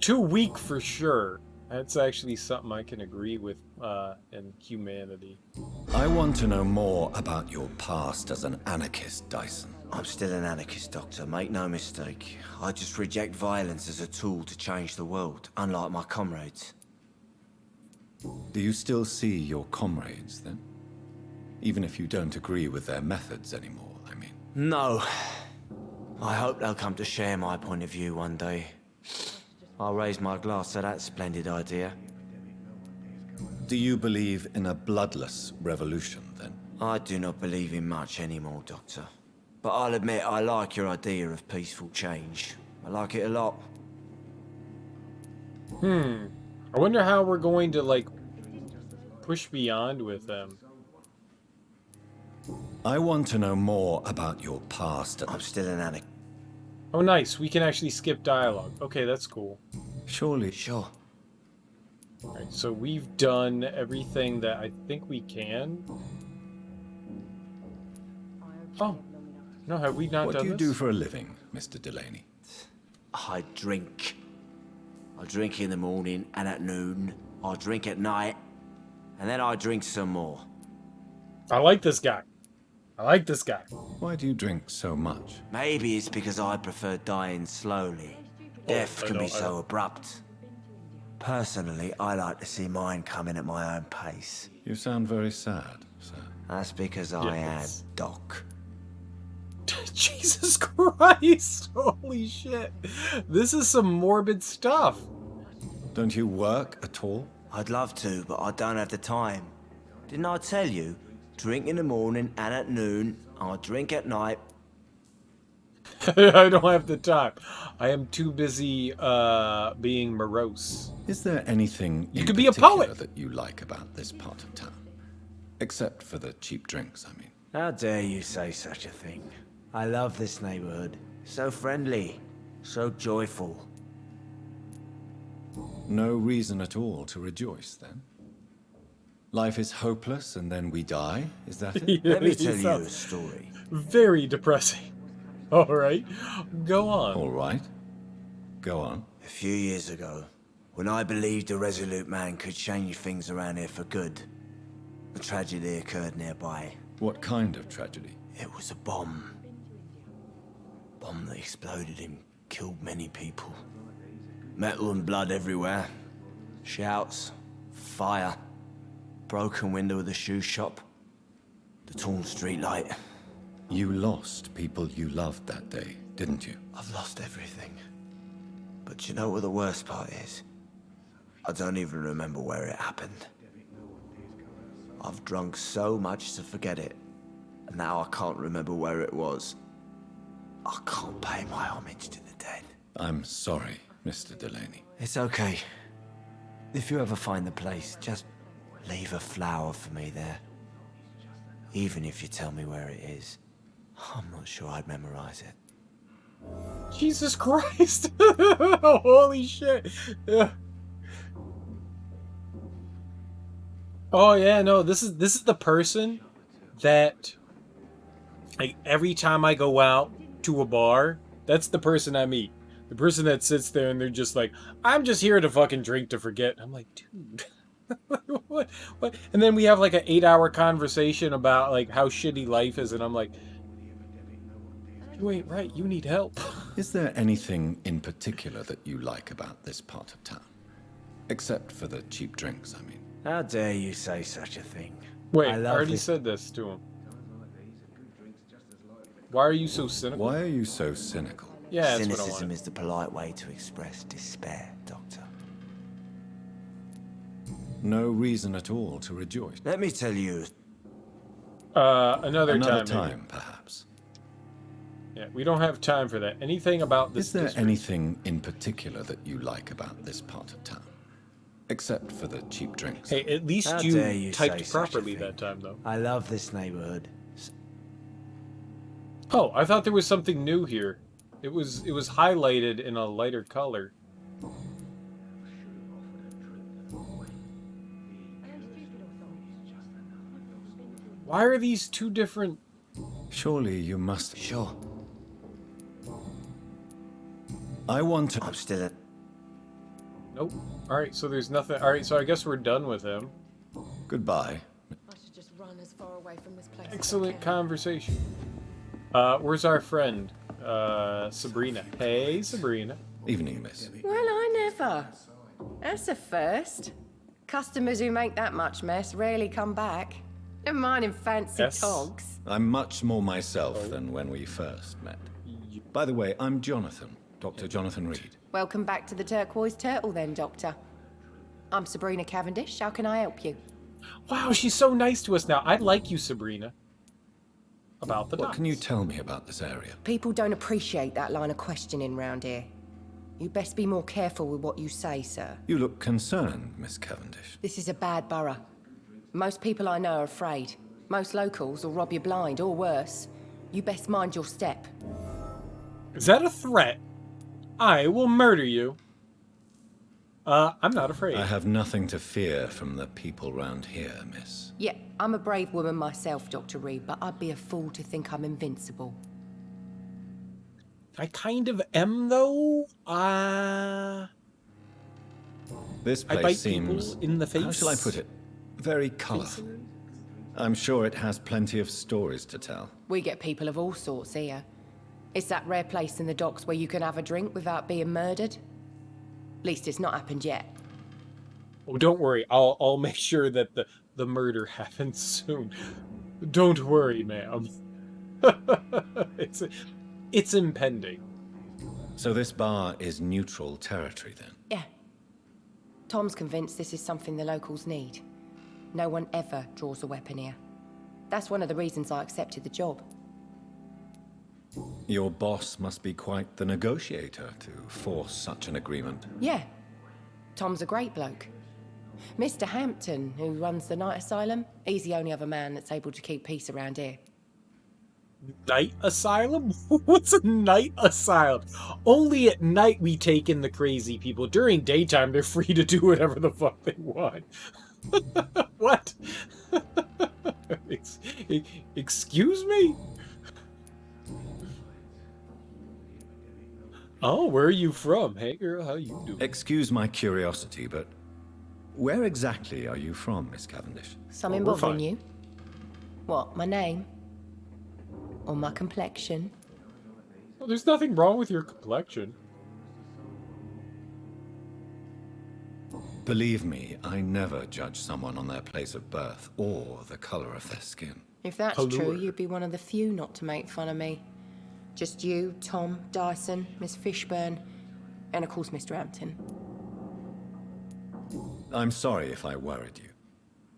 Too weak for sure. That's actually something I can agree with in humanity. I want to know more about your past as an anarchist, Dyson. I'm still an anarchist, Doctor, make no mistake. I just reject violence as a tool to change the world, unlike my comrades. Do you still see your comrades, then? Even if you don't agree with their methods anymore, I mean. No. I hope they'll come to share my point of view one day. I'll raise my glass to that splendid idea. Do you believe in a bloodless revolution, then? I do not believe in much anymore, Doctor. But I'll admit I like your idea of peaceful change. I like it a lot. I wonder how we're going to, like, push beyond with them. I want to know more about your past. I'm still an anarchist. Oh, nice. We can actually skip dialogue. Okay, that's cool. Surely. Sure. Alright, so we've done everything that I think we can. Oh. No, have we not done this? What do you do for a living, Mr. Delaney? I drink. I drink in the morning and at noon. I drink at night. and then I drink some more. I like this guy. I like this guy. Why do you drink so much? Maybe it's because I prefer dying slowly. Death can be so abrupt. Personally, I like to see mine coming at my own pace. You sound very sad, sir. That's because I had Doc. Jesus Christ! Holy shit! This is some morbid stuff. Don't you work at all? I'd love to, but I don't have the time. Didn't I tell you? Drink in the morning and at noon. I drink at night. I don't have the time. I am too busy being morose. Is there anything you in could be a particular poet that you like about this part of town? Except for the cheap drinks, I mean. How dare you say such a thing? I love this neighborhood. So friendly, so joyful. No reason at all to rejoice, then? Life is hopeless and then we die? Is that it? Let me tell you a story. Very depressing. All right, go on. All right, go on. A few years ago, when I believed a resolute man could change things around here for good, a tragedy occurred nearby. What kind of tragedy? It was a bomb. Bomb that exploded and killed many people. Metal and blood everywhere. Shouts, fire, broken window of the shoe shop, the torn street light. You lost people you loved that day, didn't you? I've lost everything. But you know what the worst part is? I don't even remember where it happened. I've drunk so much to forget it, and now I can't remember where it was. I can't pay my homage to the dead. I'm sorry, Mr. Delaney. It's okay. If you ever find the place, just leave a flower for me there. Even if you tell me where it is, I'm not sure I'd memorize it. Jesus Christ! Holy shit! Yeah. Oh yeah, no, this is the person that, like, every time I go out to a bar, that's the person I meet. The person that sits there and they're just like, I'm just here to fucking drink to forget. I'm like, dude. what? And then we have like an 8-hour conversation about like how shitty life is, and I'm like, you ain't right, you need help. Is there anything in particular that you like about this part of town? Except for the cheap drinks, I mean. How dare you say such a thing? Wait, I already said this to him. Why are you so cynical? Why are you so cynical? Yeah, that's cynicism what I is the polite way to express despair, Doctor. No reason at all to rejoice. Let me tell you. Another time, maybe. Perhaps. Yeah, we don't have time for that. Anything about this Is there district? anything in particular that you like about this part of town? Except for the cheap drinks. Hey, at least How dare you you say typed such a properly thing. that time, though. I love this neighborhood. Oh, I thought there was something new here. It was highlighted in a lighter color. Why are these two different? Surely you must. Sure. I want to. I'm still at. Nope. Alright, so there's nothing. Alright, so I guess we're done with him. Goodbye. I should just run as far away from this place. Excellent conversation. Where's our friend? Sabrina. Hey, Sabrina. Evening, miss. Well, I never. That's a first. Customers who make that much mess rarely come back. Never mind in fancy togs. I'm much more myself than when we first met. By the way, I'm Jonathan, Dr. Jonathan Reed. Welcome back to the Turquoise Turtle then, Doctor. I'm Sabrina Cavendish. How can I help you? Wow, she's so nice to us now. I like you, Sabrina. About the What dots. can you tell me about this area? People don't appreciate that line of questioning round here. You best be more careful with what you say, sir. You look concerned, Miss Cavendish. This is a bad borough. Most people I know are afraid. Most locals will rob you blind, or worse. You best mind your step. Is that a threat? I will murder you. I'm not afraid. I have nothing to fear from the people round here, miss. Yeah, I'm a brave woman myself, Dr. Reed, but I'd be a fool to think I'm invincible. I kind of am, though. This I place bite seems... people in the face. How shall I put it? Very colorful. I'm sure it has plenty of stories to tell. We get people of all sorts here. It's that rare place in the docks where you can have a drink without being murdered. At least it's not happened yet. Oh, don't worry. I'll make sure that the murder happens soon. Don't worry, ma'am. It's impending. So this bar is neutral territory then? Yeah. Tom's convinced this is something the locals need. No one ever draws a weapon here. That's one of the reasons I accepted the job. Your boss must be quite the negotiator to force such an agreement. Yeah. Tom's a great bloke. Mr. Hampton, who runs the night asylum, he's the only other man that's able to keep peace around here. Night asylum? What's a night asylum? Only at night we take in the crazy people. During daytime, they're free to do whatever the fuck they want. What? Excuse me? Oh, where are you from? Hey girl, how you doing? Excuse my curiosity, but where exactly are you from, Miss Cavendish? Something bothering you? What, my name? Or my complexion? Well, there's nothing wrong with your complexion. Believe me, I never judge someone on their place of birth or the color of their skin. If that's true, you'd be one of the few not to make fun of me. Just you, Tom, Dyson, Miss Fishburne, and of course Mr. Hampton. I'm sorry if I worried you.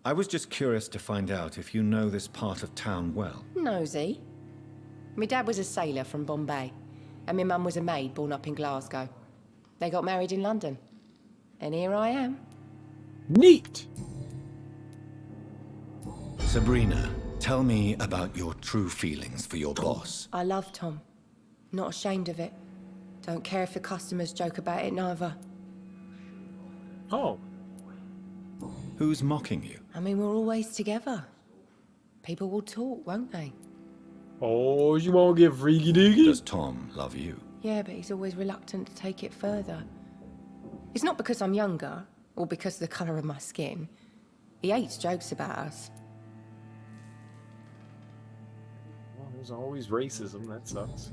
I was just curious to find out if you know this part of town well. Nosy. My dad was a sailor from Bombay, and my mum was a maid born up in Glasgow. They got married in London. And here I am. Neat! Sabrina, tell me about your true feelings for your boss. I love Tom. Not ashamed of it. Don't care if the customers joke about it neither. Oh. Who's mocking you? I mean, we're always together. People will talk, won't they? Oh, you won't get freaky deaky? Does Tom love you? Yeah, but he's always reluctant to take it further. It's not because I'm younger, or because of the colour of my skin. He hates jokes about us. Well, there's always racism, that sucks.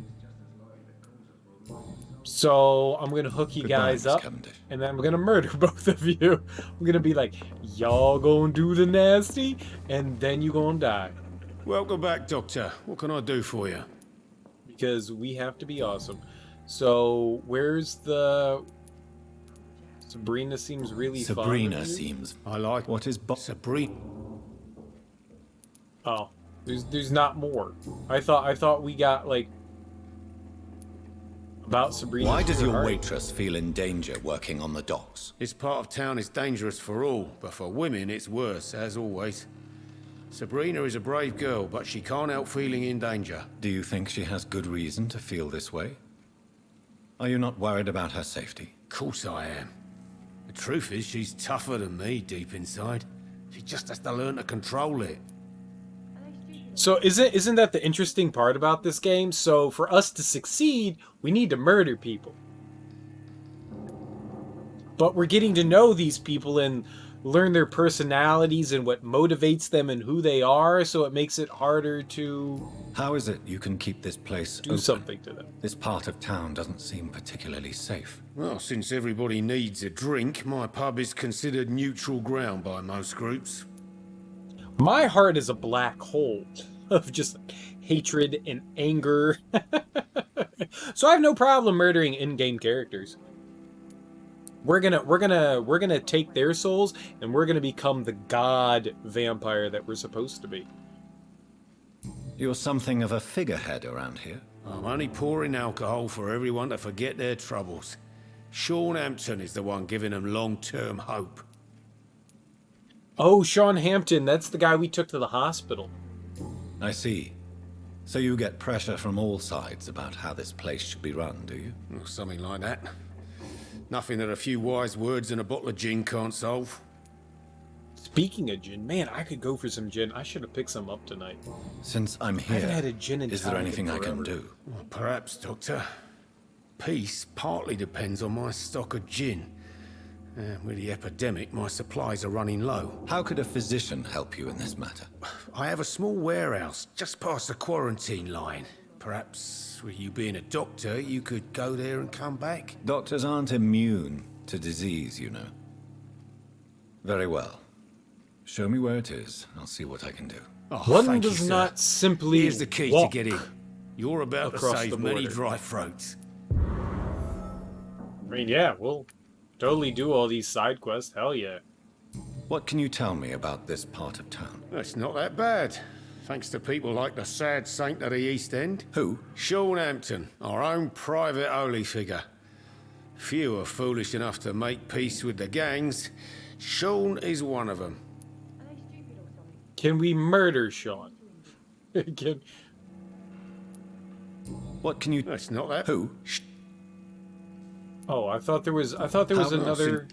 So, I'm gonna hook you guys up, and then I'm gonna murder both of you. I'm gonna be like, y'all gonna do the nasty, and then you gonna die. Welcome back, Doctor. What can I do for you? Because we have to be awesome. So, where's the... Sabrina seems really fun. Sabrina seems... I like... What is Sabrina? Oh, there's not more. I thought we got, like... About Sabrina. Why does your waitress feel in danger working on the docks? This part of town is dangerous for all, but for women it's worse, as always. Sabrina is a brave girl, but she can't help feeling in danger. Do you think she has good reason to feel this way? Are you not worried about her safety? Of course I am. The truth is, she's tougher than me deep inside. She just has to learn to control it. So isn't that the interesting part about this game? So for us to succeed, we need to murder people. But we're getting to know these people and learn their personalities and what motivates them and who they are, so it makes it harder to... How is it you can keep this place open? Something to them. This part of town doesn't seem particularly safe. Well, since everybody needs a drink, my pub is considered neutral ground by most groups. My heart is a black hole of just hatred and anger. So I have no problem murdering in-game characters. We're gonna take their souls and we're gonna become the god vampire that we're supposed to be. You're something of a figurehead around here. I'm only pouring alcohol for everyone to forget their troubles. Sean Hampton is the one giving them long-term hope. Oh, Sean Hampton, that's the guy we took to the hospital. I see. So you get pressure from all sides about how this place should be run, do you? Well, something like that. Nothing that a few wise words and a bottle of gin can't solve. Speaking of gin, man, I could go for some gin. I should have picked some up tonight. Since I'm here, I haven't had a gin in is there anything I can do? Well, perhaps, Doctor. Peace partly depends on my stock of gin. With the epidemic, my supplies are running low. How could a physician help you in this matter? I have a small warehouse just past the quarantine line. Perhaps, with you being a doctor, you could go there and come back? Doctors aren't immune to disease, you know. Very well. Show me where it is. I'll see what I can do. Oh, One does not simply Here's the key walk to get in. You're about to across save the many border. dry throats. I mean, yeah, we'll totally do all these side quests. Hell yeah. What can you tell me about this part of town? It's not that bad. Thanks to people like the sad saint of the East End. Who? Sean Hampton, our own private holy figure. Few are foolish enough to make peace with the gangs. Sean is one of them. Can we murder Sean? What can you... That's not that. Who? Oh, I thought there was another...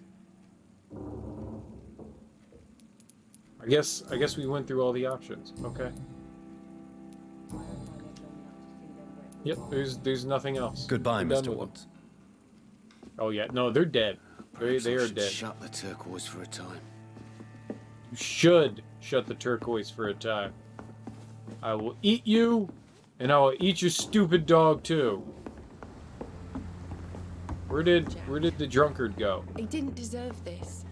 I guess we went through all the options. Okay. Yep, there's nothing else. Goodbye, We're done Mr. with Watts. them. Oh yeah, no, they're dead. They Perhaps I are should dead. Shut the turquoise for a time. You should shut the turquoise for a time. I will eat you, and I will eat your stupid dog too. Where did the drunkard go? He didn't deserve this.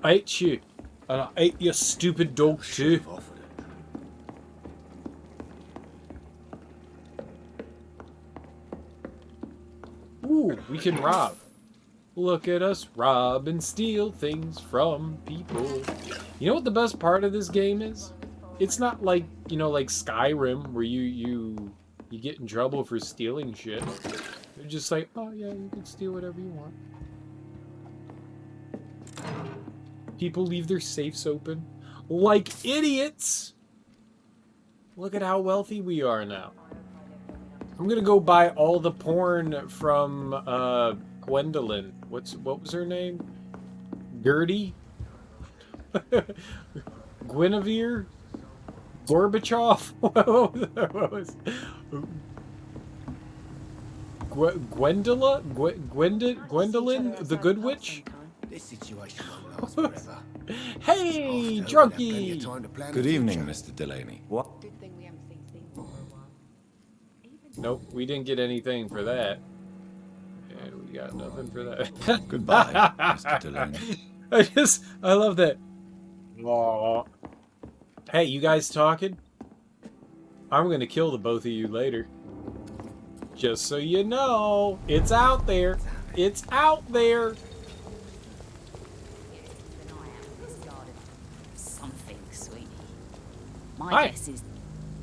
I ate you, and I ate your stupid dog too. Ooh, we can rob. Look at us rob and steal things from people. You know what the best part of this game is? It's not like, you know, like Skyrim where you get in trouble for stealing shit. They're just like, oh yeah, you can steal whatever you want. People leave their safes open like idiots. Look at how wealthy we are now. I'm gonna go buy all the porn from Gwendolyn. What was her name? Gertie? Guinevere? Gorbachev? What was Gwendolyn? The Good Witch? This situation won't last forever. Hey, drunkie! Good evening, Mr. Delaney. What? Nope, we didn't get anything for that. And we got nothing for that. Goodbye, Mr. Delaney. I love that. Aww. Hey, you guys talking? I'm gonna kill the both of you later. Just so you know, it's out there. It's out there. Something, sweetie. My Hi. guess is...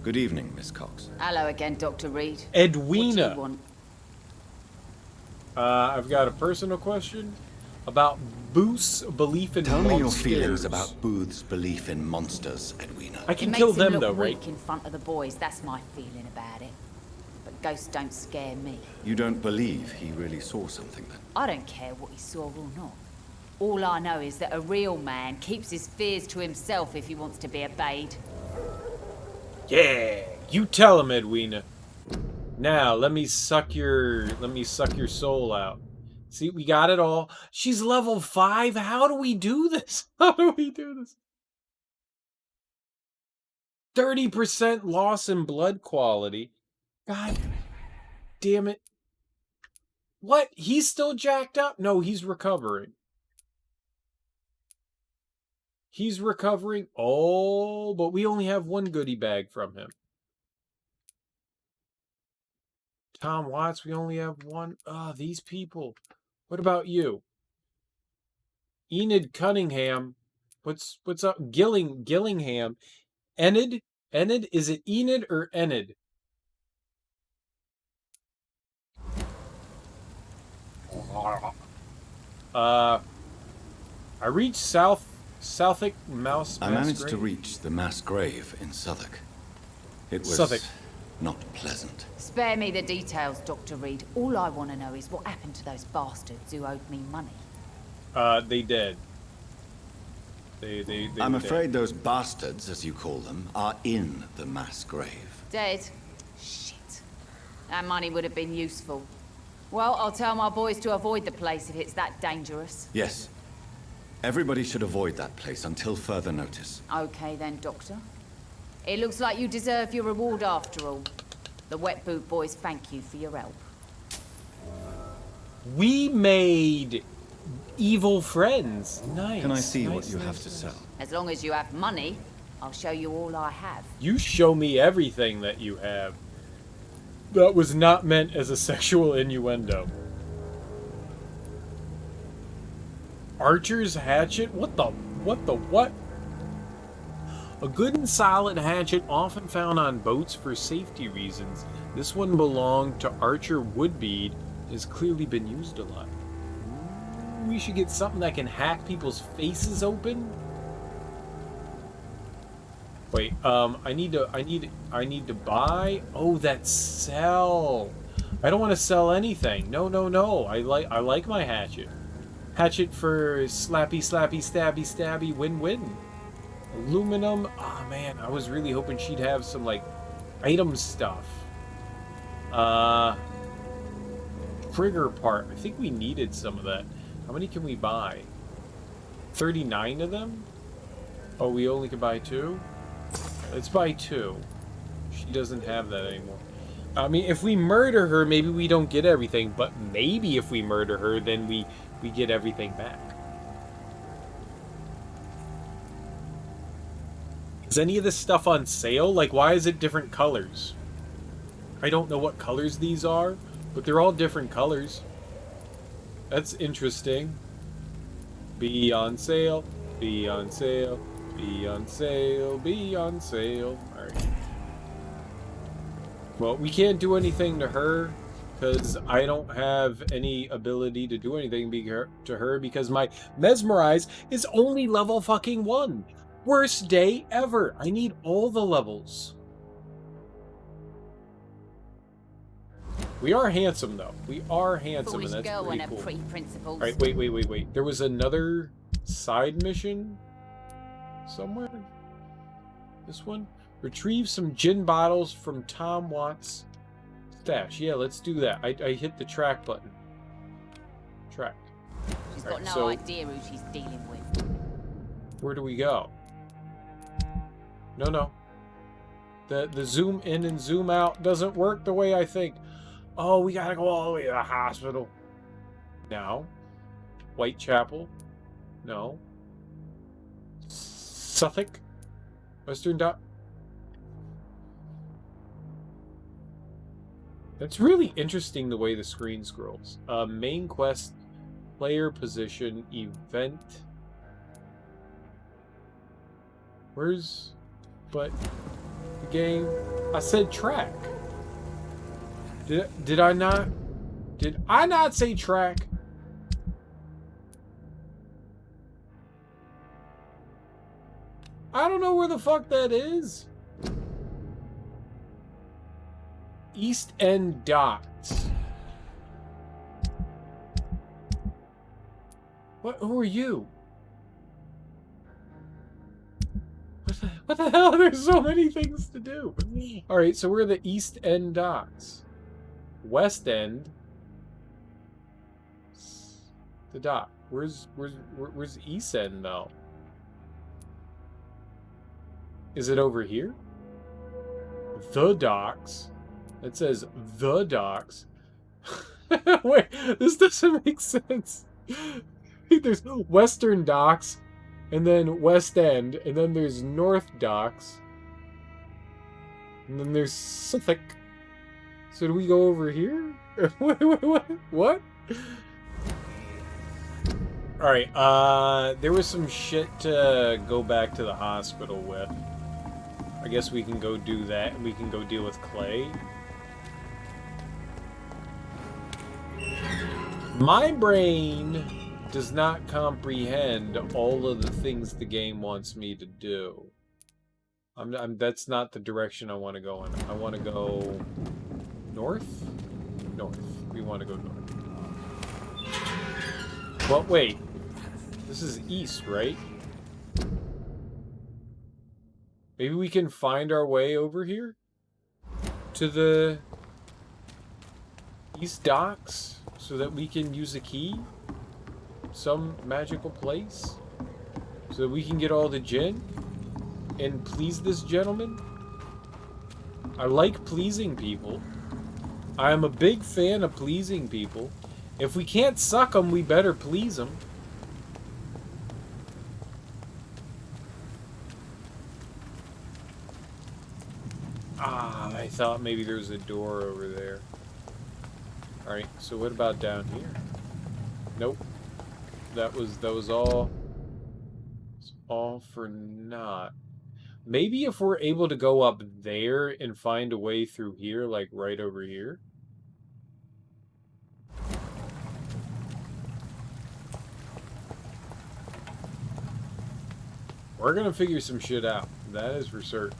Good evening, Miss Cox. Hello again, Dr. Reed. Edwina. What do you want? I've got a personal question about Booth's belief in Tell monsters. me your feelings about Booth's belief in monsters, Edwina. I can It kill makes them him though, look right? weak in front of the boys. That's my feeling about it. But ghosts don't scare me. You don't believe he really saw something then? I don't care what he saw or not. All I know is that a real man keeps his fears to himself if he wants to be obeyed. Yeah, you tell him, Edwina. Now let me suck your soul out. See, we got it all. She's level 5. How do we do this? How do we do this? 30% loss in blood quality. God damn it. What? He's still jacked up? No, he's recovering. He's recovering. Oh, but we only have one goodie bag from him. Tom Watts, we only have one. Ah, these people. What about you? Enid Cunningham. What's up? Gillingham. Enid? Enid? Is it Enid or Enid? I reached Southwick Mouse. I managed to Grave. reach the mass grave in Southwick. It was Southwick. not pleasant. Spare me the details, Dr. Reed. All I want to know is what happened to those bastards who owed me money. They dead. They I'm were afraid those bastards, as you call them, are in the mass grave. Dead? Shit. That money would have been useful. Well, I'll tell my boys to avoid the place if it's that dangerous. Yes. Everybody should avoid that place until further notice. Okay then, Doctor. It looks like you deserve your reward after all. The Wet Boot boys thank you for your help. We made evil friends. Nice. Can I see nice, what you nice, have to nice. sell? As long as you have money, I'll show you all I have. You show me everything that you have. That was not meant as a sexual innuendo. Archer's hatchet? What? A good and solid hatchet often found on boats for safety reasons. This one belonged to Archer Woodbead and has clearly been used a lot. We should get something that can hack people's faces open. Wait, I need to buy. Oh, that's sell. I don't want to sell anything. No. I like my hatchet. Hatchet for slappy, stabby, win-win. Aluminum. Oh man, I was really hoping she'd have some like item stuff. Trigger part. I think we needed some of that. How many can we buy? 39 of them? Oh, we only can buy 2? Let's buy 2. She doesn't have that anymore. I mean, if we murder her, maybe we don't get everything, but maybe if we murder her, then we get everything back. Is any of this stuff on sale? Like, why is it different colors? I don't know what colors these are, but they're all different colors. That's interesting. Be on sale, be on sale, be on sale, be on sale. Alright. Well, we can't do anything to her, because I don't have any ability to do anything to her, because my Mesmerize is only level fucking 1. Worst day ever. I need all the levels. We are handsome, though. We are handsome, Foolish and that's girl pretty and her cool. pretty principles. Alright, wait. There was another side mission somewhere. This one? Retrieve some gin bottles from Tom Watts' stash. Yeah, let's do that. I hit the track button. Track. She's got no idea who she's dealing with. Where do we go? No. The zoom in and zoom out doesn't work the way I think. Oh, we gotta go all the way to the hospital. Now. Whitechapel. No. Suffolk. Western Dot. That's really interesting the way the screen scrolls. Main quest, player position, event. Where's... But... The game... I said track. Did I not... Did I not say track? I don't know where the fuck that is. East End Docks. What? Who are you? What the hell? There's so many things to do. All right, so we're the East End Docks. West End. The dock. Where's East End though? Is it over here? The docks. It says the docks. Wait, this doesn't make sense. There's Western Docks, and then West End, and then there's North Docks, and then there's Suffolk. So do we go over here? What? Alright, there was some shit to go back to the hospital with. I guess we can go do that, and we can go deal with Clay. My brain does not comprehend all of the things the game wants me to do. That's not the direction I want to go in. I want to go north? North. We want to go north. Well, wait. This is east, right? Maybe we can find our way over here? To the... these docks so that we can use a key? Some magical place? So that we can get all the gin? And please this gentleman? I like pleasing people. I am a big fan of pleasing people. If we can't suck them, we better please them. Ah, I thought maybe there was a door over there. Alright, so what about down here? Nope. That was all for naught. Maybe if we're able to go up there and find a way through here, like right over here. We're gonna figure some shit out. That is for certain.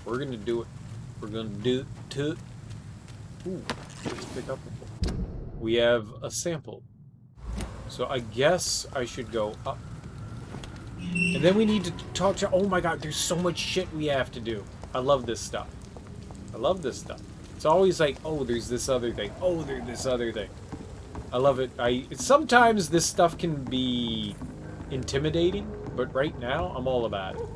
We're gonna do it. We're gonna do it to... Ooh, let's pick up a... We have a sample. So I guess I should go up. And then we need to talk to... Oh my god, there's so much shit we have to do. I love this stuff. I love this stuff. It's always like, oh, there's this other thing. Oh, there's this other thing. I love it. Sometimes this stuff can be intimidating, but right now, I'm all about it.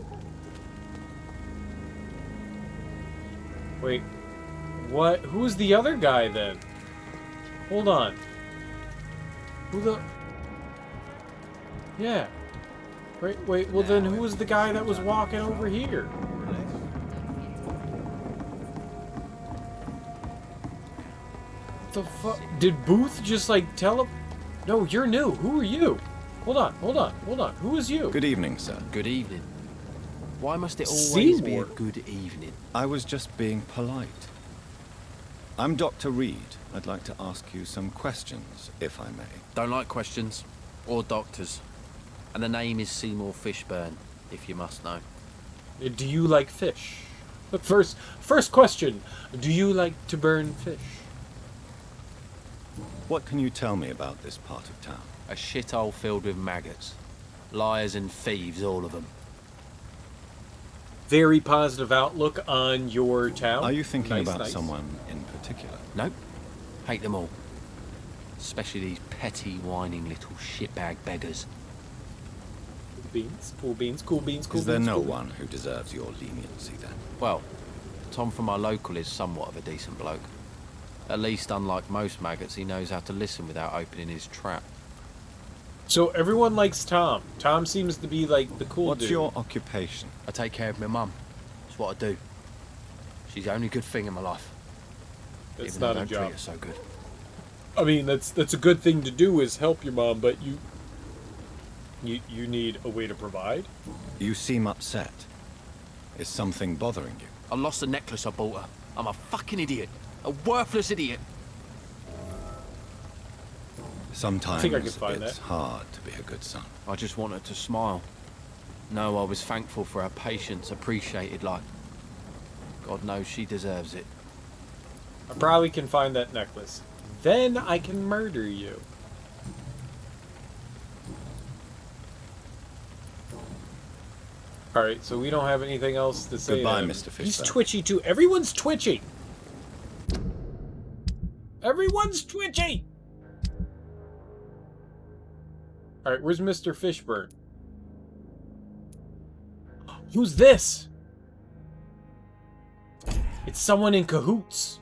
Wait. What? Who's the other guy, then? Hold on. Who the... Yeah. Wait, well then who was the guy that was walking over here? The fuck? Did Booth just like tell him? No, you're new. Who are you? Hold on. Who is you? Good evening, sir. Good evening. Why must it always be a good evening? I was just being polite. I'm Dr. Reed. I'd like to ask you some questions, if I may. Don't like questions. Or doctors. And the name is Seymour Fishburne, if you must know. Do you like fish? Look, first question. Do you like to burn fish? What can you tell me about this part of town? A shithole filled with maggots. Liars and thieves, all of them. Very positive outlook on your town. Are you thinking about nice. someone in particular? Nope. Hate them all. Especially these petty, whining little shitbag beggars. Cool beans. Is there no one who deserves your leniency then? Well, Tom from our local is somewhat of a decent bloke. At least, unlike most maggots, he knows how to listen without opening his trap. So everyone likes Tom. Tom seems to be like the cool dude. What's your occupation? I take care of my mum. That's what I do. She's the only good thing in my life. That's even not though I a don't job. treat her so good. I mean, that's a good thing to do, is help your mom, but you need a way to provide. You seem upset. Is something bothering you? I lost the necklace I bought her. I'm a fucking idiot. A worthless idiot. Sometimes I think I can find it's that. hard to be a good son. I just want her to smile. No, I was thankful for her patience, appreciated like... God knows she deserves it. I probably can find that necklace. Then I can murder you. Alright, so we don't have anything else to say. Goodbye, to him. Mr. Fishburne. He's twitchy too. Everyone's twitchy. Everyone's twitchy. Alright, where's Mr. Fishburne? Who's this? It's someone in cahoots.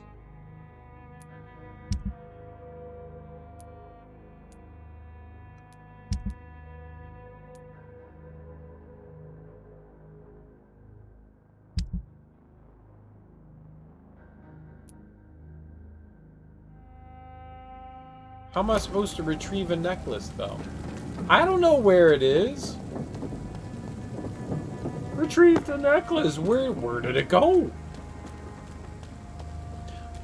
How am I supposed to retrieve a necklace, though? I don't know where it is. Retrieve the necklace. Where did it go?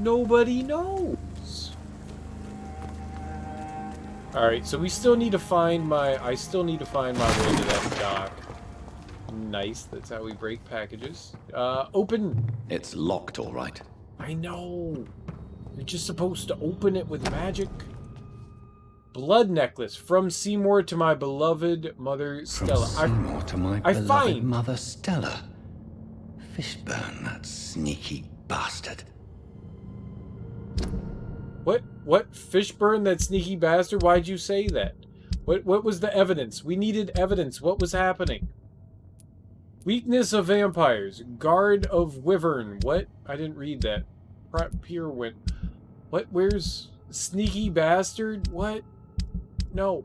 Nobody knows. Alright, so we still need to find I still need to find my way to that dock. Nice, that's how we break packages. Open. It's locked, all right. I know. You're just supposed to open it with magic. Blood necklace from Seymour to my beloved mother Stella. From Seymour to my beloved find mother Stella. Fishburne, that sneaky bastard. What? Fishburne, that sneaky bastard? Why'd you say that? What was the evidence? We needed evidence. What was happening? Weakness of vampires. Guard of Wyvern. What? I didn't read that. Vampyr went. What? Where's sneaky bastard? What? No.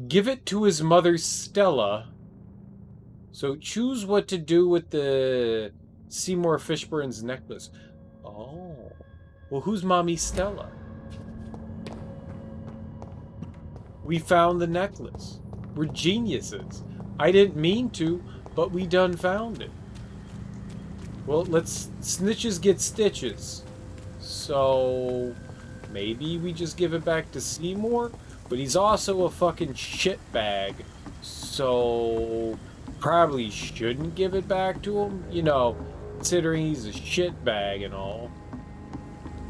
Give it to his mother, Stella. So choose what to do with the Seymour Fishburne's necklace. Oh. Well, who's Mommy Stella? We found the necklace. We're geniuses. I didn't mean to, but we done found it. Well, let's... Snitches get stitches. So... maybe we just give it back to Seymour? But he's also a fucking shitbag. So... probably shouldn't give it back to him. You know, considering he's a shitbag and all.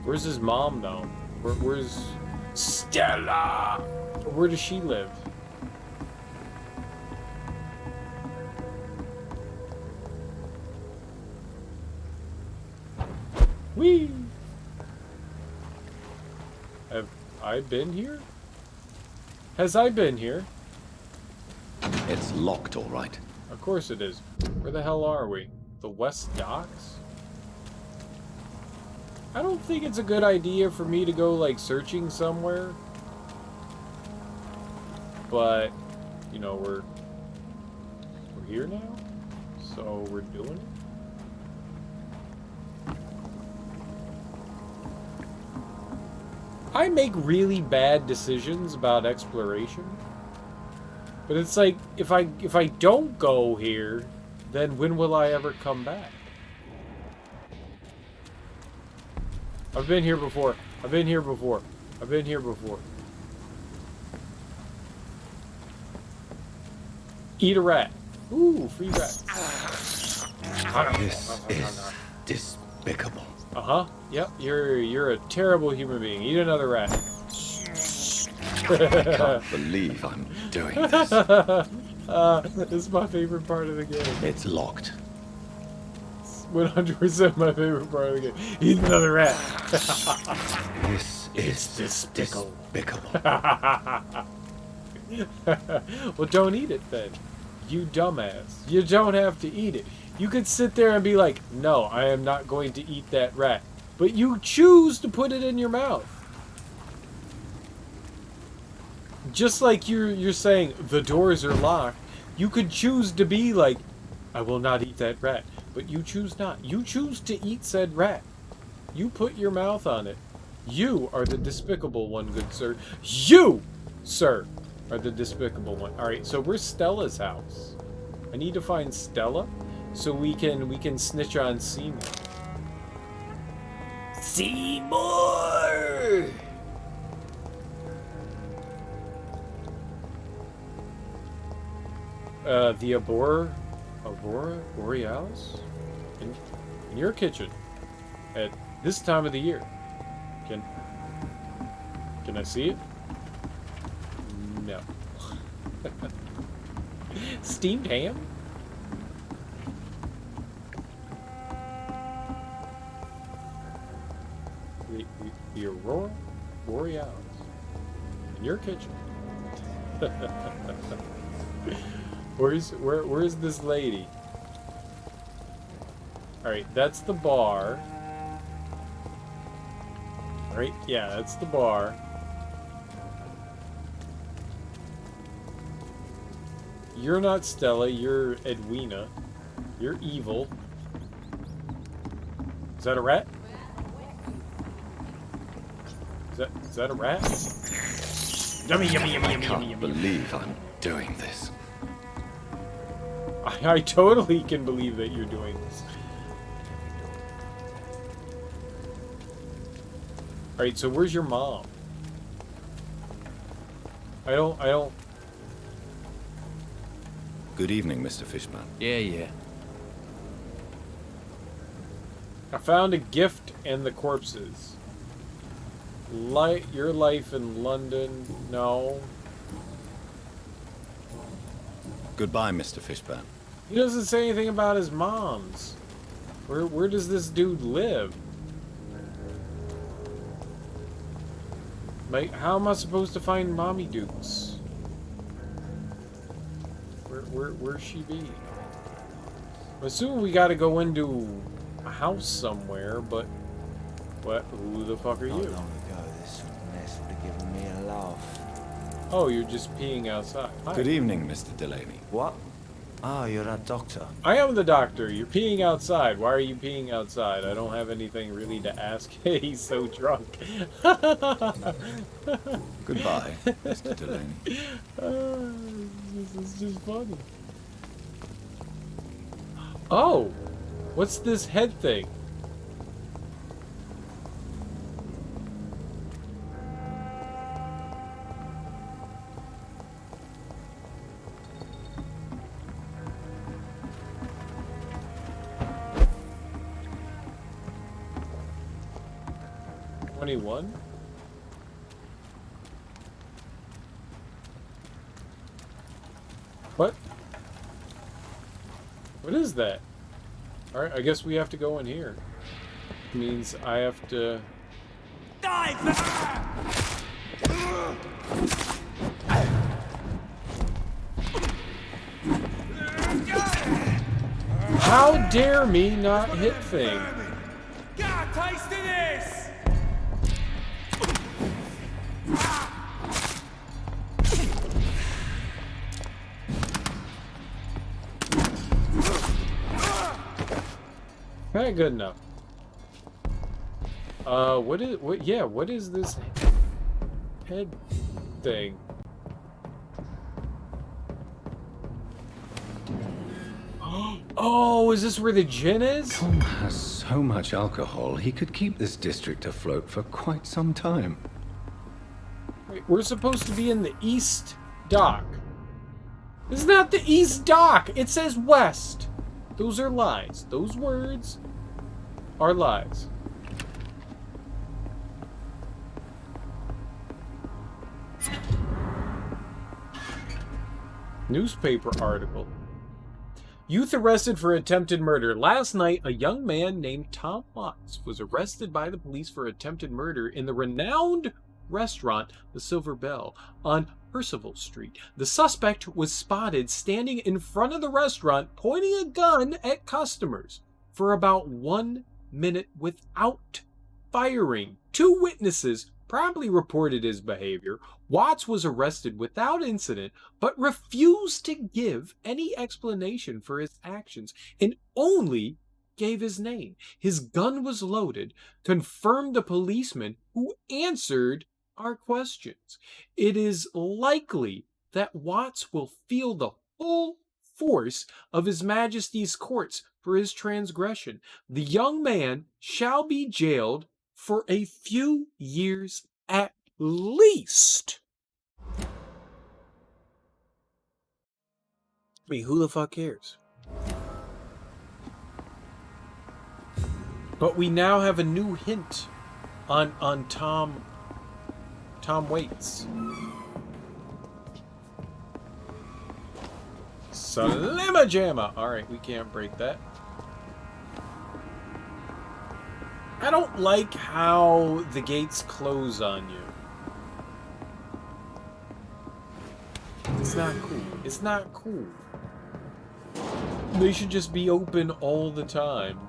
Where's his mom, though? Where's... Stella! Where does she live? Whee! Have I been here? Has I been here? It's locked, all right. Of course it is. Where the hell are we? The West Docks? I don't think it's a good idea for me to go, like, searching somewhere. But, you know, we're here now, so we're doing it. I make really bad decisions about exploration. But it's like, if I don't go here, then when will I ever come back? I've been here before. I've been here before. I've been here before. Eat a rat. Ooh, free rat. This is despicable. Uh-huh. Yep, you're a terrible human being. Eat another rat. I can't believe I'm doing this. This is my favorite part of the game. It's locked. It's 100% my favorite part of the game. Eat another rat. This is despicable. Well, don't eat it then. You dumbass. You don't have to eat it. You could sit there and be like, no, I am not going to eat that rat. But you choose to put it in your mouth. Just like you're saying, the doors are locked. You could choose to be like, I will not eat that rat. But you choose not. You choose to eat said rat. You put your mouth on it. You are the despicable one, good sir. You, sir, are the despicable one. Alright, so where's Stella's house? I need to find Stella so we can snitch on Seymour. Seymour! The Aurora Borealis? In your kitchen. At this time of the year. Can I see it? No. Steamed ham? The Aurora Borealis. In your kitchen. Where's this lady? Alright, that's the bar. Alright, yeah, that's the bar. You're not Stella, you're Edwina. You're evil. Is that a rat? Is that a rat? Yummy, yummy, yummy, yummy, yummy, yummy. I can't believe I'm doing this. I totally can believe that you're doing this. Alright, so where's your mom? I don't... Good evening, Mr. Fishman. Yeah. I found a gift and the corpses. Your life in London, no. Goodbye, Mr. Fishburne. He doesn't say anything about his mom's. Where does this dude live? How am I supposed to find Mommy Dukes? Where's she be? I'm assuming we gotta go into a house somewhere, but who the fuck are you? Not long ago, this sort of mess would have given me a laugh. Oh, you're just peeing outside. Hi. Good evening, Mr. Delaney. What? Oh, you're that doctor. I am the doctor. You're peeing outside. Why are you peeing outside? I don't have anything really to ask. He's so drunk. Goodbye, Mr. Delaney. This is just funny. Oh! What's this head thing? $21? What? What is that? Alright, I guess we have to go in here. Means I have to... How dare me not hit thing? Got a taste of this! Not good enough. What is this head thing? Oh, is this where the gin is? Tom has so much alcohol, he could keep this district afloat for quite some time. Wait, we're supposed to be in the East Dock. It's not the East Dock! It says West! Those are lies. Those words are lies. Newspaper article. Youth arrested for attempted murder. Last night, a young man named Tom Watts was arrested by the police for attempted murder in the renowned restaurant, the Silver Bell, on Percival Street. The suspect was spotted standing in front of the restaurant, pointing a gun at customers for about 1 minute without firing. 2 witnesses promptly reported his behavior. Watts was arrested without incident, but refused to give any explanation for his actions and only gave his name. His gun was loaded, confirmed the policeman who answered our questions. It is likely that Watts will feel the full force of His Majesty's courts for his transgression. The young man shall be jailed for a few years at least. I mean, who the fuck cares? But we now have a new hint on Tom Waits. Slamma jamma! Alright, we can't break that. I don't like how the gates close on you. It's not cool. It's not cool. They should just be open all the time.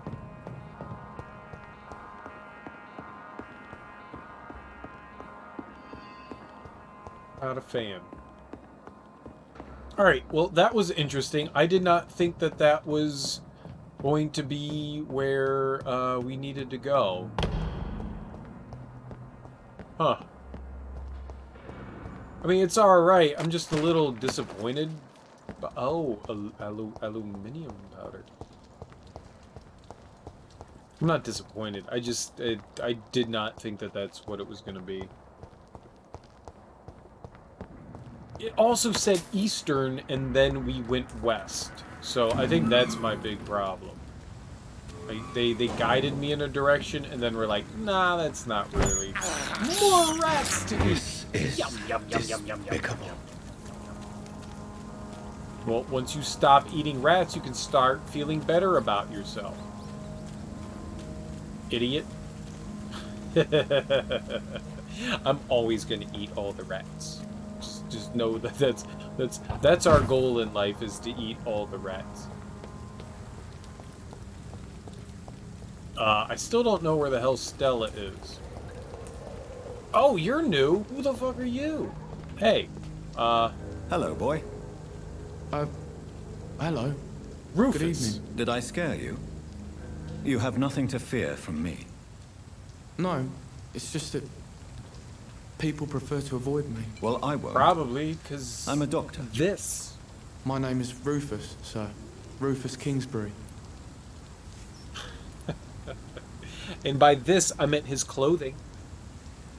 Not a fan. Alright, well, that was interesting. I did not think that that was going to be where we needed to go. Huh. I mean, it's alright. I'm just a little disappointed. But, oh, aluminum powder. I'm not disappointed. I did not think that that's what it was going to be. It also said Eastern, and then we went West. So I think that's my big problem. They guided me in a direction, and then we're like, nah, that's not really. More rats to eat. Is yum, yum, yum, yum, yum, despicable. yum. Well, once you stop eating rats, you can start feeling better about yourself. Idiot. I'm always gonna eat all the rats. Just know that that's our goal in life, is to eat all the rats. I still don't know where the hell Stella is. Oh, you're new. Who the fuck are you? Hey, Hello, boy. Hello. Rufus. Good evening. Did I scare you? You have nothing to fear from me. No, it's just that people prefer to avoid me. Well, I won't. Probably, because I'm a doctor. This. My name is Rufus, sir. Rufus Kingsbury. And by this, I meant his clothing.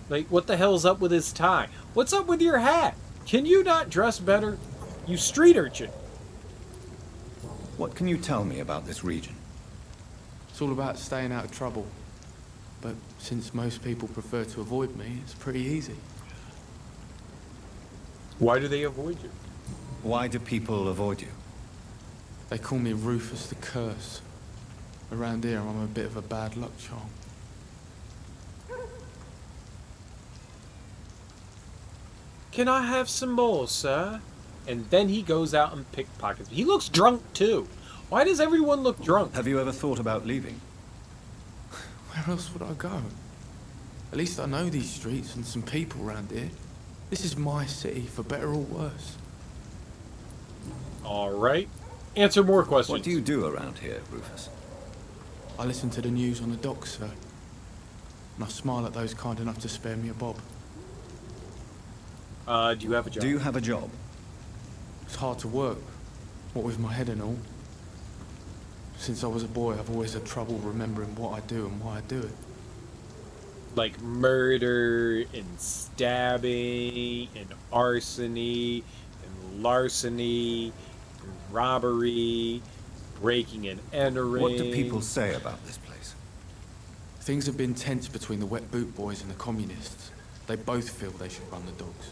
Like, what the hell's up with his tie? What's up with your hat? Can you not dress better? You street urchin. What can you tell me about this region? It's all about staying out of trouble. But since most people prefer to avoid me, it's pretty easy. Why do they avoid you? Why do people avoid you? They call me Rufus the Curse. Around here, I'm a bit of a bad luck charm. Can I have some more, sir? And then he goes out and pickpockets. He looks drunk, too. Why does everyone look drunk? Have you ever thought about leaving? Where else would I go? At least I know these streets and some people around here. This is my city, for better or worse. All right. Answer more questions. What do you do around here, Rufus? I listen to the news on the docks, sir. And I smile at those kind enough to spare me a bob. Do you have a job? Do you have a job? It's hard to work, what with my head and all. Since I was a boy, I've always had trouble remembering what I do and why I do it. Like murder and stabbing and arsony and larceny and robbery, breaking and entering. What do people say about this place? Things have been tense between the wet boot boys and the communists. They both feel they should run the dogs.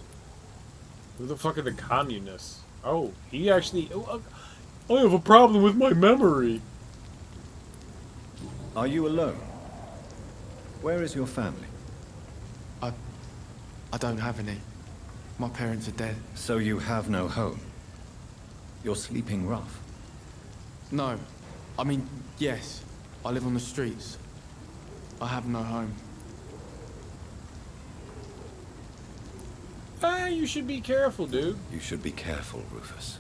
Who the fuck are the communists? Oh, he actually... I have a problem with my memory. Are you alone? Where is your family? I don't have any. My parents are dead. So you have no home? You're sleeping rough? No. I mean, yes. I live on the streets. I have no home. You should be careful, dude. You should be careful, Rufus.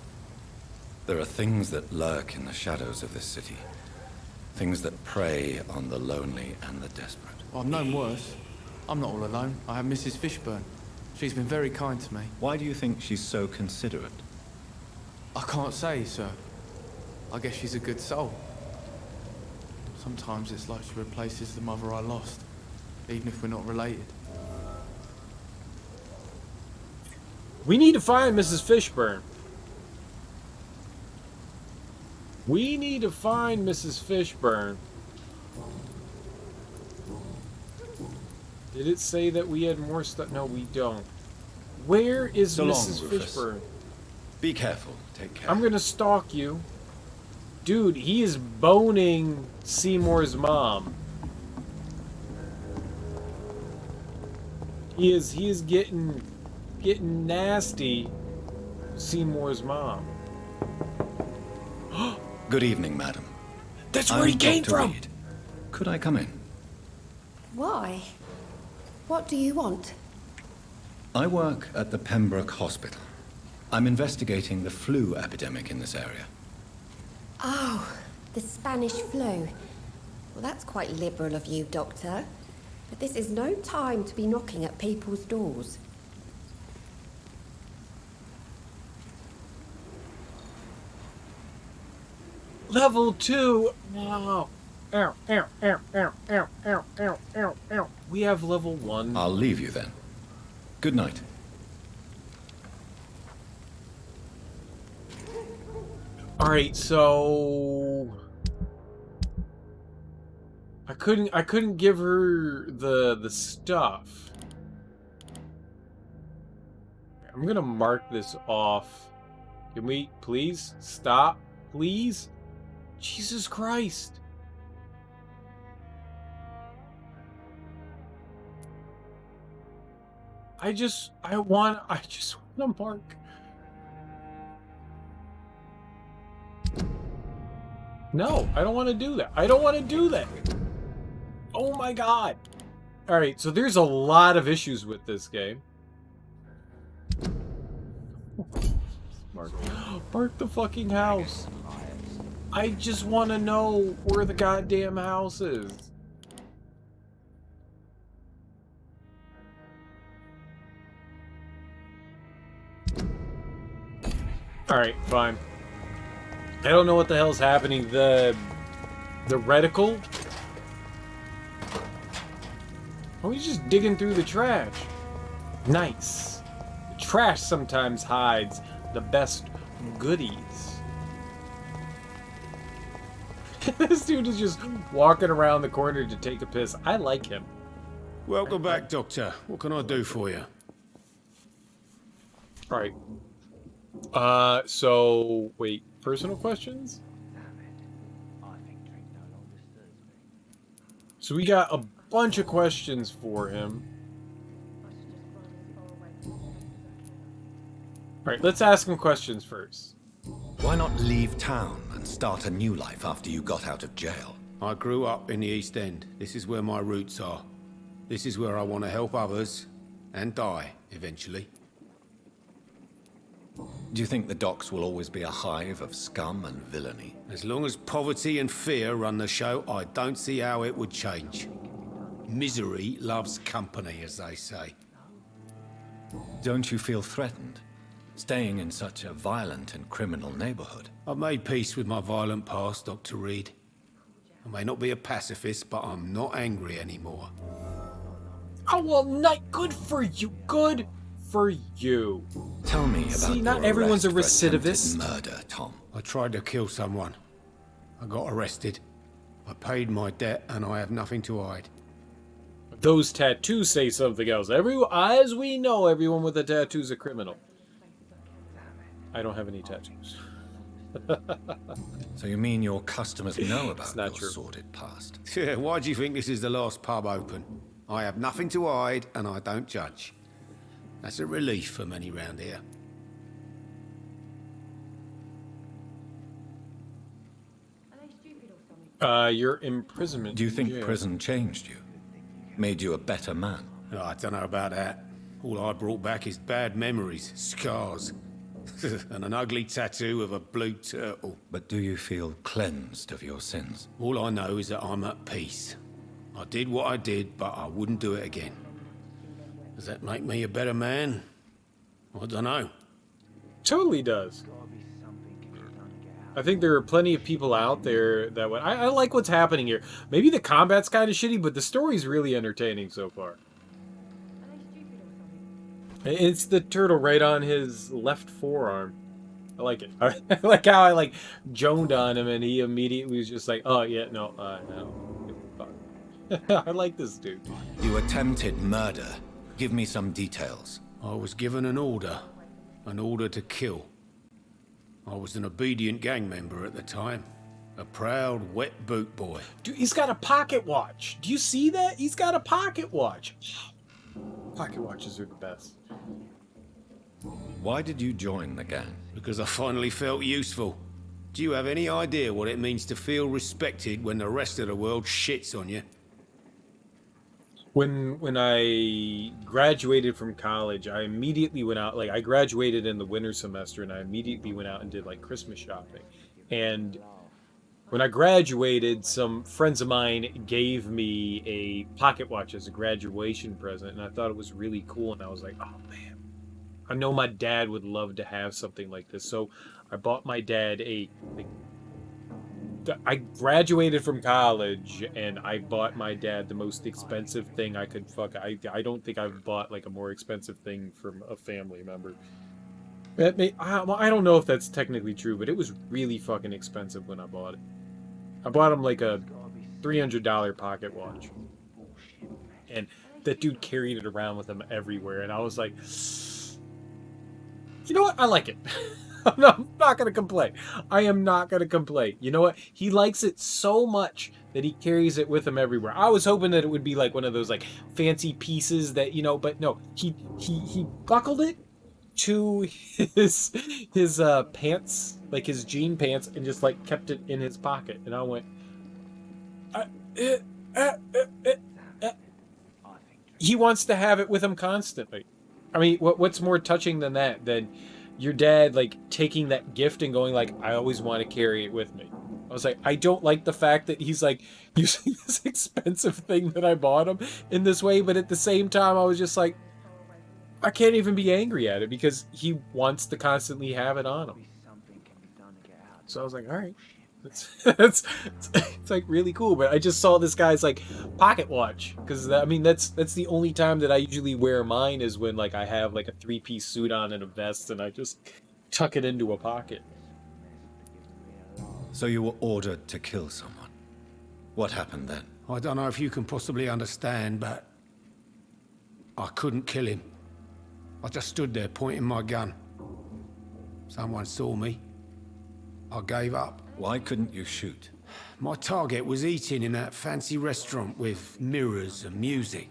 There are things that lurk in the shadows of this city. Things that prey on the lonely and the desperate. Well, I've known worse. I'm not all alone. I have Mrs. Fishburne. She's been very kind to me. Why do you think she's so considerate? I can't say, sir. I guess she's a good soul. Sometimes it's like she replaces the mother I lost, even if we're not related. We need to find Mrs. Fishburne. We need to find Mrs. Fishburne. Did it say that we had more stuff? No, we don't. Where is So long, Mrs. Rufus. Fishburne? Be careful. Take care. I'm gonna stalk you. Dude, he is boning Seymour's mom. He is getting nasty. Seymour's mom. Good evening, madam. That's where he came Dr. from. Reed. Could I come in? Why? What do you want? I work at the Pembroke Hospital. I'm investigating the flu epidemic in this area. Oh, the Spanish flu. Well, that's quite liberal of you, Doctor. But this is no time to be knocking at people's doors. Level 2. Wow. Ow, ow, ow, ow, ow, ow, ow, ow, ow. We have level 1. I'll leave you then. Good night. Alright, so I couldn't give her the stuff. I'm gonna mark this off. Can we please stop? Please? Jesus Christ. I just want to mark. No, I don't want to do that. I don't want to do that. Oh my god. All right, so there's a lot of issues with this game. Mark the fucking house. I just want to know where the goddamn house is. Alright, fine. I don't know what the hell's happening. The reticle? Oh, he's just digging through the trash. Nice. The trash sometimes hides the best goodies. This dude is just walking around the corner to take a piss. I like him. Welcome back, Doctor. What can I do for you? Alright. So, wait. Personal questions? So we got a bunch of questions for him. Alright, let's ask him questions first. Why not leave town and start a new life after you got out of jail? I grew up in the East End. This is where my roots are. This is where I want to help others and die, eventually. Do you think the docks will always be a hive of scum and villainy? As long as poverty and fear run the show, I don't see how it would change. Misery loves company, as they say. Don't you feel threatened? Staying in such a violent and criminal neighborhood? I've made peace with my violent past, Dr. Reed. I may not be a pacifist, but I'm not angry anymore. Oh, well, good for you. Good for you. Tell me about See, not everyone's a recidivist. Murder, Tom. I tried to kill someone. I got arrested. I paid my debt, and I have nothing to hide. Those tattoos say something else. As we know, everyone with a tattoo is a criminal. I don't have any tattoos. So you mean your customers know about your true. sordid past? Yeah, why do you think this is the last pub open? I have nothing to hide, and I don't judge. That's a relief for many round here. Your imprisonment. Do you think prison changed you? Made you a better man? Oh, I don't know about that. All I brought back is bad memories, scars, and an ugly tattoo of a blue turtle. But do you feel cleansed of your sins? All I know is that I'm at peace. I did what I did, but I wouldn't do it again. Does that make me a better man? I don't know. Totally does. I think there are plenty of people out there that would... I like what's happening here. Maybe the combat's kind of shitty, but the story's really entertaining so far. It's the turtle right on his left forearm. I like it. I like how I joned on him and he immediately was just like, oh yeah, no, I like this dude. You attempted murder. Give me some details. I was given an order to kill. I was an obedient gang member at the time. A proud, wet boot boy. Dude, he's got a pocket watch. Do you see that? He's got a pocket watch. Pocket watches are the best. Why did you join the gang? Because I finally felt useful. Do you have any idea what it means to feel respected when the rest of the world shits on you? When I graduated from college, I immediately went out, I graduated in the winter semester and I immediately went out and did Christmas shopping. And when I graduated, some friends of mine gave me a pocket watch as a graduation present and I thought it was really cool and I was like, oh man, I know my dad would love to have something like this. So I bought my dad I graduated from college and I bought my dad the most expensive thing I could I don't think I've bought a more expensive thing from a family member. I don't know if that's technically true, but it was really fucking expensive when I bought it. I bought him a $300 pocket watch. And that dude carried it around with him everywhere and I was like, you know what? I like it. I'm not going to complain. I am not going to complain. You know what? He likes it so much that he carries it with him everywhere. I was hoping that it would be like one of those like fancy pieces that, you know, but no, he buckled it to his pants, like his jean pants, and just like kept it in his pocket. And I went, he wants to have it with him constantly. I mean, what's more touching than that? Than your dad like taking that gift and going like, I always want to carry it with me. I was like, I don't like the fact that he's like using this expensive thing that I bought him in this way, but at the same time, I was just like, I can't even be angry at it because he wants to constantly have it on him. So I was like, all right, it's like really cool. But I just saw this guy's like pocket watch, because I mean that's the only time that I usually wear mine is when like I have like a 3-piece suit on and a vest, and I just tuck it into a pocket. So you were ordered to kill someone. What happened then? I don't know if you can possibly understand, but I couldn't kill him. I just stood there pointing my gun. Someone saw me. I gave up. Why couldn't you shoot? My target was eating in that fancy restaurant with mirrors and music.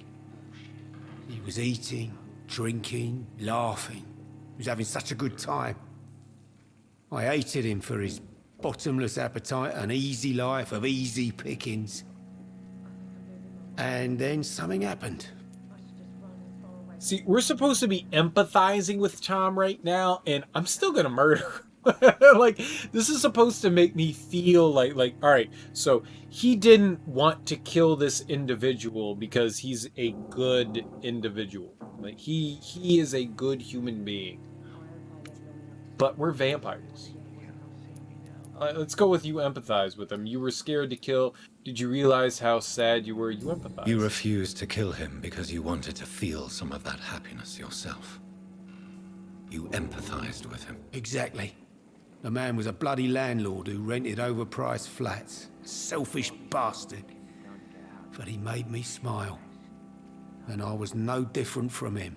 He was eating, drinking, laughing. He was having such a good time. I hated him for his bottomless appetite and easy life of easy pickings. And then something happened. See, we're supposed to be empathizing with Tom right now, and I'm still gonna murder him. Like, this is supposed to make me feel like, all right, so he didn't want to kill this individual because he's a good individual. Like, he is a good human being. But we're vampires. Let's go with you empathize with him. You were scared to kill. Did you realize how sad you were? You empathized. You refused to kill him because you wanted to feel some of that happiness yourself. You empathized with him. Exactly. The man was a bloody landlord who rented overpriced flats. Selfish bastard. But he made me smile. And I was no different from him.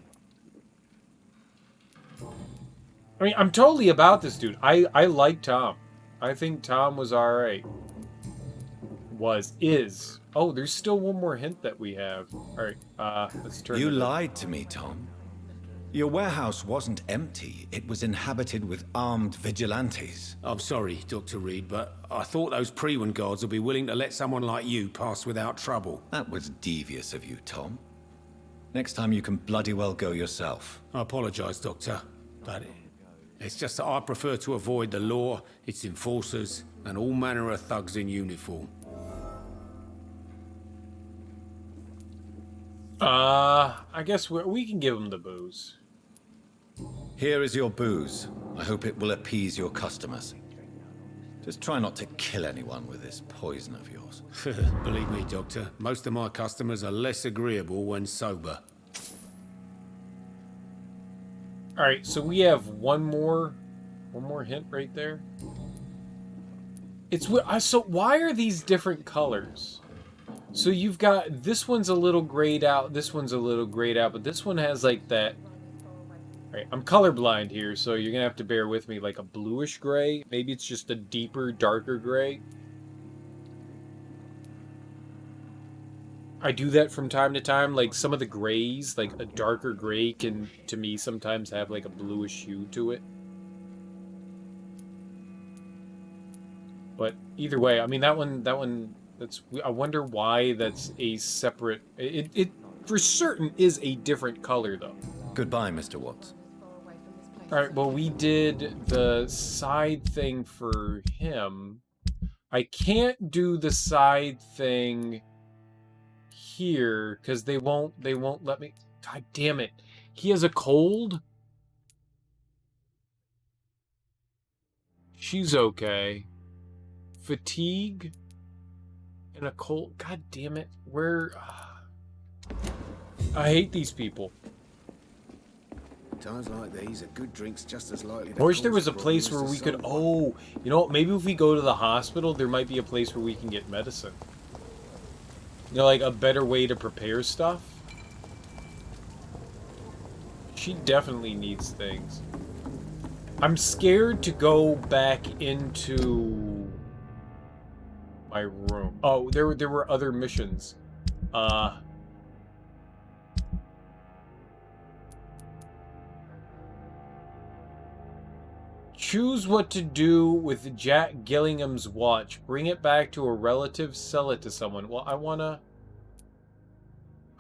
I mean, I'm totally about this dude. I like Tom. I think Tom was alright. Is. Oh, there's still one more hint that we have. Alright, let's turn You lied to me, Tom. Your warehouse wasn't empty. It was inhabited with armed vigilantes. I'm sorry, Dr. Reed, but I thought those Prewen guards would be willing to let someone like you pass without trouble. That was devious of you, Tom. Next time you can bloody well go yourself. I apologize, Doctor, but it's just that I prefer to avoid the law, its enforcers, and all manner of thugs in uniform. I guess we can give him the booze. Here is your booze. I hope it will appease your customers. Just try not to kill anyone with this poison of yours. Believe me, Doctor, most of my customers are less agreeable when sober. Alright, so we have one more hint right there. It's so why are these different colors? So you've got, this one's a little grayed out, this one's a little grayed out, but this one has like that. Alright, I'm colorblind here, so you're gonna have to bear with me, like a bluish gray. Maybe it's just a deeper, darker gray. I do that from time to time, like some of the grays, like a darker gray can, to me, sometimes have like a bluish hue to it. But either way, I mean, that one, that's, I wonder why that's a separate, it for certain is a different color though. Goodbye, Mr. Watts. Alright, well, we did the side thing for him. I can't do the side thing here because they won't let me. God damn it. He has a cold? She's okay. Fatigue and a cold. God damn it. I hate these people. Times like these, a good drink's just as likely to I wish there cause was a problem place as where the we could. sober. Oh, you know what? Maybe if we go to the hospital, there might be a place where we can get medicine. You know, like a better way to prepare stuff. She definitely needs things. I'm scared to go back into my room. Oh, there were other missions. Choose what to do with Jack Gillingham's watch. Bring it back to a relative, sell it to someone. Well, I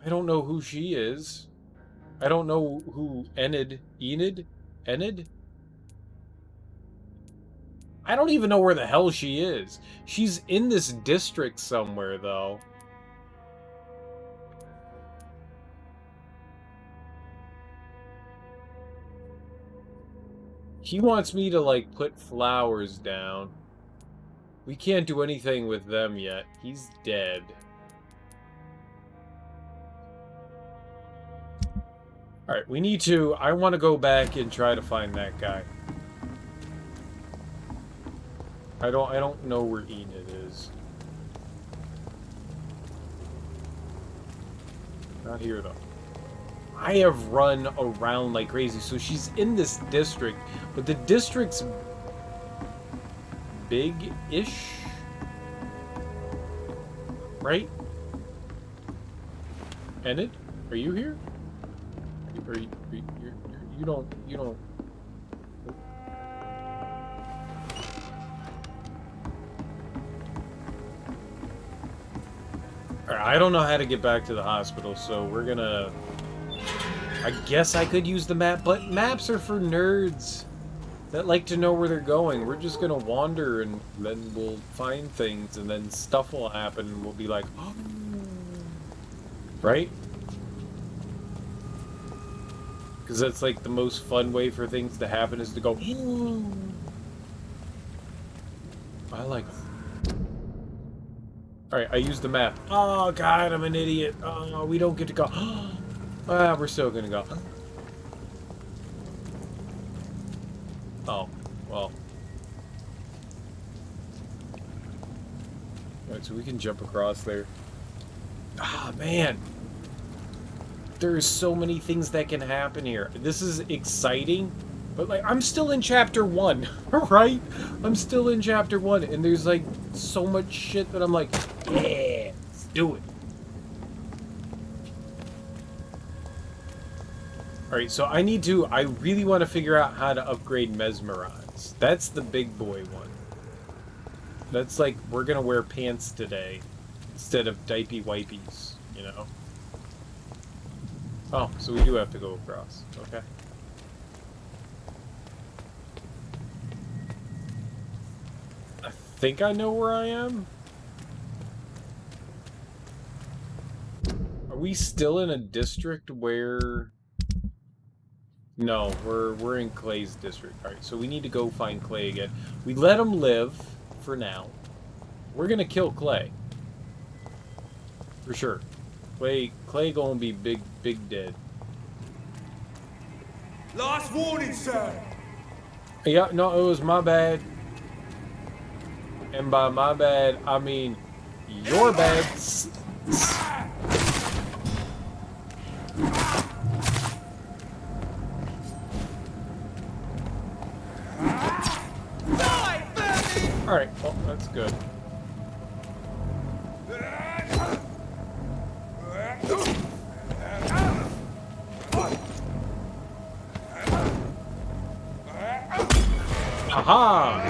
don't know who she is. I don't know who Enid? I don't even know where the hell she is. She's in this district somewhere, though. He wants me to, like, put flowers down. We can't do anything with them yet. He's dead. Alright, we need to... I want to go back and try to find that guy. I don't know where Enid is. Not here, though. I have run around like crazy. So she's in this district, but the district's big-ish, right? Enid, are you here? You don't. Alright, I don't know how to get back to the hospital, so we're gonna... I guess I could use the map, but maps are for nerds that like to know where they're going. We're just gonna wander, and then we'll find things, and then stuff will happen, and we'll be like, oh. Right? Because that's like the most fun way for things to happen is to go, oh. I like it. Alright, I used the map. Oh god, I'm an idiot. Oh, we don't get to go. Ah, we're still gonna go. Oh, well. Alright, so we can jump across there. Ah, man. There's so many things that can happen here. This is exciting, but like, I'm still in chapter 1, right? I'm still in chapter 1, and there's like so much shit that I'm like, yeah, let's do it. Alright, so I really want to figure out how to upgrade Mesmerize. That's the big boy one. That's like, we're gonna wear pants today instead of diaper-wipies, you know? Oh, so we do have to go across. Okay. I think I know where I am. Are we still in a district where... No, we're in Clay's district. Alright, so we need to go find Clay again. We let him live for now. We're gonna kill Clay. For sure. Clay gonna be big dead. Last warning, sir! Yeah, no, it was my bad. And by my bad, I mean your bad. Alright, well, that's good. Aha!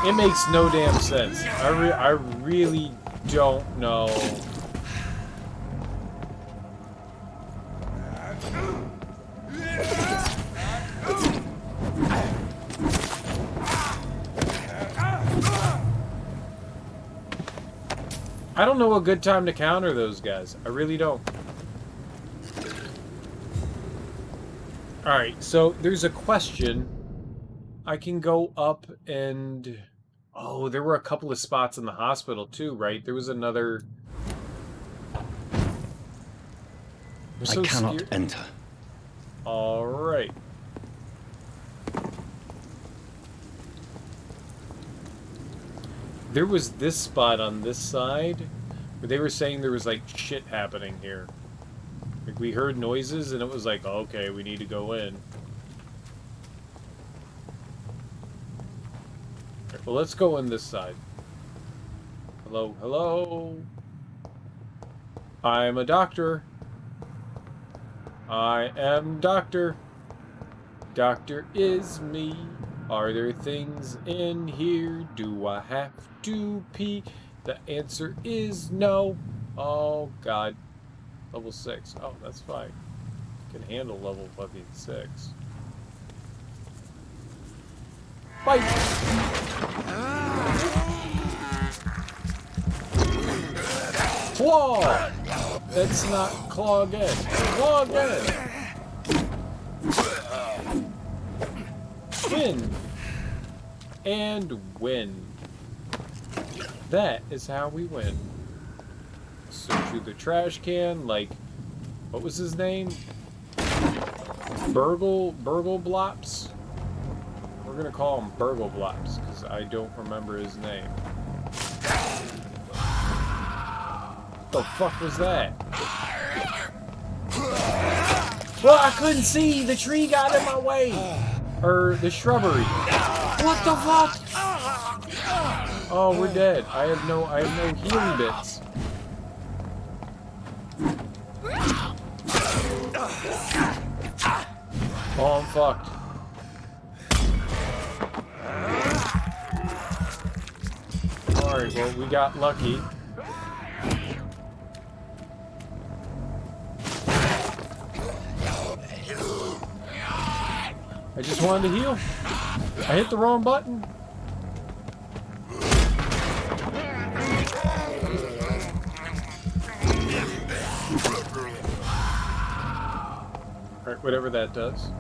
It makes no damn sense. I really don't know. I don't know a good time to counter those guys. I really don't. Alright, so there's a question. I can go up and... Oh, there were a couple of spots in the hospital too, right? There was another... I cannot enter. Alright. There was this spot on this side where they were saying there was like shit happening here. Like we heard noises and it was like, oh, okay, we need to go in. Well, let's go on this side. Hello, hello. I'm a doctor. I am doctor. Doctor is me. Are there things in here? Do I have to pee? The answer is no. Oh, God. Level 6. Oh, that's fine. Can handle level fucking 6. Fight! Claw! Let's not claw again. Claw again! Win! And win. That is how we win. Search through the trash can, like, what was his name? Burgle Blops? We're gonna call him Burgle Blops, because I don't remember his name. What the fuck was that? Well, I couldn't see! The tree got in my way! Or the shrubbery. What the fuck? Oh, we're dead. I have no healing bits. Oh, I'm fucked. Alright, well, we got lucky. I just wanted to heal. I hit the wrong button. Alright, whatever that does.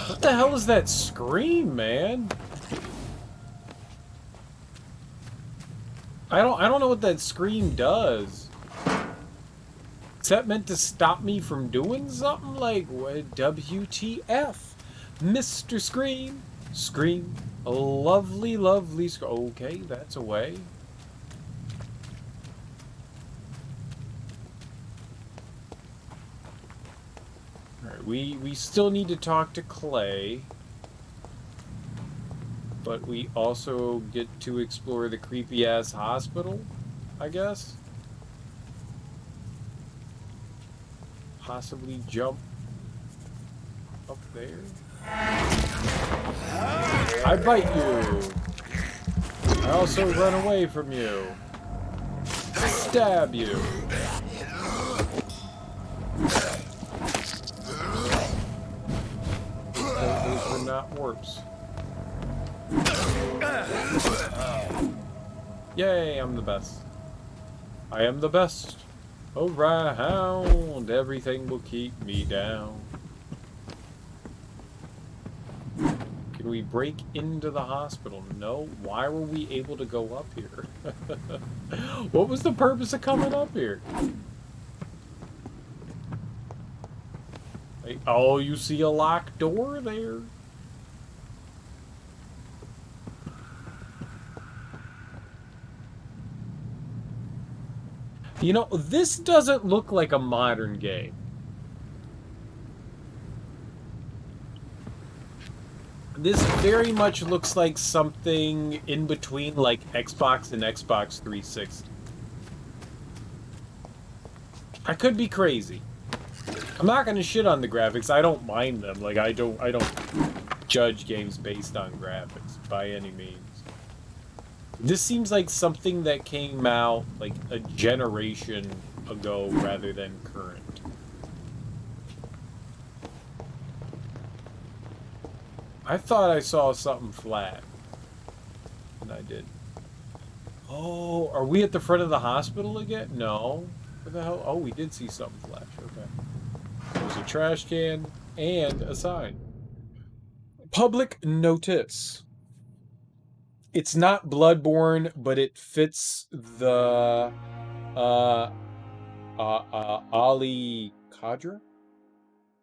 What the hell is that scream, man? I don't know what that scream does. Is that meant to stop me from doing something? Like, what? WTF? Mr. Scream? Scream. A lovely, lovely scream. Okay, that's a way. Alright, we still need to talk to Clay. But we also get to explore the creepy-ass hospital, I guess? Possibly jump up there? I bite you! I also run away from you. Stab you. Those were not warps. Yay, I'm the best. I am the best around. Everything will keep me down. Can we break into the hospital? No. Why were we able to go up here? What was the purpose of coming up here? Like, oh, you see a locked door there? You know, this doesn't look like a modern game. This very much looks like something in between, like, Xbox and Xbox 360. I could be crazy. I'm not gonna shit on the graphics. I don't mind them. Like, I don't judge games based on graphics by any means. This seems like something that came out like a generation ago rather than current. I thought I saw something flat. And I did. Oh, are we at the front of the hospital again? No. What the hell? Oh, we did see something flash. Okay. There's a trash can and a sign. Public notice. It's not Bloodborne, but it fits the Ali Kadra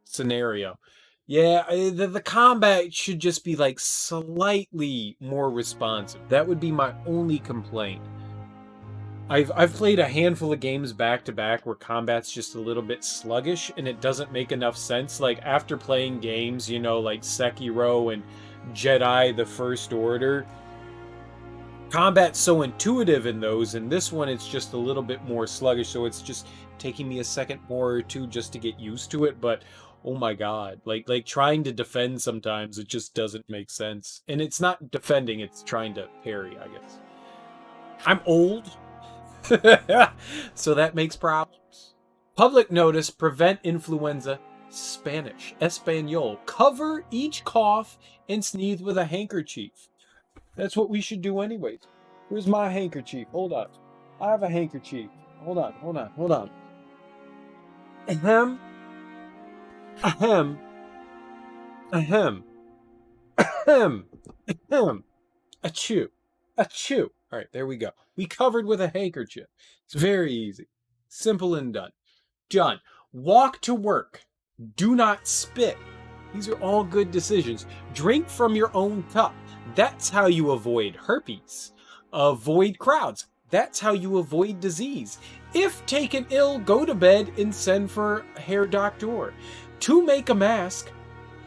scenario. Yeah, the combat should just be like slightly more responsive. That would be my only complaint. I've played a handful of games back to back where combat's just a little bit sluggish and it doesn't make enough sense. Like after playing games, you know, like Sekiro and Jedi the First Order, combat's so intuitive in those, and this one it's just a little bit more sluggish, so it's just taking me a second more or two just to get used to it. But oh my god, like trying to defend sometimes it just doesn't make sense. And it's not defending, it's trying to parry, I guess. I'm old. So that makes problems. Public notice: prevent influenza. Spanish. Espanol. Cover each cough and sneeze with a handkerchief. That's what we should do anyways. Where's my handkerchief? Hold on. I have a handkerchief. Hold on. Ahem. Ahem. Ahem. Ahem. Ahem. Achoo. Achoo. All right, there we go. We covered with a handkerchief. It's very easy. Simple and done. Done. Walk to work. Do not spit. These are all good decisions. Drink from your own cup. That's how you avoid herpes. Avoid crowds. That's how you avoid disease. If taken ill, go to bed and send for a hair doctor. To make a mask,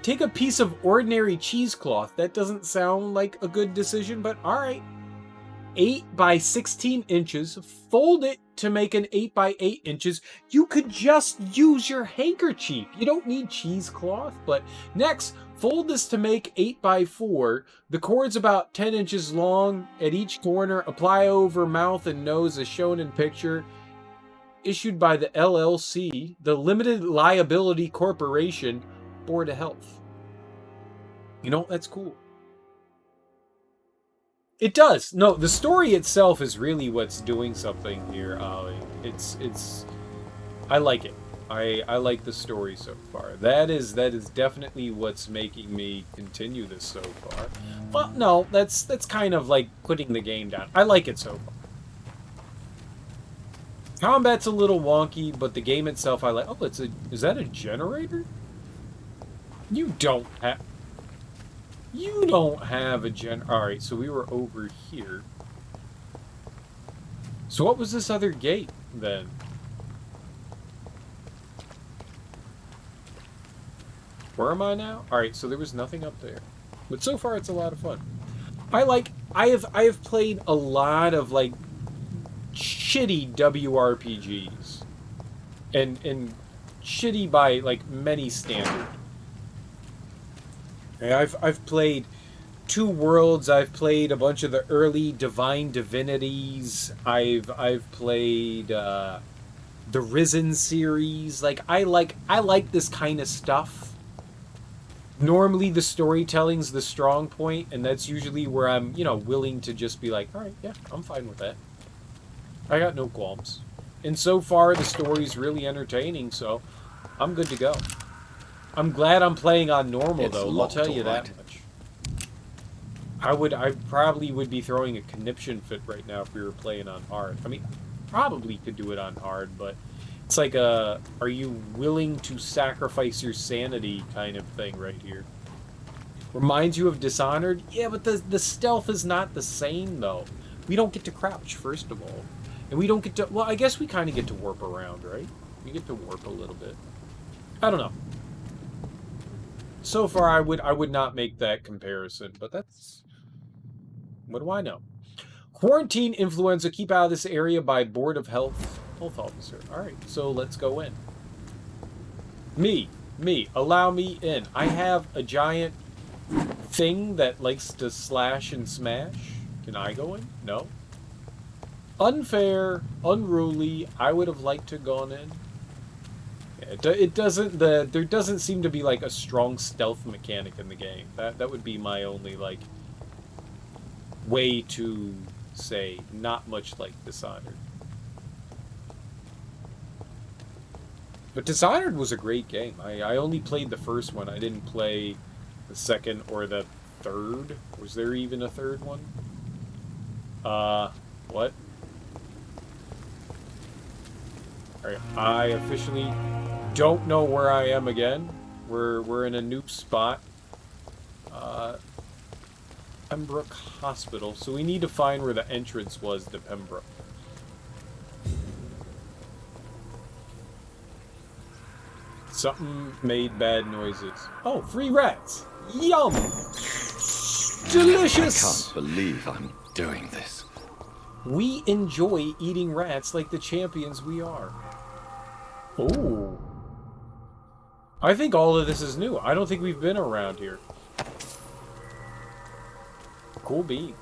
take a piece of ordinary cheesecloth. That doesn't sound like a good decision, but all right. 8 by 16 inches. Fold it to make an 8 by 8 inches. You could just use your handkerchief. You don't need cheesecloth. But next, fold this to make 8 by 4. The cord's about 10 inches long at each corner. Apply over mouth and nose as shown in picture. Issued by the LLC, the Limited Liability Corporation, Board of Health. You know, that's cool. It does. No, the story itself is really what's doing something here, Ollie. It's I like it. I like the story so far. That is definitely what's making me continue this so far. Well, no, that's kind of like putting the game down. I like it so far. Combat's a little wonky, but the game itself I like. Oh, is that a generator? You don't have a Alright, so we were over here. So what was this other gate, then? Where am I now? Alright, so there was nothing up there. But so far, it's a lot of fun. I have played a lot of, like, shitty WRPGs. And shitty by, like, many standards. I've played Two Worlds. I've played a bunch of the early Divine Divinities. I've played the Risen series. Like I like this kind of stuff. Normally the storytelling's the strong point, and that's usually where I'm, willing to just be like, all right, yeah, I'm fine with that. I got no qualms. And so far the story's really entertaining, so I'm good to go. I'm glad I'm playing on normal, though. I'll tell you that much. I probably would be throwing a conniption fit right now if we were playing on hard. I mean, probably could do it on hard, but it's like a, are you willing to sacrifice your sanity kind of thing right here. Reminds you of Dishonored? Yeah, but the stealth is not the same, though. We don't get to crouch, first of all. And we don't get to, well, I guess we kind of get to warp around, right? We get to warp a little bit. I don't know. So far, I would not make that comparison, but that's... What do I know? Quarantine influenza. Keep out of this area by Board of Health Officer. Alright, so let's go in. Me. Allow me in. I have a giant thing that likes to slash and smash. Can I go in? No. Unfair. Unruly. I would have liked to have gone in. It doesn't, there doesn't seem to be, like, a strong stealth mechanic in the game. That would be my only, like, way to say not much like Dishonored. But Dishonored was a great game. I only played the first one. I didn't play the second or the third. Was there even a third one? What? Alright, I officially don't know where I am again. We're in a new spot. Pembroke Hospital. So we need to find where the entrance was to Pembroke. Something made bad noises. Oh, free rats. Yum. Delicious. I can't believe I'm doing this. We enjoy eating rats like the champions we are. Ooh. I think all of this is new. I don't think we've been around here. Cool beans.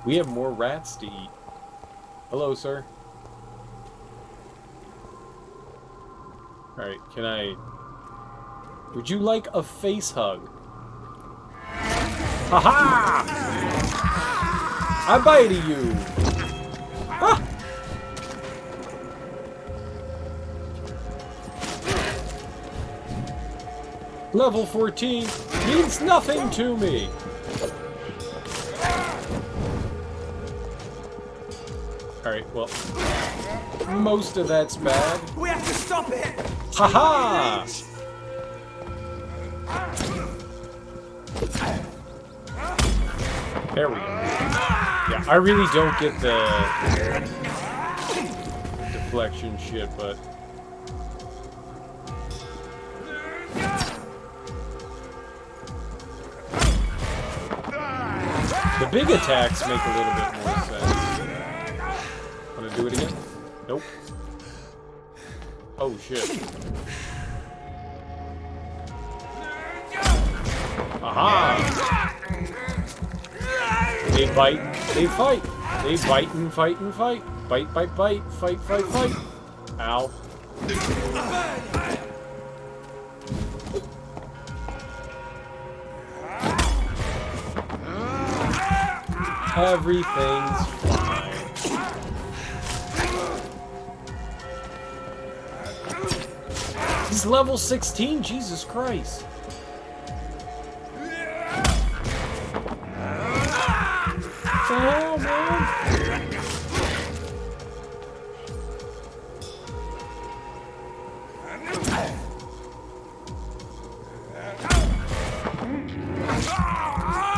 We have more rats to eat. Hello, sir. Alright, can I... Would you like a face hug? Haha! I bite you! Ah! Level 14 means nothing to me! Alright, well... Most of that's bad. We have to stop it! Haha! There we go. Yeah, I really don't get the deflection shit, but... The big attacks make a little bit more sense. Wanna do it again? Nope. Oh shit. Aha! They bite, they fight. They bite and fight and fight. Bite, bite, bite. Fight, fight, fight. Ow. Everything's fine. He's level 16, Jesus Christ. What the hell, man?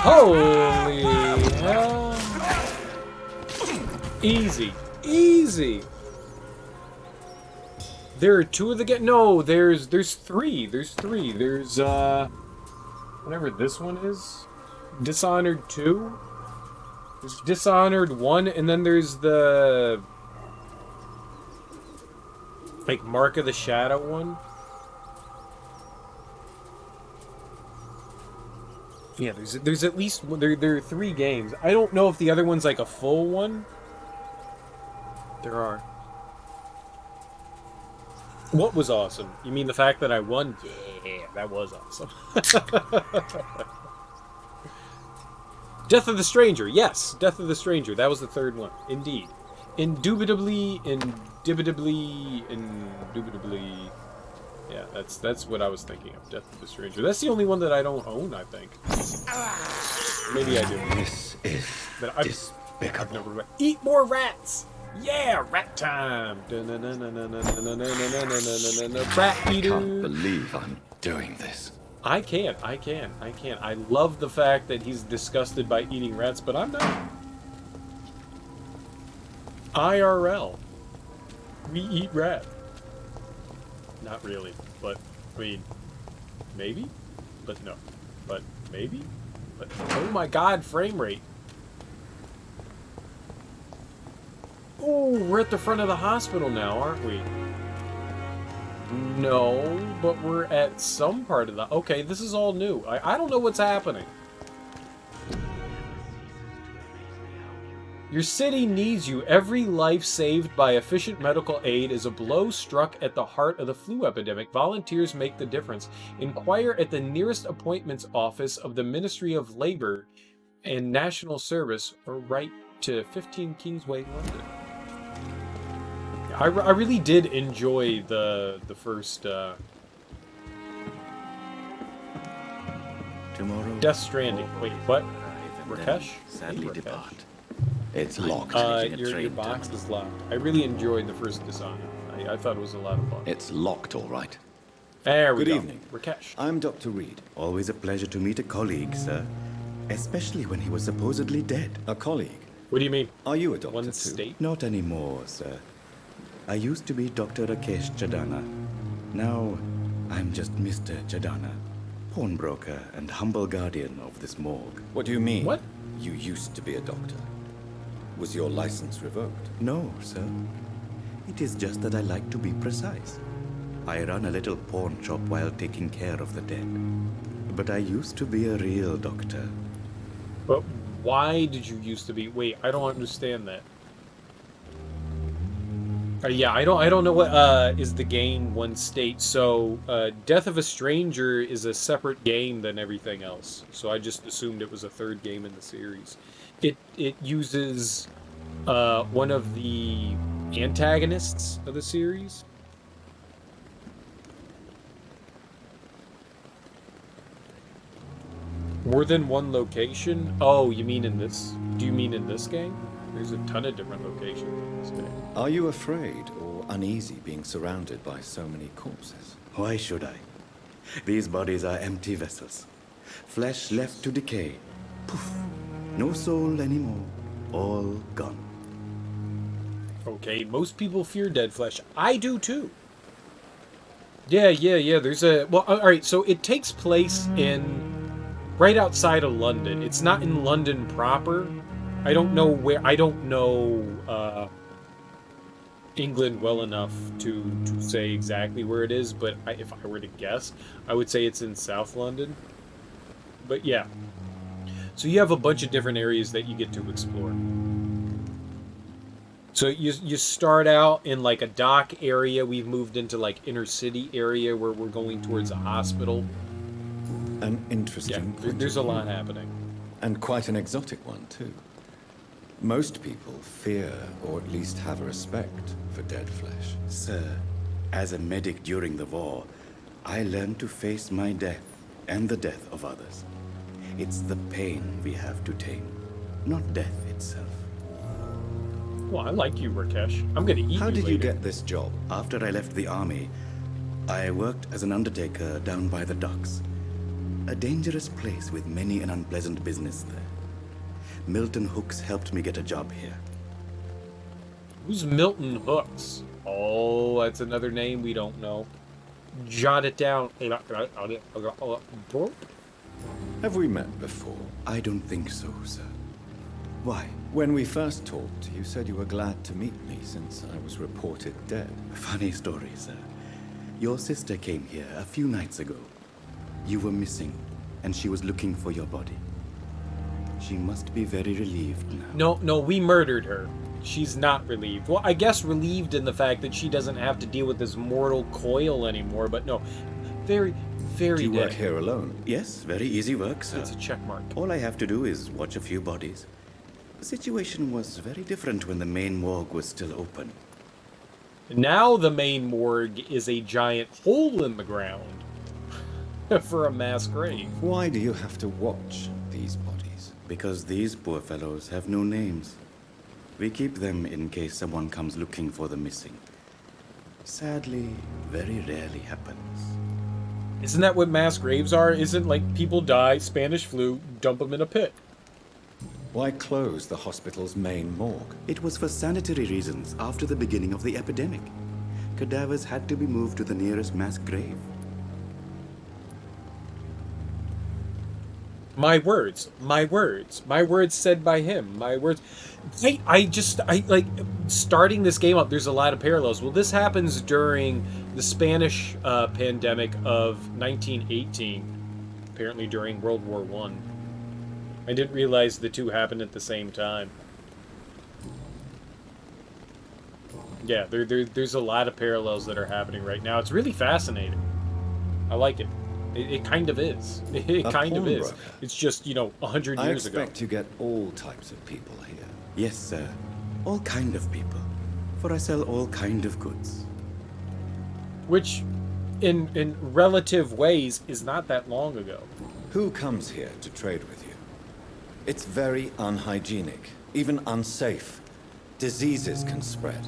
Holy hell. Easy. Easy. There are two of the no, there's three. There's three. There's whatever this one is. Dishonored 2. There's Dishonored 1, and then there's the like Mark of the Shadow one. Yeah, there's at least there are 3 games. I don't know if the other one's like a full one. There are. What was awesome? You mean the fact that I won? Yeah, that was awesome. Death of the Stranger. Yes, Death of the Stranger. That was the 3rd one. Indeed. Indubitably. Yeah, that's what I was thinking of. Death of the Stranger. That's the only one that I don't own, I think. Maybe I do. This is despicable. Eat more rats! Yeah, rat time! Rat eater! I can't believe I'm doing this. I can't. I love the fact that he's disgusted by eating rats, but I'm not. IRL. We eat rat. Not really, but, I mean, maybe? But no. But maybe? But, oh my god, frame rate. Oh, we're at the front of the hospital now, aren't we? No, but we're at some part of the... Okay, this is all new. I don't know what's happening. Your city needs you. Every life saved by efficient medical aid is a blow struck at the heart of the flu epidemic. Volunteers make the difference. Inquire at the nearest appointments office of the Ministry of Labor and National Service, or write to 15 Kingsway, London. I really did enjoy the first Tomorrow, Death Stranding. Wait, what? Rakesh? Sadly Hey, Rakesh. depart. It's locked. Your box is locked. I really enjoyed the first Dishonored. I thought it was a lot of fun. It's locked, all right. There we go. Good evening. Rakesh. I'm Dr. Reed. Always a pleasure to meet a colleague, sir. Especially when he was supposedly dead. A colleague? What do you mean? Are you a doctor One too? state? Not anymore, sir. I used to be Dr. Rakesh Chadana. Now, I'm just Mr. Chadana, pawnbroker and humble guardian of this morgue. What do you mean? What? You used to be a doctor. Was your license revoked? No, sir. It is just that I like to be precise. I run a little pawn shop while taking care of the dead. But I used to be a real doctor. But why did you used to be? Wait, I don't understand that. Yeah, I don't know what is the game one state. So, Death of a Stranger is a separate game than everything else. So I just assumed it was a third game in the series. It uses one of the antagonists of the series. More than one location? Oh, you mean in this? Do you mean in this game? There's a ton of different locations in this game. Are you afraid or uneasy being surrounded by so many corpses? Why should I? These bodies are empty vessels. Flesh left to decay. Poof. No soul anymore. All gone. Okay, most people fear dead flesh. I do too. Yeah. There's a... Well, alright, so it takes place in... right outside of London. It's not in London proper. I don't know where... I don't know England well enough to say exactly where it is, but if I were to guess, I would say it's in South London. But yeah. So you have a bunch of different areas that you get to explore. So you start out in like a dock area. We've moved into like inner city area where we're going towards a hospital. An interesting point. There's a lot happening. And quite an exotic one too. Most people fear, or at least have a respect, for dead flesh. Sir, as a medic during the war, I learned to face my death and the death of others. It's the pain we have to tame, not death itself. Well, I like you, Rakesh. I'm gonna eat you How did you later. get this job? After I left the army, I worked as an undertaker down by the docks. A dangerous place with many an unpleasant business there. Milton Hooks helped me get a job here. Who's Milton Hooks? Oh, that's another name we don't know. Jot it down. Have we met before? I don't think so, sir. Why? When we first talked, you said you were glad to meet me since I was reported dead. Funny story, sir. Your sister came here a few nights ago. You were missing, and she was looking for your body. She must be very relieved now. No, we murdered her. She's not relieved. Well, I guess relieved in the fact that she doesn't have to deal with this mortal coil anymore, but no. Very Do you work dead. here alone? Yes, very easy work, sir. It's a check mark. All I have to do is watch a few bodies. The situation was very different when the main morgue was still open. Now the main morgue is a giant hole in the ground for a mass grave. Why do you have to watch these bodies? Because these poor fellows have no names. We keep them in case someone comes looking for the missing. Sadly, very rarely happens. Isn't that what mass graves are? Isn't like people die, Spanish flu, dump them in a pit? Why close the hospital's main morgue? It was for sanitary reasons after the beginning of the epidemic. Cadavers had to be moved to the nearest mass grave. My words said by him, my words. I like, starting this game up, there's a lot of parallels. Well, this happens during the Spanish pandemic of 1918, apparently during World War I. I didn't realize the two happened at the same time. Yeah, there's a lot of parallels that are happening right now. It's really fascinating. I like it. It kind of is. It kind of is. It's just, 100 years ago. I expect you get all types of people here. Yes, sir. All kind of people. For I sell all kind of goods. Which, in relative ways, is not that long ago. Who comes here to trade with you? It's very unhygienic, even unsafe. Diseases can spread.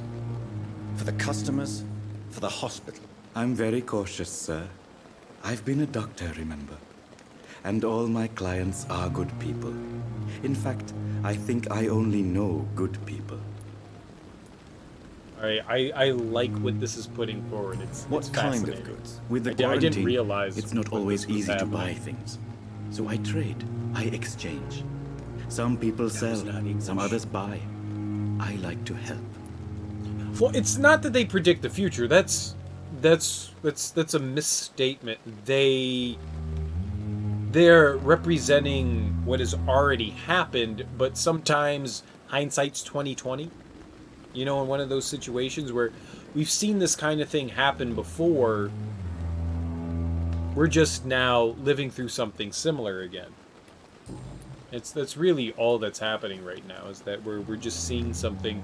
For the customers, for the hospital. I'm very cautious, sir. I've been a doctor, remember? And all my clients are good people. In fact, I think I only know good people. I like what this is putting forward. What it's kind fascinating. of goods? With the I quarantine, didn't realize it's not when always this was easy to happening. buy things. So I trade, I exchange. Some people sell, some others buy. I like to help. Well, it's not that they predict the future. That's a misstatement. They're representing what has already happened, but sometimes hindsight's 20/20. You know, in one of those situations where we've seen this kind of thing happen before, we're just now living through something similar again. That's really all that's happening right now, is that we're just seeing something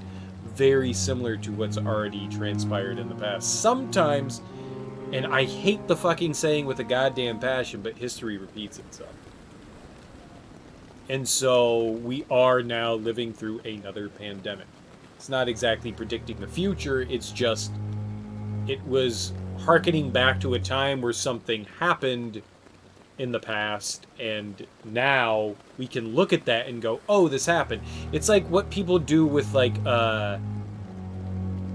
very similar to what's already transpired in the past. Sometimes, and I hate the fucking saying with a goddamn passion, but history repeats itself. And so we are now living through another pandemic. It's not exactly predicting the future, it's just, it was hearkening back to a time where something happened in the past, and now we can look at that and go, oh, this happened. It's like what people do with, like,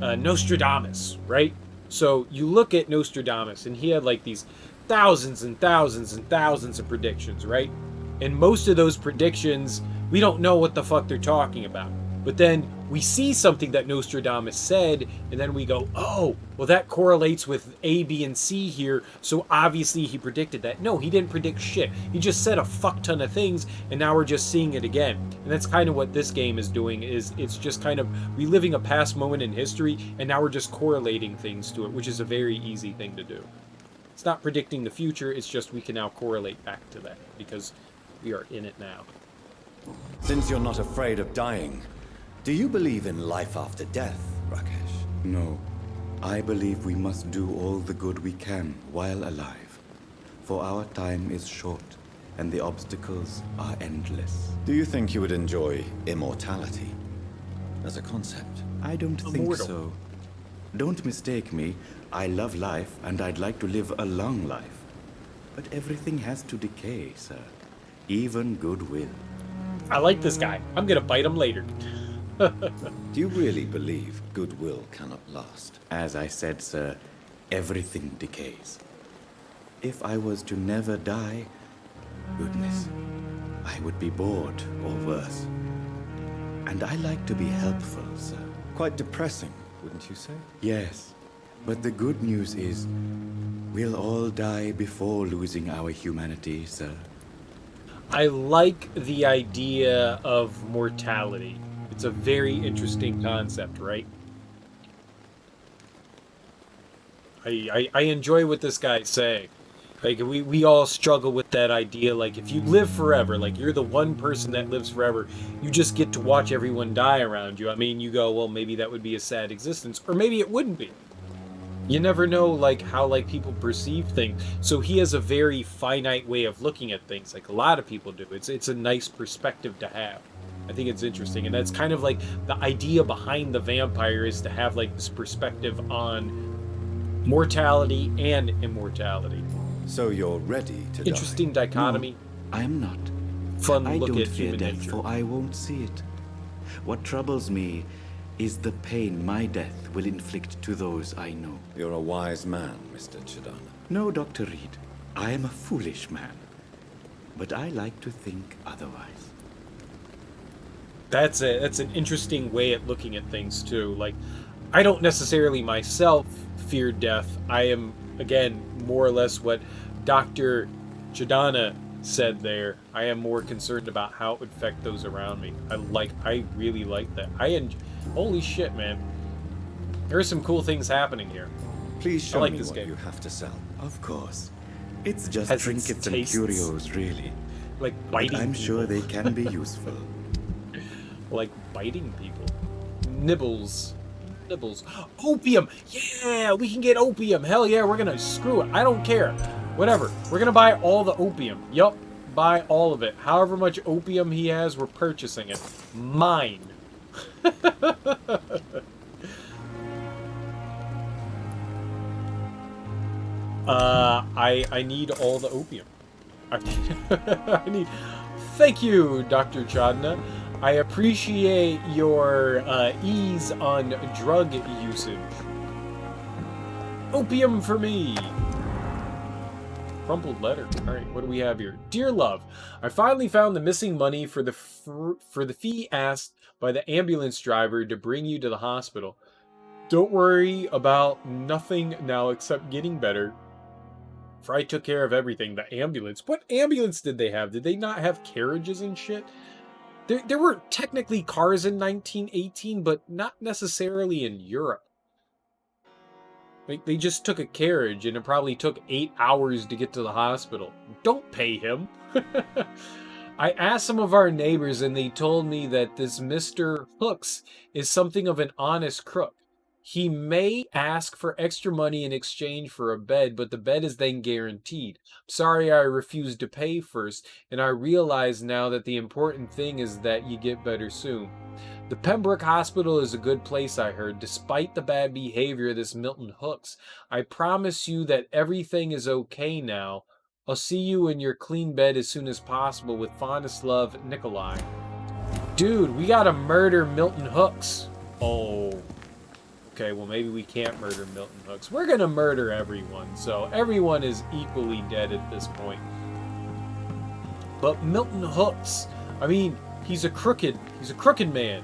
Nostradamus, right? So you look at Nostradamus, and he had like these thousands and thousands and thousands of predictions, right? And most of those predictions, we don't know what the fuck they're talking about. But then we see something that Nostradamus said, and then we go, oh, well, that correlates with A, B, and C here, so obviously he predicted that. No, he didn't predict shit. He just said a fuck ton of things, and now we're just seeing it again. And that's kind of what this game is doing, is it's just kind of reliving a past moment in history, and now we're just correlating things to it, which is a very easy thing to do. It's not predicting the future, it's just we can now correlate back to that, because we are in it now. Since you're not afraid of dying, do you believe in life after death, Rakesh? No. I believe we must do all the good we can while alive. For our time is short, and the obstacles are endless. Do you think you would enjoy immortality as a concept? I don't think so. Don't mistake me. I love life, and I'd like to live a long life. But everything has to decay, sir. Even goodwill. I like this guy. I'm gonna bite him later. Do you really believe goodwill cannot last? As I said, sir, everything decays. If I was to never die, goodness, I would be bored or worse. And I like to be helpful, sir. Quite depressing, wouldn't you say? Yes, but the good news is, we'll all die before losing our humanity, sir. I like the idea of mortality. It's a very interesting concept, right? I enjoy what this guy's saying. Like, we all struggle with that idea, like, if you live forever, like, you're the one person that lives forever, you just get to watch everyone die around you. I mean, you go, well, maybe that would be a sad existence, or maybe it wouldn't be. You never know, like, how, like, people perceive things. So he has a very finite way of looking at things, like a lot of people do. It's a nice perspective to have. I think it's interesting, and that's kind of like the idea behind the vampire, is to have like this perspective on mortality and immortality. So you're ready to Interesting die. dichotomy. No, I am not. Fun I look don't at fear human death, nature. for I won't see it. What troubles me is the pain my death will inflict to those I know. You're a wise man, Mr. Chidana. No, Dr. Reed. I am a foolish man. But I like to think otherwise. That's an interesting way at looking at things too. Like, I don't necessarily myself fear death. I am, again, more or less what Dr. Chidana said there. I am more concerned about how it would affect those around me. I really like that. Holy shit, man. There are some cool things happening here. Please show like me this what game. you have to sell. Of course. It's just Has its trinkets and tastes. curios, really. Like But biting I'm sure people. they can be useful. Like biting people. Nibbles. Opium! Yeah! We can get opium! Hell yeah, we're gonna screw it. I don't care. Whatever. We're gonna buy all the opium. Yup. Buy all of it. However much opium he has, we're purchasing it. Mine. I need all the opium. I need... Thank you, Dr. Chodna. I appreciate your ease on drug usage. Opium for me! Crumpled letter. Alright, what do we have here? Dear love, I finally found the missing money for the fee asked by the ambulance driver to bring you to the hospital. Don't worry about nothing now except getting better. For I took care of everything. The ambulance. What ambulance did they have? Did they not have carriages and shit? There were technically cars in 1918, but not necessarily in Europe. Like, they just took a carriage, and it probably took 8 hours to get to the hospital. Don't pay him. I asked some of our neighbors, and they told me that this Mr. Hooks is something of an honest crook. He may ask for extra money in exchange for a bed, but the bed is then guaranteed. Sorry I refused to pay first, and I realize now that the important thing is that you get better soon. The Pembroke Hospital is a good place, I heard, despite the bad behavior of this Milton Hooks. I promise you that everything is okay now. I'll see you in your clean bed as soon as possible. With fondest love, Nikolai. Dude, we gotta murder Milton Hooks. Oh. Okay, well maybe we can't murder Milton Hooks. We're gonna murder everyone, so everyone is equally dead at this point. But Milton Hooks, I mean, he's a crooked man.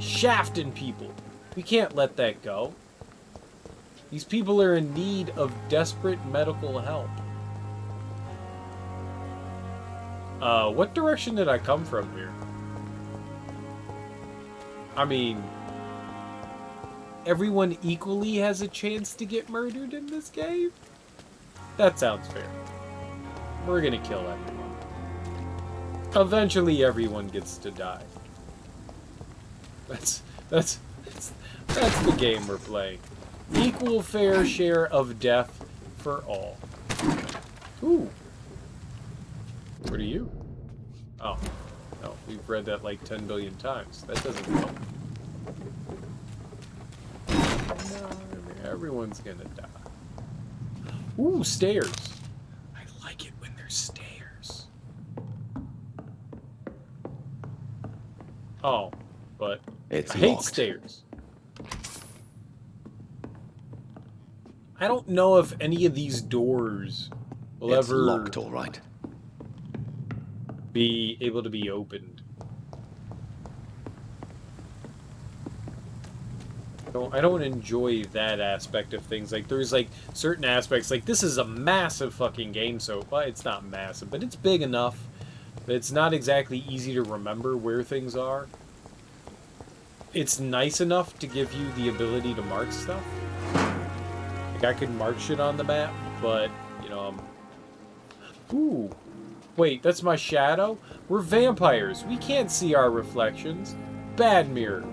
Shafting people. We can't let that go. These people are in need of desperate medical help. What direction did I come from here? I mean, everyone equally has a chance to get murdered in this game? That sounds fair. We're gonna kill everyone. Eventually everyone gets to die. That's the game we're playing. Equal fair share of death for all. Ooh. What are you? Oh. No, we've read that like 10 billion times. That doesn't help. No, everyone's gonna die. Ooh, stairs. I like it when there's stairs. Oh, but it's I hate locked. stairs. I don't know if any of these doors will it's ever locked, all right. be able to be opened. I don't enjoy that aspect of things. Like, there's like certain aspects, like this is a massive fucking game, so well, it's not massive, but it's big enough that it's not exactly easy to remember where things are. It's nice enough to give you the ability to mark stuff. Like, I could mark shit on the map, but, you know, Ooh. Wait, that's my shadow? We're vampires. We can't see our reflections. Bad mirror.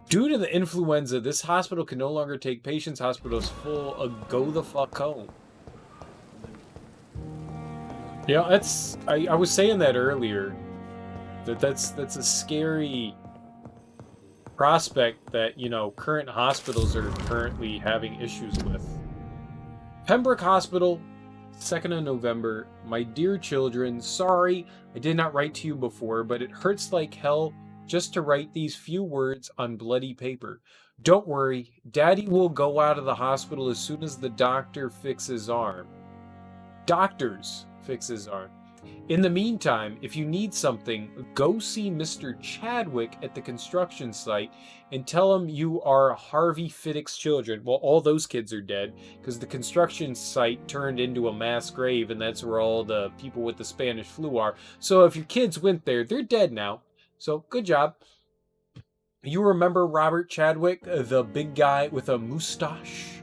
Due to the influenza, this hospital can no longer take patients. Hospital's full. Go the fuck home. Yeah, that's... I was saying that earlier. That's a scary prospect that, you know, current hospitals are currently having issues with. Pembroke Hospital, 2nd of November. My dear children, sorry I did not write to you before, but it hurts like hell just to write these few words on bloody paper. Don't worry, Daddy will go out of the hospital as soon as the doctor fixes his arm. Doctors fix his arm. In the meantime, if you need something, go see Mr. Chadwick at the construction site and tell him you are Harvey Fiddick's children. Well, all those kids are dead because the construction site turned into a mass grave, and that's where all the people with the Spanish flu are. So if your kids went there, they're dead now. So good job. You remember Robert Chadwick, the big guy with a mustache,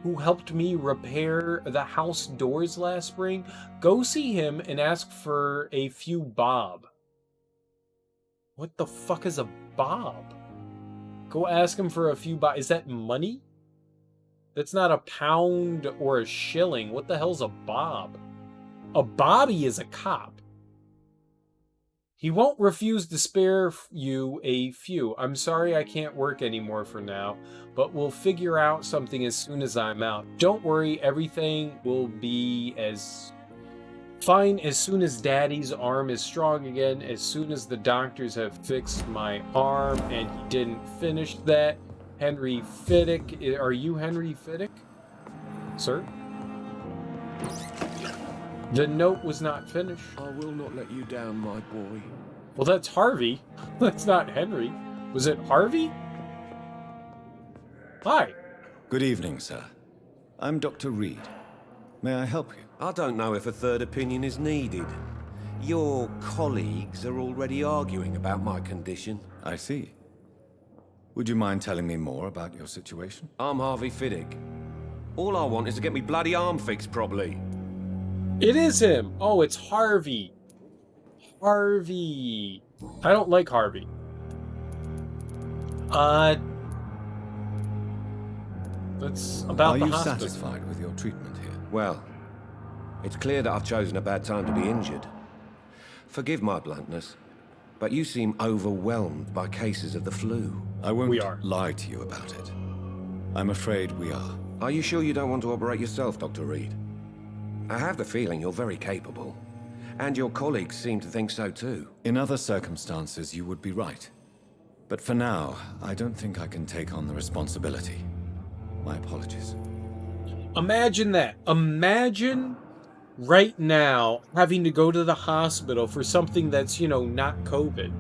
who helped me repair the house doors last spring? Go see him and ask for a few bob. What the fuck is a bob? Go ask him for a few bob. Is that money? That's not a pound or a shilling. What the hell's a bob? A bobby is a cop. He won't refuse to spare you a few. I'm sorry I can't work anymore for now, but we'll figure out something as soon as I'm out. Don't worry, everything will be as Fine, as soon as Daddy's arm is strong again, as soon as the doctors have fixed my arm, and he didn't finish that. Henry Fiddick, are you Henry Fiddick, sir? The note was not finished. I will not let you down, my boy. Well, that's Harvey. That's not Henry. Was it Harvey? Hi. Good evening, sir. I'm Dr. Reed. May I help you? I don't know if a third opinion is needed. Your colleagues are already arguing about my condition. I see. Would you mind telling me more about your situation? I'm Harvey Fiddick. All I want is to get me bloody arm fixed properly. It is him. Oh, it's Harvey. Harvey. I don't like Harvey. That's about the hospital. Are you satisfied with your treatment here? Well, it's clear that I've chosen a bad time to be injured. Forgive my bluntness, but you seem overwhelmed by cases of the flu. I won't lie to you about it. I'm afraid we are. Are you sure you don't want to operate yourself, Dr. Reed? I have the feeling you're very capable. And your colleagues seem to think so too. In other circumstances, you would be right. But for now, I don't think I can take on the responsibility. My apologies. Imagine that. Imagine right now having to go to the hospital for something that's, you know, not COVID.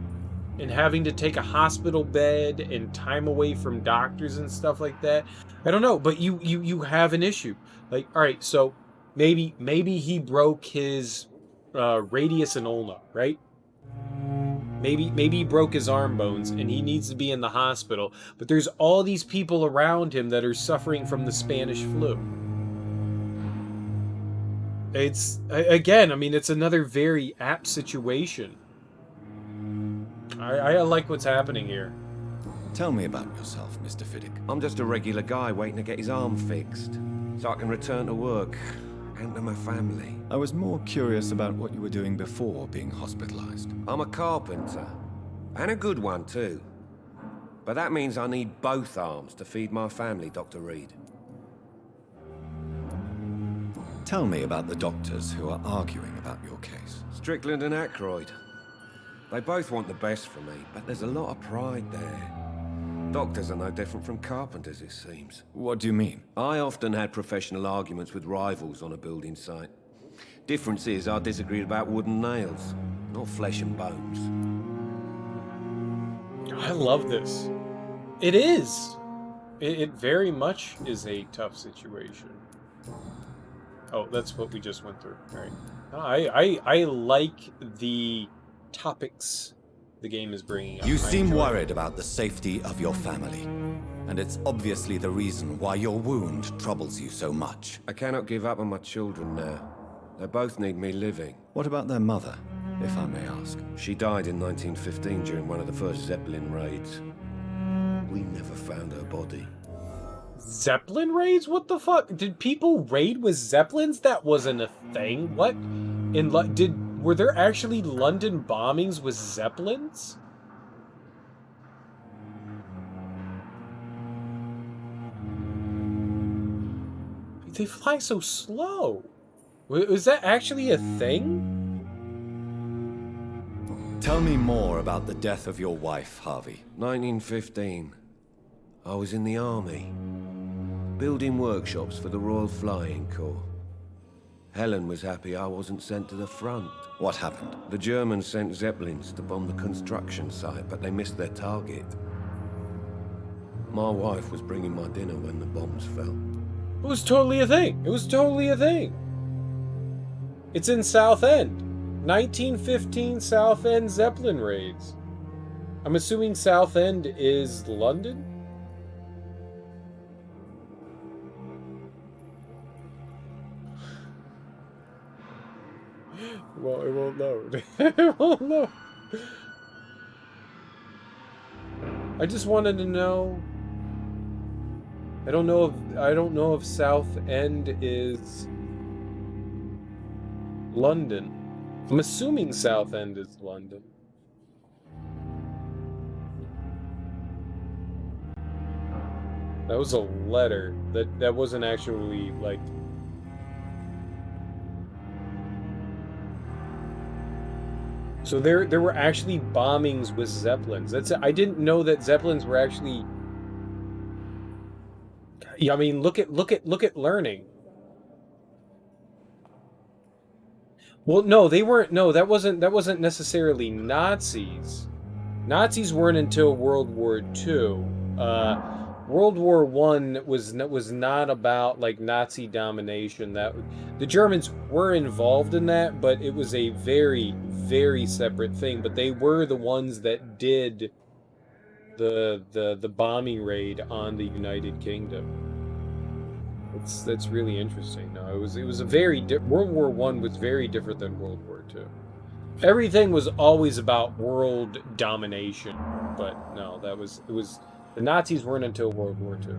And having to take a hospital bed and time away from doctors and stuff like that. I don't know, but you have an issue. Like, all right, so maybe he broke his radius and ulna, right? Maybe he broke his arm bones and he needs to be in the hospital. But there's all these people around him that are suffering from the Spanish flu. It's, again, I mean, it's another very apt situation. I like what's happening here. Tell me about yourself, Mr. Fiddick. I'm just a regular guy waiting to get his arm fixed, so I can return to work and to my family. I was more curious about what you were doing before being hospitalized. I'm a carpenter, and a good one too. But that means I need both arms to feed my family, Dr. Reed. Tell me about the doctors who are arguing about your case. Strickland and Aykroyd. They both want the best for me, but there's a lot of pride there. Doctors are no different from carpenters, it seems. What do you mean? I often had professional arguments with rivals on a building site. Difference is I disagreed about wooden nails, not flesh and bones. I love this. It is. It very much is a tough situation. Oh, that's what we just went through. All right. I like the topics the game is bringing up. You seem worried about the safety of your family. And it's obviously the reason why your wound troubles you so much. I cannot give up on my children now. They both need me living. What about their mother, if I may ask? She died in 1915 during one of the first Zeppelin raids. We never found her body. Zeppelin raids? What the fuck? Did people raid with Zeppelins? That wasn't a thing. What? Were there actually London bombings with Zeppelins? They fly so slow. Was that actually a thing? Tell me more about the death of your wife, Harvey. 1915. I was in the army, building workshops for the Royal Flying Corps. Helen was happy I wasn't sent to the front. What happened? The Germans sent Zeppelins to bomb the construction site, but they missed their target. My wife was bringing my dinner when the bombs fell. It was totally a thing. It was totally a thing. It's in Southend. 1915 Southend Zeppelin raids. I'm assuming Southend is London? Well, it won't load. It won't load. I just wanted to know. I don't know if Southend is London. I'm assuming Southend is London. That was a letter. That wasn't actually like. So there were actually bombings with Zeppelins. I didn't know that Zeppelins were actually. Yeah, I mean, look at learning. Well, no, they weren't. No, that wasn't necessarily Nazis. Nazis weren't until World War II. World War I was not about like Nazi domination. That the Germans were involved in that, but it was a very, very separate thing. But they were the ones that did the bombing raid on the United Kingdom. That's really interesting. No, it was a very World War I was very different than World War II. Everything was always about world domination, but no, it was the Nazis weren't until World War II.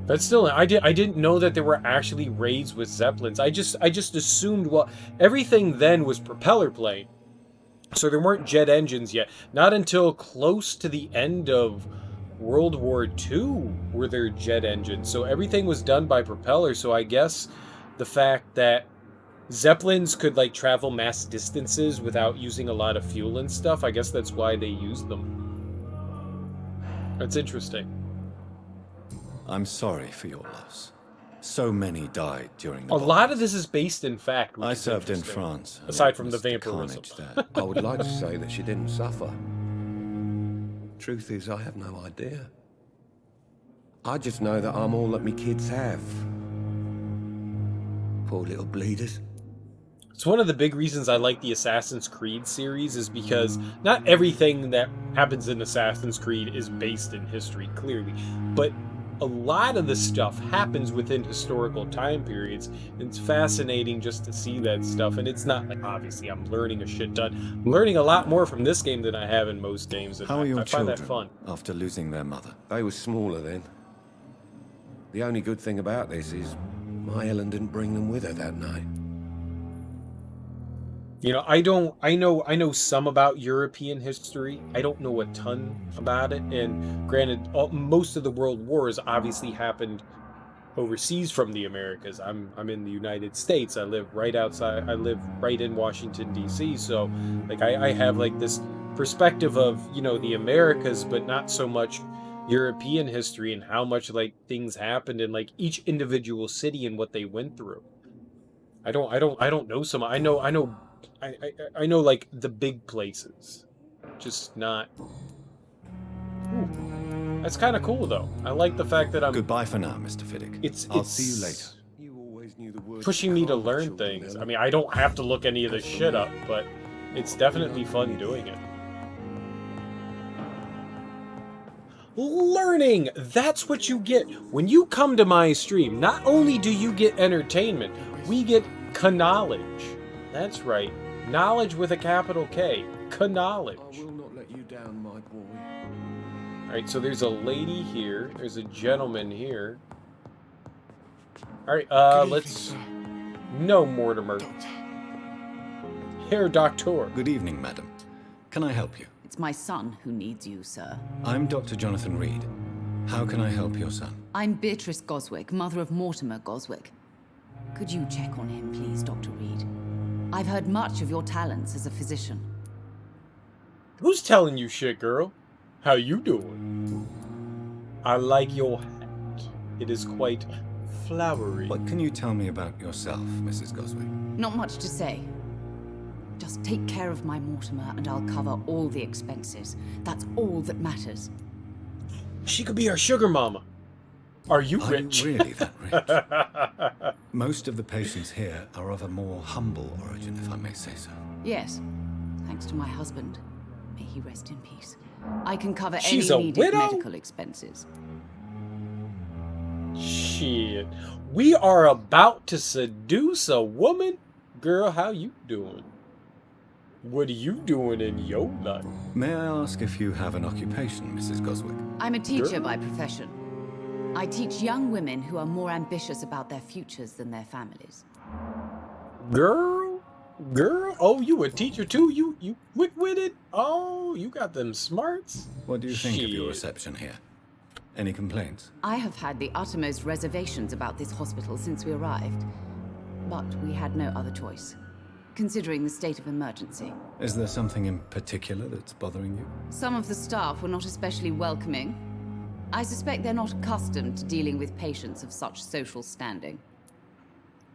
But still, I didn't know that there were actually raids with Zeppelins. I just assumed, well, everything then was propeller plane, so there weren't jet engines yet. Not until close to the end of World War II were there jet engines. So everything was done by propeller. So I guess the fact that Zeppelins could like travel mass distances without using a lot of fuel and stuff, I guess that's why they used them. That's interesting. I'm sorry for your loss. So many died during the A lot of this is based in fact. I served in France. Aside from the vampirism. there. I would like to say that she didn't suffer. Truth is, I have no idea. I just know that I'm all that me kids have. Poor little bleeders. It's one of the big reasons I like the Assassin's Creed series is because not everything that happens in Assassin's Creed is based in history, clearly, but a lot of the stuff happens within historical time periods. It's fascinating just to see that stuff, and it's not like, obviously, I'm learning a shit ton. I'm learning a lot more from this game than I have in most games, and How are your I find children that fun. after losing their mother? They were smaller then. The only good thing about this is my Ellen didn't bring them with her that night. You know, I know some about European history. I don't know a ton about it. And granted, most of the world wars obviously happened overseas from the Americas. I'm in the United States. I live right outside. I live right in Washington D.C. So, like, I have like this perspective of, you know, the Americas, but not so much European history and how much like things happened in like each individual city and what they went through. I don't know some. I know like the big places, just not. Ooh, that's kind of cool though. I like the fact that I'm. Goodbye for now, Mr. Fiddick. I'll see you later. You always knew the word pushing me to learn things. I mean, I don't have to look any of this shit up, but it's definitely fun doing it. Learning! That's what you get when you come to my stream. Not only do you get entertainment, we get knowledge. That's right. Knowledge with a capital K. Knowledge. I will not let you down, my boy. Alright, so there's a lady here. There's a gentleman here. Alright, let's... No, Mortimer. Herr Doctor. Good evening, madam. Can I help you? It's my son who needs you, sir. I'm Dr. Jonathan Reed. How can I help your son? I'm Beatrice Goswick, mother of Mortimer Goswick. Could you check on him, please, Dr. Reed? I've heard much of your talents as a physician. Who's telling you shit, girl? How you doing? I like your hat. It is quite flowery. What can you tell me about yourself, Mrs. Goswick? Not much to say. Just take care of my Mortimer and I'll cover all the expenses. That's all that matters. She could be our sugar mama. Are you rich? Are you really that rich? Most of the patients here are of a more humble origin, if I may say so. Yes, thanks to my husband. May he rest in peace. I can cover She's any a needed widow? medical expenses. Shit. We are about to seduce a woman? Girl, how you doing? What are you doing in your life? May I ask if you have an occupation, Mrs. Goswick? I'm a teacher Girl. by profession. I teach young women who are more ambitious about their futures than their families. Girl? Oh, you a teacher too? You quick-witted? Oh, you got them smarts? What do you think of your Shit. reception here? Any complaints? I have had the uttermost reservations about this hospital since we arrived. but we had no other choice, considering the state of emergency. Is there something in particular that's bothering you? Some of the staff were not especially welcoming. I suspect they're not accustomed to dealing with patients of such social standing.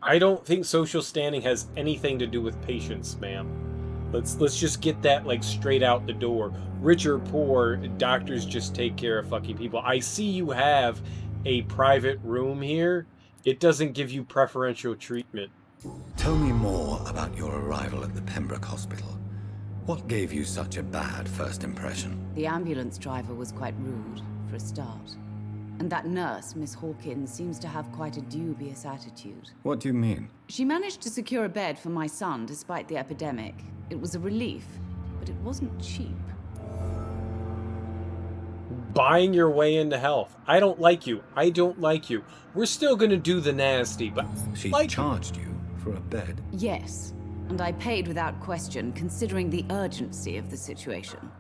I don't think social standing has anything to do with patients, ma'am. Let's just get that like straight out the door. Rich or poor, doctors just take care of fucking people. I see you have a private room here. It doesn't give you preferential treatment. Tell me more about your arrival at the Pembroke Hospital. What gave you such a bad first impression? The ambulance driver was quite rude, for a start. And that nurse, Miss Hawkins, seems to have quite a dubious attitude. What do you mean? She managed to secure a bed for my son despite the epidemic. It was a relief, but it wasn't cheap. Buying your way into health. I don't like you. I don't like you. We're still gonna do the nasty, but she charged you for a bed? Yes, and I paid without question, considering the urgency of the situation.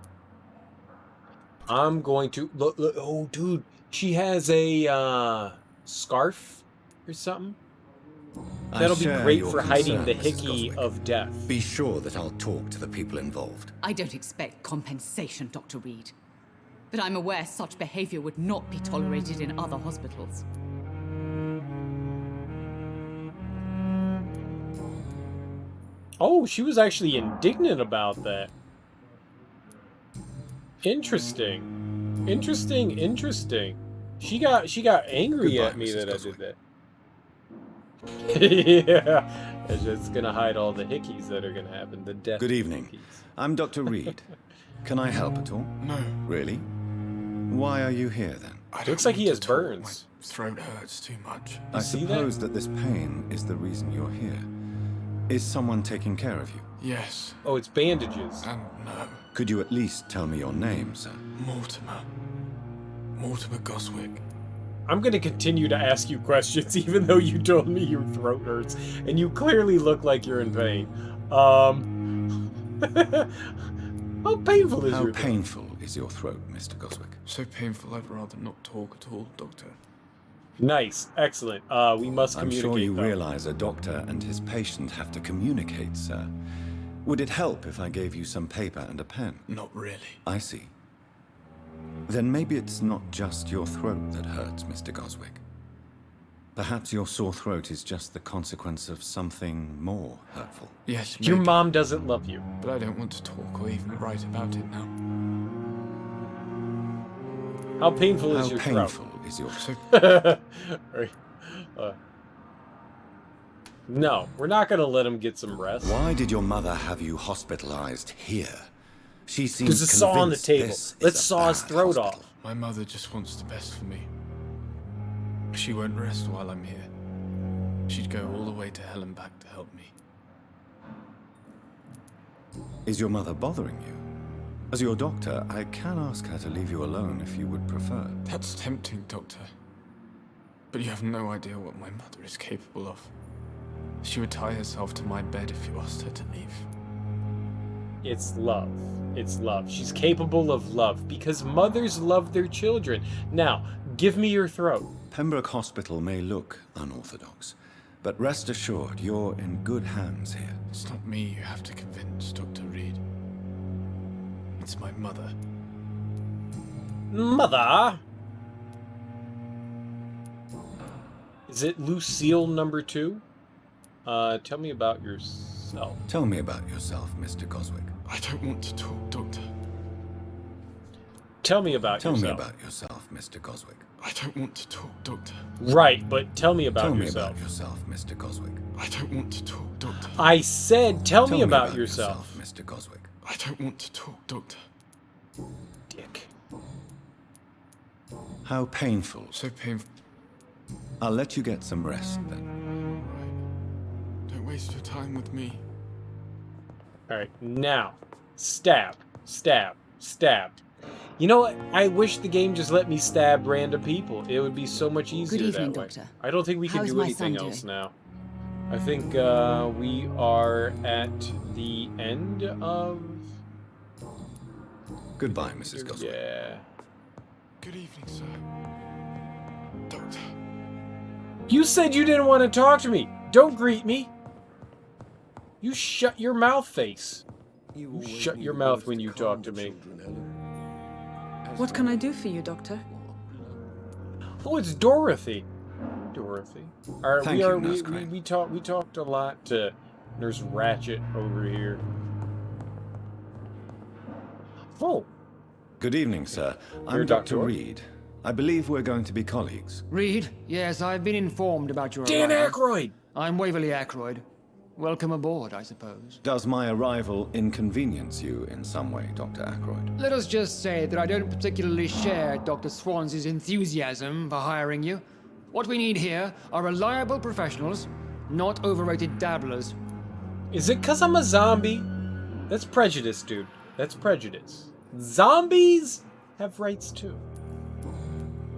I'm going to look. Oh, dude, she has a scarf or something. That'll be great for hiding the hickey of death. Be sure that I'll talk to the people involved. I don't expect compensation, Dr. Reed. But I'm aware such behavior would not be tolerated in other hospitals. Oh, she was actually indignant about that. Interesting. Interesting. She got angry Goodbye, at me Mrs. that Goswick. I did that. Yeah. It's just gonna hide all the hickeys that are gonna happen. The death. Good evening. I'm Dr. Reed. Can I help at all? No. Really? Why are you here then? Looks like he has burns. My throat hurts too much. I suppose that this pain is the reason you're here. Is someone taking care of you? Yes. Oh, it's bandages. And no. Could you at least tell me your name, sir? Mortimer. Mortimer Goswick. I'm gonna continue to ask you questions even though you told me your throat hurts and you clearly look like you're in pain. How painful is How your painful is your throat, Mr. Goswick? So painful I'd rather not talk at all, Doctor. Nice. Excellent. We must I'm communicate. sure you though. realize a doctor and his patient have to communicate, sir. Would it help if I gave you some paper and a pen? Not really. I see. Then maybe it's not just your throat that hurts, Mr. Goswick. Perhaps your sore throat is just the consequence of something more hurtful. Yes, maybe. Your mom doesn't love you. But I don't want to talk or even write about it now. How painful is your throat? How painful is your Right. No, we're not going to let him get some rest. Why did your mother have you hospitalized here? She seems There's a saw on the table. this is Let's a saw his bad throat hospital. off. My mother just wants the best for me. She won't rest while I'm here. She'd go all the way to hell and back to help me. Is your mother bothering you? As your doctor, I can ask her to leave you alone if you would prefer. That's tempting, Doctor. But you have no idea what my mother is capable of. She would tie herself to my bed if you asked her to leave. It's love. It's love. She's capable of love because mothers love their children. Now, give me your throat. Pembroke Hospital may look unorthodox, but rest assured you're in good hands here. It's not me you have to convince, Dr. Reed. It's my mother. Mother? Is it Lucille number 2? Tell me about yourself. Tell me about yourself, Mr. Goswick. I don't want to talk, Doctor. Tell me about Tell yourself. me about yourself, Mr. Goswick. I don't want to talk, Doctor. Right, but tell me about Tell me yourself. about yourself, Mr. Goswick. I don't want to talk, Doctor. I said tell me about yourself. Mr. Goswick. I don't want to talk, Doctor. Dick. How painful. So painful. I'll let you get some rest then. Right. Don't waste your time with me. Alright, now. Stab. Stab. Stab. You know what? I wish the game just let me stab random people. It would be so much easier Good evening, that way. Doctor. I don't think we can How is do my anything son else doing? now. I think we are at the end of... Goodbye, Mrs. Goswick. Yeah. Good evening, sir. Doctor. You said you didn't want to talk to me. Don't greet me. You shut your mouth, face. You shut your mouth when you talk to me. What can I do for you, Doctor? Oh, it's Dorothy. Dorothy. All right, Thank you, Nurse Crane. we talked a lot to Nurse Ratchet over here. Oh. Good evening, sir. You're I'm Dr. Dr. Reed. I believe we're going to be colleagues. Reed? Yes, I've been informed about your Dan arrival. Aykroyd! I'm Waverly Ackroyd. Welcome aboard, I suppose. Does my arrival inconvenience you in some way, Dr. Ackroyd? Let us just say that I don't particularly share Dr. Swansea's enthusiasm for hiring you. What we need here are reliable professionals, not overrated dabblers. Is it because I'm a zombie? That's prejudice, dude. That's prejudice. Zombies have rights too.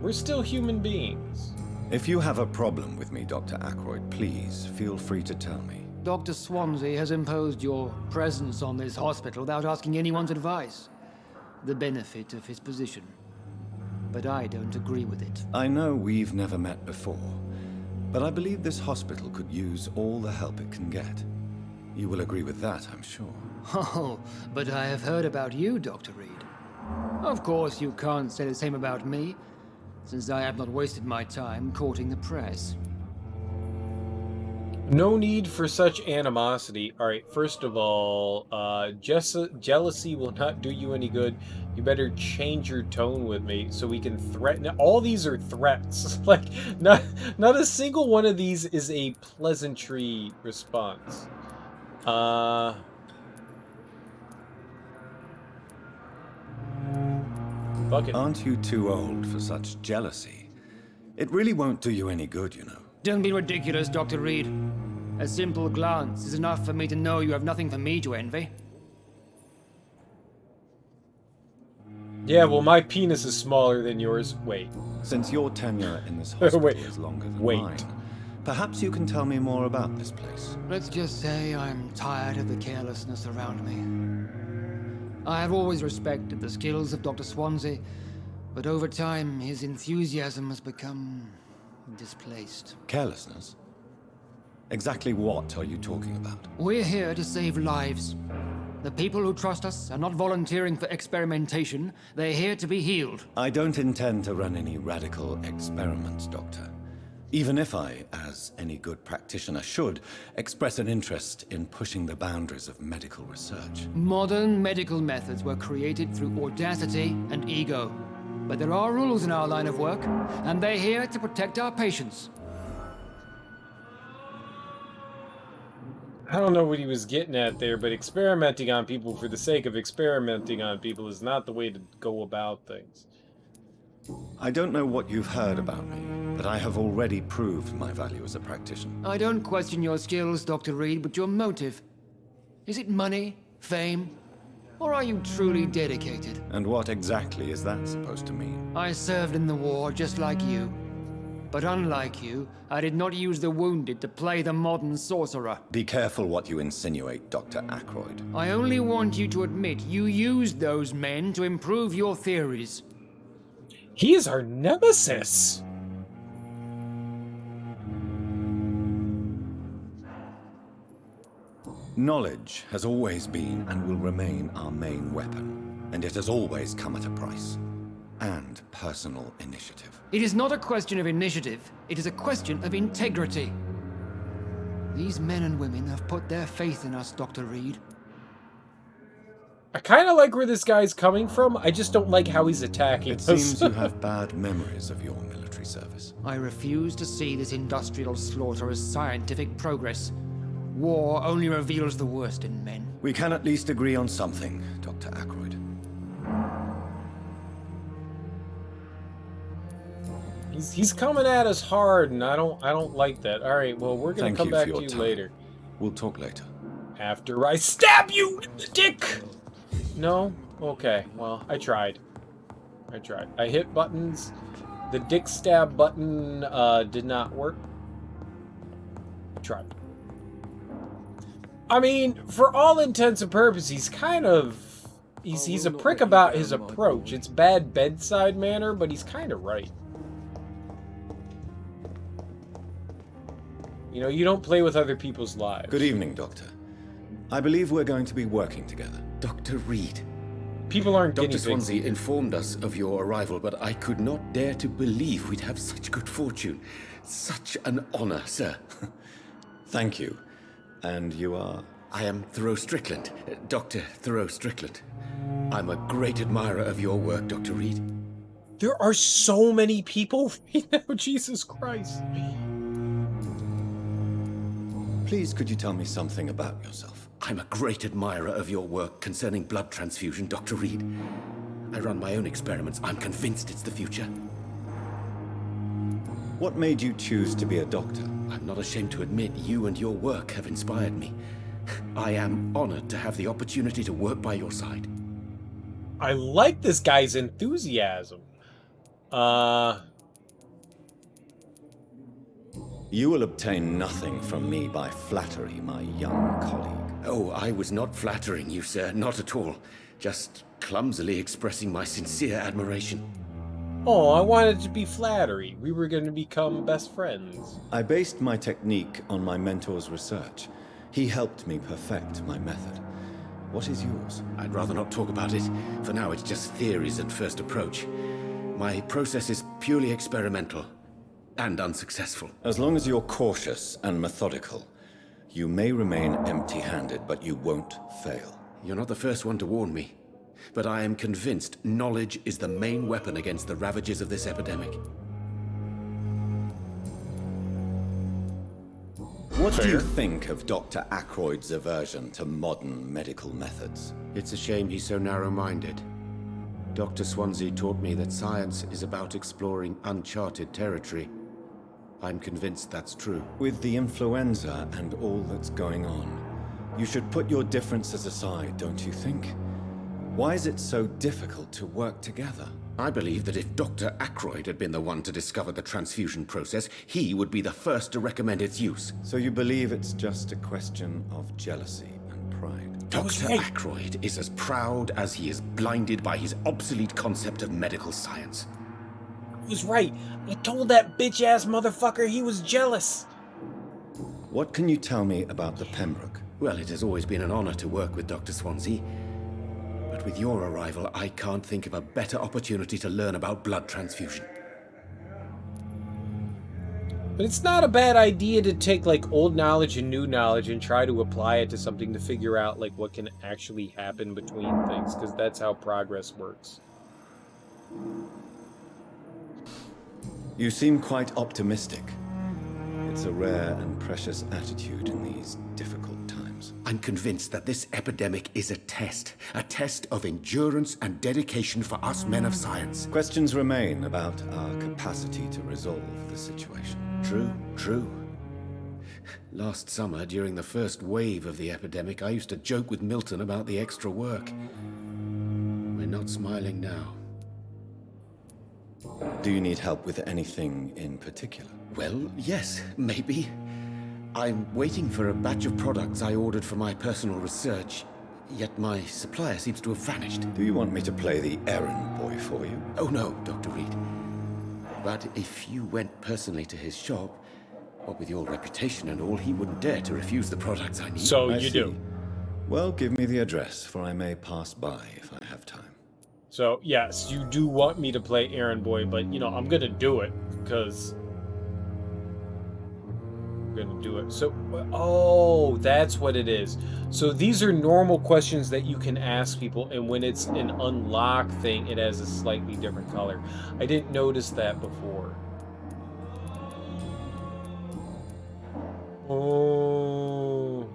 We're still human beings. If you have a problem with me, Dr. Ackroyd, please feel free to tell me. Dr. Swansea has imposed your presence on this hospital without asking anyone's advice. The benefit of his position. But I don't agree with it. I know we've never met before, but I believe this hospital could use all the help it can get. You will agree with that, I'm sure. Oh, but I have heard about you, Dr. Reed. Of course, you can't say the same about me, since I have not wasted my time courting the press. No need for such animosity. Alright, first of all, jealousy will not do you any good. You better change your tone with me so we can threaten. All these are threats. Like, not a single one of these is a pleasantry response. Aren't you too old for such jealousy? It really won't do you any good, you know. Don't be ridiculous, Dr. Reed. A simple glance is enough for me to know you have nothing for me to envy. Yeah, well, my penis is smaller than yours. Wait. Since your tenure in this hospital is longer than mine, perhaps you can tell me more about this place. Let's just say I'm tired of the carelessness around me. I have always respected the skills of Dr. Swansea, but over time his enthusiasm has become displaced. Carelessness? Exactly what are you talking about? We're here to save lives. The people who trust us are not volunteering for experimentation. They're here to be healed. I don't intend to run any radical experiments, Doctor. Even if I, as any good practitioner should, express an interest in pushing the boundaries of medical research. Modern medical methods were created through audacity and ego. But there are rules in our line of work, and they're here to protect our patients. I don't know what he was getting at there, but experimenting on people for the sake of experimenting on people is not the way to go about things. I don't know what you've heard about me, but I have already proved my value as a practitioner. I don't question your skills, Dr. Reed, but your motive. Is it money, fame, or are you truly dedicated? And what exactly is that supposed to mean? I served in the war just like you. But unlike you, I did not use the wounded to play the modern sorcerer. Be careful what you insinuate, Dr. Ackroyd. I only want you to admit you used those men to improve your theories. He is our nemesis! Knowledge has always been and will remain our main weapon, and it has always come at a price. And personal initiative. It is not a question of initiative, it is a question of integrity. These men and women have put their faith in us, Dr. Reed. I kind of like where this guy's coming from, I just don't like how he's attacking us. It seems you have bad memories of your military service. I refuse to see this industrial slaughter as scientific progress. War only reveals the worst in men. We can at least agree on something, Dr. Ackroyd. He's coming at us hard, and I don't like that. All right, well, we're gonna come back to you later. We'll talk later. After I stab you in the dick. No? Okay. Well, I tried. I hit buttons. The dick stab button did not work. I tried. I mean, for all intents and purposes, he's kind of he's a prick about his approach. It's bad bedside manner, but he's kind of right. You know, you don't play with other people's lives. Good evening, Doctor. I believe we're going to be working together. Dr. Reed. People aren't Dr. guinea pigs. Swansea informed us of your arrival, but I could not dare to believe we'd have such good fortune. Such an honor, sir. Thank you. And you are? I am Thoreau Strickland, Dr. Thoreau Strickland. I'm a great admirer of your work, Dr. Reed. There are so many people right now, Jesus Christ. Please, could you tell me something about yourself? I'm a great admirer of your work concerning blood transfusion, Dr. Reed. I run my own experiments. I'm convinced it's the future. What made you choose to be a doctor? I'm not ashamed to admit you and your work have inspired me. I am honored to have the opportunity to work by your side. I like this guy's enthusiasm. You will obtain nothing from me by flattery, my young colleague. Oh, I was not flattering you, sir. Not at all. Just clumsily expressing my sincere admiration. Oh, I wanted it to be flattery. We were going to become best friends. I based my technique on my mentor's research. He helped me perfect my method. What is yours? I'd rather not talk about it. For now, it's just theories and first approach. My process is purely experimental and unsuccessful. As long as you're cautious and methodical, you may remain empty-handed, but you won't fail. You're not the first one to warn me, but I am convinced knowledge is the main weapon against the ravages of this epidemic. What do you think of Dr. Ackroyd's aversion to modern medical methods? It's a shame he's so narrow-minded. Dr. Swansea taught me that science is about exploring uncharted territory. I'm convinced that's true. With the influenza and all that's going on, you should put your differences aside, don't you think? Why is it so difficult to work together? I believe that if Dr. Ackroyd had been the one to discover the transfusion process, he would be the first to recommend its use. So you believe it's just a question of jealousy and pride? Dr. Ackroyd is as proud as he is blinded by his obsolete concept of medical science. I was right. I told that bitch-ass motherfucker he was jealous. What can you tell me about the Pembroke? Well, it has always been an honor to work with Dr. Swansea. But with your arrival, I can't think of a better opportunity to learn about blood transfusion. But it's not a bad idea to take, like, old knowledge and new knowledge and try to apply it to something to figure out, like, what can actually happen between things, because that's how progress works. You seem quite optimistic. It's a rare and precious attitude in these difficult times. I'm convinced that this epidemic is a test of endurance and dedication for us men of science. Questions remain about our capacity to resolve the situation. True. Last summer, during the first wave of the epidemic, I used to joke with Milton about the extra work. We're not smiling now. Do you need help with anything in particular? Well, yes, maybe. I'm waiting for a batch of products I ordered for my personal research, yet my supplier seems to have vanished. Do you want me to play the errand boy for you? Oh no, Dr. Reed. But if you went personally to his shop, what with your reputation and all, he wouldn't dare to refuse the products I need. So I you see. do. Well, give me the address, for I may pass by if I have time. So, yes, you do want me to play errand boy, but, you know, I'm gonna do it, because I'm gonna do it. So, oh, that's what it is. So these are normal questions that you can ask people, and when it's an unlock thing, it has a slightly different color. I didn't notice that before. Oh.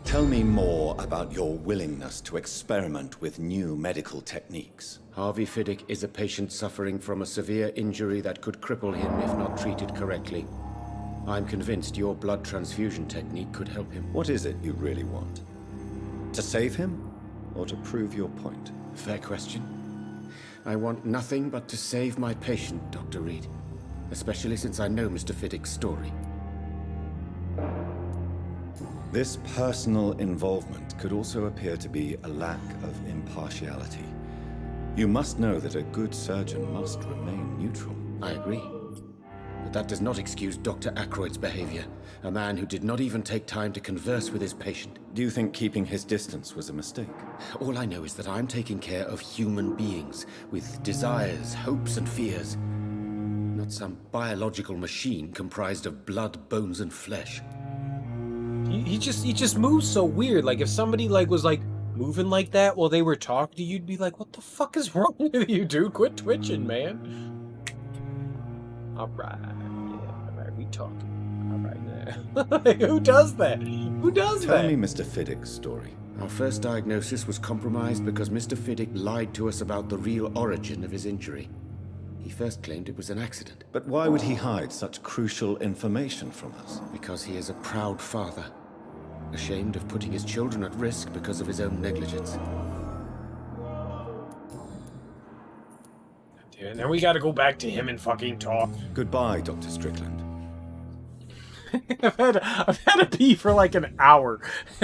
Tell me more about your willingness to experiment with new medical techniques. Harvey Fiddick is a patient suffering from a severe injury that could cripple him if not treated correctly. I'm convinced your blood transfusion technique could help him. What is it you really want? To save him, or to prove your point? Fair question. I want nothing but to save my patient, Dr. Reed. Especially since I know Mr. Fiddick's story. This personal involvement could also appear to be a lack of impartiality. You must know that a good surgeon must remain neutral. I agree. But that does not excuse Dr. Ackroyd's behavior. A man who did not even take time to converse with his patient. Do you think keeping his distance was a mistake? All I know is that I'm taking care of human beings with desires, hopes, and fears. Not some biological machine comprised of blood, bones, and flesh. He just moves so weird. Like, if somebody, like, was, like, moving like that while they were talking to you, you'd be like, what the fuck is wrong with you, dude? Quit twitching, man. Alright. Yeah, alright, we talking. Alright, now. Who does that? Who does that? Tell me Mr. Fiddick's story. Our first diagnosis was compromised because Mr. Fiddick lied to us about the real origin of his injury. He first claimed it was an accident. But why would he hide such crucial information from us? Because he is a proud father, ashamed of putting his children at risk because of his own negligence. Dude, now we gotta go back to him and fucking talk. Goodbye, Dr. Strickland. I've had to pee for like an hour.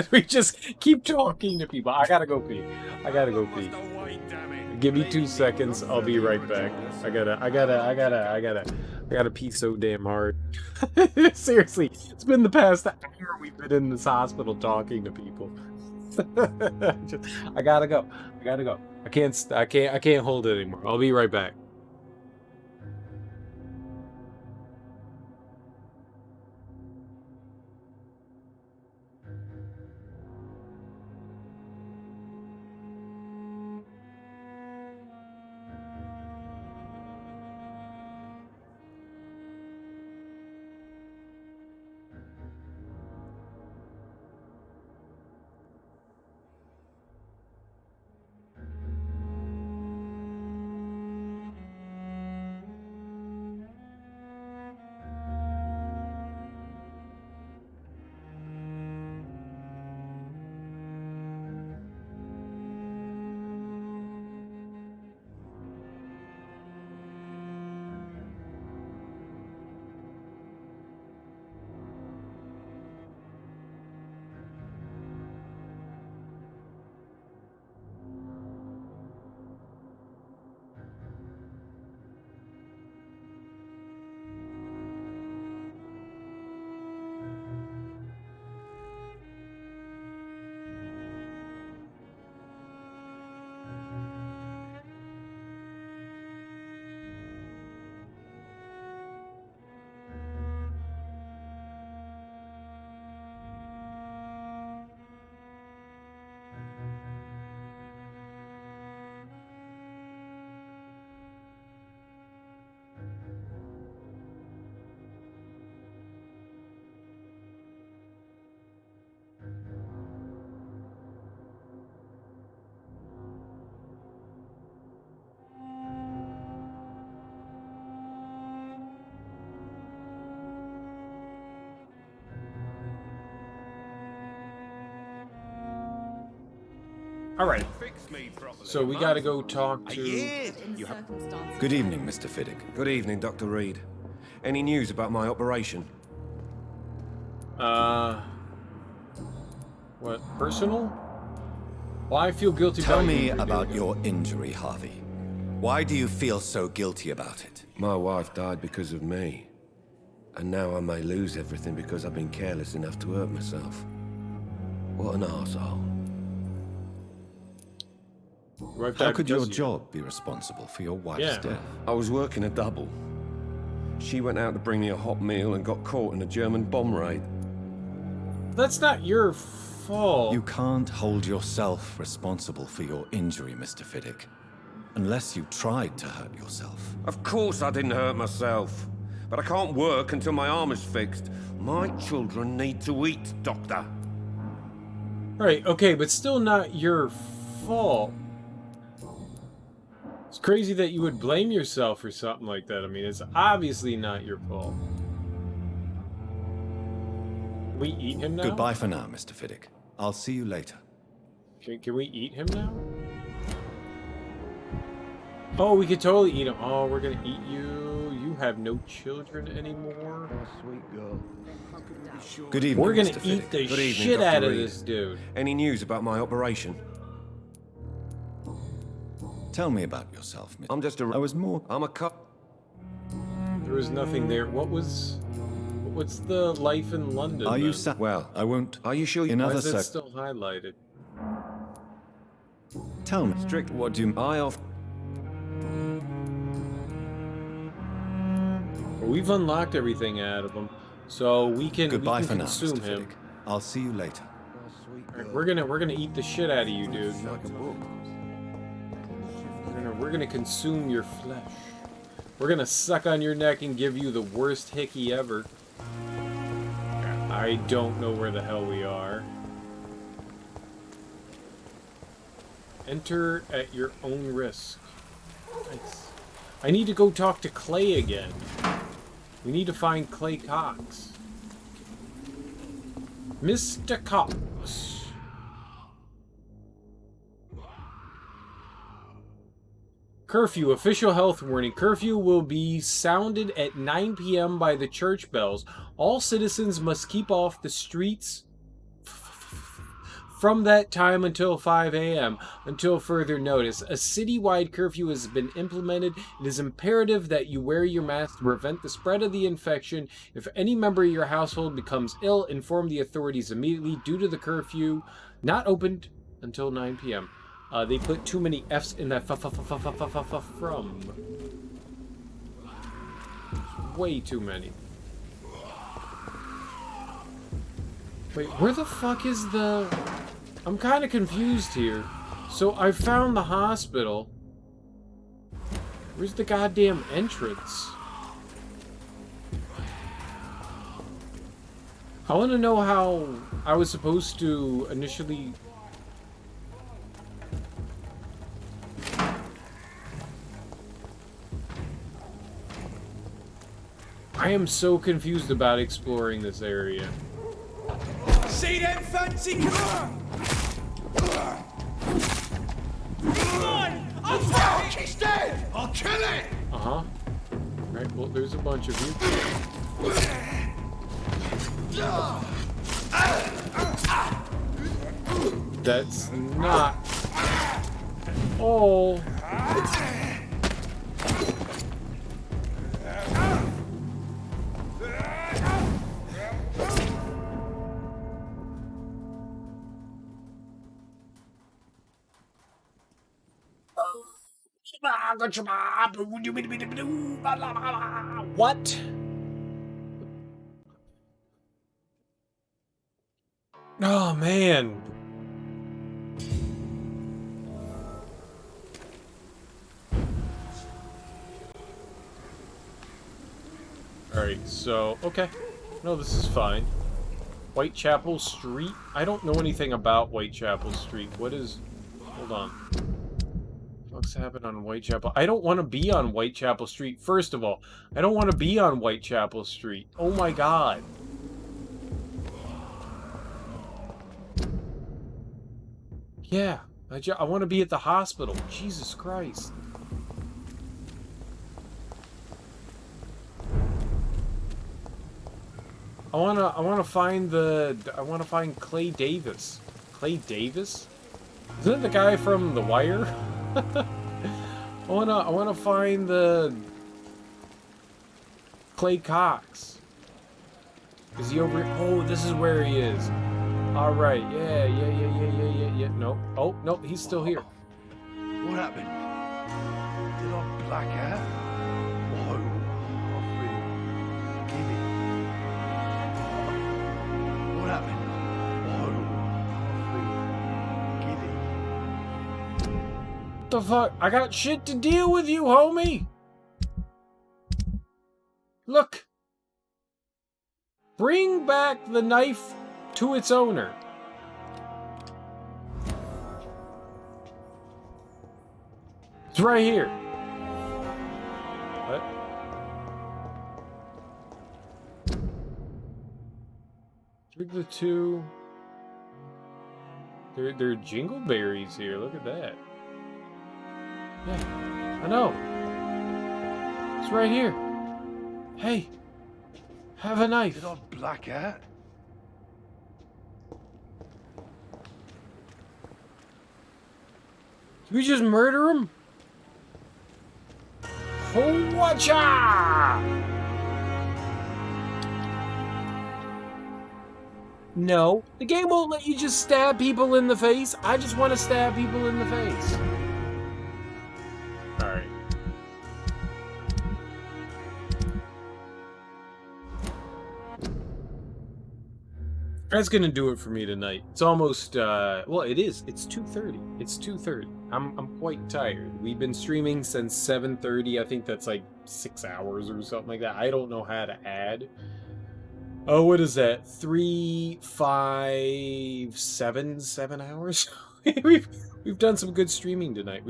We just keep talking to people. I gotta go pee. I gotta go pee. Give me 2 seconds. I'll be right back. I gotta pee so damn hard. Seriously, it's been the past hour we've been in this hospital talking to people. I gotta go. I can't hold it anymore. I'll be right back. Alright, so we gotta go talk to... Good evening, Mr. Fiddick. Good evening, Dr. Reed. Any news about my operation? What, personal? Well, I feel guilty Tell about me you about your injury, Harvey. Why do you feel so guilty about it? My wife died because of me. And now I may lose everything because I've been careless enough to hurt myself. What an arsehole. How could your job be responsible for your wife's death? I was working a double. She went out to bring me a hot meal and got caught in a German bomb raid. That's not your fault. You can't hold yourself responsible for your injury, Mr. Fiddick. Unless you tried to hurt yourself. Of course I didn't hurt myself. But I can't work until my arm is fixed. My children need to eat, Doctor. Right, okay, but still not your fault. It's crazy that you would blame yourself for something like that. I mean, it's obviously not your fault. Can we eat him now? Goodbye for now, Mr. Fiddick. I'll see you later. Can we eat him now? Oh, we could totally eat him. Oh, we're gonna eat you. You have no children anymore. Oh, sweet girl. Good evening, We're gonna Mr. eat Fiddick. the Good evening, shit Dr. out of Reed. this dude. Any news about my operation? Tell me about yourself, Mr. I'm just a... I was more... I'm a cop. There was nothing there. What's the life in London? Are you then? Well, I won't. Are you sure? In Why other is it still highlighted? Tell me, strict. What do you? I off. Well, we've unlocked everything out of him, so we can Goodbye we for can now, consume Mr. him. Fiddick. I'll see you later. All right, we're gonna eat the shit out of you, dude. We're gonna consume your flesh. We're gonna suck on your neck and give you the worst hickey ever. I don't know where the hell we are. Enter at your own risk. Nice. I need to go talk to Clay again. We need to find Clay Cox. Mr. Cox. Curfew. Official health warning. Curfew will be sounded at 9 p.m. by the church bells. All citizens must keep off the streets from that time until 5 a.m. until further notice. A citywide curfew has been implemented. It is imperative that you wear your mask to prevent the spread of the infection. If any member of your household becomes ill, inform the authorities immediately. Due to the curfew, not opened until 9 p.m. They put too many F's in that from. Way too many. Wait, where the fuck is the... I'm kind of confused here. So I found the hospital. Where's the goddamn entrance? I want to know how I was supposed to initially... I am so confused about exploring this area. See them fancy car? Come on! I'll fuck! He's dead! I'll kill it! Uh-huh. Right, well, there's a bunch of you. That's not all. What? Oh, man. Alright, so, okay. No, this is fine. Whitechapel Street? I don't know anything about Whitechapel Street. What is... Hold on. What's happened on Whitechapel? I don't want to be on Whitechapel Street. First of all, I don't want to be on Whitechapel Street. Oh my god. Yeah, I want to be at the hospital. Jesus Christ. I wanna find Clay Davis. Clay Davis? Isn't it the guy from The Wire? I wanna find the Clay Cox. Is he over? Oh, this is where he is. All right. Yeah. No. Oh, no, he's still here. What happened? Did I black out? Oh, I feel giddy. What happened? Oh, I feel giddy. What the fuck? I got shit to deal with, you homie. Look. Bring back the knife to its owner. It's right here. What? Drink the two. There are jingleberries here. Look at that. Yeah, I know. It's right here. Hey, have a knife. Did I black out? Did we just murder him? Watcha! No, the game won't let you just stab people in the face. I just want to stab people in the face. All right. That's gonna do it for me tonight. It's almost well, it is. It's 2:30. It's 2:30. I'm quite tired. We've been streaming since 7:30. I think that's like 6 hours or something like that. I don't know how to add. Oh, what is that? 3, 5, 7 hours? we've done some good streaming tonight.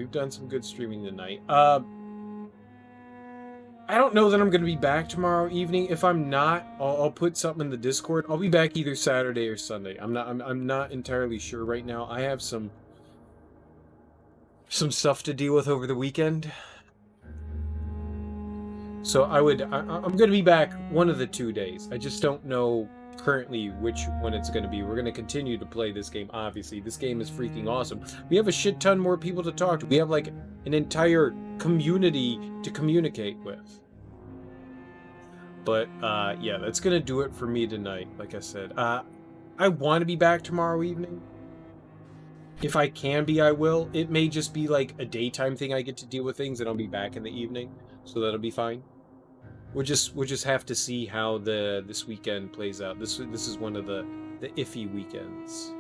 I don't know that I'm going to be back tomorrow evening. If I'm not, I'll put something in the Discord. I'll be back either Saturday or Sunday. I'm not entirely sure right now. I have some stuff to deal with over the weekend. So I'm going to be back one of the 2 days. I just don't know currently which one it's going to be. We're going to continue to play this game, obviously. This game is freaking awesome. We have a shit ton more people to talk to. We have like an entire community to communicate with. But yeah, that's going to do it for me tonight. Like I said, I want to be back tomorrow evening. If I can be, I will. It may just be like a daytime thing. I get to deal with things and I'll be back in the evening. So that'll be fine. We'll just have to see how this weekend plays out. This is one of the iffy weekends.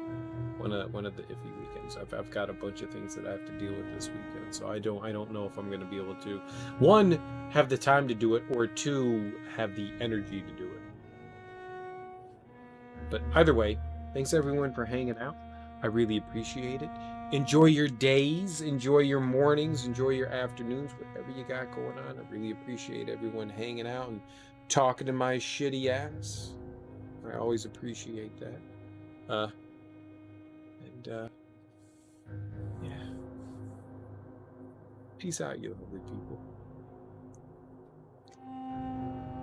One of the iffy weekends. I've got a bunch of things that I have to deal with this weekend. So I don't know if I'm going to be able to, one, have the time to do it, or two, have the energy to do it. But either way, thanks everyone for hanging out. I really appreciate it. Enjoy your days, enjoy your mornings, enjoy your afternoons, whatever you got going on. I really appreciate everyone hanging out and talking to my shitty ass. I always appreciate that. Yeah. Peace out, you lovely people.